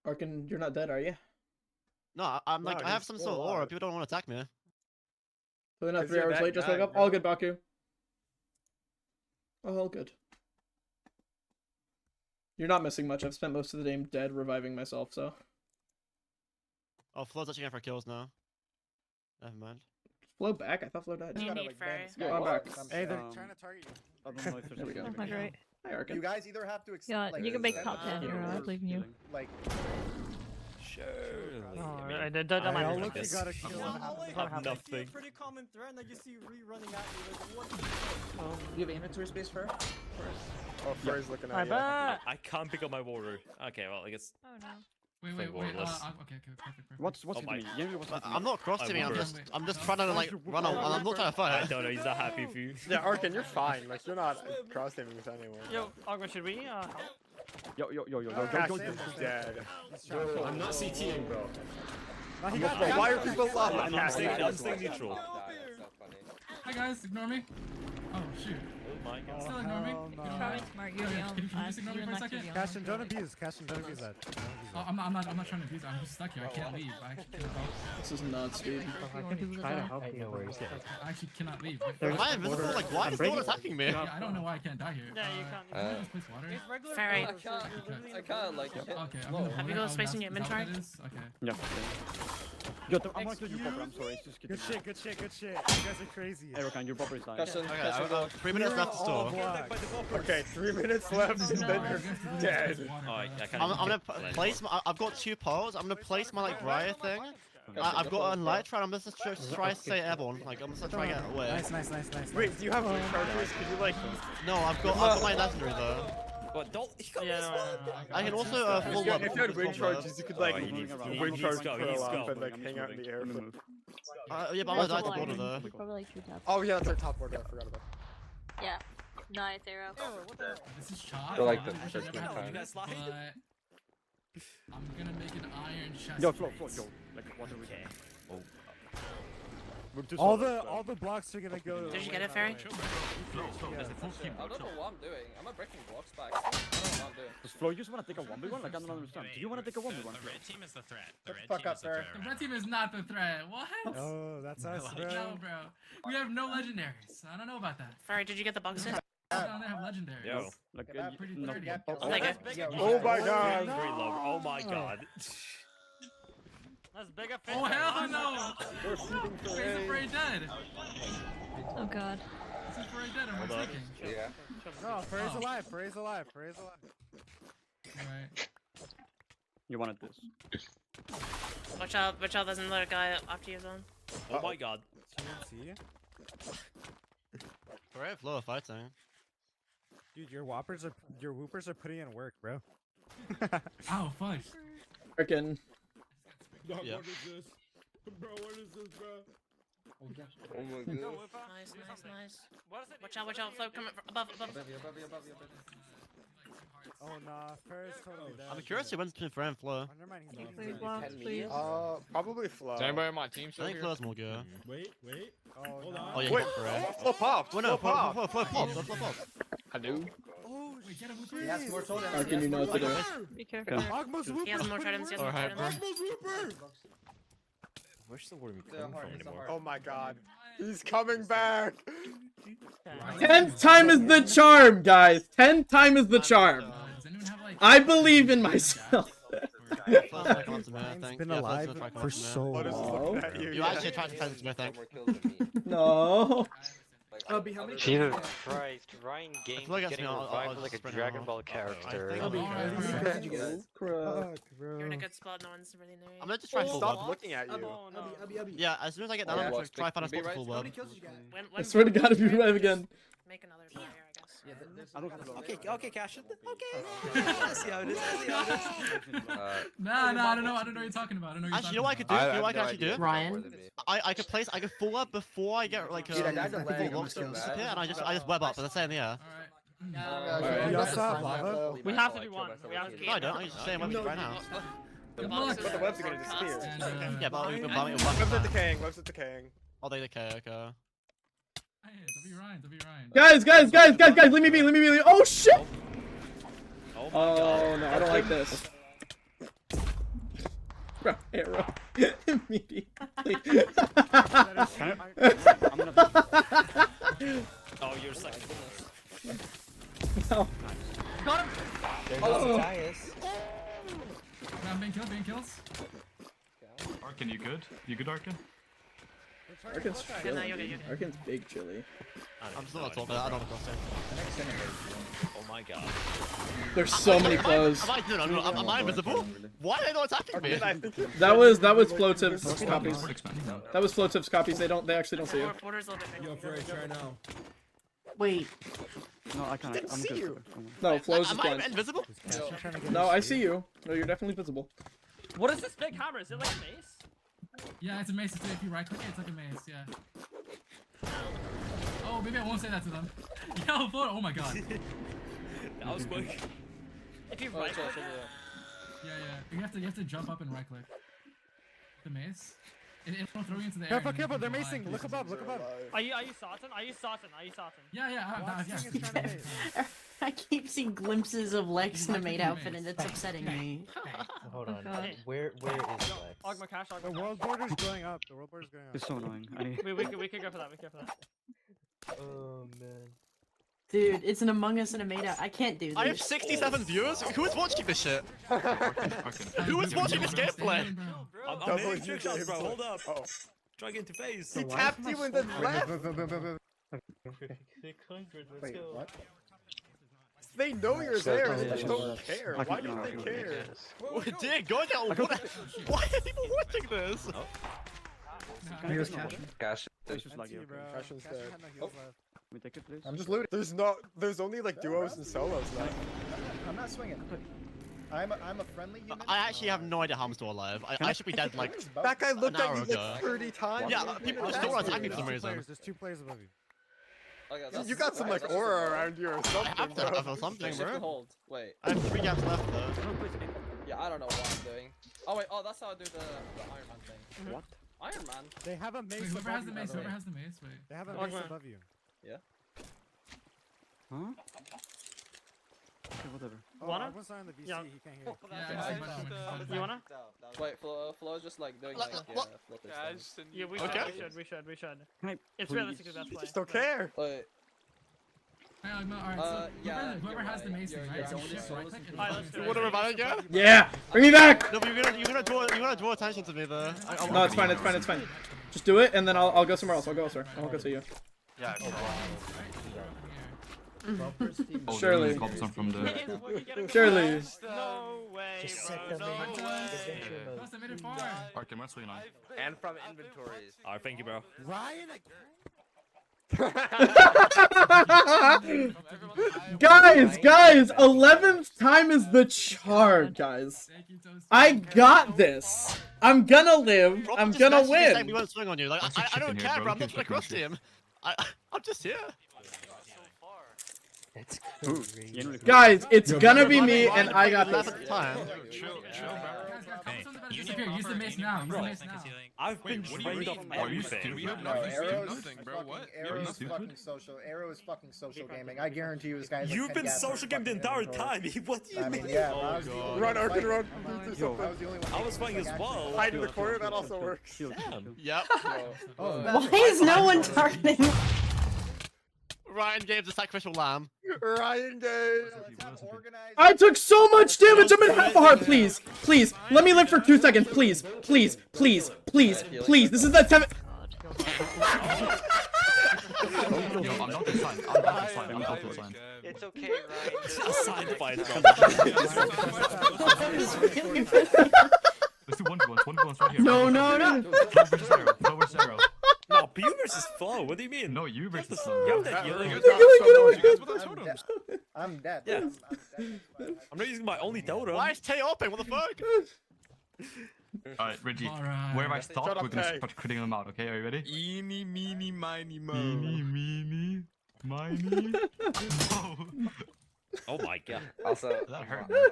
Arkin, you're not dead, are you? No, I'm like No, I have he's some still sort of aura. alive. People don't want to attack me. So then, 'Cause 3 you're hours that late, just wake guy, up. bro. All good, Baku. Oh, all good. You're not missing much. I've spent most of the game dead reviving myself, so. Oh, Flo's actually going for kills now. Never mind. Flo back? I thought Flo died. You need fairy. Yo, I'm back. Hey, they're trying to target you. There we go. Oh my god. Hi, Arkin. You guys either have to Yeah, like, you can make send top 10 hero. I believe in you. Like, Alright, I look, you gotta kill him. Nothing. Pretty common thread, and I just see running at me. Like, what? Do you have inventory space for? Oh, Furry's looking I at you. bet. I can't pick up my water. Okay, well, I guess. Oh no. Wait, Wait, okay, warless. perfect. What's I'm not crossing me. wonder. I'm just trying to like run on. I'm not trying to fight. I don't know. He's not happy for you. Yeah, Arkin, you're fine. Like you're not cross-aiming with anyone. Yo, Agma, should we help? Yo. Cassian's dead. Bro, I'm not CTing, bro. Why are people alive? I'm staying neutral. Hi guys, ignore me. Oh shoot. Oh my god. Still ignore me. Probably smart. You're the Can only you just ignore me for a second? Cashin, don't abuse. Cashin, don't abuse that. Oh, I'm not trying to abuse it. I'm just stuck here. I can't leave. I actually cannot leave. This is nuts, dude. No worries. I actually cannot leave. Am I invisible? Like why is no one attacking me? Yeah, I don't know why I can't die here. Yeah, you can't. Can you just place water? Fairy. I can't like. Okay, I'm Have gonna you water. got Oh, space in that's- your is that what inventory? it is? Okay. Yeah. I'm gonna kill you, Popper. I'm sorry. It's just good shit. You guys are crazy. Erican, your Popper is dying. Cashin, Okay, 3 minutes left to store. Okay, 3 minutes left, and then you're dead. I'm gonna place my. I've got 2 poles. I'm gonna place my like riot thing. I've got a light try. I'm just try to stay airborne. Like I'm just trying to get away. Nice. Wait, do you have recharges? Could you like? No, I've got my legendary though. What? Don't. I can also full one. If you had wind charges, you could like wind charge go, curl up go. and like hang out in the air. Yeah, but I'm gonna die to border though. Probably like 2 taps. Oh yeah, that's our top order. I forgot about. Yeah. Nice arrow. This is chop. They're like I the wish I never 13 had times. this, but I'm gonna make an iron chest. Yo, plate. Flo, yo. Like, what are we doing? Oh. All the blocks are gonna go. Did you get it, Ferry? I don't know what I'm doing. Am I breaking blocks back? I don't know what I'm doing. Does Flo just want to take a 1v1? Like, I don't understand. Do you want to take a 1v1? The red team is the threat. The red fuck team up, is the sir. threat. The red team is not the threat. What? Oh, that's us, bro. No, bro. We have no legendaries. I don't know about that. Ferry, did you get the box in? I don't have legendaries. Yo, like, Pretty no, dirty. I'll take it. Oh my god. Very low. Oh my god. That's bigger. Oh hell no! Is Furry dead? Oh god. Is Furry dead? Am I thinking? Yeah. No, Furry's alive. Furry's alive. Furry's alive. Alright. You wanted this. Watch out, there's another guy after you, Zone. Oh my god. Alright, Flo are fighting. Dude, your whoopers are putting in work, bro. Ow, fudge. Frickin'. Yeah. What is this? Bro, what is this, bro? Oh my god. Nice. Watch out, Flo, come above. Oh nah, Furry's totally dead. I'm curious who wins between Fro and Flo. Oh, never mind, he's Please, leaving. blocks, please. Probably Flo. Is anybody on my team I still think here? Flo's more good. Wait. Oh, Hold no. on. Oh yeah, Wait, Flo. Flo popped. Well, no, Flo popped. Flo popped. Hello? Oh, Wait, get him with He has more totems. How can you know what to do? Be careful. Magma's whooper. He has more tridents, Alright, bro. Where's the word It's hard, it's hard. Oh my god. He's coming back. 10th time is the charm, guys. 10th time is the charm. Does anyone have like? I believe in myself. Flo's back on to me, I Mine's think. been Yeah, Flo's alive gonna try to for come to me. so What is long. looking at you? You actually tried to defend me, I think. More kills than me. No. Like, how many Jesus Christ, Ryan Games Flo gets getting me, I'll revived just like a sprint Dragon now. Ball character. I think- Alright, did you get? Crap. You're in a good spot, no one's really near I'm you. gonna just try full Stop web. looking at you. Yeah, as soon as I get down, Yeah, I'm blocks, try to find a big spot for full web. I swear to God, if you revive again. Make another player, I guess. Okay, Cash. Okay. I see how it is. Nah, I don't know what you're talking about. I don't know what Actually, you you're know what I could do? You know what I could actually do? Ryan? I could full web before I get like Dude, I died to full lag, I'm lobster so and bad. disappear, and I just web up, but let's stay in the air. Alright. You also have lava? We have to do one. We have to No, I don't. I'm just saying webs right now. The box But the webs are gonna disappear. And, Yeah, but we've been bumming it Webs are decaying. Webs are decaying. Oh, they decay. Okay. Hey, W Ryan. Guys, leave me be. Oh shit! Oh no, I don't like this. Bro, arrow. Immediately. Oh, you're second. No. Got him! Oh, I'm being kills. Arkin, you good? You good, Arkin? Arkin's Good night, chilly. you're good. Arkin's big chilly. I'm still not talking. I don't know what's saying. Oh my god. There's so many clothes. Am I invisible? Why are they not attacking me? That was Flotiv's copies. That was Flotiv's copies. They actually don't see you. Porter's a little bit Yo, Furry, try now. Wait. No, I can't. I'm see good. you. No, Flo's is Am I blind. invisible? No, I see you. No, you're definitely visible. What is this big hammer? Is it like a mace? Yeah, it's a mace. If you right click it, it's like a mace. Yeah. Oh, maybe I won't say that to them. Yo, Porter. Oh my god. That was quick. If you right click it. Yeah. You have to jump up and right click. The mace. It will throw you into the air. Careful, they're macing. Look above. Are you Satan? Yeah. I keep seeing glimpses of Lex in a maid outfit and it's upsetting me. Hold on. God. Where is Lex? Ogma Cash, The world border's going up. It's so annoying. We could go for that. Oh man. Dude, it's an Among Us and a maid out. I can't do this. I have 67 viewers. Who is watching this shit? Who is watching this gameplay? I'm hitting trick shots, bro. Hold up. Oh. Try to get into phase. He tapped you and then left. 600, let's go. What? They know you're there. They just don't care. Why do they care? Dear God, why are people watching this? Here's Cash. Cash. Cashin's dead. I'm just looting. There's only like duos and solos left. I'm not swinging. I'm a friendly human. I actually have no idea how I'm still alive. I should be dead like That guy looked an at hour you ago. like 30 times. Yeah, people are still attacking for some reason. There's 2 players above you. You got some like aura around you or I something, have to bro. have something, bro. Hold. Wait. I have 3 gaps left though. Yeah, I don't know what I'm doing. Oh wait. Oh, that's how I do the Iron Man thing. What? Iron Man. They have a mace Wait, whoever has above the you, mace, by the whoever way. has the mace, wait. They have a Dog mace man. above you. Yeah. Huh? Okay, whatever. Oh, Wanna? I was on the VC, Yeah. he can't hear. You wanna? Wait, Flo's just like doing like flutter stuff. Yeah, we should. Can I It's please? realistically the best play. Just don't care. Wait. Alright, so yeah, whoever has the you're mace, right, right? you're So right, shift you're right right. click and Alright, let's do You it. want to revive again? Yeah, bring me back. No, but you're gonna draw attention to me there. No, it's fine. It's fine. It's fine. Just do it, and then I'll go somewhere else. I'll go elsewhere. I'll go to you. Yeah. Oh, Shirley. From the... Shirley. No way, bro. No way. Arkin, what's going on? And from inventories. Alright, thank you, bro. Ryan Guys, 11th time is the charm, guys. I got this. I'm gonna live. I'm gonna win. We won't swing on you. Like I don't care, bro. I'm not trying to cross team. I'm just here. Guys, it's gonna be me, and I got this. Use the mace now. Use the mace now. I've been trained off everything. No, Arrow is fucking social. Arrow is fucking social gaming. I guarantee you, this guy's. Like You've 10 been gaps social game the entire time. What do you mean? Yeah, I was the only Run, one Arkin, fighting. run. I was fighting as well. Hide in the corner, that also works. Damn. Yep. Why is no one targeting? Ryan gave the sacrificial lamb. Ryan gave. I took so much damage. I'm in half a heart. Please, please, let me live for 2 seconds. Please, please, please, please, please. This is the 7th. I'm not the sign. I'm not the sign. I'm not the sign. It's okay, Ryan. A side fight. Let's do 1v1s right here. No, no, no. Flo versus Arrow. Flo versus Arrow. No, you versus Flo. What do you mean? No, you versus Flo. You have that yelling. I'm dead. Yeah. I'm dead. I'm not using my only totem. Why is Tay open? What the fuck? Alright, Reggie. Alright. Where I stop, Shut up, we're gonna Tay. start critting them out, okay? Are you ready? Eeny, meeny, miny, mo. Meeny, meeny, miny. Oh. Oh my god. Also, That hurt. Alright,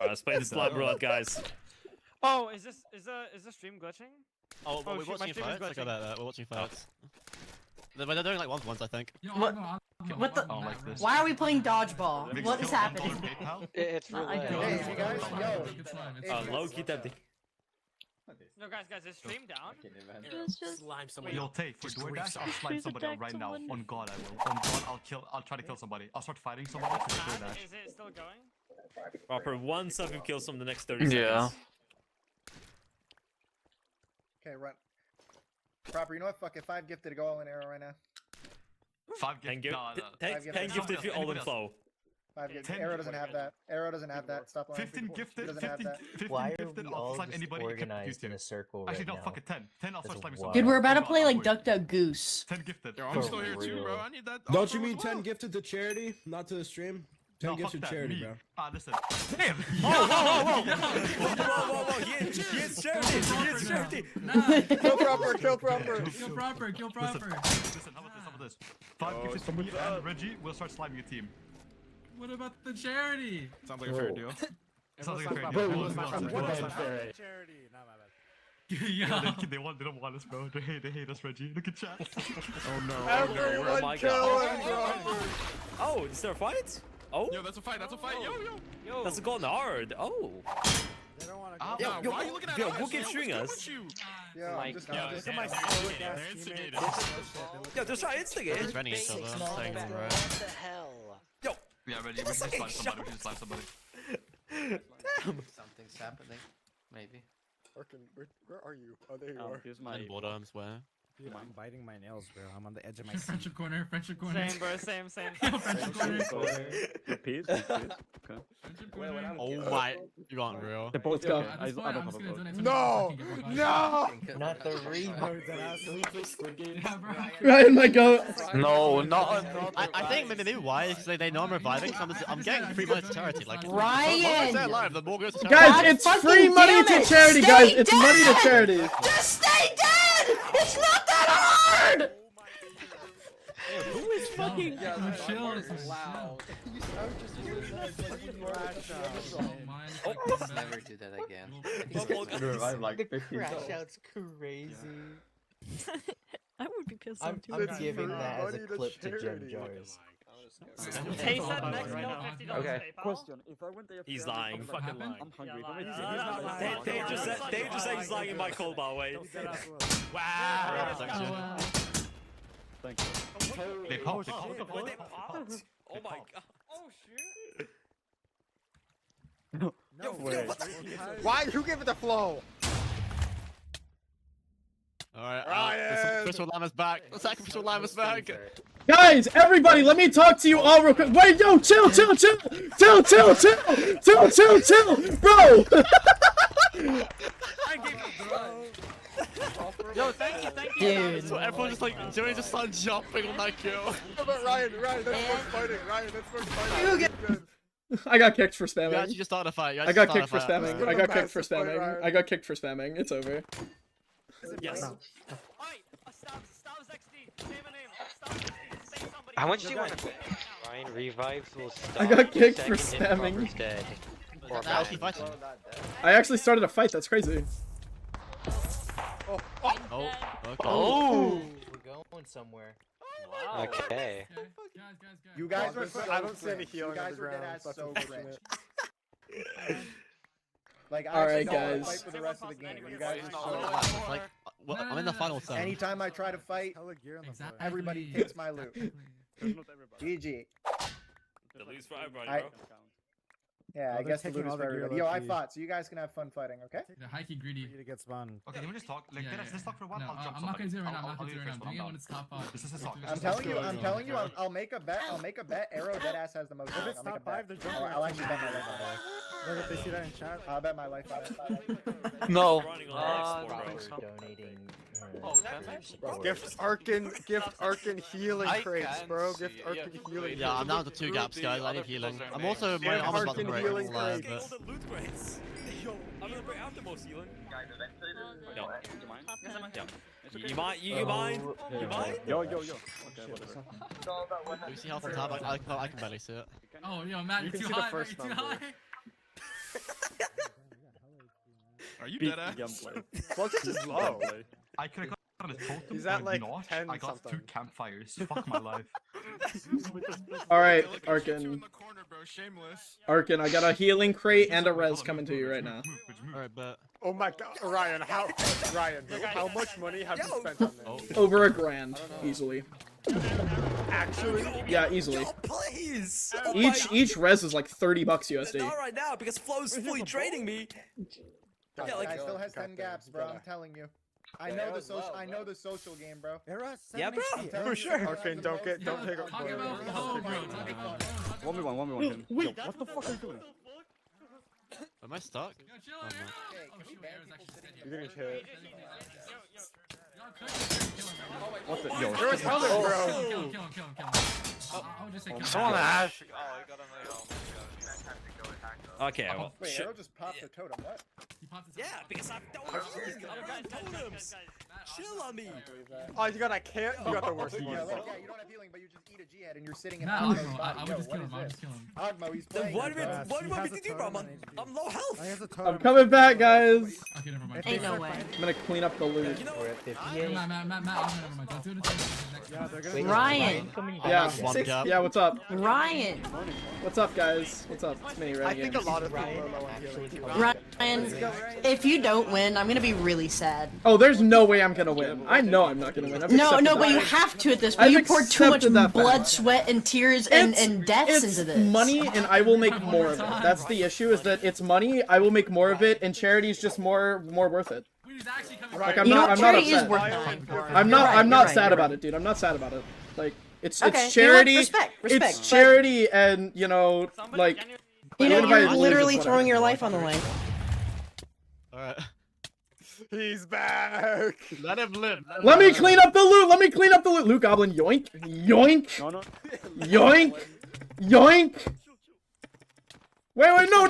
let's play this slime rod, guys. Oh, is the stream glitching? Oh, Oh, we're shit, my watching stream is fights. I glitching. got that. We're watching fights. They're doing like 1v1s, I think. What? What the? Oh, like this. Why are we playing dodgeball? Mix What is kill happening? on PayPal. it's No, I roulette. don't. Hey, you guys, yo. Low key tempting. No, guys, is stream down? Slime someone. Yo, Tay, for DoorDash, I'll slime somebody out right now. On God, I will. On God, I'll try to kill somebody. I'll start fighting somebody for DoorDash. Is it still going? Proper 1-7 kills from the next 30 seconds. Yeah. Okay, run. Proper. You know what? Fuck it. 5 gifted to go all in Arrow right now. 5 10 gift. gifted if you all in Flow. 5 gifted. 10 Arrow doesn't have that. Arrow doesn't have that. Stop lying. 15 gifted. Doesn't 15 have that. 15 Why are gifted. we I'll all slime just anybody except you organized in two. a circle Actually, right no, now? fuck it. 10. 10, I'll start That's slamming wild. somebody. Dude, we're about to Oh, play God, like wait. Duck Duck Goose. 10 gifted. Yo, I'm still here too, bro. I need that. Don't you mean 10 gifted to charity, not to the stream? 10 No, fuck gifted that. charity, Me. bro. Ah, listen. Damn. Whoa. He is charity. Kill proper, kill proper. Kill proper, kill proper. Listen, how about this? 5 gifted to me and Reggie. We'll start sliming a team. What about the charity? Sounds like a fair deal. Sounds like a fair Wait, deal. wait, Who wait, else? wait, Who wait, else? wait, Charity, not my bad. Yeah. They don't want us, bro. They hate us, Reggie. Look at chat. Oh no. Everyone my kill God. him, proper. Oh, is there a fight? Oh, Yo, that's a fight. That's a fight. Yo. that's going hard. Oh. They don't want to Ah, go. Yo, Why are you looking at yo, us? who keeps Yo, shooting what's us? good with you? Yeah, My I'm just. God. Look at my They're stoic ass instigating. teammates. Yo, they're trying to instigate. Just running each other, saying them right. What the hell? Yo, Yeah, Reggie. We can just slime somebody. We can just slime somebody. damn. Something's happening. Maybe. Arkin, where are you? Oh, there you are. Here's In water, I swear. Dude, I'm biting my nails, bro. I'm on the edge of my seat. Friendship corner, friendship corner. Same, bro. Same. Friendship corner. Repeat. Okay. Friendship corner. Oh my, you got real. They both go. At this point, I'm just gonna donate to No! the fucking No! Not the rebound. Yeah, bro. Ryan, my goat. No, not. I think maybe why because they know I'm reviving. So I'm getting free money to charity. Like Ryan! the longer I stay alive, the more goes to charity. Guys, it's fucking free money damn to it. charity, Stay guys. It's money to dead. charity. Just stay dead! It's not that hard! Who is fucking. Yeah, Chill. Loud. You sound just as like you are. Let's never do that again. I'm like 50. Crash out's crazy. I would be pissed I'm off too. giving that as a money to clip to Gem charity. Jars. Hey, said next right no now. $50 Okay. PayPal. Question: if I went there, He's I'm lying. fucking lying. I'm hungry. Yeah, Let me lying. see. Dave just said he's lying in my call, by the way. Wow. Thank you. They popped. Oh my god. Oh shit. No way. Why? Who gave it the flow? Alright, Ryan! Crystal Llama's back. The sacrificial Llama's back. Guys, everybody, let me talk to you all real quick. Wait, yo, chill, bro. Yo, thank you. Dude. So everyone just like, Joey just started jumping on that kill. But Ryan, that's first fighting. Ryan, that's first fighting. Good. I got kicked for You spamming. actually just started a fight. I got kicked for spamming. I got kicked for spamming. I got kicked for spamming. It's over. Yes. How much do you want to bet? Ryan revives will stop. I got kicked for second if spamming. Copper's dead. Or Now bad. keep fighting. I actually started a fight. That's crazy. Oh, okay. Oh, we're going somewhere. Okay. Guys. You guys are so I don't see any cringe. healing You on guys the are dead ground. ass That's so unfortunate. cringe. Like, I Alright, actually don't wanna guys. fight for the rest of the game. You guys are so Like, well, I'm in the final turn. Anytime I try to fight, Exactly. everybody takes my loot. GG. The lose for everybody, I- bro. Yeah, I they're guess the taking loot is all the for gear everybody. Yo, I low-key. fought, so you guys can have fun fighting, okay? The hikey greedy. to get spawned. Okay, can we just talk? Like, Yeah, let's talk for a while. No, I'll jump I'm not gonna do it right now. I'm I'll not gonna leave do it right now. first I'm when doing it I'm when it's top 5. This is a talk. I'm telling you, I'll make a bet. Arrow Deadass has the most. If it's I'll make a top 5, bet. they're jumping. I'll actually bet my life on it. If they see that in chat. I'll bet my life on it. No. Running on the next We're bro. donating. Gift Arkin healing crates, bro. Gift Arkin healing. Yeah, I'm down to 2 gaps, guys. I need healing. I'm also my armor's about to break. healing but- crates. All the loot crates. Yo, I'm gonna bring out the most healing. No. You mind? You mind? You mind? Yo. Okay, whatever. Do you see health on tab? I can barely see it. Oh, yo, Matt, You you're can too see the high. first You're too number. high. Are you Beat dead? the gameplay. Plus, this is low. I could have got a totem. He's at, but like, not. 10 I got something. 2 campfires. Fuck my life. All right, Arkin. Arkin, I got a healing crate and a res coming to you right now. Alright, but Oh my god, Ryan, how much money have you spent on this? Over a grand, easily. Actually? Yeah, easily. Yo, please. Each res is like $30 USD. Not right now because Flo's fully trading me. Yeah, like- guy still has 10 gaps, bro. I'm telling you. I know the social. I know the social game, bro. Yeah, bro. I'm telling For you, sure. Arkin, don't take Talk it. about flow, bro. Talk about flow. 1v1 him. Yo, what the fuck are you doing? am I stuck? Yo, chill, Oh, Aaron. Hey, Oh, can we shoot, ban Aaron's people actually sitting sitting You're here. getting hit. Y'all could just kill him right now. What the? Yo, There was Helen, bro. Kill him. I would just say kill him. Someone asked. Okay, well. Wait, Arrow just popped a totem. What? He popped his Yeah, because I'm totems. Chill on me. Oh, you got the worst Yeah, one. look, yeah, you don't have healing, but you just eat a G-head and you're sitting in Nah, Ogmo's Ogmo, body. I would Yo, just what kill him. is I would this? just kill him. Ogmo, he's Then playing. what do bro. you want me to do, bro? I'm low health. I'm coming back, guys. Okay, never mind. Ain't no way. I'm gonna clean up the loot. You know, We're at 58. Matt, never mind. Don't do it until next time. Wait, Ryan. Yeah. One gap. Yeah, what's up? Ryan. What's up, guys? What's up? It's me, I right? think a lot of people are low on healing. Ryan, if you don't win, I'm gonna be really sad. Oh, there's no way I'm gonna win. I know I'm not gonna win. I've No, accepted no, but that. you have to at this point. I've You poured too much accepted that blood, fact. sweat, and tears and deaths it's into this. money, and I will make more of it. That's the issue. Is that it's money. I will make more of it, and charity's just more worth it. Like I'm You know not. what? I'm not Charity is upset. worth dying for. I'm not. You're right, I'm you're not right, sad you're about right. it, dude. I'm not sad about it. Like it's Okay, it's you know what? charity. Respect, It's but- charity, and you know, like. You know, even if I you're lose, literally it's throwing your whatever. life on the line. Alright. He's back. Let him live. Let me clean up the loot. Let me clean up the loot. Loot goblin, yoink, yoink, No. yoink, yoink. Wait, no.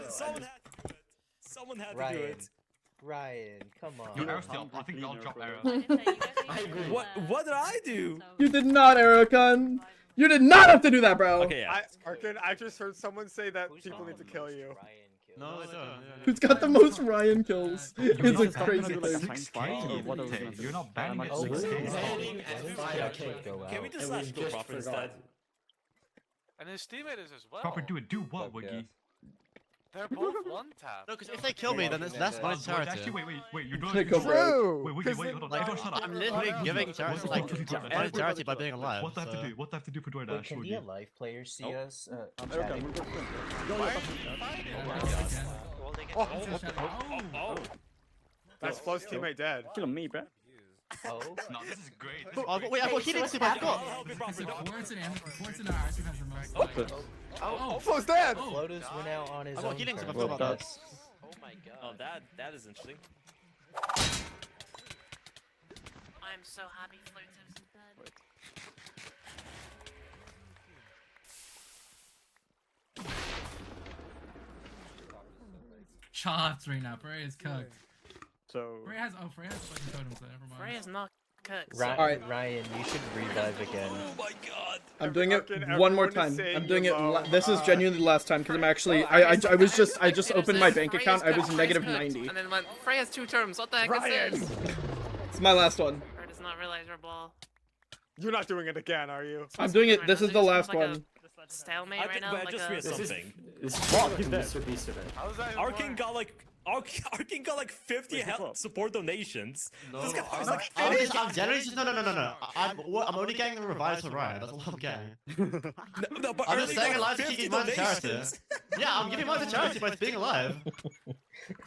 someone had to do it. Someone had to do Ryan, it. Ryan, come on. Yo, arrow steal. I think we all drop arrows. I agree. What did I do? You did not, Arrowcon. You did not have to do that, bro. Okay, yeah. Arkin, I just heard someone say that people need to kill you. No, I don't. Who's got the most Ryan kills? It's a crazy thing. 6K. You're not banning at We're 6K. banning at 5K. Can we just And slash we go just proper forgot. instead? And his teammate is as well. Proper do it. Do what, Wiggy? They're both one tap. No, because if they kill me, then it's less money charity. Actually, wait. You're doing Take a True. Wait, Wiggy, wait, hold on. Like, Don't shut up. I'm literally giving charity, like, money charity by being alive. What do I have to so- do? What do I have to do for Wait, DoorDash, can the Wiggy? alive players see us? Arrowgun, Oh, that's Flo's teammate dead. Killing me, bro. Oh, No, this is great. Oh, wait, I've got healing soup, I forgot. Quartz and our has the most. Oh, Flo's dead. Flotus went out on his I've got own healing soup, I terms. forgot about this. Oh my god. Oh, that is interesting. I'm so happy Flotus is dead. Chopped right now. Frey is cooked. So. Frey has fucking totems there. Never mind. Frey is not cooked. Ryan, Ryan, you should revive again. Oh my god. I'm doing it Arkin, one more everyone is time. saying I'm doing it. you're low. This is genuinely the last time because I'm actually. I just opened my bank account. I was negative 90. And then when Frey has 2 terms. What the heck Ryan. is this? It's my last one. Or does not realize your ball. You're not doing it again, are you? I'm doing it. This is the last one. Stalemate I right think, now. but I Like just a... realized This is something. this is fucking Mr. Beast event. How's that? Arkin got like 50 health support donations. No, This guy was like I'm generally just no. I'm only getting the revives for Ryan. That's all I'm getting. no, but I'm just Arkin saying got alive to 50 keep money to charity. donations. Yeah, I'm giving money to charity by being alive.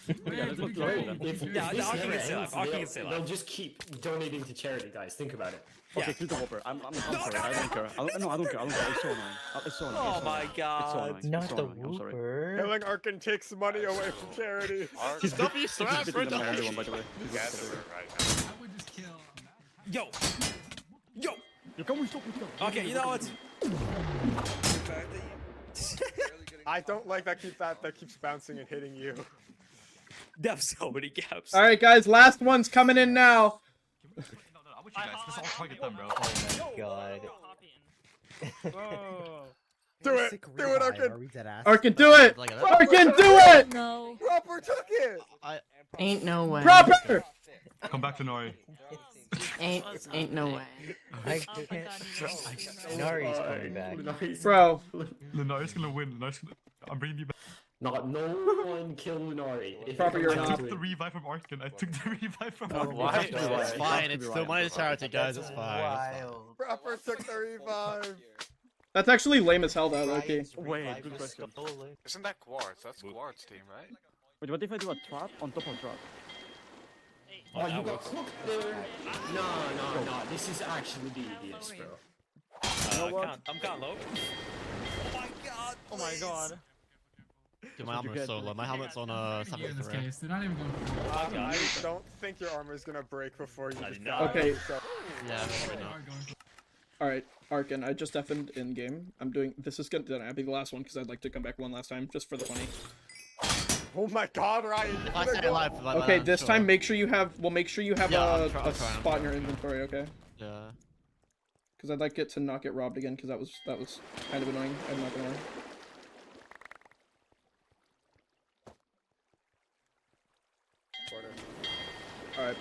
If Yeah, this Arkin never can say ends, live. Arkin can say they'll live. just keep donating to charity, guys. Think about it. Okay, kill the Whopper. I'm sorry. I don't care. No, I don't care. It's so annoying. It's so annoying. Oh my It's so god. annoying. Not It's so the annoying. I'm sorry. Whooper. Killing Arkin takes money away from charity. Stop you swap for Better than my earlier one, by the way. I would just kill. Yo. You're coming, stop. Okay, you know what? I don't like that keeps bouncing and hitting you. They have so many gaps. All right, guys. Last one's coming in now. No, I'm with you guys. Let's all target them, bro. Oh my god. Do it! Do it, Arkin! Arkin, do it! Arkin, do it! No. Proper took it! Ain't no way. Proper! Come back to Nori. Ain't no way. I can't. Nari's coming back. Bro. Lunari's gonna win. I'm bringing you back. No one kill Lunari. If Proper, you're I not. took the revive from Arkin. I took the revive from Oh, Arkin. why? It's fine. It's still money to charity, guys. It's fine. Wild. Proper took the revive. That's actually lame as hell, though, Loki. Wait, good question. Isn't that Quartz? That's Quartz team, right? Wait, what if I do a trap on top of trap? Oh, you got cooked there. No. This is actually devious, bro. I'm kinda low. Oh my god. Dude, my armor is so low. My helmet's on Yeah, in this 73. case, they're not even going for I don't think your armor is gonna break before you just die. Okay. So- Yeah, probably not. Alright, Arkin, I just deafened in game. I'm doing. This is gonna be the last one because I'd like to come back one last time just for the funny. Oh my god, Ryan! If I stay alive for like Okay, that, this sure. time make sure you have. Well, make sure you have Yeah, a I'm trying. spot in your inventory, okay? Yeah. Because I'd like it to not get robbed again because that was kind of annoying. I'm not gonna lie. Alright.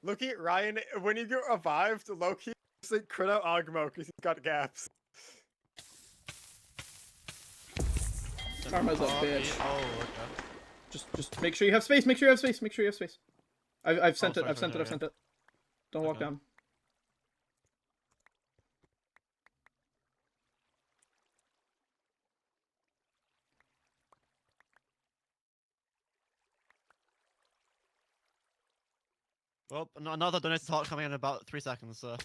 Loki, Ryan, when you get revived, Loki, just like crit out Agmo because he's got gaps. Karma's a bitch. Oh, okay. Just make sure you have space. Make sure you have space. Make sure you have space. I've sent it. sorry, I've sent it. I've sorry, sent it. Don't walk Okay. down. Well, another donated talk coming in about 3 seconds, so.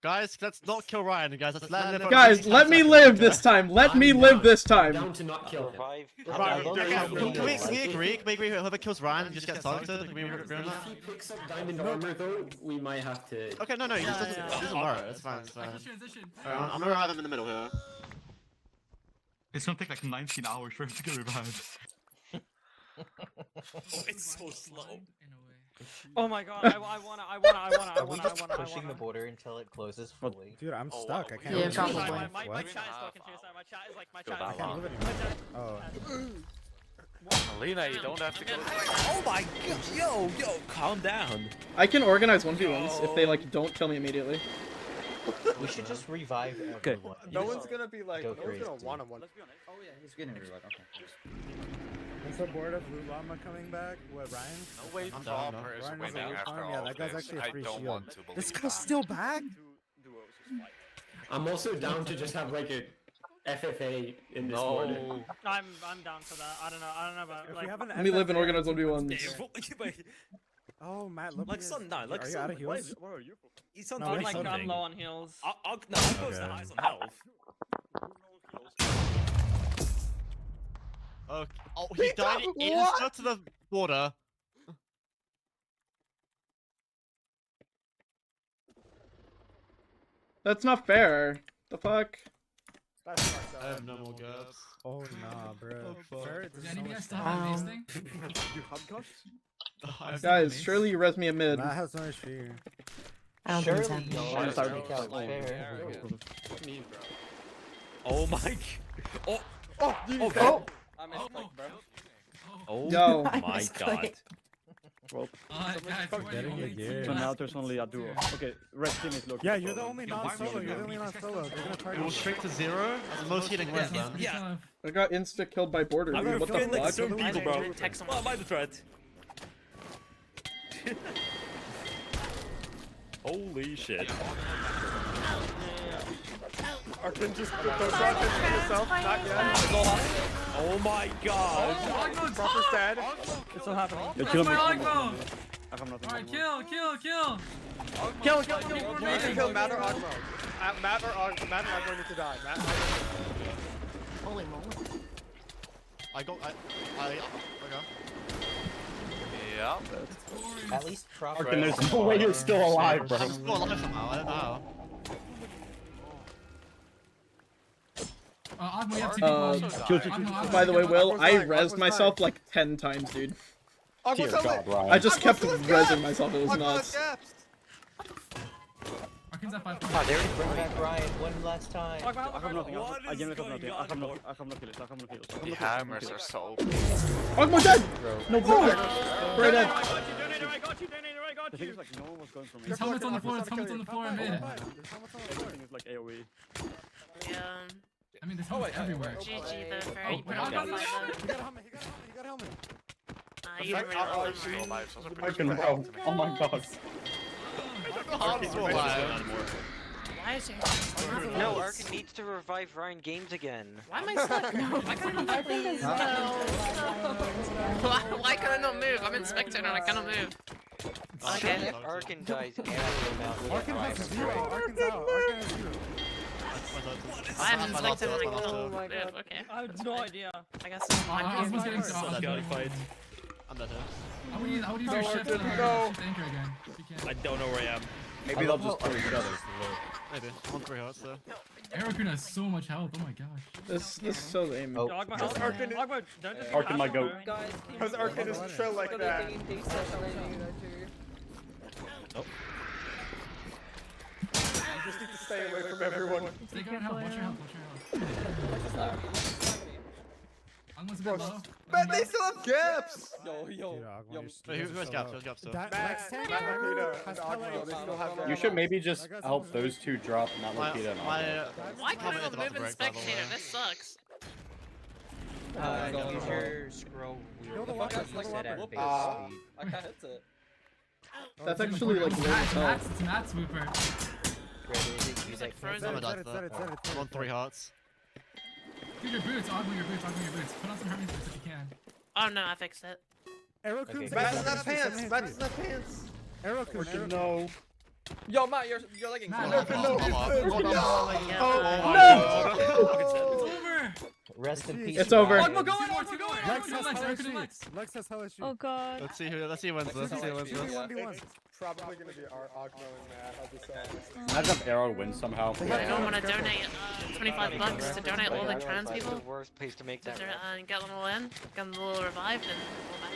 Guys, let's not kill Ryan, guys. Let's let him live. Guys, let me live this time. Let me live this time. Down to not kill him. Can we agree? Can we agree whoever kills Ryan just gets targeted? Can we agree on that? If he picks up diamond armor, though, we might have to. Okay, no, he just doesn't worry. It's fine, it's fine. transition. Alright, I'm gonna revive him in the middle here. It's gonna take like 19 hours for him to get revived. It's so slow. Oh my god, I wanna. Are we just pushing the border until it closes fully? Dude, I'm stuck. I can't. Yeah, live it. probably. My chat is so confused. My chat is like, my chat I is can't live it. Oh. Alina, you don't have to go. Oh my god, yo, calm down. I can organize 1v1s if they like don't kill me immediately. We should just revive everyone. No one's gonna be like, Go no one's gonna crazy. want him one. Oh yeah, he's getting revive. Okay. I'm so bored of Blue Llama coming back. What, Ryan? No way I'm Frommer down, is Ryan winning is a after farm? all Yeah, of that guy's this. actually a I free don't shield. want to believe This guy's that. still back? I'm also down to just have like a FFA in this border. I'm down for that. I don't know about If like. we have an Let me live and FFA, organize 1v1s. Oh, Matt, look Like at son, this. no, like Are you son, out of heals? where are you? He's on No, I'm he's like, something. I'm low on heals. I'll go to the highest on health. Okay. Oh, he died insta to the border. That's not fair. The fuck? That's fucked up. I have no more gaps. Oh, nah, bro. Barrett, this Does is any of so you guys much still fun. have an ace thing? You have cuts? Guys, surely you res me a mid. Matt has so much fear. I don't think it's Surely happening. y'all Mine's are already make out closed. fair. Oh my. Oh. Oh, Oh. oh. I misclicked, bro. Oh Yo. my misclicked. god. Well, Guys, we're the Getting only a team gear. so now left. there's only a duo. Okay, red team is looking. Yeah, for you're the solo. only Yo, why non-solo. would you You're the go? only non-solo. They're gonna It target will you. straight to 0. The most healing res then. Yeah. I got insta killed by border. I'm Dude. What the feeling like fuck? certain people, bro. Text Well, am I the threat? Holy shit. Arkin just put those rockets to yourself. Not yet. Oh my god. Proper sad. It's still happening. Yo, That's kill my him. Ogmo! I have nothing. Alright, kill! Kill. You need to kill Matt or Ogmo. Matt or Ogmo need to die. Matt. Holy moly. I okay. Yeah. At least proper. Arkin, there's no way you're still alive, bro. I'm still alive somehow. I don't know how. Ogmo, you have two people. Ogmo, By the way, Will, Ogmo's I dying, rezzed Ogmo's myself dying. like 10 times, dude. Ogmo's Dear on God, it. Ryan. I just kept Ogmo's rezzing myself. It was Ogmo's nuts. gaps. Arkin's at 5 Oh, there bring back Ryan one last time. I have nothing. What I is genuinely have going nothing. on, I have no bro? kills. I have no kills. The hammers are so. Ogmo dead! No, bro. Right dead. The thing is, like, no one was going for me. There's helmets on the floor, there's helmets on the floor in mid. Everything is like AoE. Yeah. I mean, there's helmets everywhere. GG, the Oh, very wait, Ogmo's in there? He got a helmet. He got a helmet. you didn't really Oh, love he's him, still right? alive. So it's Arkin, bro. Oh my god. Arkin's still alive. Why is your No, Arkin needs to revive Ryan Games again. Why am I stuck? No, I couldn't Please, no. Why can I not move? I'm in spectator and I cannot move. Okay. If Arkin dies, Arkin has zero. Arkin's out. Arkin has zero. I'm in spectator and I Oh cannot my move. God. Okay. I have no idea. I guess Ogmo's getting to So scary fight. I'm dead. I would use your shift Arkin, go. shift anchor again. If you can. I don't know where I am. Maybe they'll just kill each other. Maybe. 1-3 hearts though. Aerokuna has so much health, oh my gosh. This is so lame. Oh. Ogmo, Because Arkin is- Ogmo, don't just Arkin might go. Guys, Because Arkin is chill like that. Nope. You just need to stay away from everyone. Stay guard health, watch your health, watch your health. Ogmo's a bit low. Man, they still have gaps. Yo. Dude, Ogmo, you're Wait, who has gaps? Who has gaps still? That Matt, next tank Matt, Nikita, has and Ogmo, they still have You gaps. should maybe just help those two drop, not My, Lokita and my, Ogmo. Why can I comment not is about move to in break, by the spectator? way. This sucks. Use your scroll wheel. the What one the that's fuck is like that that. base Ah. speed? I can't hit it. That's actually like low as hell. It's Matt Swooper. He's like I'm frozen. a dead for that. I'm on 3 hearts. Dude, your boots, Ogmo, your boots, Ogmo, your boots. Put on some Hermes boots if you can. Oh no, I fixed it. Aerokun's Matt's in the pants. Matt's in the pants. Aerokun, No. Yo, Matt, you're lagging. Matt, No, Ogmo, no, Ogmo, no, Ogmo, no. Ogmo. Oh, It's over! Rest in peace. It's over. Ogmo, go in, Ogmo, go in, Lex has hell issues. Lex has hell issues. Oh god. Let's see who wins this. Let's see who wins this. It's probably gonna be our Ogmo and Matt. I'll just Imagine if Arrow wins somehow. Anyone want to donate $25 to donate all the trans That's people? the worst place to make that. And get them all in, get them all revived, and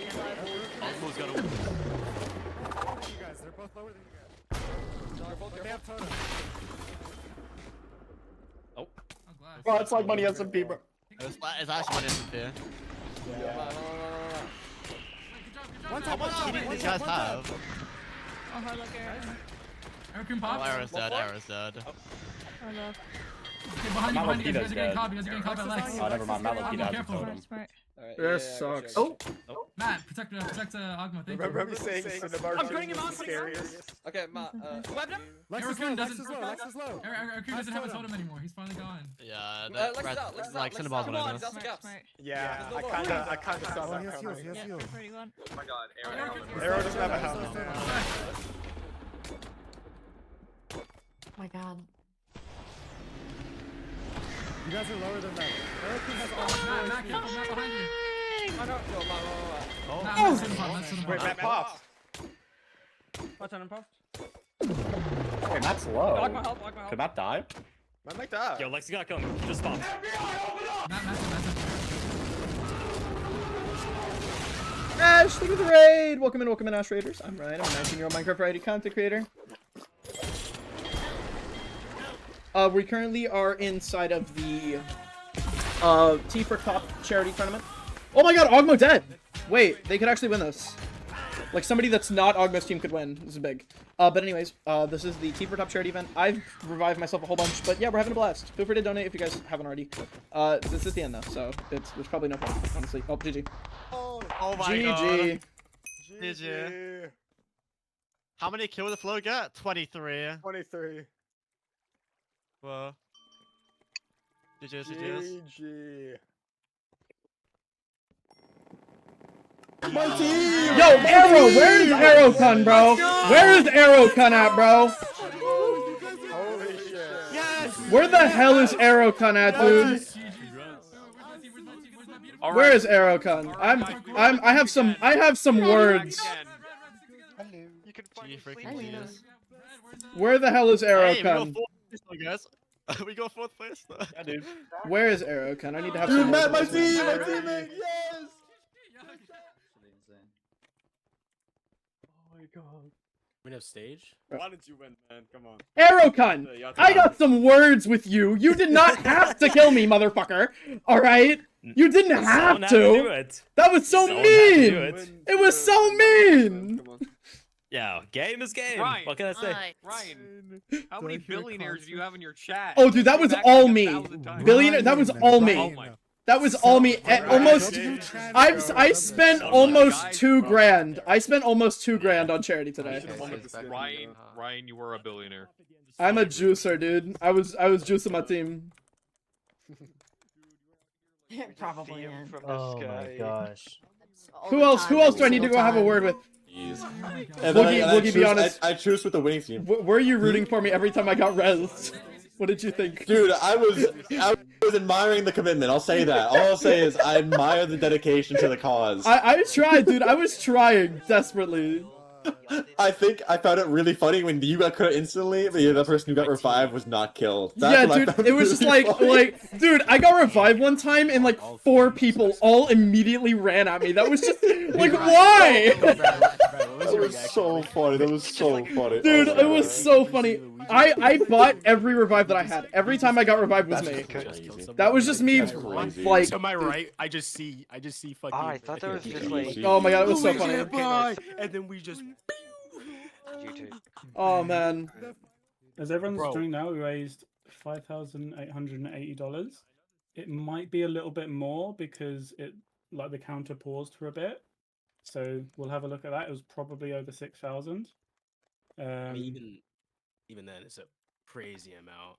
go back in. Ogmo's gotta win. You guys, they're both lower than you guys. They have totems. Oh. Bro, it's like money SMP, bro. It's actually money SMP. How much heat do these guys have? Oh, hard luck, Aaron. Aaron can Oh, pop. Arrow's dead. Arrow's dead. Hard luck. Okay, behind you, Malakita's you guys are getting dead. caught, you guys are getting caught by Lex. Oh, never mind. Ogmo, Malakita has a careful. totem. Smart. That sucks. Oh. Matt, protect Ogmo, thank you. Remember saying Cinnabar I'm Jr. putting him was on, the putting him on. scariest? Okay, Matt. Lex is low, Lex is low, Lex is low. Eric doesn't have a totem anymore, he's finally gone. Yeah, Lex is Red- out, Lex is like out, Cinnabar's Lex is one out. of That's us. the gaps. Yeah, There's I no kinda more. saw that He has heals, he has coming. heals. 31. Oh my god, Arrow doesn't have a helmet. Oh my god. You guys are lower than them. Eric has all Matt, careful, Matt behind you. Oh, no, Matt. Matt, Matt's in the pop, Matt's in the Wait, pop. Matt popped. Watch on him, puff. Hey, Matt's low. Ogmo help, Ogmo help. Could Matt die? Matt might die. Yo, Lex, you gotta kill him. He just stopped. Matt's in. Ash, thank you for the raid! Welcome in, Ash Raiders. I'm Ryan, I'm a 19-year-old Minecraft variety content creator. We currently are inside of the T for Top charity tournament. Oh my god, Ogmo dead! Wait, they could actually win this. Like, somebody that's not Ogmo's team could win. This is big. But anyways, this is the T for Top charity event. I've revived myself a whole bunch, but yeah, we're having a blast. Feel free to donate if you guys haven't already. This is the end though, so there's probably no point, honestly. Oh, GG. Oh my GG. god. GG. How many kills did the flow get? 23. 23. Whoa. GG's, GG's. GG. My team! Yo, Arrow! Where's Arrowcun, bro? Where is Arrowcun at, bro? Holy shit. Yes! Where the hell is Arrowcun at, dude? Where is Arrowcun? I have some words. Gee, freaking Jesus. Where the hell is Arrowcun? We got fourth place. Yeah, dude. Where is Arrowcun? I need to have Dude, some Matt, my words. team! My teammate! Yes! Oh my god. Win of stage? Why did you win, man? Come on. Arrowcun! I got some words with you. You did not have to kill me, motherfucker. Alright? You didn't have to. That was so mean. It was so mean. Yeah, game is game. Ryan, What can I say? Ryan, how many billionaires do you have in your chat? Oh, dude, that was all me. Billionaire. That was all me. Oh my. That was all me. Almost. I spent almost $2,000. I spent almost $2,000 on charity today. Ryan, you were a billionaire. I'm a juicer, dude. I was juicing my team. Probably. Oh my gosh. Who else do I need to go have a word with? Woogie, be honest. I choose with the winning team. Were you rooting for me every time I got rezzed? What did you think? Dude, I was admiring the commitment. I'll say that. All I'll say is I admire the dedication to the cause. I tried, dude. I was trying desperately. I think I found it really funny when you got killed instantly, but the other person who got revived was not killed. Yeah, dude, it was just like, dude, I got revived one time and like 4 people all immediately ran at me. That was just, like, why? That was so funny. That was so funny. Dude, it was so funny. I bought every revive that I had. Every time I got revived was me. That was just me, like. To my right, I just see fucking. Oh, I thought that was just like. Oh my god, it was so funny. And then we just. Oh man. As everyone's doing now, we raised $5,880. It might be a little bit more because the counter paused for a bit. So we'll have a look at that. It was probably over 6,000. Even then, it's a crazy amount.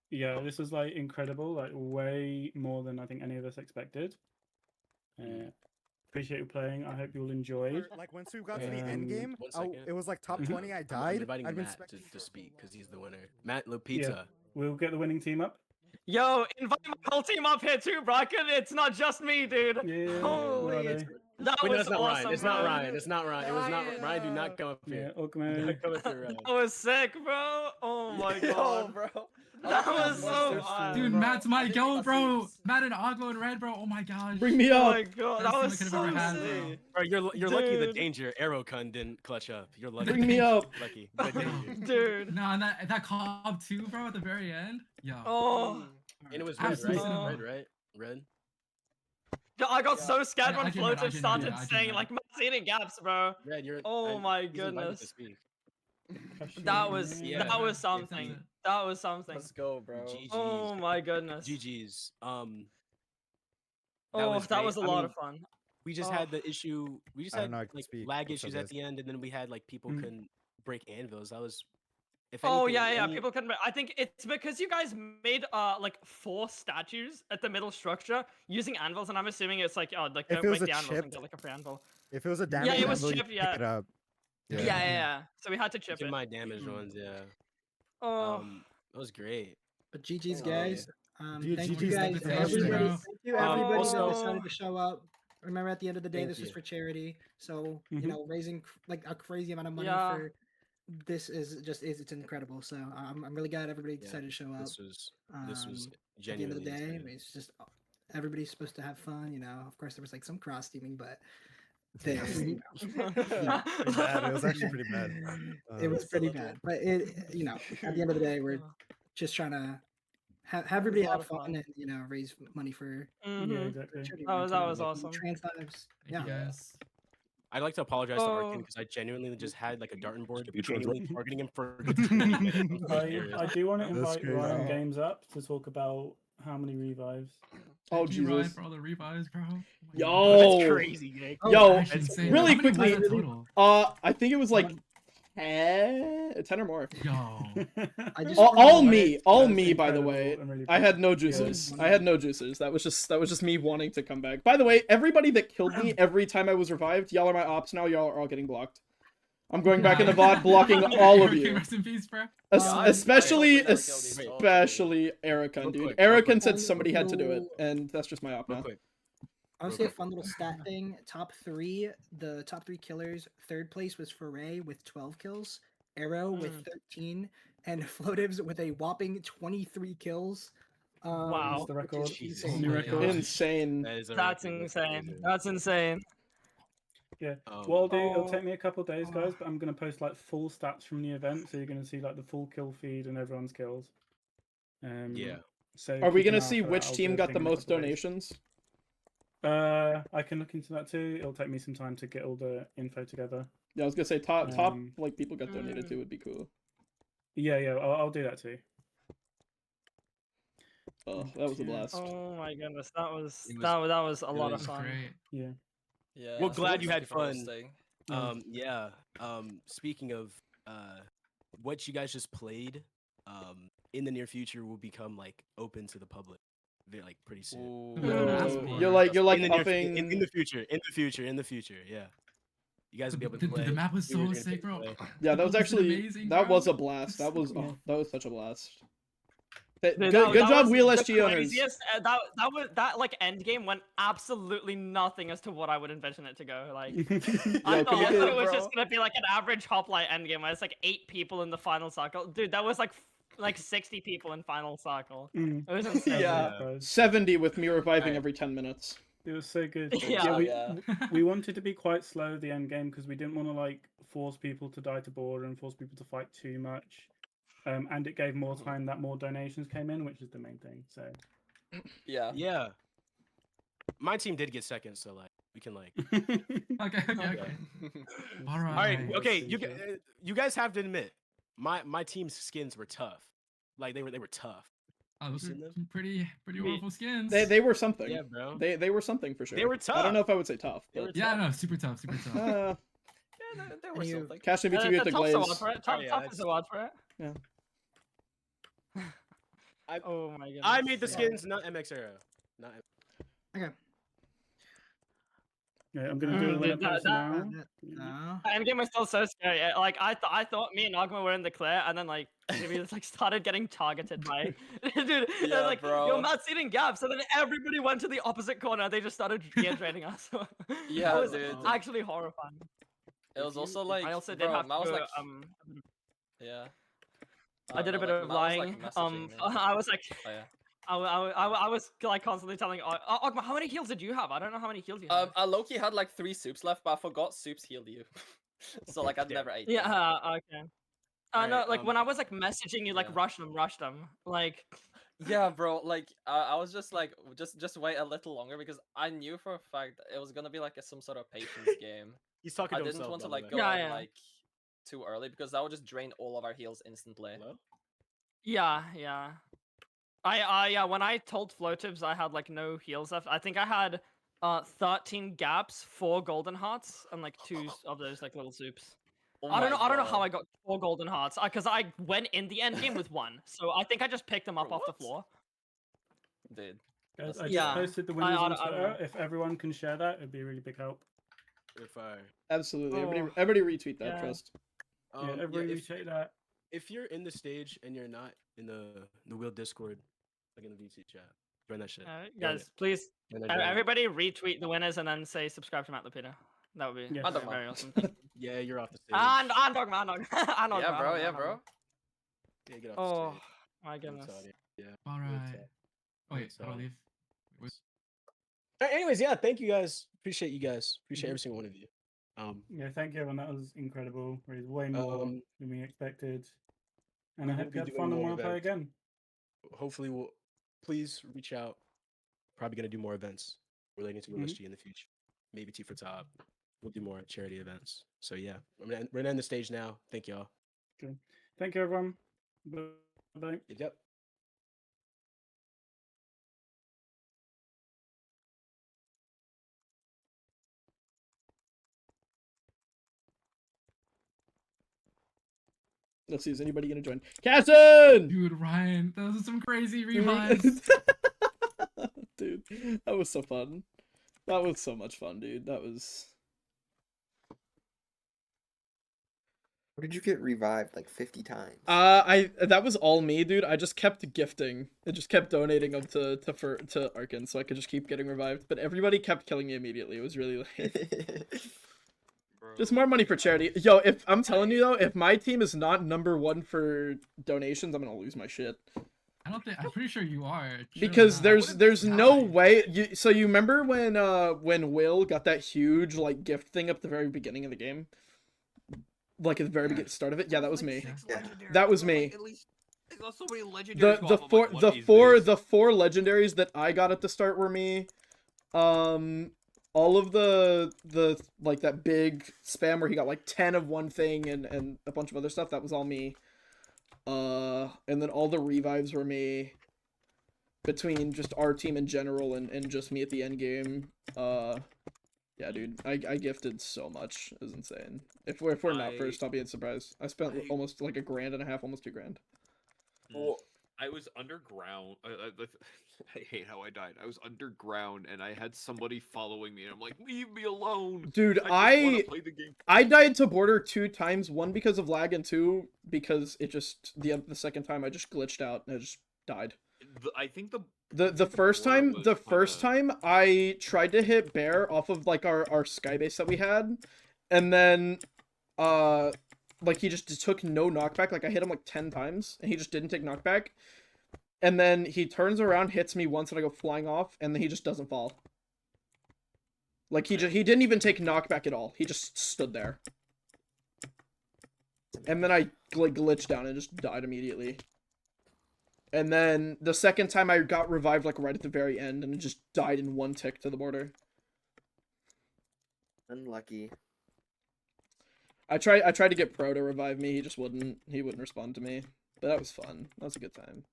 Yeah, this was like incredible, like way more than I think any of us expected. Appreciate you playing. I hope you'll enjoy. Like once we got to the end game, it was like top 20. I died. I'm inviting I've been Matt to speak because he's the winner. Matt Lupita. Yeah, we'll get the winning team up. Yo, invite my whole team up here too, bro. It's not just me, dude. Yeah, Holy. That Wait, no, was it's not awesome, Ryan. It's not bro. Ryan. It's not Ryan. It was not Ryan. Do not come up here. Yeah, Do not come up here, Ryan. That was sick, bro. Oh my god. bro. That was so fun. Dude, Matt's my go, bro. Matt and Oglo and Red, bro. Oh my gosh. Bring me Oh up. my god, that was so sick. Bro, you're lucky the Dude. danger arrow con didn't clutch up. You're lucky. Bring me up. Lucky. The danger. Dude. No, and that Cobb too, bro, at the very end. Yo. Oh. And it was I red, have right? seen Red, right? Red. Yo, I got so scared I when can Floater imagine, started yeah, I can saying imagine. like Matt's eating gaps, bro. Red, you're. Oh my he's invited to goodness. speak. That was Yeah. that was something. That was something. Let's go, bro. GG's. Oh my goodness. GG's. Oh, that great. was a I lot mean, of fun. We just Oh. had the issue. We just I don't had know, I can like speak. lag What's up, issues at guys? the end, and then we had like people Mm. couldn't break anvils. That was. If Oh anything, yeah, yeah. any- People couldn't. I think it's because you guys made like 4 statues at the middle structure using anvils, and I'm assuming it's like like If don't it was break a the anvils and chipped- get like a free anvil. If it was a Yeah, damage it was anvil, you chipped. pick Yeah. it up. Yeah. So we had to chip Did it. my damage ones, yeah. Oh. That was great. But GG's, Oh, guys. Dude, Thank GG's, you thank guys. you for Everybody, hosting. thank you everybody also- that decided to show up. Remember, at the end of the day, Thank this was you. for charity. So Mhm. you know, raising like a crazy amount of money Yeah. for this is just it's incredible. So I'm really glad everybody decided to show up. This was At the end genuinely of the day, I insane. mean, it's just everybody's supposed to have fun. You know, of course, there was like some cross teaming, but they, you know, Pretty bad. It was actually pretty bad. it was pretty bad. But it, you know, at the end of the day, we're just trying to have everybody a lot have of fun fun. and you know raise money for Yeah, Mhm. exactly. charity That was work and awesome. trans lives. Thank you Yeah. guys. I'd like to apologize to Arkin Oh. because I genuinely just had like a darting board, Stupid trans genuinely targeting him for. I do want to That's invite crazy. Ryan Games up to talk about how many revives. Oh Thank you, Ryan, Jesus. for all the revives, bro. Oh my Yo. God. That's crazy, Yank. Yo, Actually insane. really How many quickly. was that total? I think it was like 10 or more. Yo. I just All, wanna all know- me, all That's me. By the incredible way, and really I had no Yeah. juicers. I had no juicers. That was just me wanting to come back. By the way, everybody that killed me every time I was revived, y'all are my ops now. Y'all are all getting blocked. I'm going back in the VOD, blocking all of you. Rest in peace, bro. Especially I hope we never kill these Erican, Real dude. quick, Erican said somebody had to do it, and that's just my op Real now. quick. I want to say a fun little stat thing. The top three killers. Third place was Foray with 12 kills, Arrow with 13, and Floatives with a whopping 23 kills. Wow. That's the record. Jesus. Oh New my record. gosh. Insane. That is a That's record. insane. crazy. That's insane. Yeah. Um, What I'll do, it'll Oh. take me a couple of days, guys, but I'm gonna post like full stats from the event, so you're gonna see like the full kill feed and everyone's kills. Yeah. So Are we keep an gonna eye see for that. which I'll do team got the everything in a most couple of days. donations? I can look into that too. It'll take me some time to get all the info together. Yeah, I was gonna say top Um, like people got donated to would be cool. Yeah, I'll do that too. Oh, that was a blast. Oh my goodness, that was It was- that was a it lot of was fun. Great. Yeah. Yeah. Well, so glad thank you had for fun. hosting. Yeah. Speaking of what you guys just played, in the near future will become like open to the public, like pretty soon. Ooh. Ooh. You're like in the near upping. in the future, yeah. You guys will be able to play. The map was You were so gonna sick, take bro. play. Yeah, that was This is actually amazing, that bro. was a blast. That was Yeah. that was such a blast. Dude, Good that job, was Wheel the SG owners. craziest- that like end game went absolutely nothing as to what I would envision it to go. Like I can thought you get- it was just gonna be like an average hoplite end game where it's like 8 people in the final circle. Dude, that was like 60 people in final circle. Mm. It was insane. Yeah. 70 with me reviving Alright. every 10 minutes. It was so good. Yeah. we wanted to be quite slow the end game because we didn't want to like force people to die to border and force people to fight too much. And it gave more time that more donations came in, which is the main thing. So Yeah. Yeah. My team did get second, so like we can like. Okay. All All right. right. Okay. You guys have to admit, my team's skins were tough. Like they were tough. Oh, those seen are them? pretty wonderful skins. They were something. Yeah, bro. They were something for sure. They were I tough. don't know if I would say tough. They were But, Yeah, no, super tough. uh, Yeah, there was something. Cash MVP with the Tough is a word glaze. for it. Oh, yeah, Tough is a word for it. Yeah. Oh my goodness. I made the skins, not MX Arrow. Not. Okay. Yeah, I'm gonna do a winner post now. Endgame was still so scary. Like I thought me and Ogma were in the clear, and then like we just like started getting targeted by dude. Yeah, like bro. you're not seating gaps, and then everybody went to the opposite corner. They just started gear draining us. Yeah, it was dude. actually horrifying. It was also like, I also did bro, have I was to, like, yeah. I did a bit of lying. I was like. Oh, yeah. I was like constantly telling Ogma, how many heals did you have? I don't know how many heals you have. I low-key had like 3 soups left, but I forgot soups healed you. So like I'd never ate them. Yeah, okay. No, Alright, like when I was like messaging you, like rush them, like. Yeah, bro. Like I was just like, just wait a little longer because I knew for a fact that it was gonna be like some sort of patience game. He's talking I to didn't himself, want to by the like way. go Yeah, in, yeah. like too early because that would just drain all of our heals instantly. Yeah. Yeah, when I told Flowtibs I had like no heals left, I think I had 13 gaps, 4 golden hearts, and like 2 of those like little soups. Oh I don't know my how God. I got 4 golden hearts, because I went in the end game with 1. So I think I just picked them up off the floor. Dude. Guys, I That's just Yeah. posted the I- winners I on don't- I don't Twitter. know. If everyone can share that, it'd be a really big help. If I Absolutely. Oh. Everybody retweet that, Yeah. trust. Yeah, everybody retweet that. If you're in the stage and you're not in the wheel Discord, like in the VC chat, join that shit. Join Guys, it. please, And then join it. everybody retweet the winners and then say subscribe to Matt Lapita. That would be Yes. very, very awesome. Thank you. Yeah, you're off the stage. And Dogma, Yeah, bro. Yeah, bro. Yeah, get off Oh the stage. my We'll goodness. tell you. Yeah. All we'll right. tell- Wait, we'll I'll tell. leave. Anyways, yeah, thank you guys. Appreciate you guys. Appreciate every single one of you. Yeah, thank you everyone. That was incredible. It was way more than we expected. And I we will hope be you had doing fun and more want to play events. again. Hopefully, we'll please reach out. Probably gonna do more events relating to LSG in the future. Maybe T for Top. We'll do more charity events. So yeah, we're gonna end the stage now. Thank y'all. Okay. Thank you everyone. Bye. Yep. Let's see, is anybody gonna join? Casson! Dude, Ryan, those are some crazy revives. Dude, that was so fun. That was so much fun, dude. That was. Or did you get revived like 50 times? That was all me, dude. I just kept gifting. I just kept donating them to Arkin, so I could just keep getting revived. But everybody kept killing me immediately. It was really lame. Just more money for charity. Yo, if I'm telling you though, if my team is not #1 for donations, I'm gonna lose my shit. I don't think. I'm pretty sure you are. Because there's no way. So you remember when Will got that huge like gift thing up the very beginning of the game, like at the very beginning start of it. Yeah, that was me. That was me. So many legendaries The go off, I'm like, what is the four legendaries that I got at the start were me. All of the like that big spam where he got like 10 of one thing and a bunch of other stuff, that was all me. And then all the revives were me. Between just our team in general and just me at the end game. Yeah, dude, I gifted so much. It was insane. If we're not first, I'll be surprised. I spent almost like $1.50, almost $2,000. Well, I was underground. I hate how I died. I was underground and I had somebody following me, and I'm like, leave me alone, Dude, just wanna play the game. I died to border 2 times. 1 because of lag, and 2 because it just the second time I just glitched out and I just died. I think The first time I tried to hit Bear off of like our skybase that we had, and then like he just took no knockback. Like I hit him like 10 times and he just didn't take knockback. And then he turns around, hits me once, and I go flying off, and then he just doesn't fall. Like he didn't even take knockback at all. He just stood there. And then I like glitched down and just died immediately. And then the second time I got revived like right at the very end and just died in 1 tick to the border. Unlucky. I tried to get Pro to revive me. He just wouldn't. He wouldn't respond to me. But that was fun. That was a good time.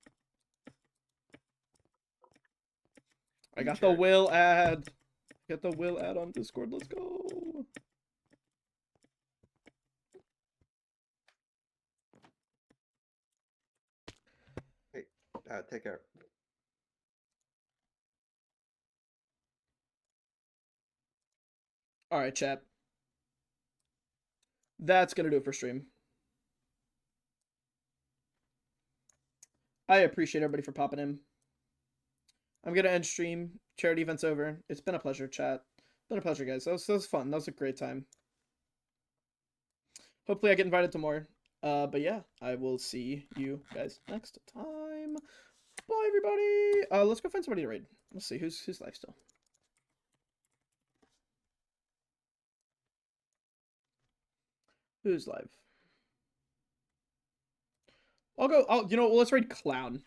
I got the Will ad. Get the Will ad on Discord. Let's go. Hey, take care. Alright, chat. That's gonna do it for stream. I appreciate everybody for popping in. I'm gonna end stream. Charity event's over. It's been a pleasure, chat. Been a pleasure, guys. That was fun. That was a great time. Hopefully I get invited to more. But yeah, I will see you guys next time. Bye, everybody. Let's go find somebody to raid. Let's see who's live still. Who's live? You know, let's raid Clown.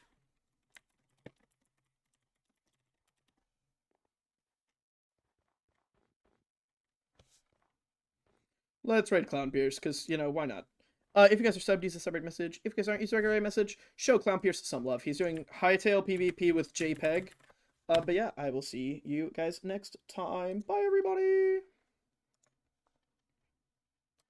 Let's raid Clown Pierce, because, you know, why not? If you guys are subbed, use a separate message. If you guys aren't, use a regular message. Show Clown Pierce some love. He's doing Hightail PvP with JPEG. But yeah, I will see you guys next time. Bye, everybody!